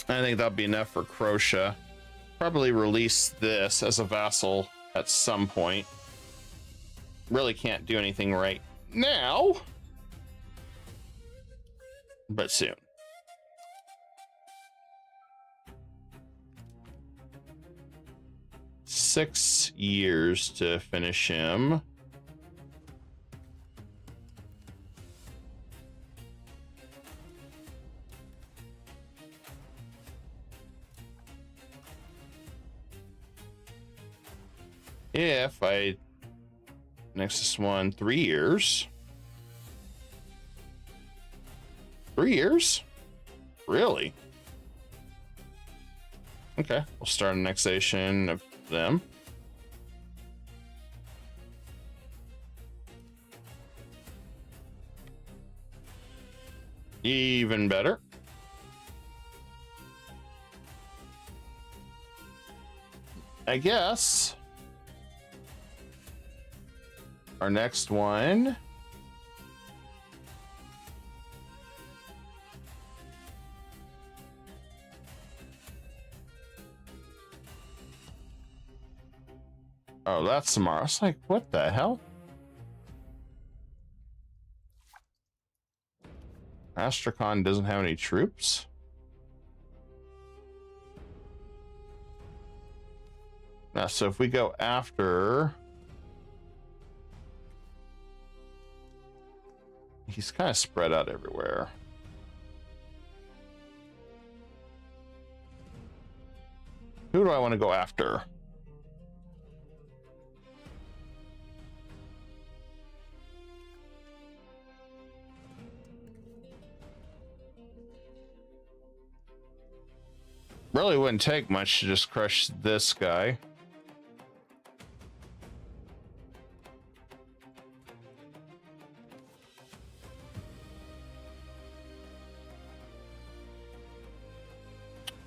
I think that'll be enough for Croatia. Probably release this as a vassal at some point. Really can't do anything right now, but soon. Six years to finish him. If I next one, 3 years. 3 years? Really? Okay, we'll start annexation of them. Even better. I guess our next one oh, that's tomorrow. It's like, what the hell? Astrakhan doesn't have any troops? Now, so if we go after... He's kind of spread out everywhere. Who do I want to go after? Really wouldn't take much to just crush this guy.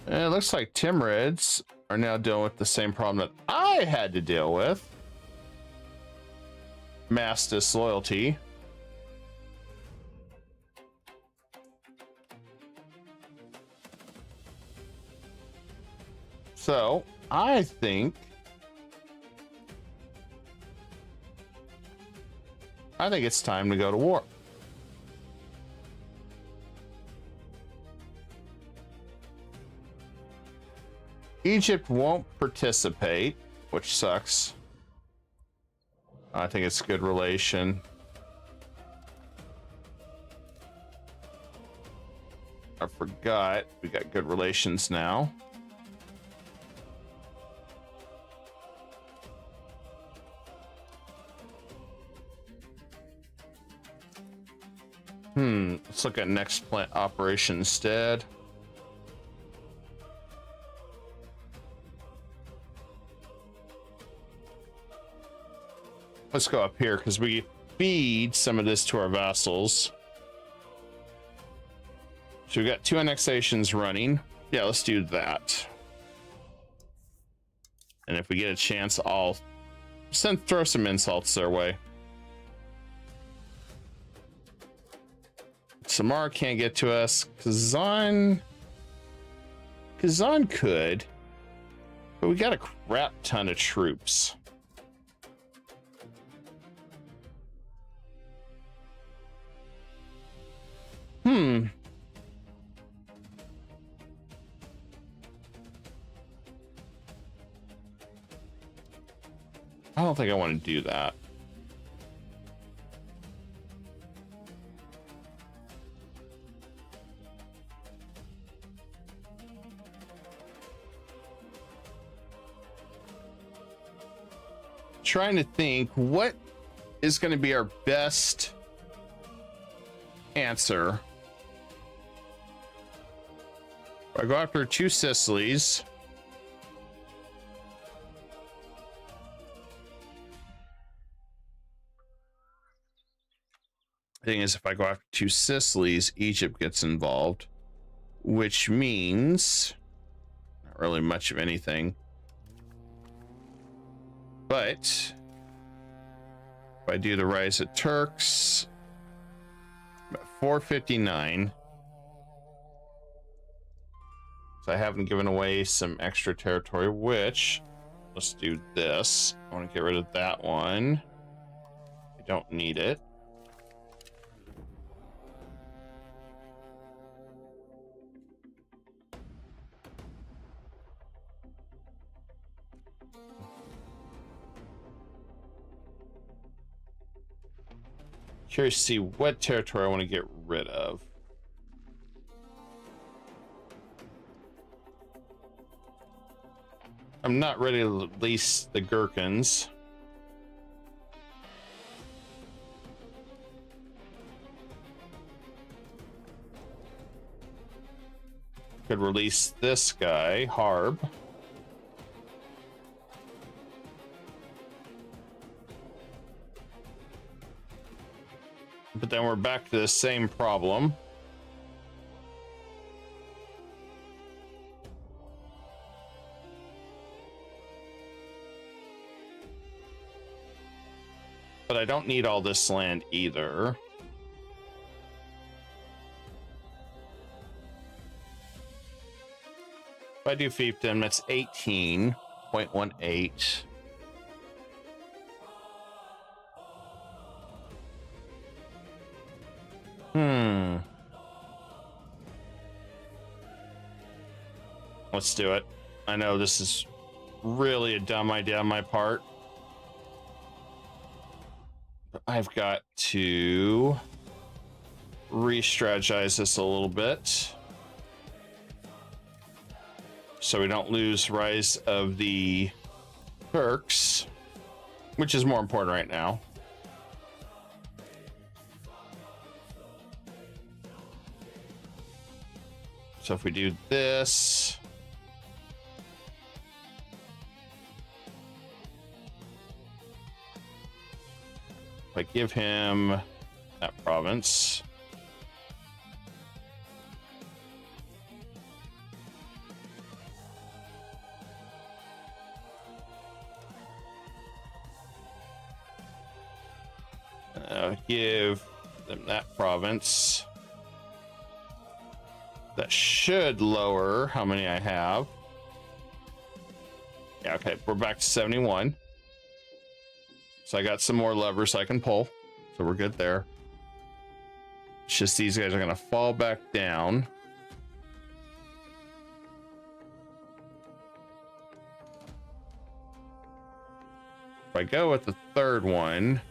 And it looks like Timurids are now dealing with the same problem that I had to deal with. Mass disloyalty. So, I think it's time to go to war. Egypt won't participate, which sucks. I think it's good relation. I forgot we got good relations now. Let's look at next plant operation instead. Let's go up here because we feed some of this to our vassals. So we got 2 annexations running. Yeah, let's do that. And if we get a chance, I'll throw some insults their way. Samar can't get to us. Kazan could, but we got a crap ton of troops. I don't think I want to do that. Trying to think what is going to be our best answer. I go after 2 Sicilies. Thing is, if I go after 2 Sicilies, Egypt gets involved, which means not really much of anything. But if I do the rise of Turks, about 459. So I haven't given away some extra territory, which let's do this. I want to get rid of that one. I don't need it. Curious to see what territory I want to get rid of. I'm not ready to release the gherkins. Could release this guy, Harb. But then we're back to the same problem. But I don't need all this land either. If I do fiefdom, that's 18.18. Let's do it. I know this is really a dumb idea on my part. But I've got to re-strategize this a little bit so we don't lose Rise of the Turks, which is more important right now. So if we do this, if I give him that province, give them that province. That should lower how many I have. Yeah, okay, we're back to 71. So I got some more levers I can pull. So we're good there. It's just these guys are going to fall back down. If I go with the third one,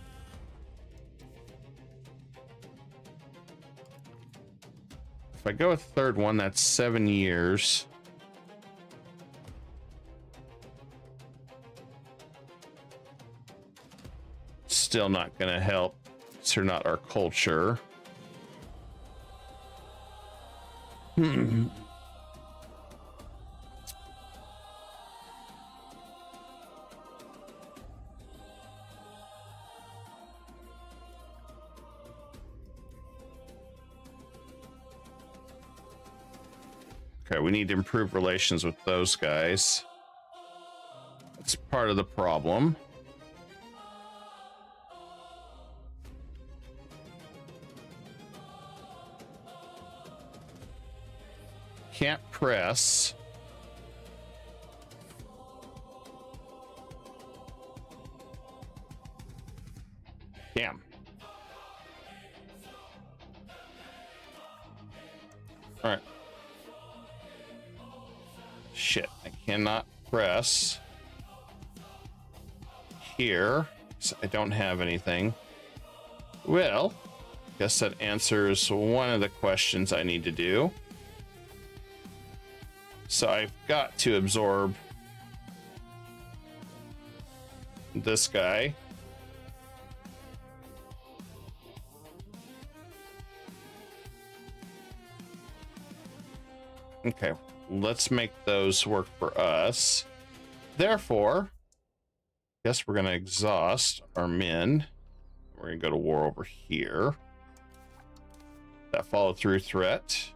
if I go with the third one, that's 7 years. Still not going to help. They're not our culture. Okay, we need to improve relations with those guys. That's part of the problem. Can't press. Damn. All right. Shit, I cannot press here, so I don't have anything. Well, guess that answers one of the questions I need to do. So I've got to absorb this guy. Okay, let's make those work for us. Therefore, I guess we're going to exhaust our men. We're going to go to war over here. That follow through threat.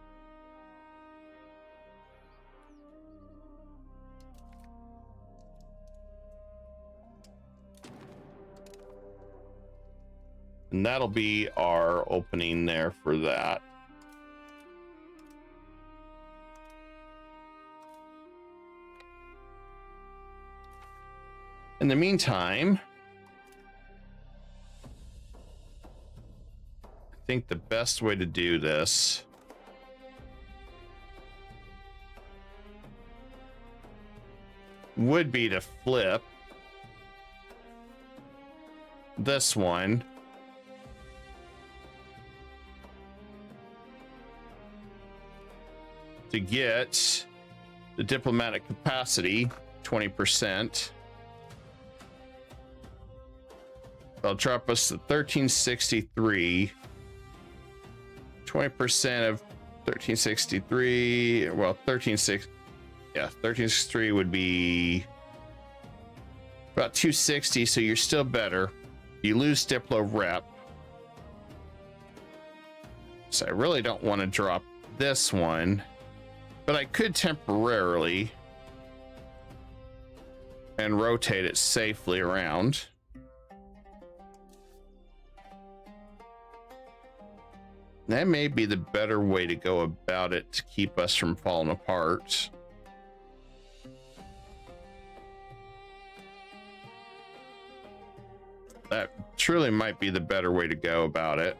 And that'll be our opening there for that. In the meantime, I think the best way to do this would be to flip this one to get the diplomatic capacity 20%. That'll drop us to 1363. 20% of 1363, well, 1363 would be about 260, so you're still better. You lose Diplo rep. So I really don't want to drop this one, but I could temporarily and rotate it safely around. That may be the better way to go about it to keep us from falling apart. That truly might be the better way to go about it.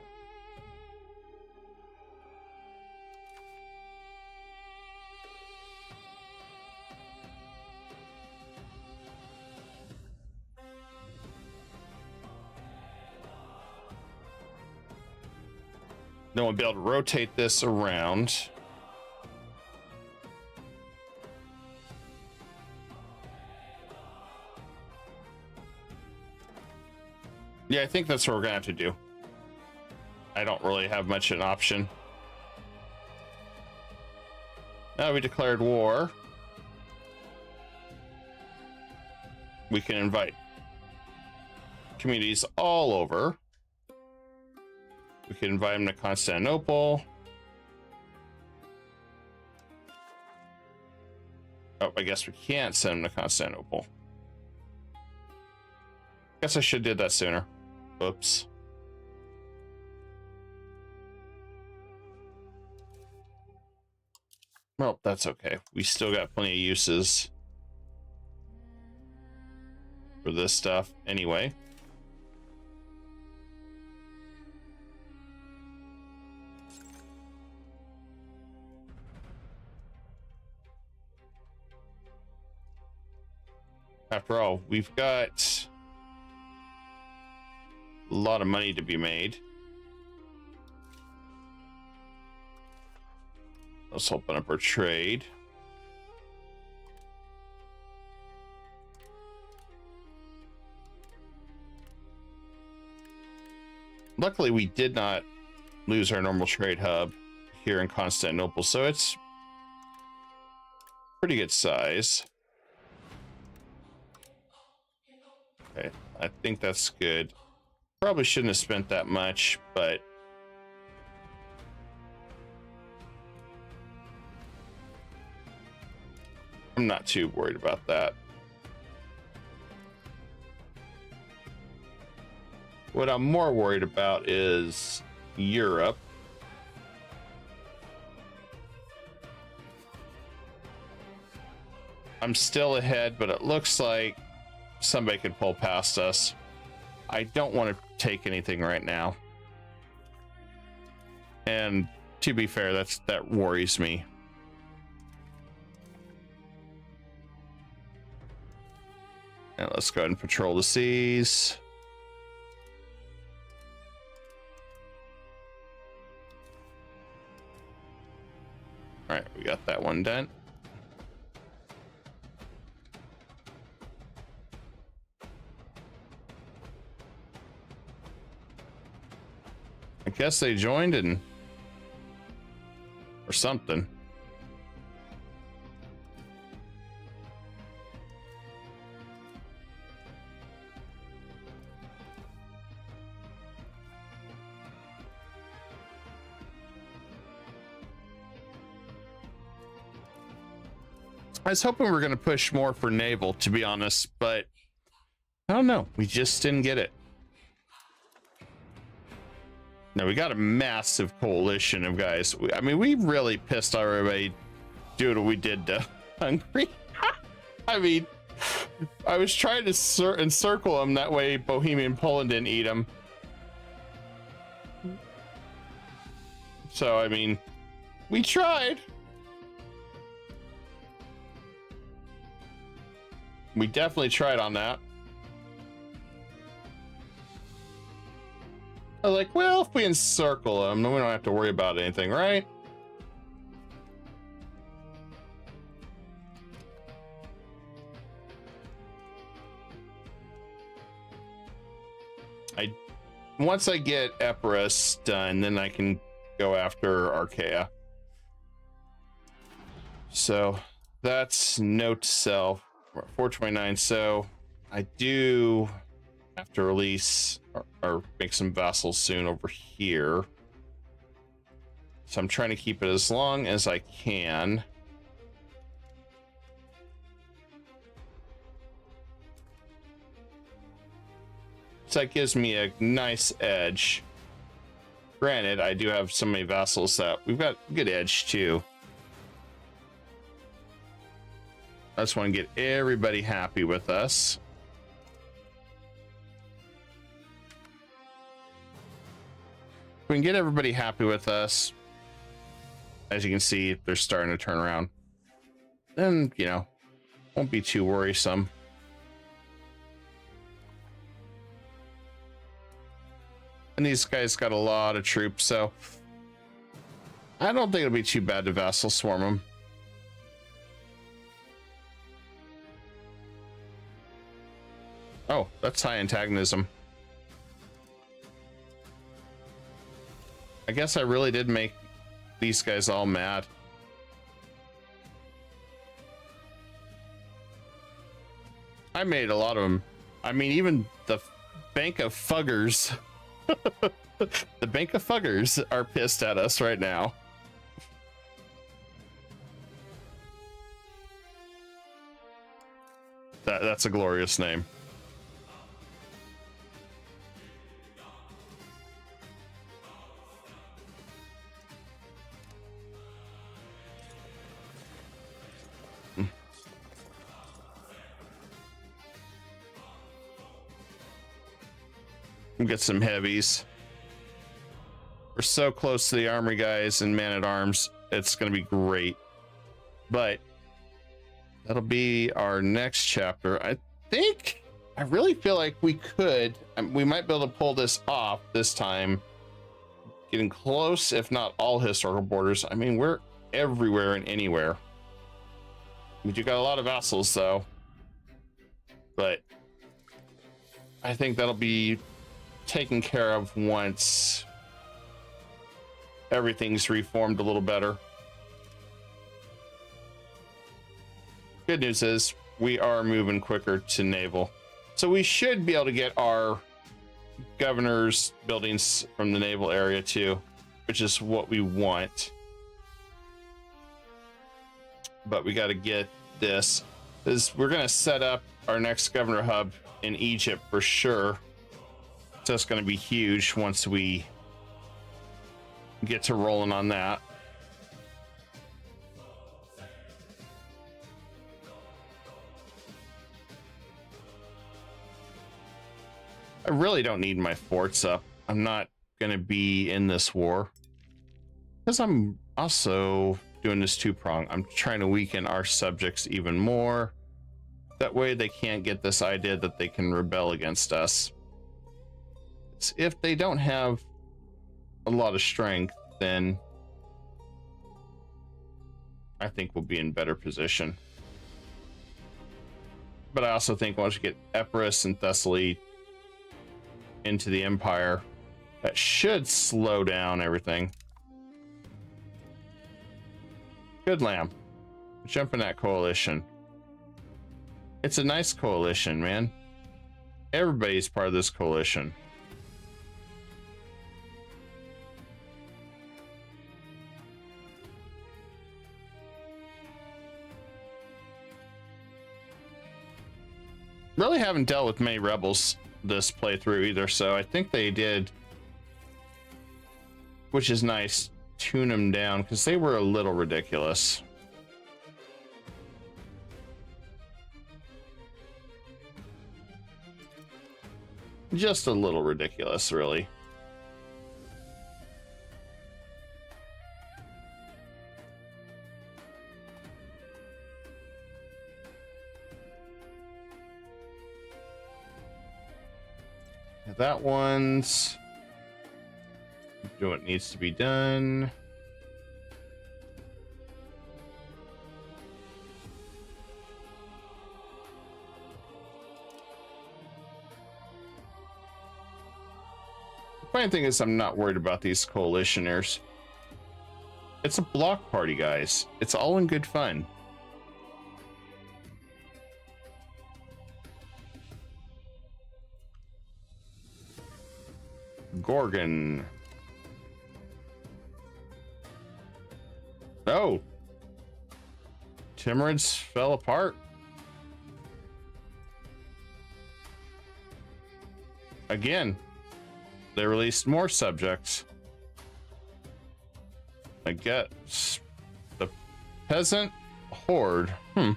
Then we'll be able to rotate this around. Yeah, I think that's what we're gonna have to do. I don't really have much an option. Now we declared war. We can invite communities all over. We can invite them to Constantinople. Oh, I guess we can't send them to Constantinople. Guess I should have did that sooner. Oops. Well, that's okay. We still got plenty of uses for this stuff anyway. After all, we've got a lot of money to be made. Let's open up our trade. Luckily, we did not lose our normal trade hub here in Constantinople, so it's pretty good size. Okay, I think that's good. Probably shouldn't have spent that much, but I'm not too worried about that. What I'm more worried about is Europe. I'm still ahead, but it looks like somebody could pull past us. I don't want to take anything right now. And to be fair, that worries me. Now let's go ahead and patrol the seas. All right, we got that one done. I guess they joined and or something. I was hoping we were going to push more for naval, to be honest, but I don't know. We just didn't get it. No, we got a massive coalition of guys. I mean, we really pissed everybody doing what we did to Hungary. I mean, I was trying to encircle him, that way Bohemian Poland didn't eat him. So, I mean, we tried. We definitely tried on that. I was like, well, if we encircle him, then we don't have to worry about anything, right? Once I get Epirus done, then I can go after Archaea. So that's note to self. We're at 429. So I do have to release or make some vassals soon over here. So I'm trying to keep it as long as I can. So that gives me a nice edge. Granted, I do have so many vassals that we've got good edge too. I just want to get everybody happy with us. If we can get everybody happy with us, as you can see, they're starting to turn around. Then, you know, won't be too worrisome. And these guys got a lot of troops, so I don't think it'll be too bad to vassal swarm them. Oh, that's high antagonism. I guess I really did make these guys all mad. I made a lot of them. I mean, even the Bank of Fuggers. The Bank of Fuggers are pissed at us right now. That's a glorious name. We'll get some heavies. We're so close to the armory guys and man-at-arms. It's going to be great. But that'll be our next chapter. I really feel like we could. We might be able to pull this off this time. Getting close, if not all historical borders. I mean, we're everywhere and anywhere. We do got a lot of vassals, though. But I think that'll be taken care of once everything's reformed a little better. Good news is we are moving quicker to naval, so we should be able to get our governor's buildings from the naval area too, which is what we want. But we got to get this, because we're going to set up our next governor hub in Egypt for sure. So it's going to be huge once we get to rolling on that. I really don't need my forts up. I'm not going to be in this war, because I'm also doing this two-prong. I'm trying to weaken our subjects even more. That way they can't get this idea that they can rebel against us. If they don't have a lot of strength, then I think we'll be in better position. But I also think once we get Epirus and Thessaly into the empire, that should slow down everything. Good lamb. Jump in that coalition. It's a nice coalition, man. Everybody's part of this coalition. Really haven't dealt with many rebels this playthrough either, so I think they did, which is nice, tune them down, because they were a little ridiculous. just a little ridiculous, really. That one's doing what needs to be done. The funny thing is, I'm not worried about these coalitioners. It's a block party, guys. It's all in good fun. Gorgon. Oh. Timurids fell apart. Again, they released more subjects. I guess the peasant horde. I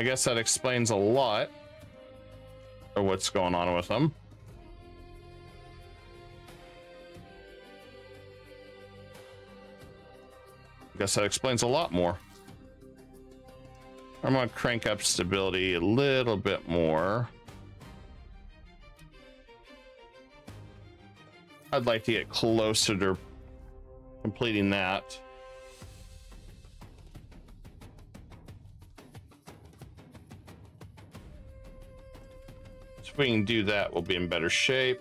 guess that explains a lot of what's going on with them. I guess that explains a lot more. I'm gonna crank up stability a little bit more. I'd like to get closer to completing that. If we can do that, we'll be in better shape.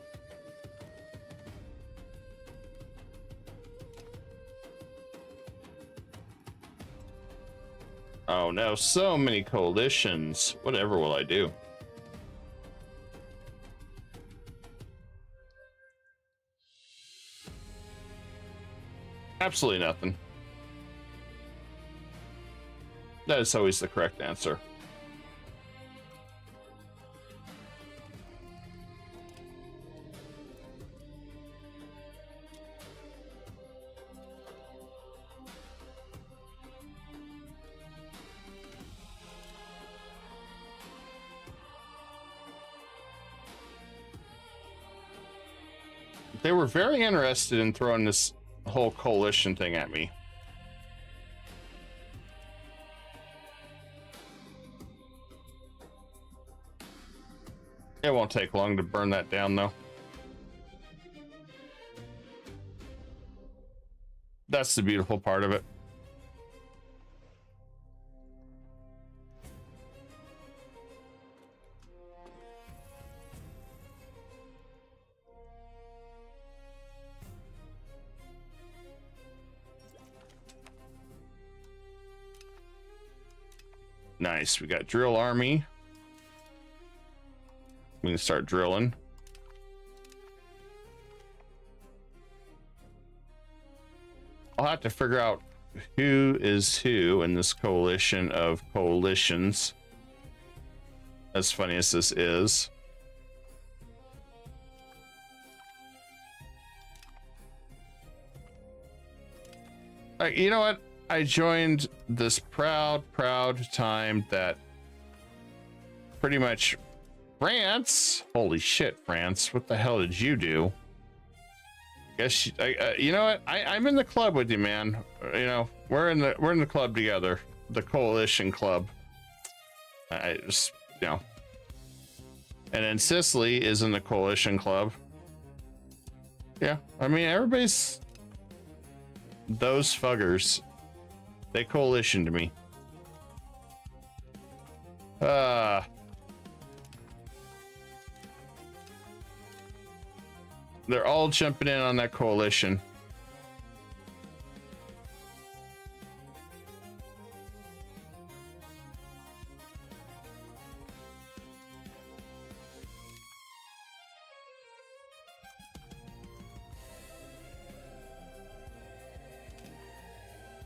Oh no, so many coalitions. Whatever will I do? Absolutely nothing. That is always the correct answer. They were very interested in throwing this whole coalition thing at me. It won't take long to burn that down, though. That's the beautiful part of it. Nice. We got drill army. We can start drilling. I'll have to figure out who is who in this coalition of coalitions. As funny as this is. You know what? I joined this proud time that pretty much France. Holy shit, France! What the hell did you do? Guess you know what? I'm in the club with you, man. You know, we're in the club together, the coalition club. I just, you know. And then Sicily is in the coalition club. Yeah, I mean everybody's those fuggers. They coalitioned me. They're all jumping in on that coalition.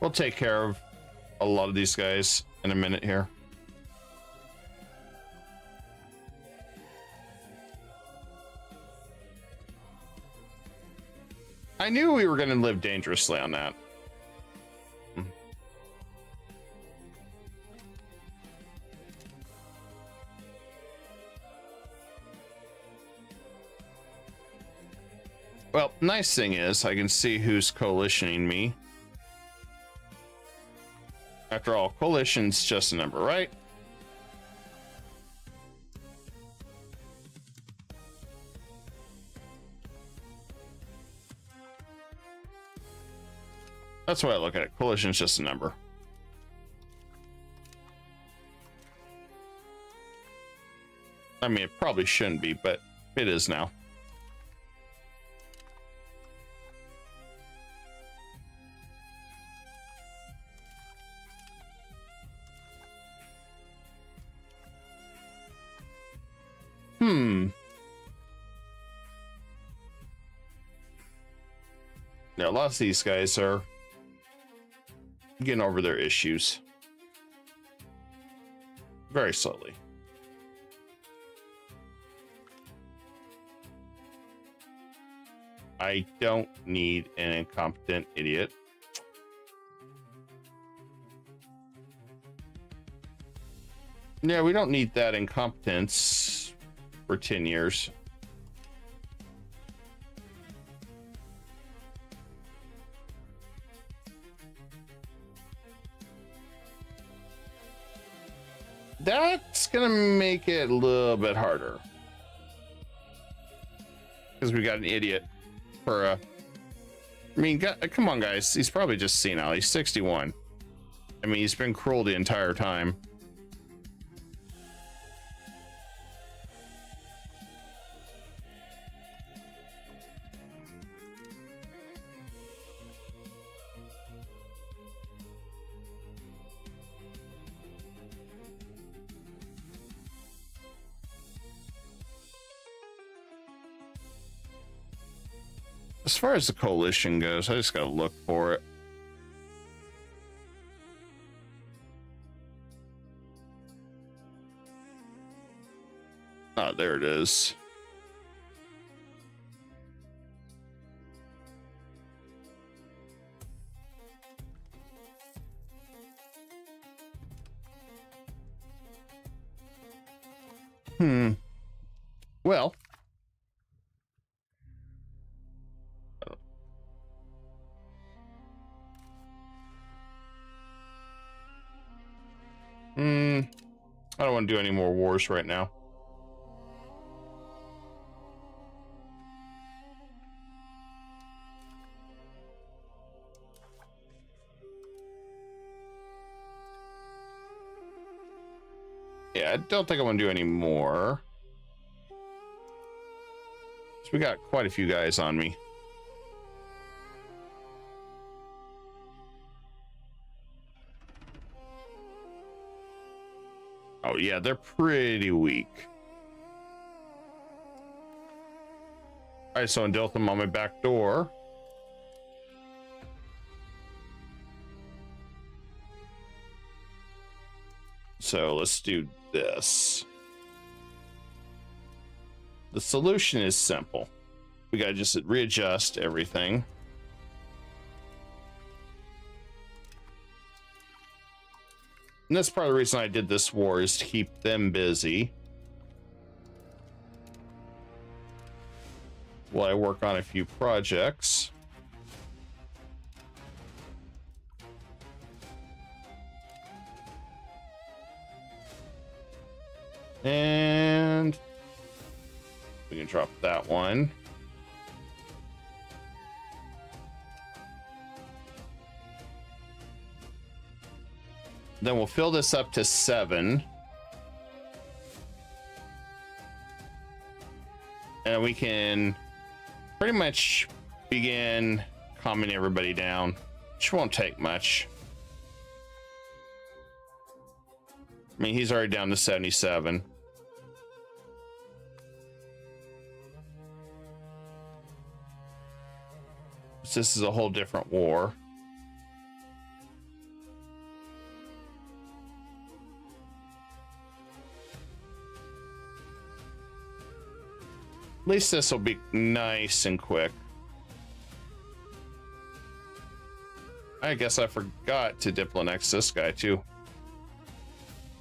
We'll take care of a lot of these guys in a minute here. I knew we were going to live dangerously on that. Well, nice thing is I can see who's coalitioning me. After all, coalition's just a number, right? That's why I look at it. Coalition's just a number. I mean, it probably shouldn't be, but it is now. Yeah, a lot of these guys are getting over their issues very slowly. I don't need an incompetent idiot. Yeah, we don't need that incompetence for 10 years. That's gonna make it a little bit harder. Because we got an idiot for a... I mean, come on, guys. He's probably just senile. He's 61. I mean, he's been cruel the entire time. As far as the coalition goes, I just gotta look for it. Ah, there it is. Well. I don't want to do any more wars right now. Yeah, I don't think I want to do any more. So we got quite a few guys on me. Oh yeah, they're pretty weak. All right, so I dealt them on my back door. So let's do this. The solution is simple. We gotta just readjust everything. And that's part of the reason I did this war, is to keep them busy while I work on a few projects. And we can drop that one. Then we'll fill this up to 7. And we can pretty much begin calming everybody down, which won't take much. I mean, he's already down to 77. So this is a whole different war. At least this will be nice and quick. I guess I forgot to Diplonex this guy too.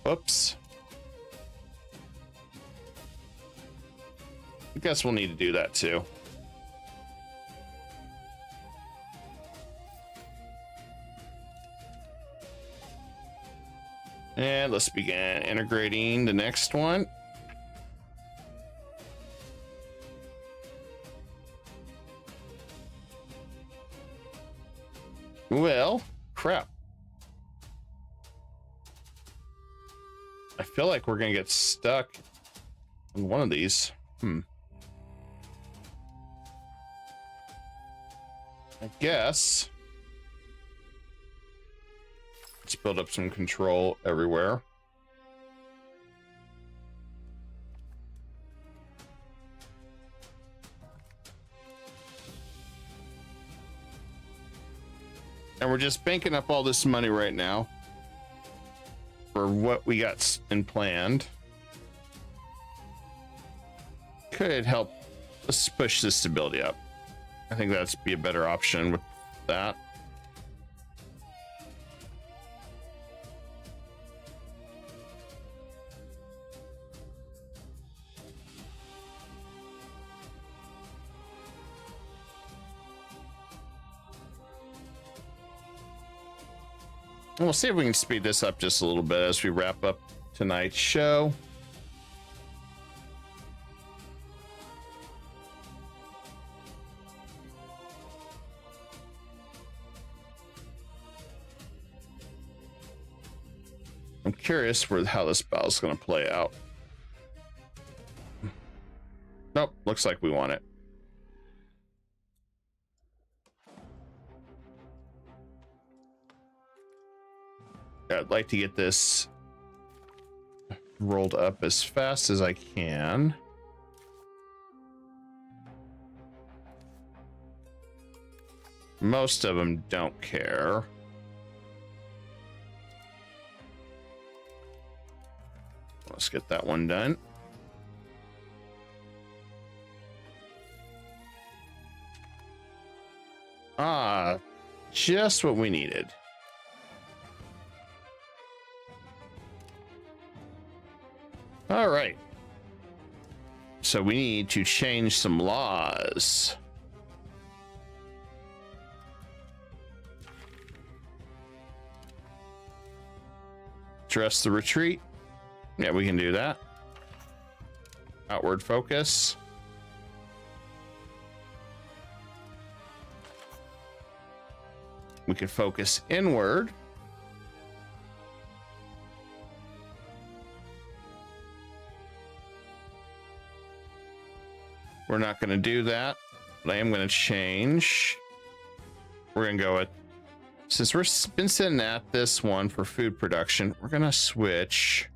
Oops. I guess we'll need to do that too. And let's begin integrating the next one. Well, crap. I feel like we're gonna get stuck in one of these. I guess let's build up some control everywhere. And we're just banking up all this money right now for what we got in planned. Could help us push this stability up. I think that's be a better option with that. And we'll see if we can speed this up just a little bit as we wrap up tonight's show. I'm curious how this battle is going to play out. Nope, looks like we want it. I'd like to get this rolled up as fast as I can. Most of them don't care. Let's get that one done. Ah, just what we needed. All right. So we need to change some laws. Address the retreat. Yeah, we can do that. Outward focus. We can focus inward. We're not going to do that, but I am going to change. We're going to go with, since we've been sitting at this one for food production, we're going to switch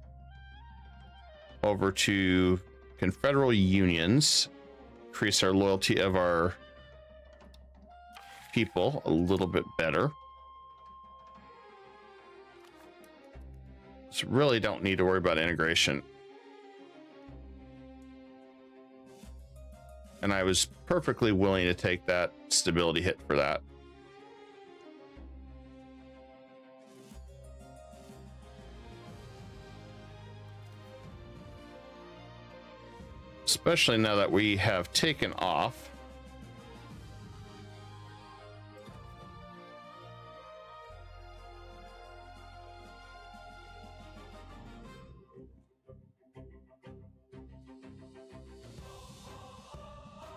over to confederal unions, increase our loyalty of our people a little bit better. So really don't need to worry about integration. And I was perfectly willing to take that stability hit for that. Especially now that we have taken off.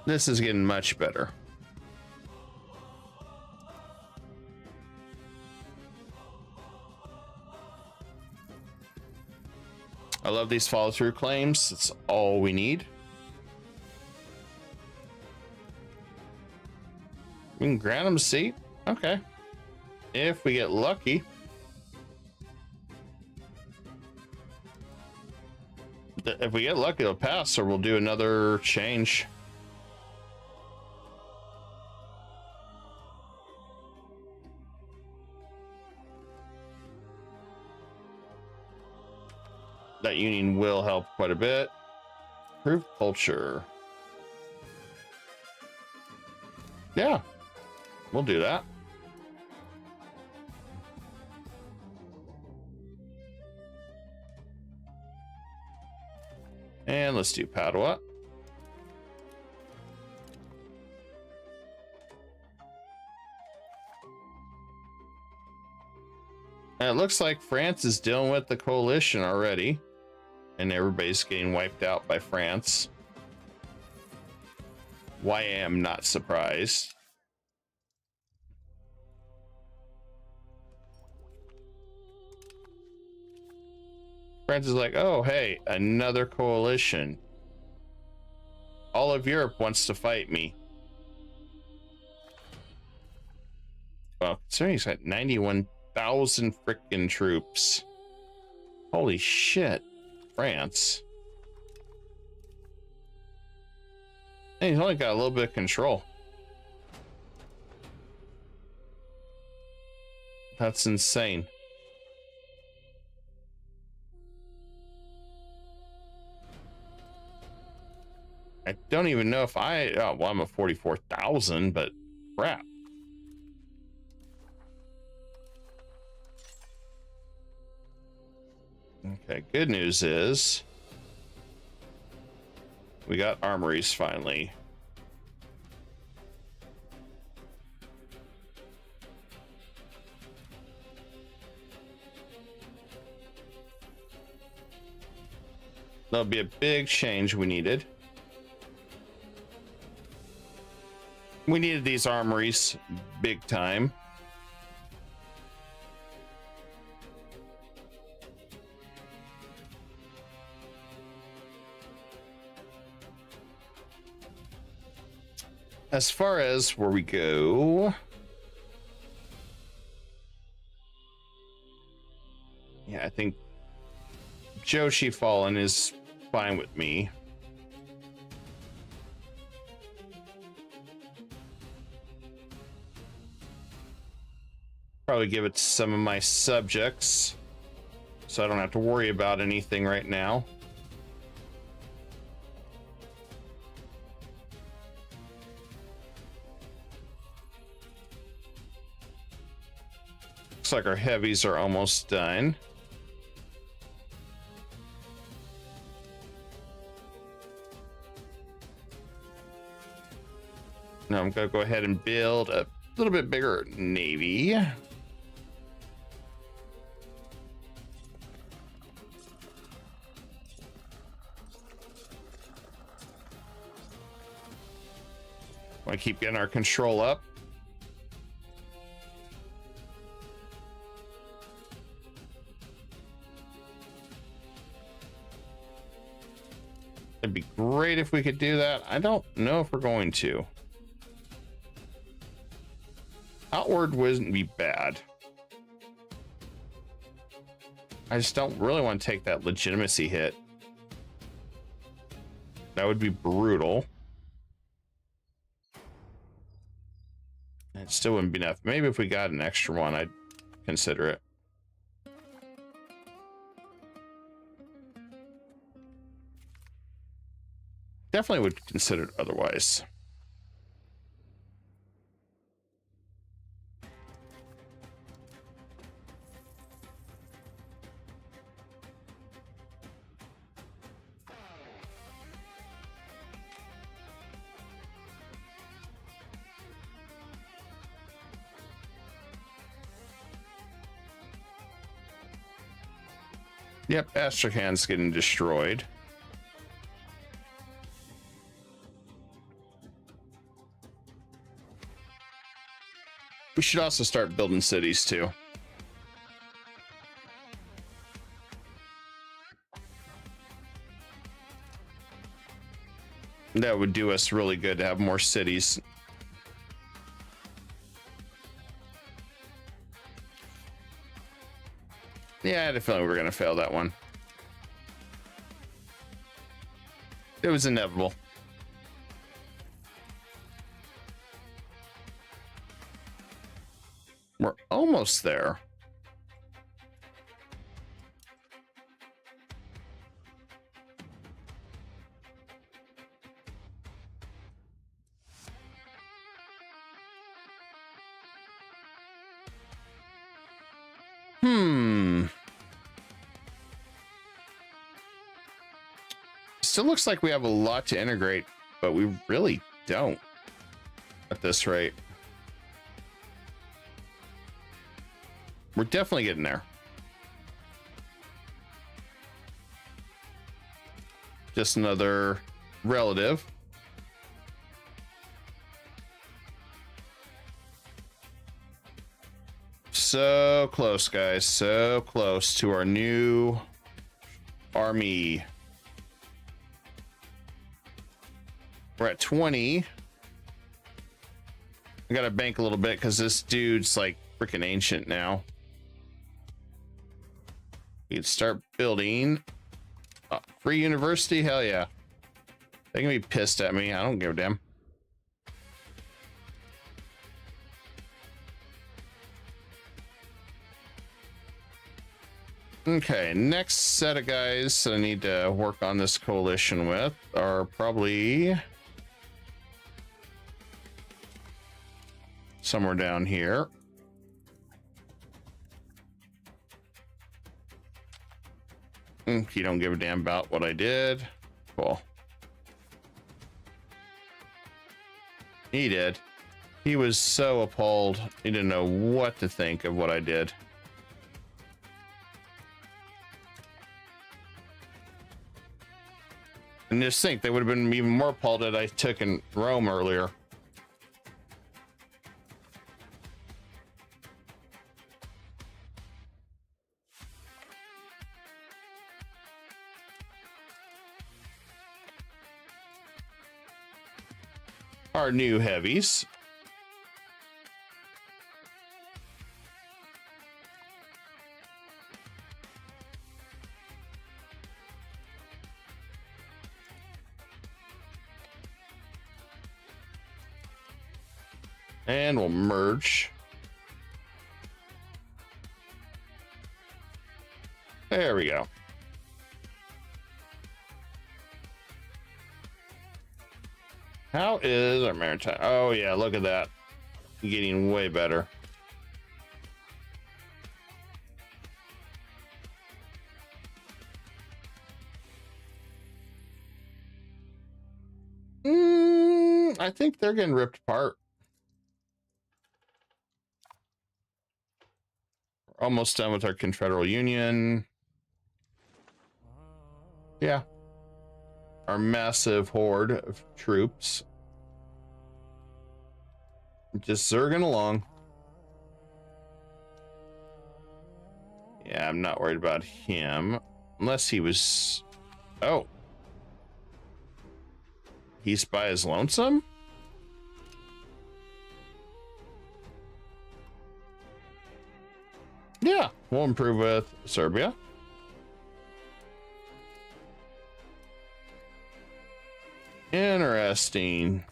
This is getting much better. I love these follow through claims. It's all we need. We can grant them a seat. Okay. If we get lucky. If we get lucky, it'll pass, or we'll do another change. That union will help quite a bit. Improve culture. Yeah, we'll do that. And let's do Padua. And it looks like France is dealing with the coalition already, and everybody's getting wiped out by France. Why I am not surprised. France is like, oh, hey, another coalition. All of Europe wants to fight me. Well, considering he's got 91,000 freaking troops. Holy shit, France. And he's only got a little bit of control. That's insane. I don't even know if well, I'm at 44,000, but crap. Okay, good news is we got armories finally. That'll be a big change we needed. We needed these armories big time. As far as where we go, yeah, I think Joshi Fallen is fine with me. Probably give it to some of my subjects, so I don't have to worry about anything right now. Looks like our heavies are almost done. Now I'm gonna go ahead and build a little bit bigger navy. Want to keep getting our control up. It'd be great if we could do that. I don't know if we're going to. Outward wouldn't be bad. I just don't really want to take that legitimacy hit. That would be brutal. It still wouldn't be enough. Maybe if we got an extra one, I'd consider it. Definitely would consider it otherwise. Yep, Astrakhan's getting destroyed. We should also start building cities too. That would do us really good to have more cities. Yeah, I had a feeling we were going to fail that one. It was inevitable. We're almost there. Still looks like we have a lot to integrate, but we really don't at this rate. We're definitely getting there. Just another relative. So close, guys. So close to our new army. We're at 20. I gotta bank a little bit because this dude's like freaking ancient now. You can start building. Oh, free university? Hell yeah. They can be pissed at me. I don't give a damn. Okay, next set of guys that I need to work on this coalition with are probably somewhere down here. You don't give a damn about what I did. Cool. He did. He was so appalled. He didn't know what to think of what I did. And just think, they would have been even more appalled that I took in Rome earlier. Our new heavies. And we'll merge. There we go. How is our maritime? Oh yeah, look at that. Getting way better. I think they're getting ripped apart. We're almost done with our Confederal Union. Yeah. Our massive horde of troops just zerging along. Yeah, I'm not worried about him unless he was. Oh, he's by his lonesome. Yeah, we'll improve with Serbia. Interesting.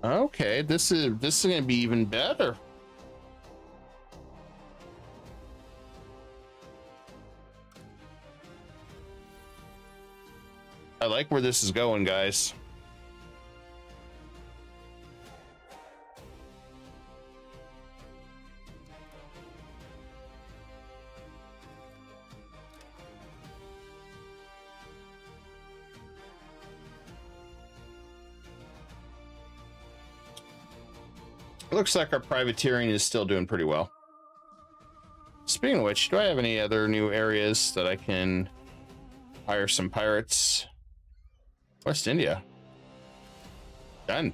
Okay, this is going to be even better. I like where this is going, guys. Looks like our privateering is still doing pretty well. Speaking of which, do I have any other new areas that I can hire some pirates? West India. Done.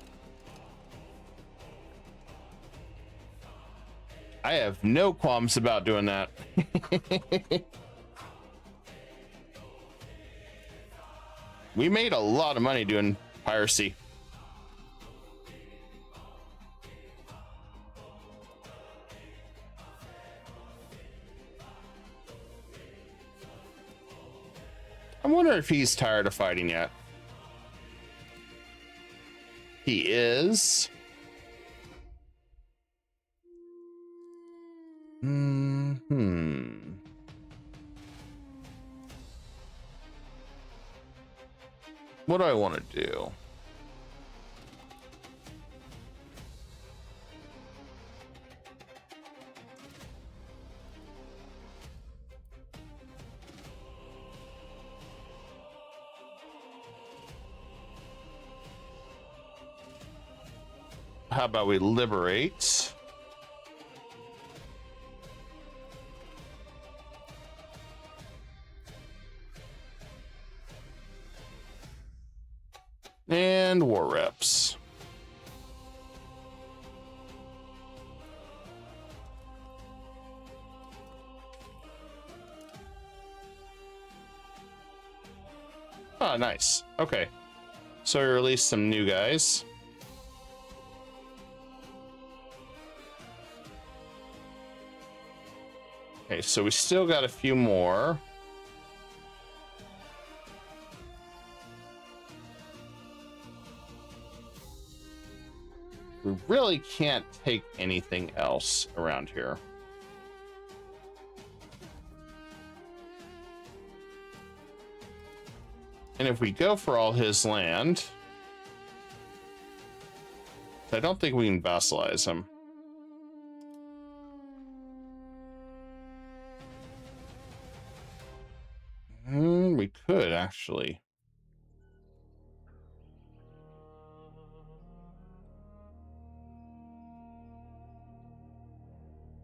I have no qualms about doing that. We made a lot of money doing piracy. I wonder if he's tired of fighting yet. He is. What do I want to do? how about we liberate? And war reps. Oh, nice. Okay. So we released some new guys. Okay, so we still got a few more. We really can't take anything else around here. And if we go for all his land, I don't think we can vassalize him. We could actually.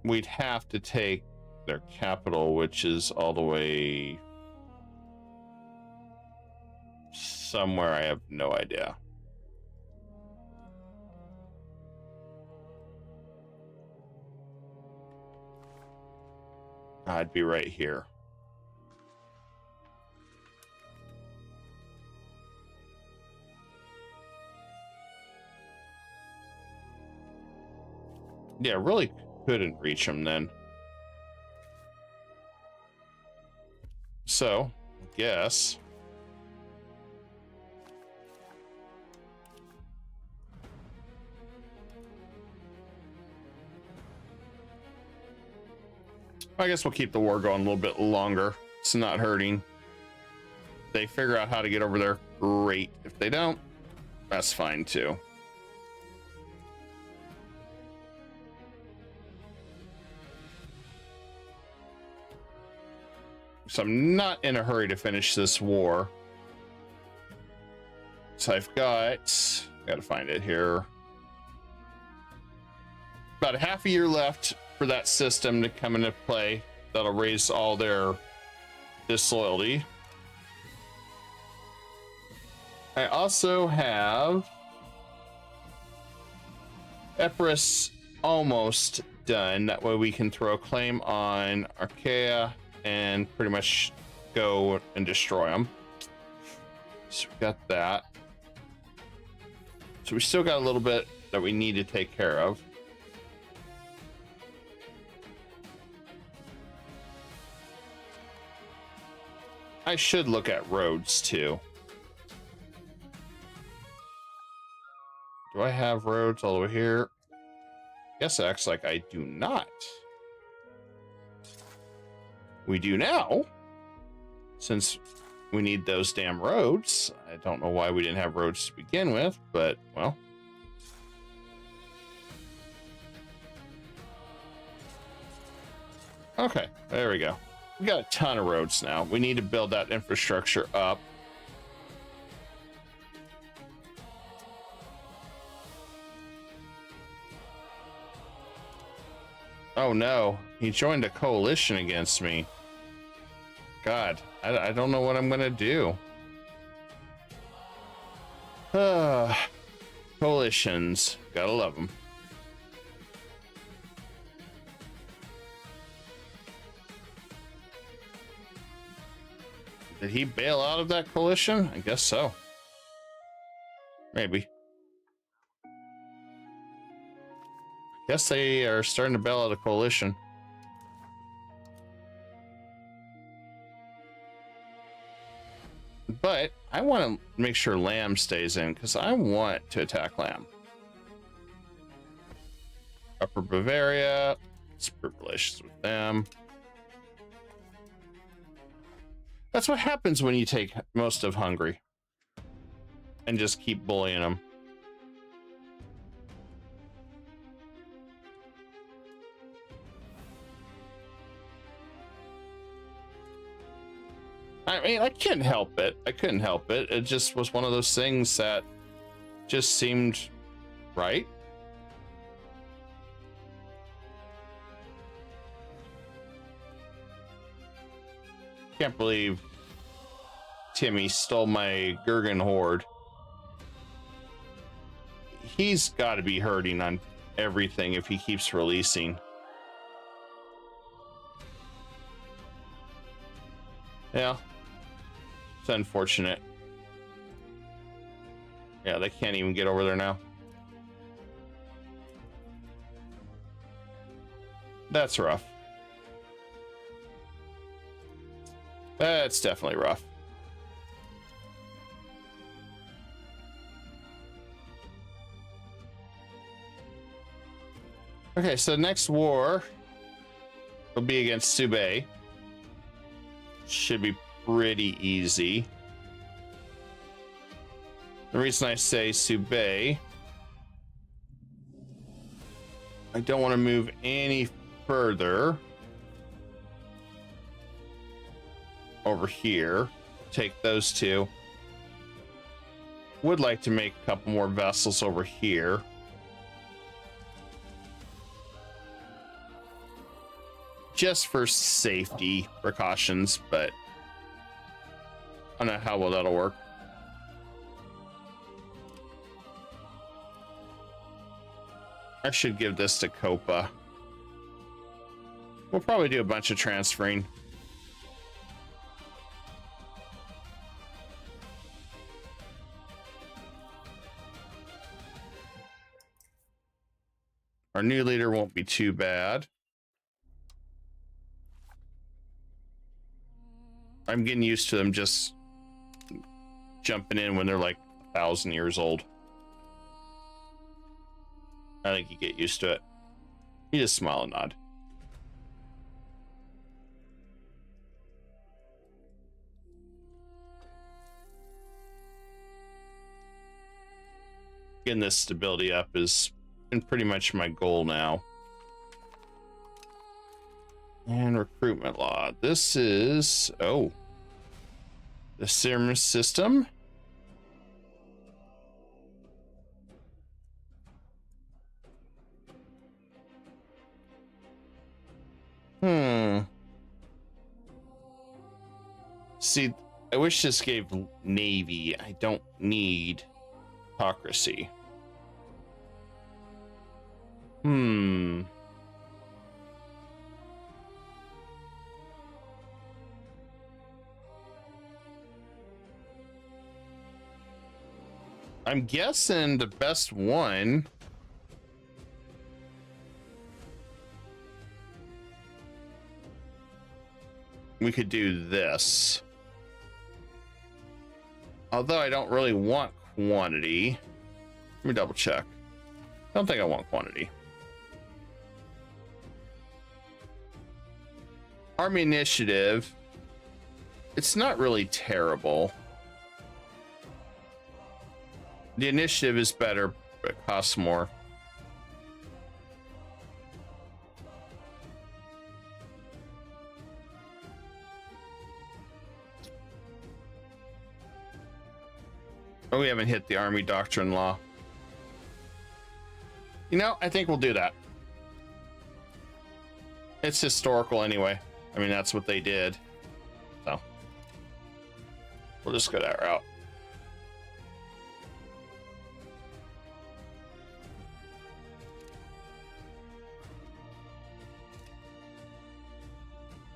We'd have to take their capital, which is all the way somewhere. I have no idea. I'd be right here. Yeah, really couldn't reach him then. So, I guess. I guess we'll keep the war going a little bit longer. It's not hurting. If they figure out how to get over there, great. If they don't, that's fine too. So I'm not in a hurry to finish this war. So I've got to find it here. About a half a year left for that system to come into play. That'll raise all their disloyalty. I also have Epirus almost done. That way we can throw a claim on Archaea and pretty much go and destroy them. So we got that. So we still got a little bit that we need to take care of. I should look at roads too. Do I have roads all the way here? Guess it acts like I do not. We do now, since we need those damn roads. I don't know why we didn't have roads to begin with, but well. Okay, there we go. We got a ton of roads now. We need to build that infrastructure up. Oh no, he joined a coalition against me. God, I don't know what I'm gonna do. Coalitions, gotta love them. Did he bail out of that coalition? I guess so. Maybe. Guess they are starting to bail out a coalition. But I want to make sure Lamb stays in because I want to attack Lamb. Upper Bavaria, it's relations with them. That's what happens when you take most of Hungary and just keep bullying them. I mean, I couldn't help it. I couldn't help it. It just was one of those things that just seemed right. Can't believe Timmy stole my Gurgan horde. He's got to be hurting on everything if he keeps releasing. Yeah. It's unfortunate. Yeah, they can't even get over there now. That's rough. That's definitely rough. Okay, so next war will be against Subay. Should be pretty easy. The reason I say Subay, I don't want to move any further over here. Take those two. Would like to make a couple more vessels over here. Just for safety precautions, but I don't know how well that'll work. I should give this to Copa. We'll probably do a bunch of transferring. Our new leader won't be too bad. I'm getting used to them just jumping in when they're like 1,000 years old. I think you get used to it. You just smile and nod. Getting this stability up is been pretty much my goal now. And recruitment law. This is, oh, the serum system. See, I wish this gave Navy. I don't need hypocrisy. I'm guessing the best one we could do this. Although I don't really want quantity. Let me double check. I don't think I want quantity. Army initiative. It's not really terrible. The initiative is better, but it costs more. Oh, we haven't hit the army doctrine law. You know, I think we'll do that. It's historical anyway. I mean, that's what they did. So we'll just go that route.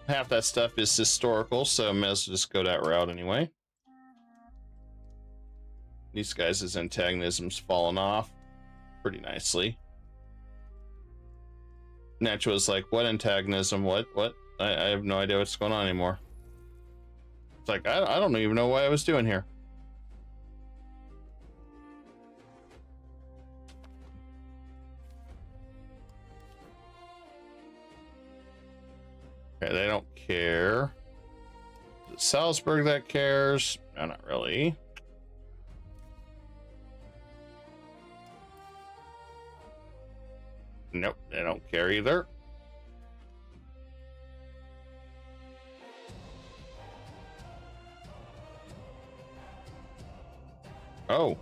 Half that stuff is historical, so I may as well just go that route anyway. These guys' antagonism's fallen off pretty nicely. Natural is like, what antagonism? What? I have no idea what's going on anymore. It's like, I don't even know what I was doing here. Okay, they don't care. Is it Salzburg that cares? No, not really. Nope, they don't care either. Oh.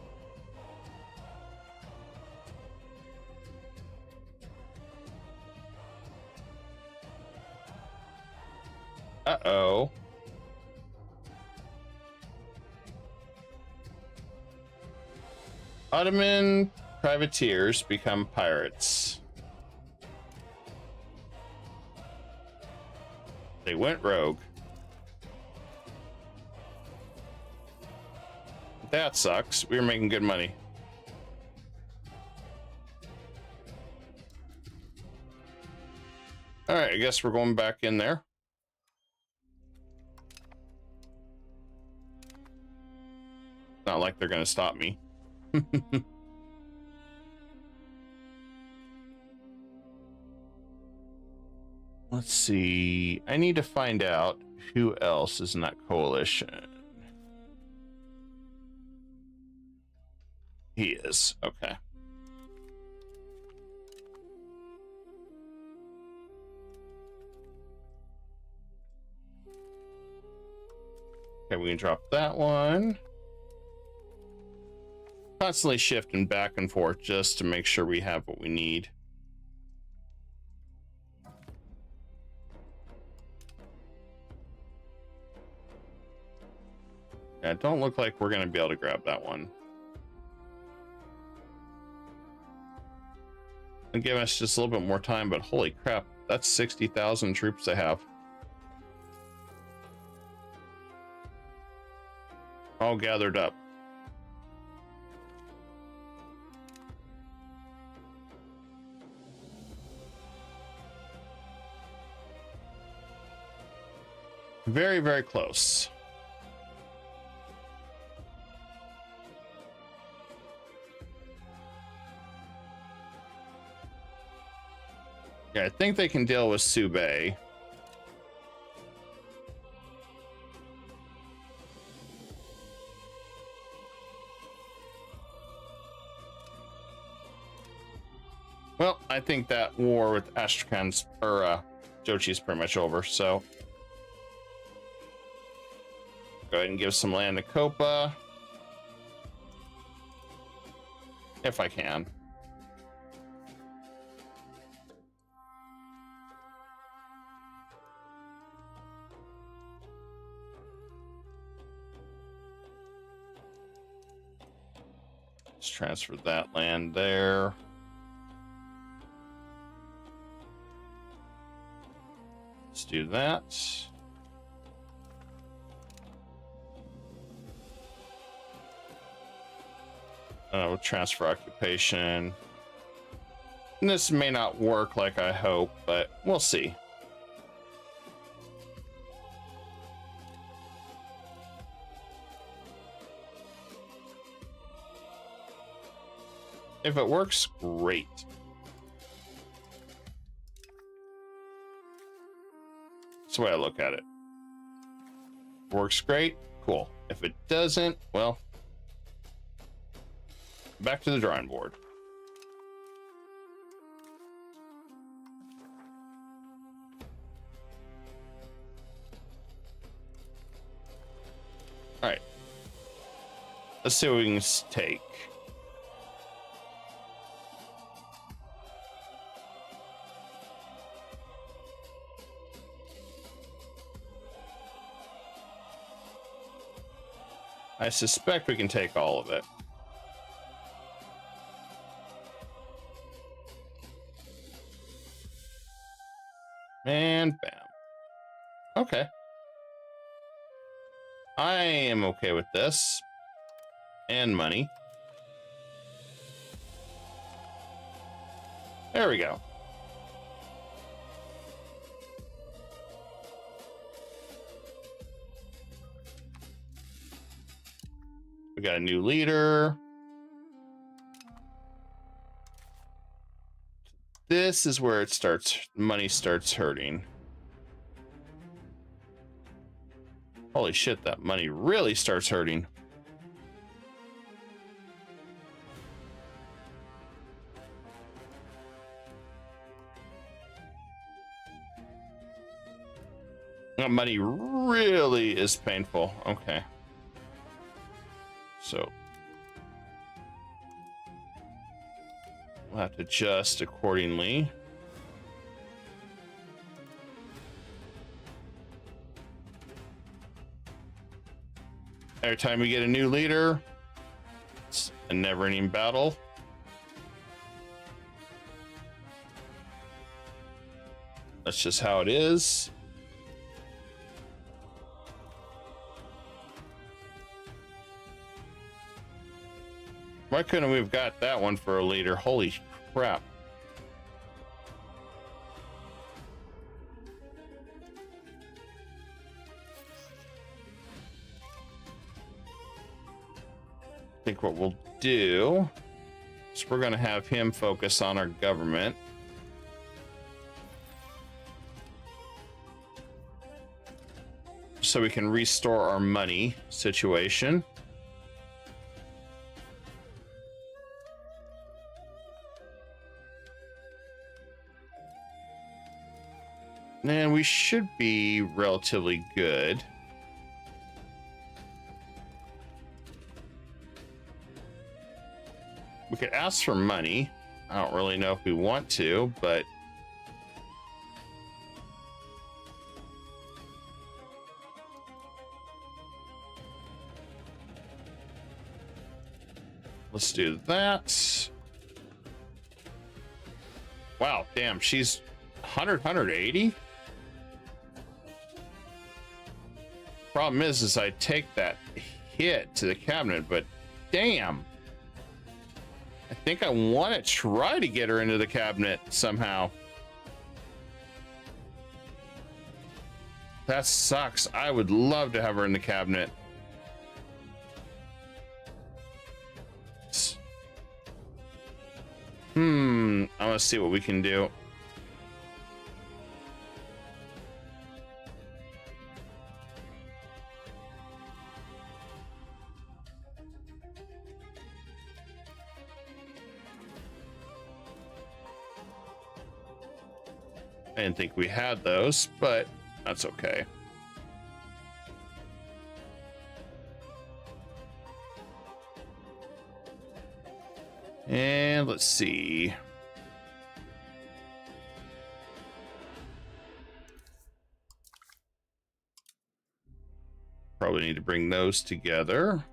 Uh-oh. Ottoman privateers become pirates. They went rogue. That sucks. We were making good money. All right, I guess we're going back in there. Not like they're going to stop me. Let's see. I need to find out who else is in that coalition. He is. Okay. Okay, we can drop that one. Constantly shifting back and forth just to make sure we have what we need. Yeah, don't look like we're going to be able to grab that one. And give us just a little bit more time, but holy crap, that's 60,000 troops I have. All gathered up. Very, very close. Yeah, I think they can deal with Subay. Well, I think that war with Astrakhan's or Jochi's pretty much over, so go ahead and give some land to Kopa. If I can. Let's transfer that land there. Let's do that. We'll transfer occupation. And this may not work like I hope, but we'll see. If it works, great. That's the way I look at it. Works great, cool. If it doesn't, well, back to the drawing board. All right. Let's see what we can take. I suspect we can take all of it. And bam. Okay. I am okay with this. And money. There we go. We got a new leader. This is where it starts, money starts hurting. Holy shit, that money really starts hurting. That money really is painful. Okay. So we'll have to adjust accordingly. Every time we get a new leader, It's a never-ending battle. That's just how it is. Why couldn't we have got that one for a leader? Holy crap. I think what we'll do is we're going to have him focus on our government. So we can restore our money situation. And we should be relatively good. We could ask for money. I don't really know if we want to, but let's do that. Wow, damn, she's 180. Problem is I take that hit to the cabinet, but damn. I think I want to try to get her into the cabinet somehow. That sucks. I would love to have her in the cabinet. I want to see what we can do. I didn't think we had those, but that's okay. And let's see. Probably need to bring those together.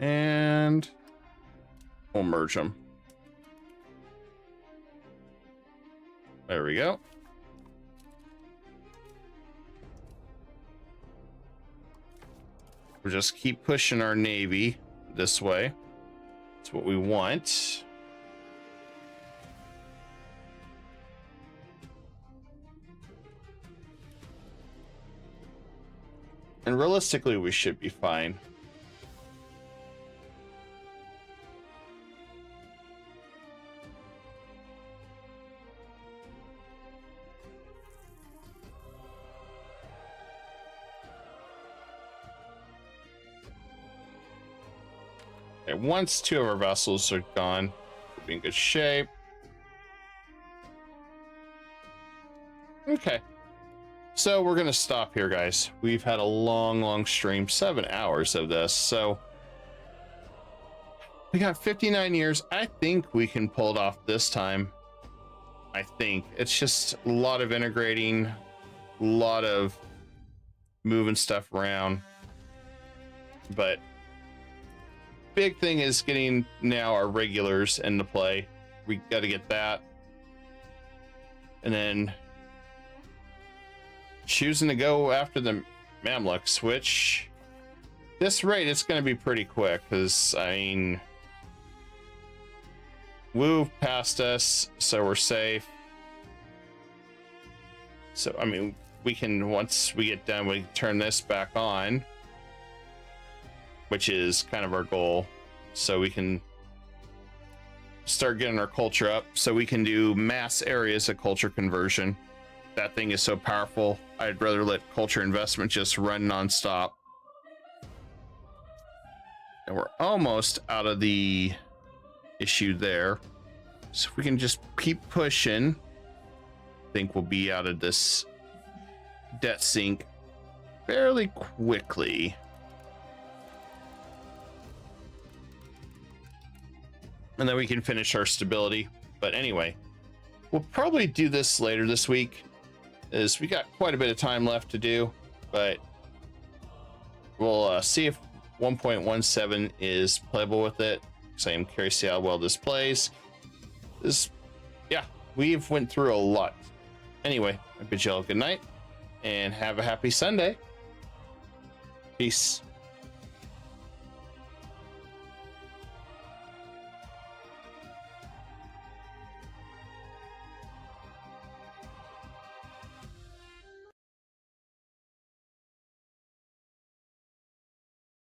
And we'll merge them. There we go. We'll just keep pushing our navy this way. That's what we want. And realistically, we should be fine. Once two of our vessels are gone, we'll be in good shape. Okay. So we're going to stop here, guys. We've had a long stream, 7 hours of this. So we got 59 years. I think we can pull it off this time. I think it's just a lot of integrating, a lot of moving stuff around, but big thing is getting now our regulars into play. We got to get that, and then choosing to go after the Mamluks, which this rate it's going to be pretty quick, because I mean Wu passed us, so we're safe. So I mean we can, once we get done, we turn this back on, which is kind of our goal, so we can start getting our culture up, so we can do mass areas of culture conversion. That thing is so powerful. I'd rather let culture investment just run nonstop. And we're almost out of the issue there, so if we can just keep pushing, I think we'll be out of this debt sink fairly quickly. and then we can finish our stability. But anyway, we'll probably do this later this week, as we got quite a bit of time left to do, but we'll see if 1.17 is playable with it. Same, curious to see how well this plays. Yeah, we've went through a lot. Anyway, I bid you all a good night and have a happy Sunday. Peace.